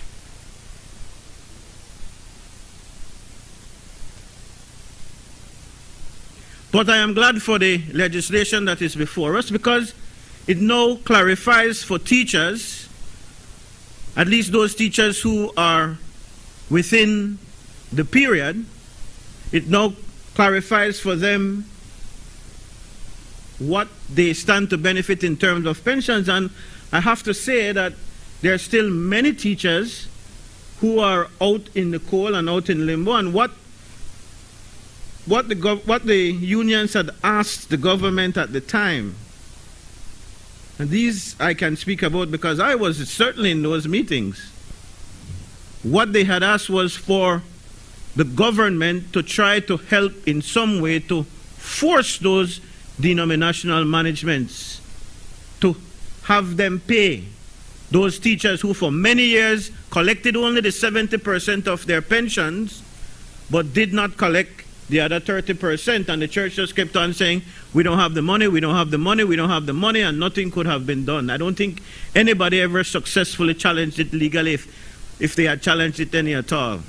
Speaker 1: But I am glad for the legislation that is before us, because it now clarifies for teachers, at least those teachers who are within the period, it now clarifies for them what they stand to benefit in terms of pensions. And I have to say that there are still many teachers who are out in the cold and out in limbo, and what the unions had asked the government at the time, and these I can speak about because I was certainly in those meetings. What they had asked was for the government to try to help in some way to force those denominational managements to have them pay those teachers who for many years collected only the 70% of their pensions but did not collect the other 30%, and the church just kept on saying, we don't have the money, we don't have the money, we don't have the money, and nothing could have been done. I don't think anybody ever successfully challenged it legally if they had challenged it any at all.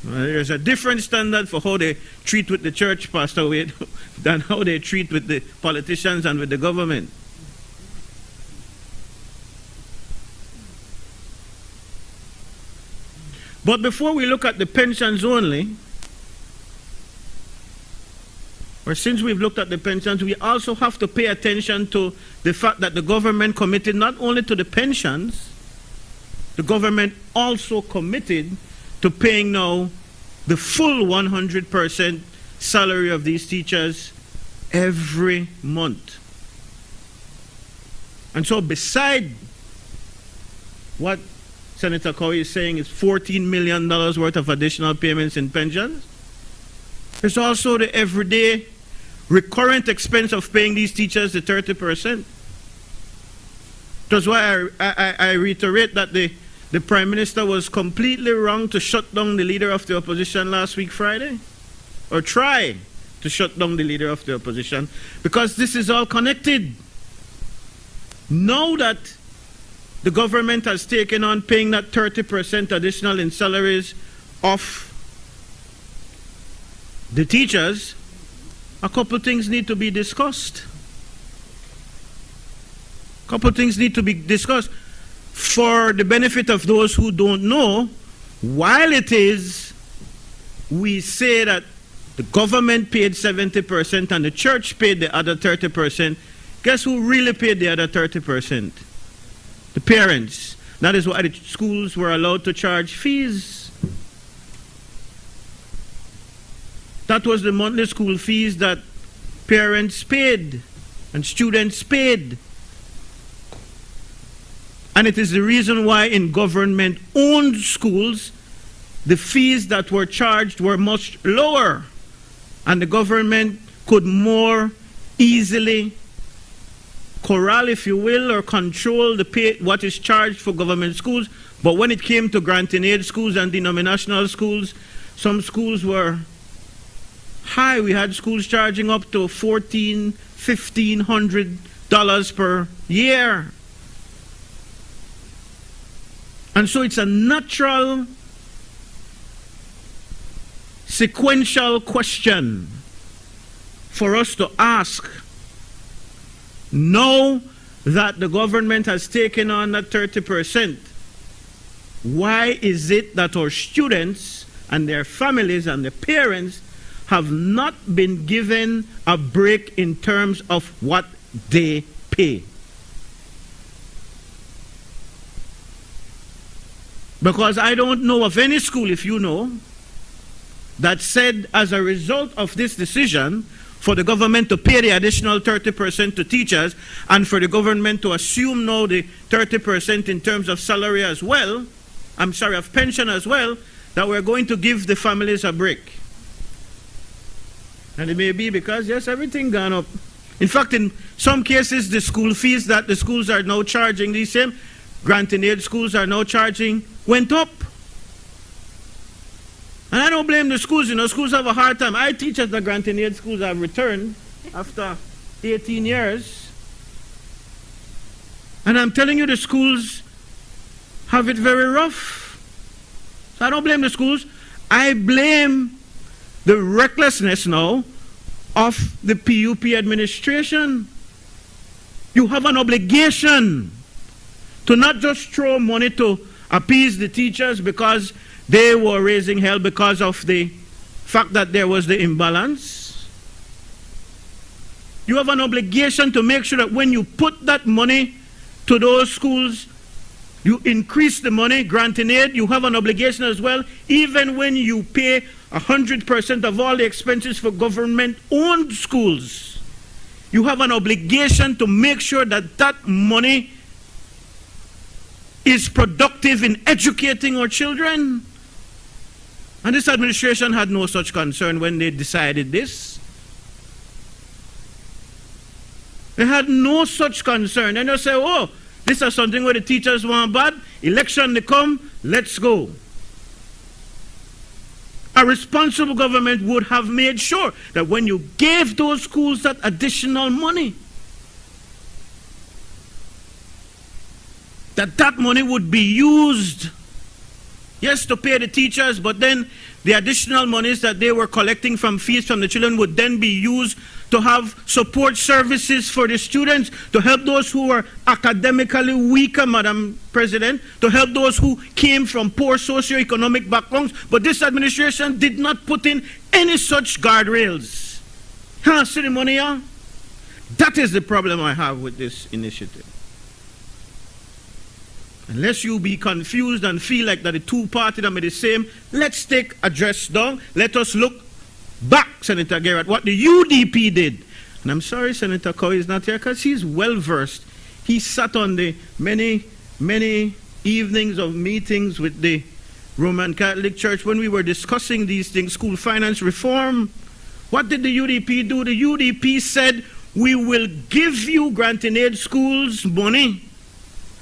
Speaker 1: There's a different standard for how they treat with the church, Pastor Wade, than how they treat with the politicians and with the government. But before we look at the pensions only, or since we've looked at the pensions, we also have to pay attention to the fact that the government committed not only to the pensions, the government also committed to paying now the full 100% salary of these teachers every month. And so beside what Senator Cowie is saying is $14 million worth of additional payments in pensions, there's also the everyday recurrent expense of paying these teachers the 30%. That's why I reiterate that the Prime Minister was completely wrong to shut down the Leader of the Opposition last week Friday, or try to shut down the Leader of the Opposition, because this is all connected. Now that the government has taken on paying that 30% additional in salaries of the teachers, a couple things need to be discussed. Couple things need to be discussed. For the benefit of those who don't know, while it is, we say that the government paid 70% and the church paid the other 30%, Guess who really paid the other 30%? The parents. That is why the schools were allowed to charge fees. That was the monthly school fees that parents paid and students paid. And it is the reason why in government-owned schools, the fees that were charged were much lower, and the government could more easily corral, if you will, or control what is charged for government schools. But when it came to granting aid schools and denominational schools, some schools were high. We had schools charging up to $1,400, $1,500 per year. And so it's a natural, sequential question for us to ask. Now that the government has taken on that 30%, why is it that our students and their families and their parents have not been given a break in terms of what they pay? Because I don't know of any school, if you know, that said as a result of this decision for the government to pay the additional 30% to teachers and for the government to assume now the 30% in terms of salary as well, of pension as well, that we're going to give the families a break. And it may be because, yes, everything gone up. In fact, in some cases, the school fees that the schools are now charging, these same granting aid schools are now charging, went up. And I don't blame the schools. You know, schools have a hard time. I teach at the granting aid schools. I've returned after 18 years. And I'm telling you, the schools have it very rough. So I don't blame the schools. I blame the recklessness now of the PUP administration. You have an obligation to not just throw money to appease the teachers because they were raising hell because of the fact that there was the imbalance. You have an obligation to make sure that when you put that money to those schools, you increase the money, granting aid. You have an obligation as well, even when you pay 100% of all the expenses for government-owned schools. You have an obligation to make sure that that money is productive in educating our children. And this administration had no such concern when they decided this. They had no such concern. And they say, oh, this is something where the teachers want bad. Election they come, let's go. A responsible government would have made sure that when you gave those schools that additional money, that money would be used, yes, to pay the teachers, but then the additional monies that they were collecting from fees from the children would then be used to have support services for the students, to help those who were academically weaker, Madam President, to help those who came from poor socioeconomic backgrounds. But this administration did not put in any such guardrails. See the money, yeah? That is the problem I have with this initiative. Unless you be confused and feel like that the two parties are the same, let's take a dress down. Let us look back, Senator Garrett, what the UDP did. And I'm sorry Senator Coy is not here because he's well versed. He sat on the many evenings of meetings with the Roman Catholic Church when we were discussing these things, school finance reform. What did the UDP do? The UDP said, we will give you granting aid schools money,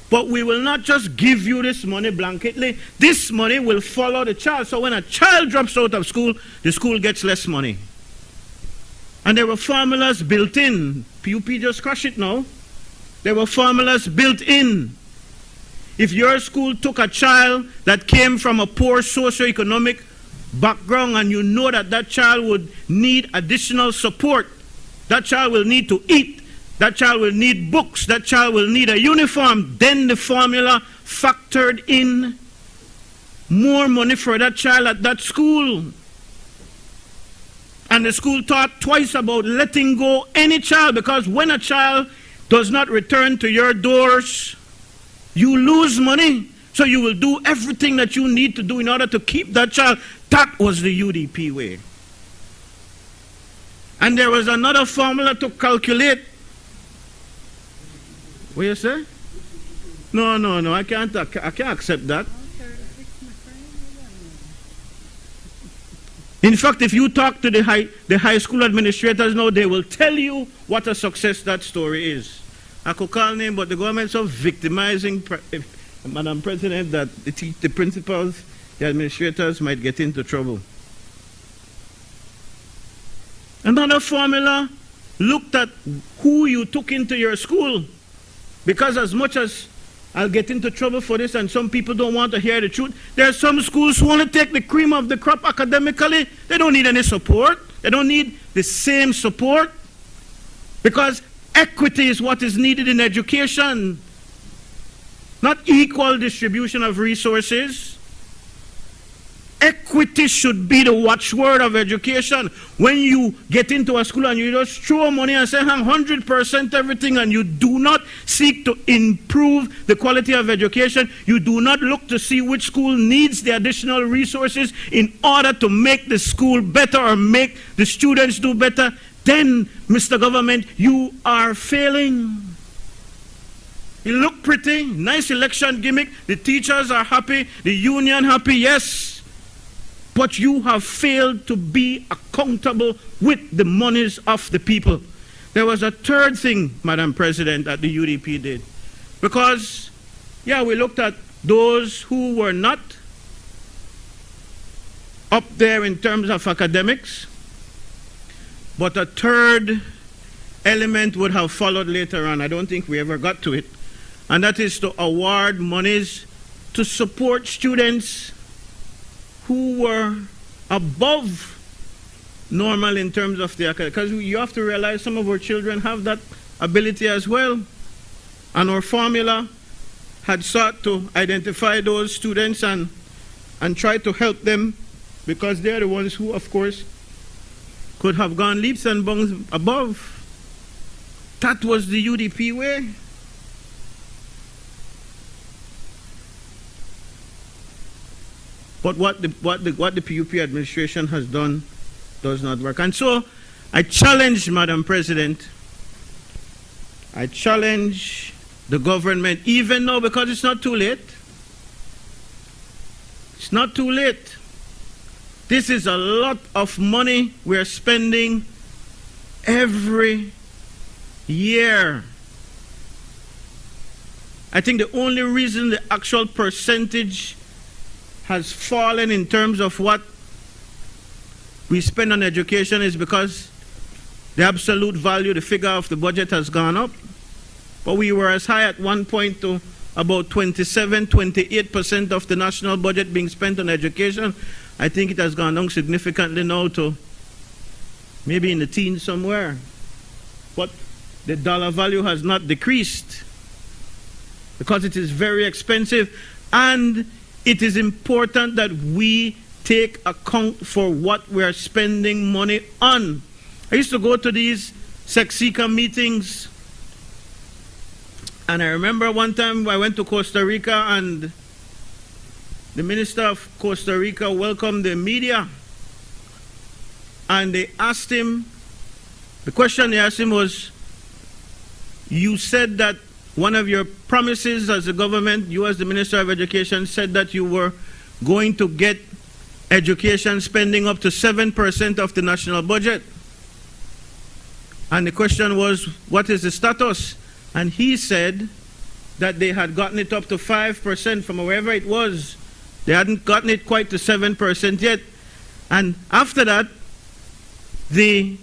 Speaker 1: but we will not just give you this money blanketly. This money will follow the child. So when a child drops out of school, the school gets less money. And there were formulas built in. PUP just crushed it now. There were formulas built in. If your school took a child that came from a poor socioeconomic background and you know that that child would need additional support, that child will need to eat, that child will need books, that child will need a uniform, then the formula factored in more money for that child at that school. And the school thought twice about letting go any child, because when a child does not return to your doors, you lose money. So you will do everything that you need to do in order to keep that child. That was the UDP way. And there was another formula to calculate. What you say? No, I can't accept that. In fact, if you talk to the high school administrators now, they will tell you what a success that story is. I could call name, but the government's so victimizing, Madam President, that the principals, the administrators might get into trouble. Another formula looked at who you took into your school. Because as much as I'll get into trouble for this and some people don't want to hear the truth, there are some schools who want to take the cream of the crop academically. They don't need any support. They don't need the same support. Because equity is what is needed in education. Not equal distribution of resources. Equity should be the watchword of education. When you get into a school and you just throw money and say 100% everything and you do not seek to improve the quality of education, you do not look to see which school needs the additional resources in order to make the school better or make the students do better, then, Mr. Government, you are failing. You look pretty, nice election gimmick, the teachers are happy, the union happy, yes. But you have failed to be accountable with the monies of the people. There was a third thing, Madam President, that the UDP did. Because, yeah, we looked at those who were not up there in terms of academics, but a third element would have followed later on. I don't think we ever got to it. And that is to award monies to support students who were above normal in terms of the academic. Because you have to realize some of our children have that ability as well. And our formula had sought to identify those students and try to help them, because they're the ones who, of course, could have gone leaps and bounds above. That was the UDP way. But what the PUP administration has done does not work. And so I challenge, Madam President, I challenge the government, even now, because it's not too late. It's not too late. This is a lot of money we're spending every year. I think the only reason the actual percentage has fallen in terms of what we spend on education is because the absolute value, the figure of the budget has gone up. But we were as high at one point to about 27, 28% of the national budget being spent on education. I think it has gone down significantly now to maybe in the teens somewhere. But the dollar value has not decreased because it is very expensive, and it is important that we take account for what we are spending money on. I used to go to these SECSICA meetings, and I remember one time I went to Costa Rica and the minister of Costa Rica welcomed the media, and they asked him, the question they asked him was, you said that one of your promises as a government, you as the Minister of Education, said that you were going to get education spending up to 7% of the national budget. And the question was, what is the status? And he said that they had gotten it up to 5% from wherever it was. They hadn't gotten it quite to 7% yet. And after that, the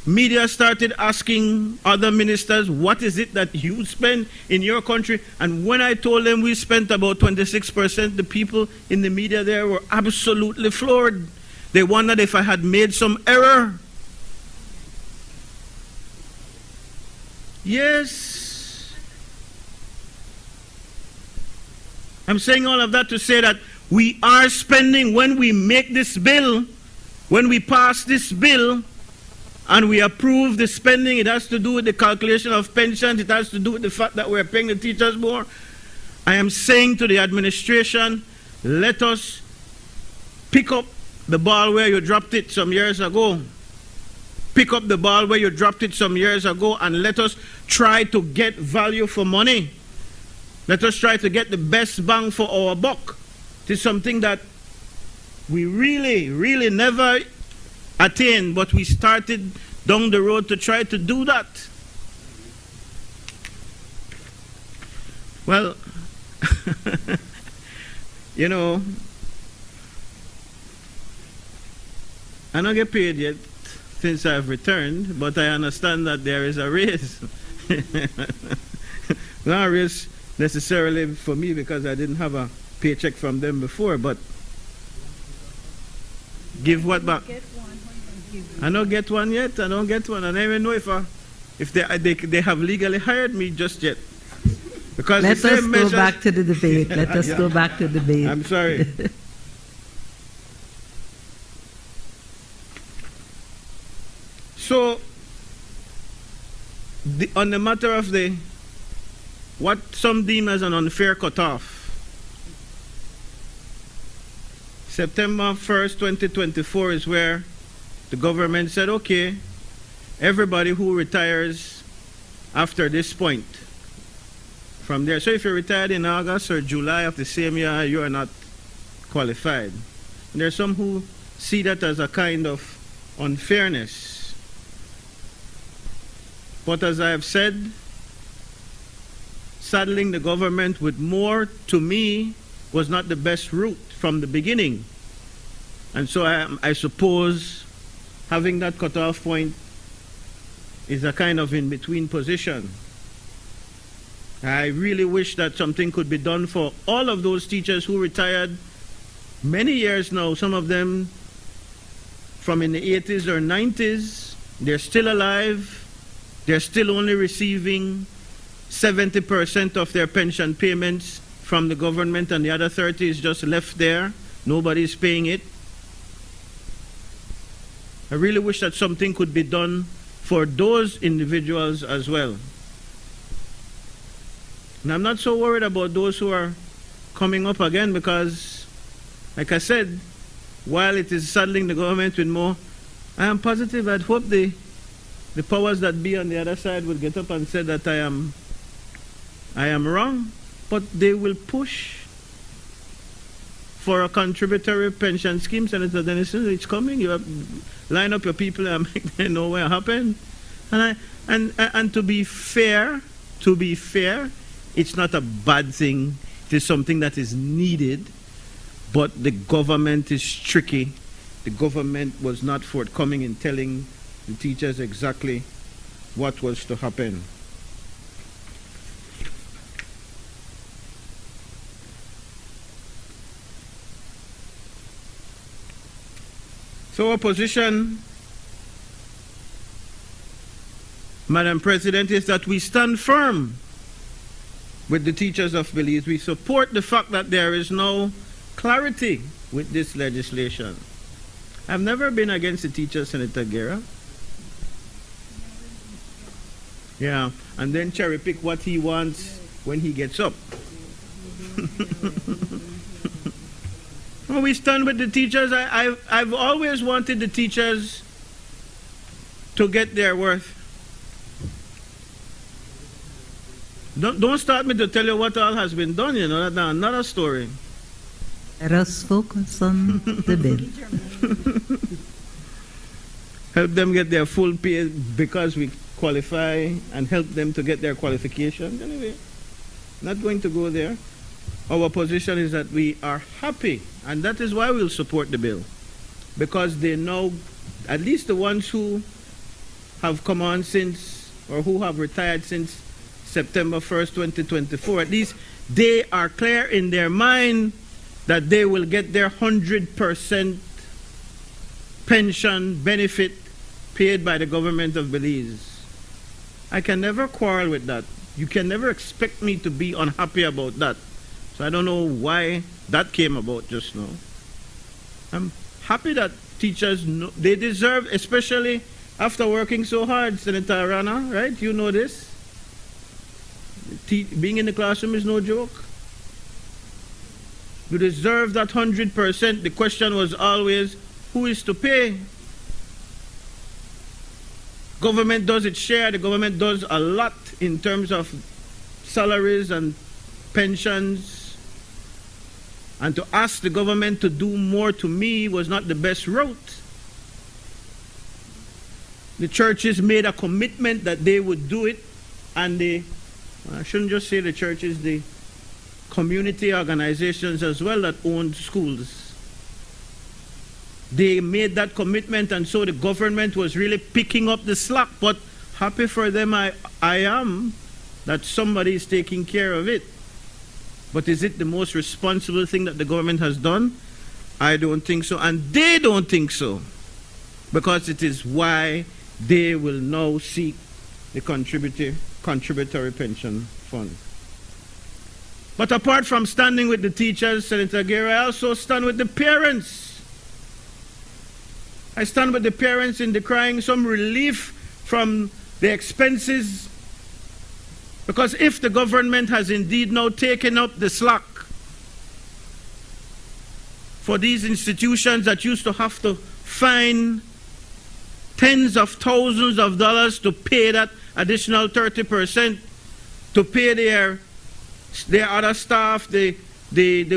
Speaker 1: media started asking other ministers, what is it that you spend in your country? And when I told them we spent about 26%, the people in the media there were absolutely floored. They wondered if I had made some error. Yes. I'm saying all of that to say that we are spending, when we make this bill, when we pass this bill, and we approve the spending. It has to do with the calculation of pensions. It has to do with the fact that we're paying the teachers more. I am saying to the administration, let us pick up the ball where you dropped it some years ago. Pick up the ball where you dropped it some years ago, and let us try to get value for money. Let us try to get the best bang for our buck. It is something that we really, really never attained, but we started down the road to try to do that. Well, you know, I don't get paid yet since I've returned, but I understand that there is a raise. Not a raise necessarily for me because I didn't have a paycheck from them before, but give what back? I don't get one yet. I don't get one. I don't even know if they have legally hired me just yet. Because
Speaker 3: let us go back to the debate. Let us go back to the debate.
Speaker 1: I'm sorry. So, on the matter of what some deem as an unfair cutoff, September 1st, 2024 is where the government said, okay, everybody who retires after this point, from there. So if you're retired in August or July of the same year, you are not qualified. And there are some who see that as a kind of unfairness. But as I have said, saddling the government with more, to me, was not the best route from the beginning. And so I suppose having that cutoff point is a kind of in-between position. I really wish that something could be done for all of those teachers who retired many years now, some of them from in the 80s or 90s. They're still alive. They're still only receiving 70% of their pension payments from the government, and the other 30 is just left there. Nobody's paying it. I really wish that something could be done for those individuals as well. And I'm not so worried about those who are coming up again because, like I said, while it is saddling the government with more, I am positive. I'd hope the powers that be on the other side will get up and say that I am wrong, but they will push for a contributory pension scheme. Senator Denison, it's coming. You have line up your people and make them know what happened. And to be fair, it's not a bad thing. It is something that is needed, but the government is tricky. The government was not forthcoming in telling the teachers exactly what was to happen. So our position, Madam President, is that we stand firm with the teachers of Belize. We support the fact that there is no clarity with this legislation. I've never been against the teachers, Senator Guerra. Yeah, and then cherry pick what he wants when he gets up. Well, we stand with the teachers. I've always wanted the teachers to get their worth. Don't start me to tell you what all has been done, you know, that's another story.
Speaker 3: Let us focus on the bill.
Speaker 1: Help them get their full pay because we qualify, and help them to get their qualifications. Anyway, not going to go there. Our position is that we are happy, and that is why we'll support the bill. Because they know, at least the ones who have come on since, or who have retired since September 1st, 2024, at least they are clear in their mind that they will get their 100% pension benefit paid by the government of Belize. I can never quarrel with that. You can never expect me to be unhappy about that. So I don't know why that came about just now. I'm happy that teachers know they deserve, especially After working so hard, Senator Rana, right? You know this. Being in the classroom is no joke. You deserve that 100%. The question was always, who is to pay? Government does its share. The government does a lot in terms of salaries and pensions. And to ask the government to do more to me was not the best route. The churches made a commitment that they would do it, and I shouldn't just say the churches, the community organizations as well that owned schools. They made that commitment, and so the government was really picking up the slack. But happy for them I am that somebody is taking care of it. But is it the most responsible thing that the government has done? I don't think so, and they don't think so, because it is why they will now seek the contributory pension fund. But apart from standing with the teachers, Senator Guerra, I also stand with the parents. I stand with the parents in decrying some relief from the expenses, because if the government has indeed now taken up the slack for these institutions that used to have to find tens of thousands of dollars to pay that additional 30%, to pay their other staff, the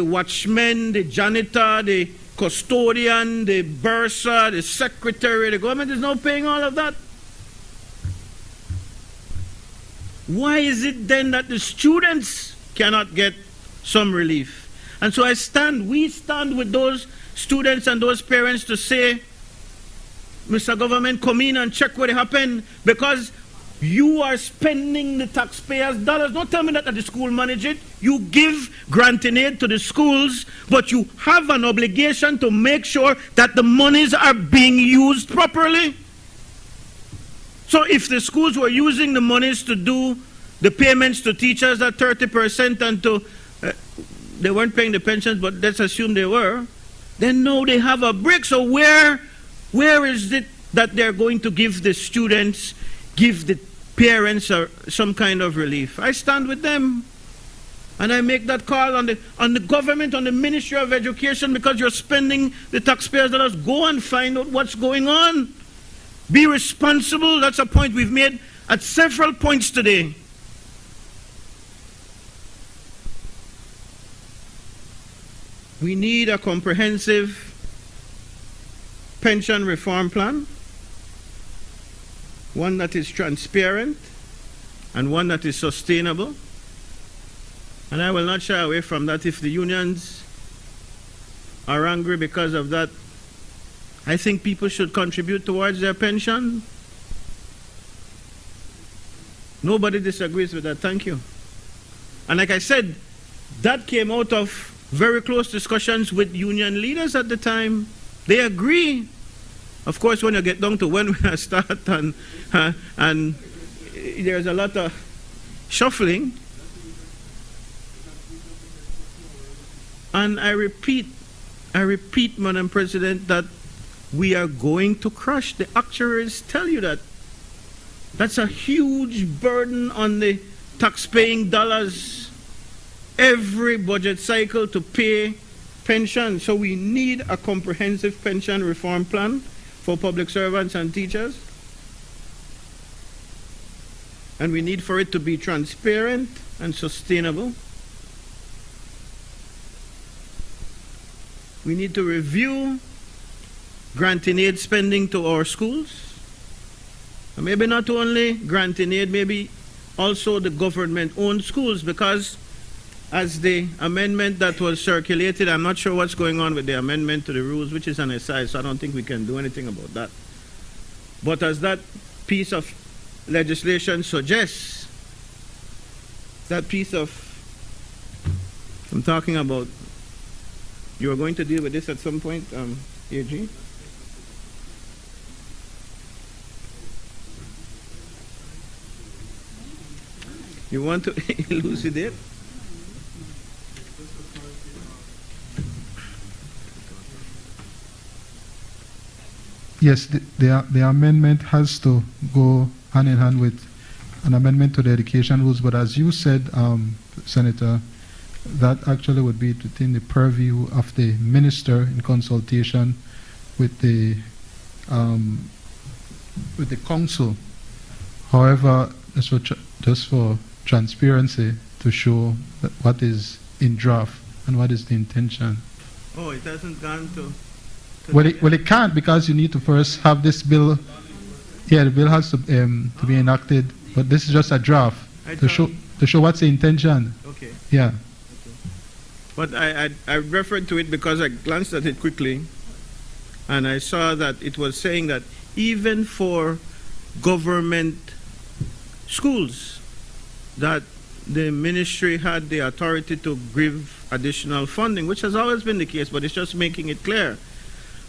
Speaker 1: watchman, the janitor, the custodian, the bursar, the secretary. The government is now paying all of that. Why is it then that the students cannot get some relief? And so we stand with those students and those parents to say, Mr. Government, come in and check what happened, because you are spending the taxpayers' dollars. Don't tell me that the school manage it. You give granting aid to the schools, but you have an obligation to make sure that the monies are being used properly. So if the schools were using the monies to do the payments to teachers at 30% and to, they weren't paying the pensions, but let's assume they were, then no, they have a break. So where is it that they're going to give the students, give the parents some kind of relief? I stand with them, and I make that call on the government, on the Ministry of Education, because you're spending the taxpayers' dollars. Go and find out what's going on. Be responsible. That's a point we've made at several points today. We need a comprehensive pension reform plan, one that is transparent and one that is sustainable. And I will not shy away from that. If the unions are angry because of that, I think people should contribute towards their pension. Nobody disagrees with that. Thank you. And like I said, that came out of very close discussions with union leaders at the time. They agree. Of course, when you get down to when we start and there's a lot of shuffling. And I repeat, Madam President, that we are going to crush. The actuaries tell you that. That's a huge burden on the tax-paying dollars every budget cycle to pay pension. So we need a comprehensive pension reform plan for public servants and teachers. And we need for it to be transparent and sustainable. We need to review granting aid spending to our schools. And maybe not only granting aid, maybe also the government-owned schools, because as the amendment that was circulated, I'm not sure what's going on with the amendment to the rules, which is an aside, so I don't think we can do anything about that. But as that piece of legislation suggests, that piece of, I'm talking about, you are going to deal with this at some point, AG? You want to elucidate?
Speaker 8: Yes, the amendment has to go hand in hand with an amendment to the education rules, but as you said, Senator, that actually would be within the purview of the minister in consultation with the council. However, just for transparency, to show that what is in draft and what is the intention.
Speaker 1: Oh, it hasn't gone to...
Speaker 8: Well, it can't, because you need to first have this bill. Yeah, the bill has to be enacted, but this is just a draft to show what's the intention.
Speaker 1: Okay.
Speaker 8: Yeah.
Speaker 1: But I referred to it because I glanced at it quickly, and I saw that it was saying that even for government schools, that the ministry had the authority to give additional funding, which has always been the case, but it's just making it clear.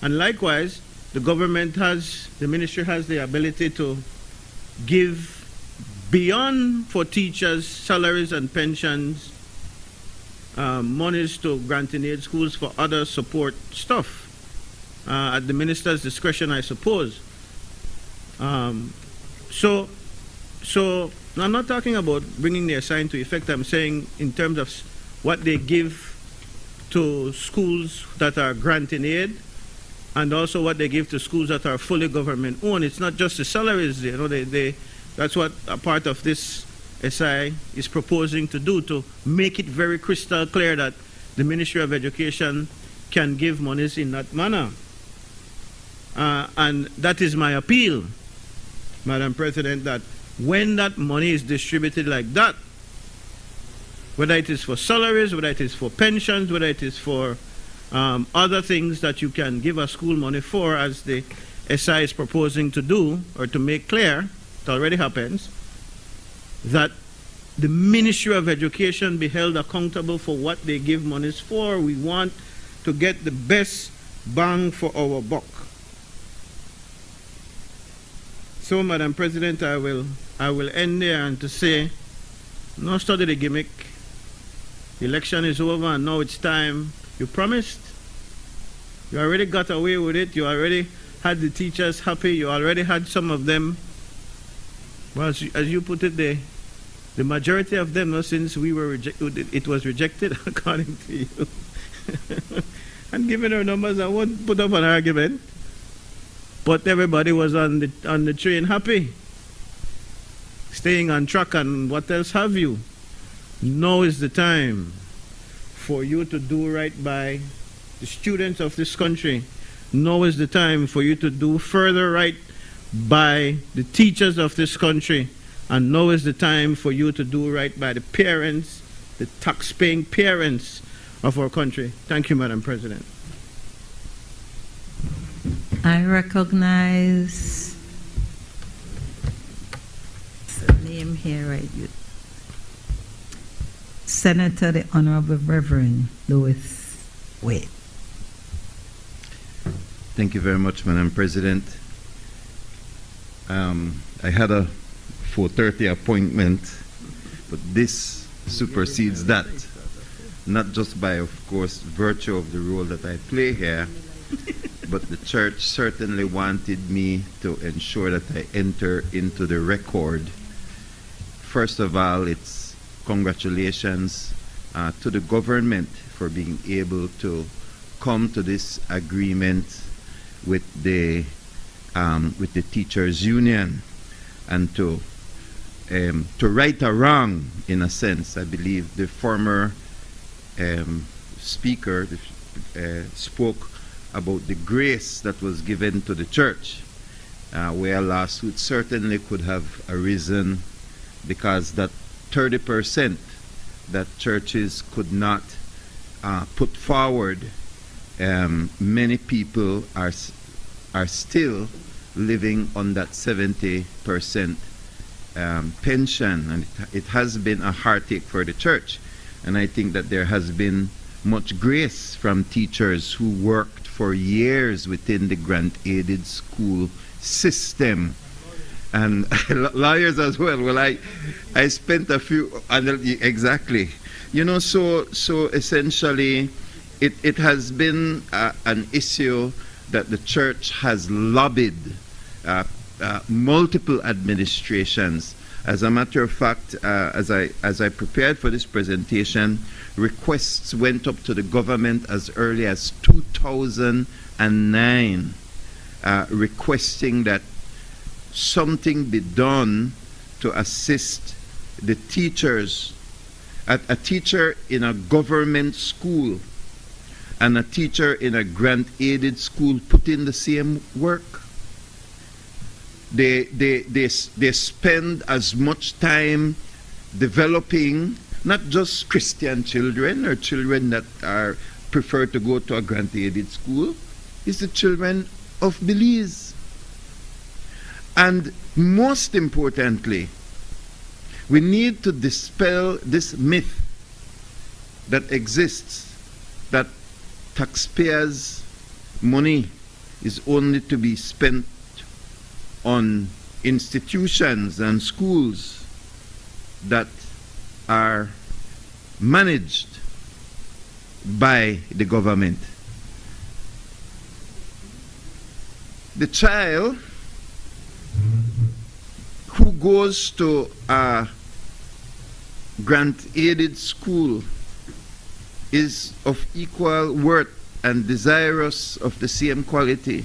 Speaker 1: And likewise, the ministry has the ability to give beyond for teachers' salaries and pensions, monies to granting aid schools for other support stuff, at the minister's discretion, I suppose. So I'm not talking about bringing the assign to effect. I'm saying in terms of what they give to schools that are granting aid, and also what they give to schools that are fully government owned. It's not just the salaries, you know, that's what a part of this SI is proposing to do, to make it very crystal clear that the Ministry of Education can give monies in that manner. And that is my appeal, Madam President, that when that money is distributed like that, whether it is for salaries, whether it is for pensions, whether it is for other things that you can give a school money for, as the SI is proposing to do, or to make clear, it already happens, that the Ministry of Education be held accountable for what they give monies for. We want to get the best bang for our buck. So, Madam President, I will end there and to say, no study the gimmick. The election is over and now it's time. You promised. You already got away with it. You already had the teachers happy. You already had some of them. Well, as you put it, the majority of them, since we were it was rejected, according to you. And given our numbers, I won't put up an argument. But everybody was on the train happy, staying on track and what else have you. Now is the time for you to do right by the students of this country. Now is the time for you to do further right by the teachers of this country. And now is the time for you to do right by the parents, the tax-paying parents of our country. Thank you, Madam President.
Speaker 3: I recognize the name here, right? Senator, the Honorable Reverend Louis Wade.
Speaker 13: Thank you very much, Madam President. I had a 4:30 appointment, but this supersedes that. Not just by, of course, virtue of the role that I play here, but the church certainly wanted me to ensure that I enter into the record. First of all, it's congratulations to the government for being able to come to this agreement with the teachers union, and to right a wrong, in a sense. I believe the former speaker spoke about the grace that was given to the church, where lawsuits certainly could have arisen because that 30% that churches could not put forward, many people are still living on that 70% pension, and it has been a heartache for the church. And I think that there has been much grace from teachers who worked for years within the grant-aided school system, and lawyers as well. Well, I spent a few, exactly, you know. So essentially, it has been an issue that the church has lobbied multiple administrations. As a matter of fact, as I prepared for this presentation, requests went up to the government as early as 2009, requesting that something be done to assist the teachers. A teacher in a government school and a teacher in a grant-aided school put in the same work. They spend as much time developing not just Christian children or children that are prefer to go to a grant-aided school, it's the children of Belize. And most importantly, we need to dispel this myth that exists that taxpayers' money is only to be spent on institutions and schools that are managed by the government. The child who goes to a grant-aided school is of equal worth and desirous of the same quality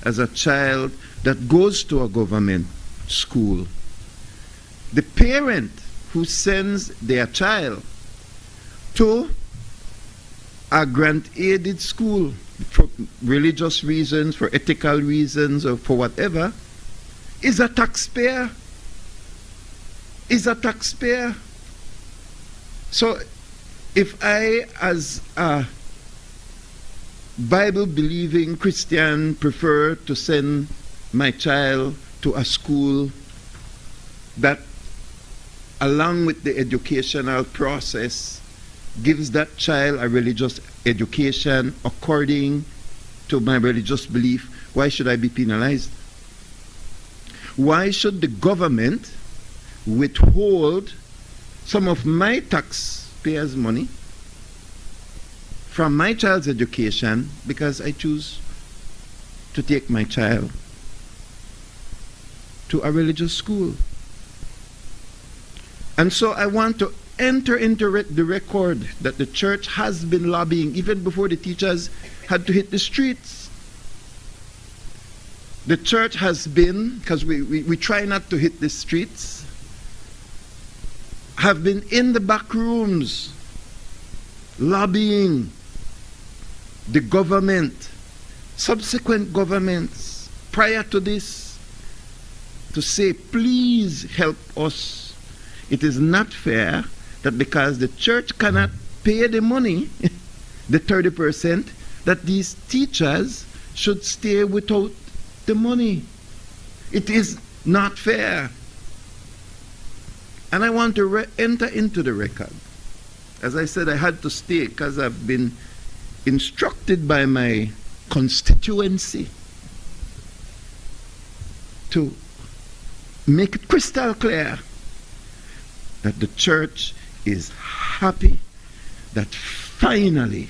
Speaker 13: as a child that goes to a government school. The parent who sends their child to a grant-aided school for religious reasons, for ethical reasons, or for whatever, is a taxpayer. Is a taxpayer. So if I, as a Bible-believing Christian, prefer to send my child to a school that, along with the educational process, gives that child a religious education according to my religious belief, why should I be penalized? Why should the government withhold some of my taxpayers' money from my child's education because I choose to take my child to a religious school? And so I want to enter into the record that the church has been lobbying even before the teachers had to hit the streets. The church has been, because we try not to hit the streets, have been in the back rooms lobbying the government, subsequent governments prior to this, to say, please help us. It is not fair that because the church cannot pay the money, the 30%, that these teachers should stay without the money. It is not fair. And I want to enter into the record. As I said, I had to stay because I've been instructed by my constituency to make it crystal clear that the church is happy that finally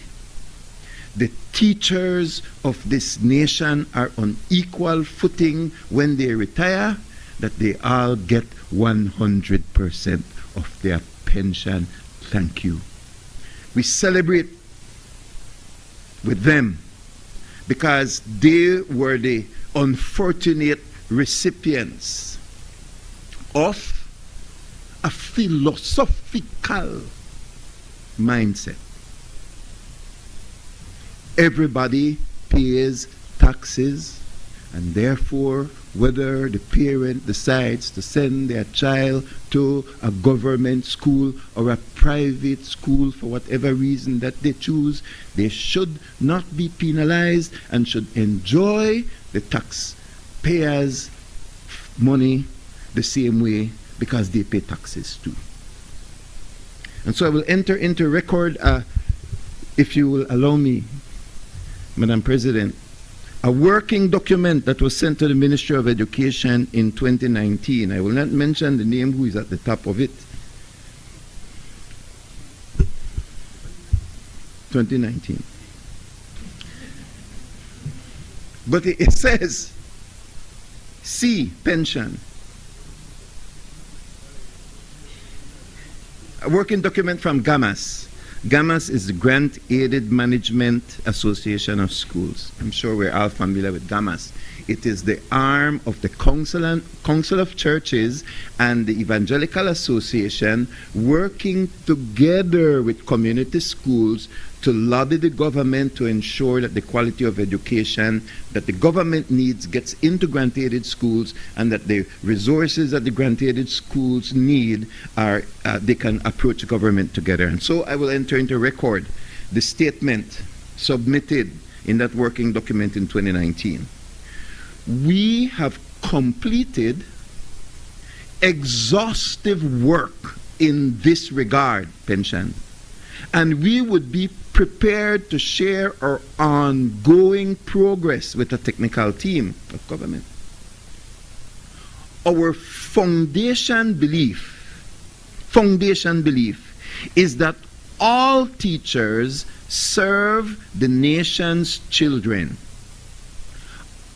Speaker 13: the teachers of this nation are on equal footing when they retire, that they all get 100% of their pension. Thank you. We celebrate with them because they were the unfortunate recipients of a philosophical mindset. Everybody pays taxes, and therefore, whether the parent decides to send their child to a government school or a private school for whatever reason that they choose, they should not be penalized and should enjoy the taxpayers' money the same way because they pay taxes too. And so I will enter into record, if you will allow me, Madam President, a working document that was sent to the Ministry of Education in 2019. I will not mention the name who is at the top of it. 2019. But it says, C, pension. A working document from GAMAS. GAMAS is the Grant Aided Management Association of Schools. I'm sure we're all familiar with GAMAS. It is the arm of the Council of Churches and the Evangelical Association working together with community schools to lobby the government to ensure that the quality of education that the government needs gets into grant-aided schools, and that the resources that the grant-aided schools need are they can approach government together. And so I will enter into record the statement submitted in that working document in 2019. We have completed exhaustive work in this regard, pension, and we would be prepared to share our ongoing progress with a technical team of government. Our foundation belief is that all teachers serve the nation's children.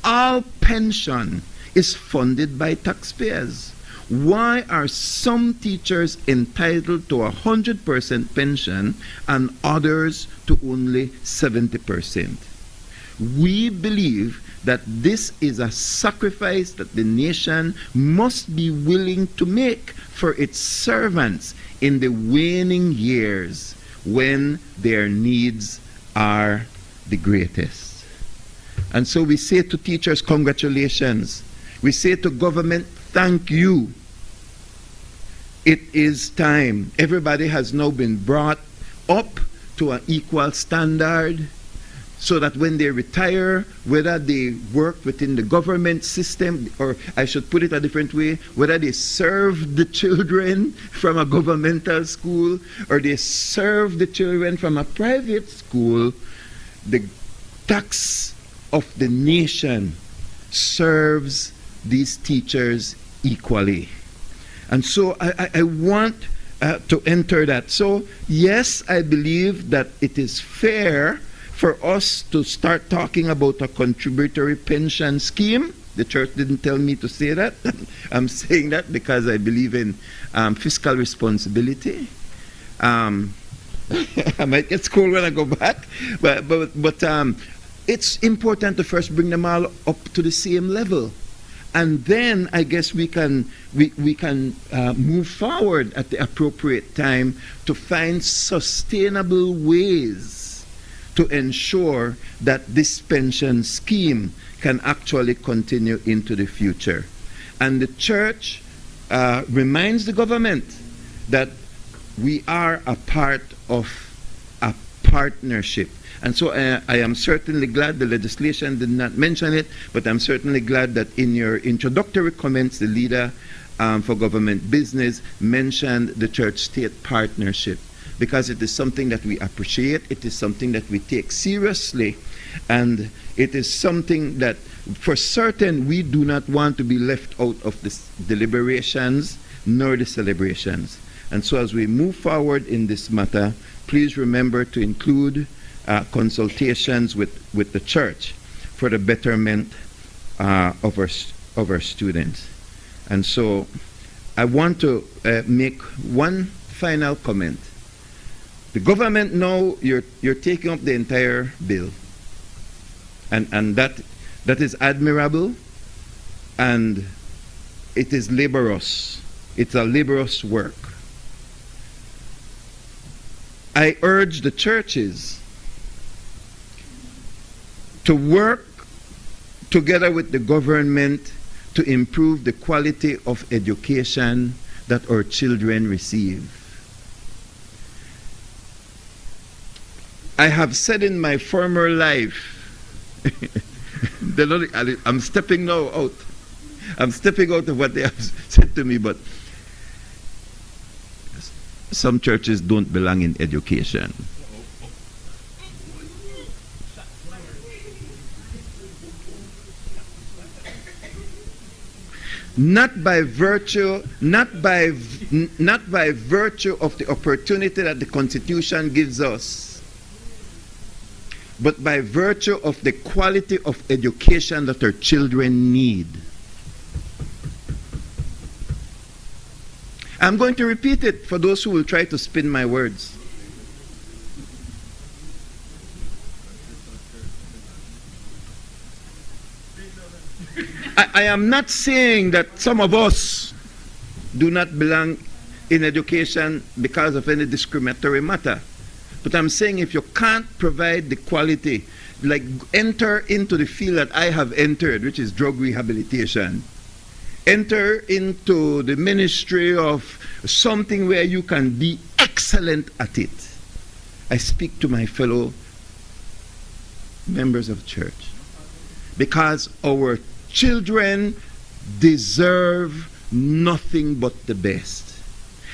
Speaker 13: All pension is funded by taxpayers. Why are some teachers entitled to 100% pension and others to only 70%? We believe that this is a sacrifice that the nation must be willing to make for its servants in the waning years when their needs are the greatest. And so we say to teachers, congratulations. We say to government, thank you. It is time. Everybody has now been brought up to an equal standard, so that when they retire, whether they work within the government system, or I should put it a different way, whether they serve the children from a governmental school or they serve the children from a private school, the tax of the nation serves these teachers equally. And so I want to enter that. So yes, I believe that it is fair for us to start talking about a contributory pension scheme. The church didn't tell me to say that. I'm saying that because I believe in fiscal responsibility. I might get scolded when I go back, but it's important to first bring them all up to the same level, and then I guess we can move forward at the appropriate time to find sustainable ways to ensure that this pension scheme can actually continue into the future. And the church reminds the government that we are a part of a partnership. And so I am certainly glad the legislation did not mention it, but I'm certainly glad that in your introductory comments, the leader for government business mentioned the church-state partnership, because it is something that we appreciate, it is something that we take seriously, and it is something that for certain we do not want to be left out of the deliberations nor the celebrations. And so as we move forward in this matter, please remember to include consultations with the church for the betterment of our students. And so I want to make one final comment. The government now, you're taking up the entire bill, and that is admirable, and it is laborious. It's a laborious work. I urge the churches to work together with the government to improve the quality of education that our children receive. I have said in my former life, I'm stepping now out. I'm stepping out of what they have said to me, but some churches don't belong in education. Not by virtue of the opportunity that the Constitution gives us, but by virtue of the quality of education that our children need. I'm going to repeat it for those who will try to spin my words. I am not saying that some of us do not belong in education because of any discriminatory matter. But I'm saying if you can't provide the quality, like enter into the field that I have entered, which is drug rehabilitation, enter into the ministry of something where you can be excellent at it. I speak to my fellow members of church because our children deserve nothing but the best.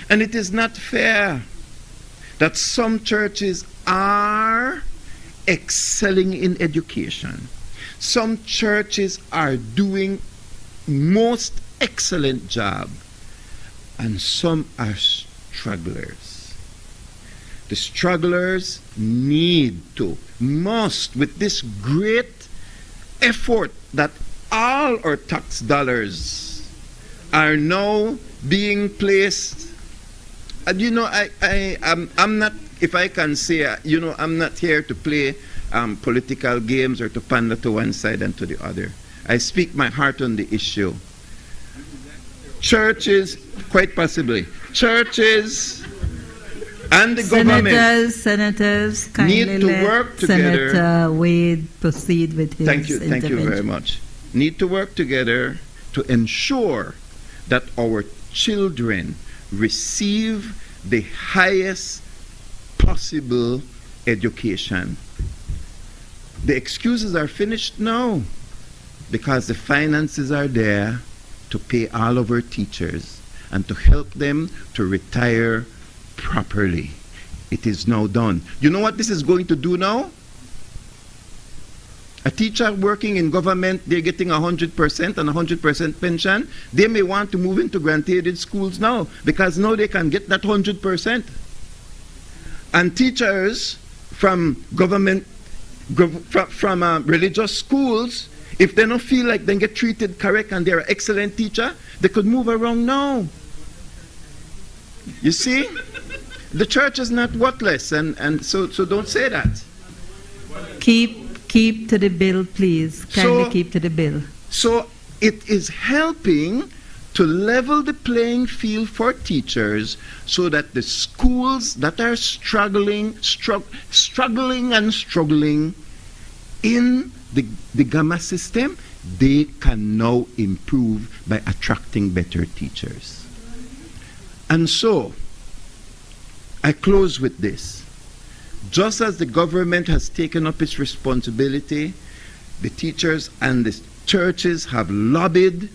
Speaker 13: And it is not fair that some churches are excelling in education. Some churches are doing most excellent job, and some are strugglers. The strugglers must, with this great effort that all our tax dollars are now being placed. And I'm not, if I can say, I'm not here to play political games or to pander to one side and to the other. I speak my heart on the issue. Churches, quite possibly, churches and the government
Speaker 3: Senators, kindly
Speaker 13: need to work together.
Speaker 3: Senator Wade proceed with his
Speaker 13: Thank you
Speaker 3: intervention.
Speaker 13: very much. Need to work together to ensure that our children receive the highest possible education. The excuses are finished now because the finances are there to pay all of our teachers and to help them to retire properly. It is now done. You know what this is going to do now? A teacher working in government, they're getting 100% and 100% pension. They may want to move into grant-aided schools now because now they can get that 100%. And teachers from government, from religious schools, if they don't feel like they get treated correct and they're an excellent teacher, they could move around now. You see? The church is not worthless, and so don't say that.
Speaker 3: Keep to the bill, please. Kindly keep to the bill.
Speaker 13: So it is helping to level the playing field for teachers so that the schools that are struggling in the Gamma system, they can now improve by attracting better teachers. And so, I close with this. Just as the government has taken up its responsibility, the teachers and the churches have lobbied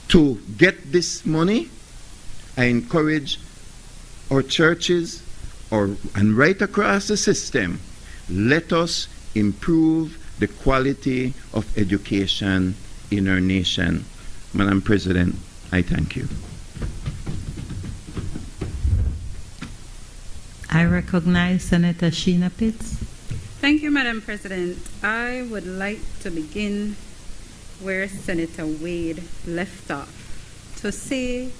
Speaker 13: to get this money. I encourage our churches and right across the system, let us improve the quality of education in our nation. Madam President, I thank you.
Speaker 3: I recognize Senator Sheena Pitts.
Speaker 9: Thank you, Madam President. I would like to begin where Senator Wade left off, to say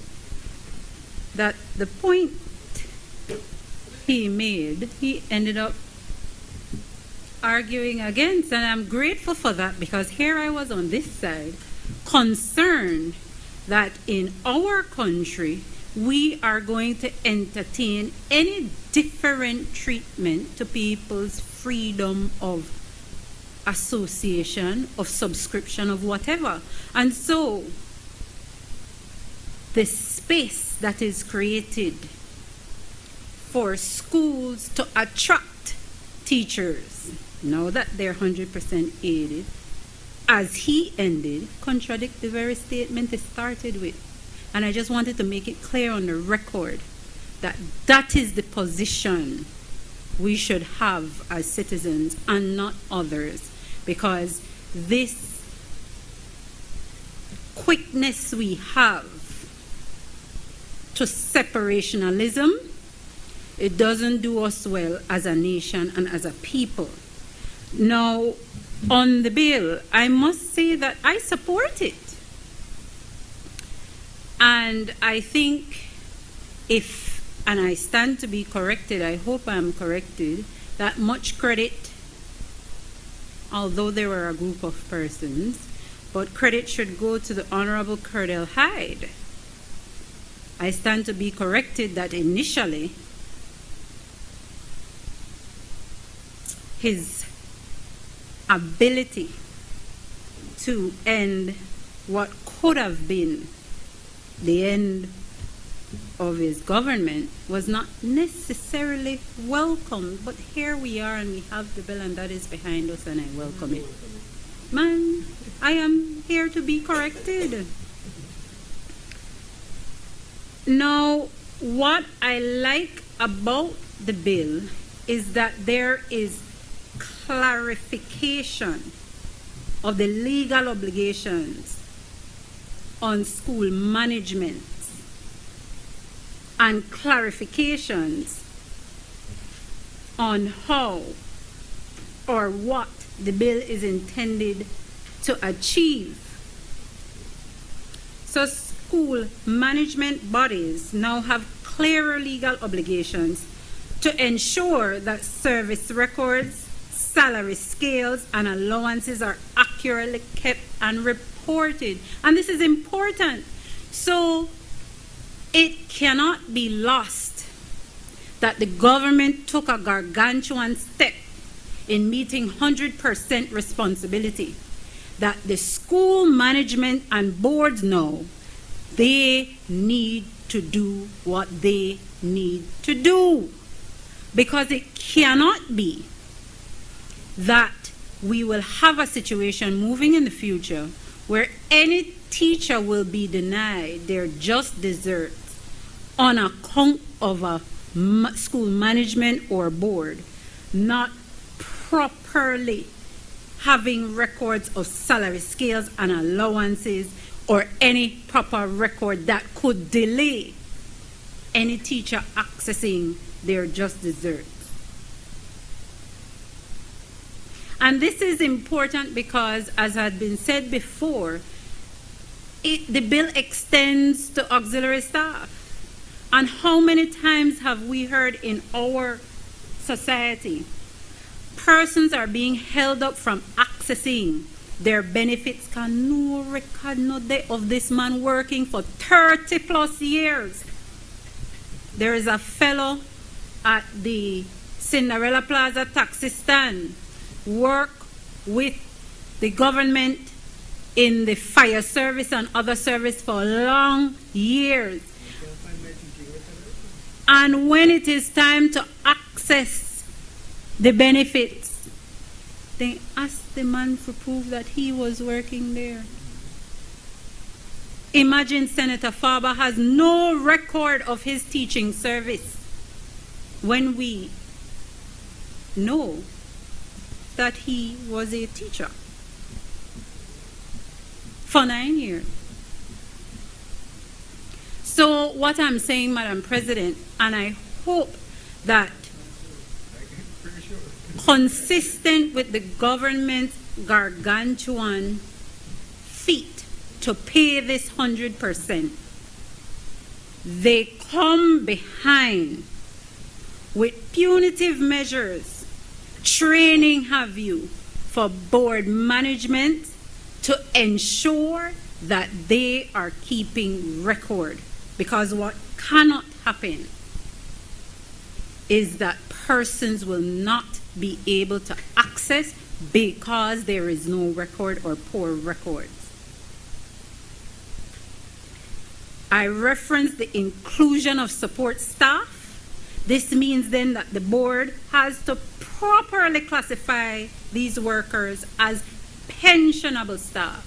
Speaker 9: that the point he made, he ended up arguing against, and I'm grateful for that, because here I was on this side, concerned that in our country, we are going to entertain any different treatment to people's freedom of association, of subscription, of whatever. And so, the space that is created for schools to attract teachers, now that they're 100% aided, as he ended, contradict the very statement he started with. And I just wanted to make it clear on the record that that is the position we should have as citizens and not others, because this quickness we have to separationalism, it doesn't do us well as a nation and as a people. Now, on the bill, I must say that I support it. And I think and I stand to be corrected, I hope I'm corrected, that much credit, although there were a group of persons, but credit should go to the Honorable Curdell Hyde. I stand to be corrected that initially his ability to end what could have been the end of his government was not necessarily welcomed, but here we are and we have the bill and that is behind us and I welcome it. Man, I am here to be corrected. Now, what I like about the bill is that there is clarification of the legal obligations on school management and clarifications on how or what the bill is intended to achieve. So school management bodies now have clearer legal obligations to ensure that service records, salary scales, and allowances are accurately kept and reported. And this is important. So it cannot be lost that the government took a gargantuan step in meeting 100% responsibility, that the school management and boards know they need to do what they need to do. Because it cannot be that we will have a situation moving in the future where any teacher will be denied their just desserts on account of a school management or board not properly having records of salary scales and allowances or any proper record that could delay any teacher accessing their just desserts. And this is important because, as had been said before, the bill extends to auxiliary staff. And how many times have we heard in our society persons are being held up from accessing their benefits? Can no record no day of this man working for 30 plus years. There is a fellow at the Cinderella Plaza taxi stand, work with the government in the fire service and other service for long years. And when it is time to access the benefits, they ask the man for proof that he was working there. Imagine Senator Farber has no record of his teaching service when we know that he was a teacher for 9 years. So what I'm saying, Madam President, and I hope that consistent with the government's gargantuan feat to pay this 100%, they come behind with punitive measures, training have you, for board management to ensure that they are keeping record. Because what cannot happen is that persons will not be able to access because there is no record or poor records. I referenced the inclusion of support staff. This means then that the board has to properly classify these workers as pensionable staff.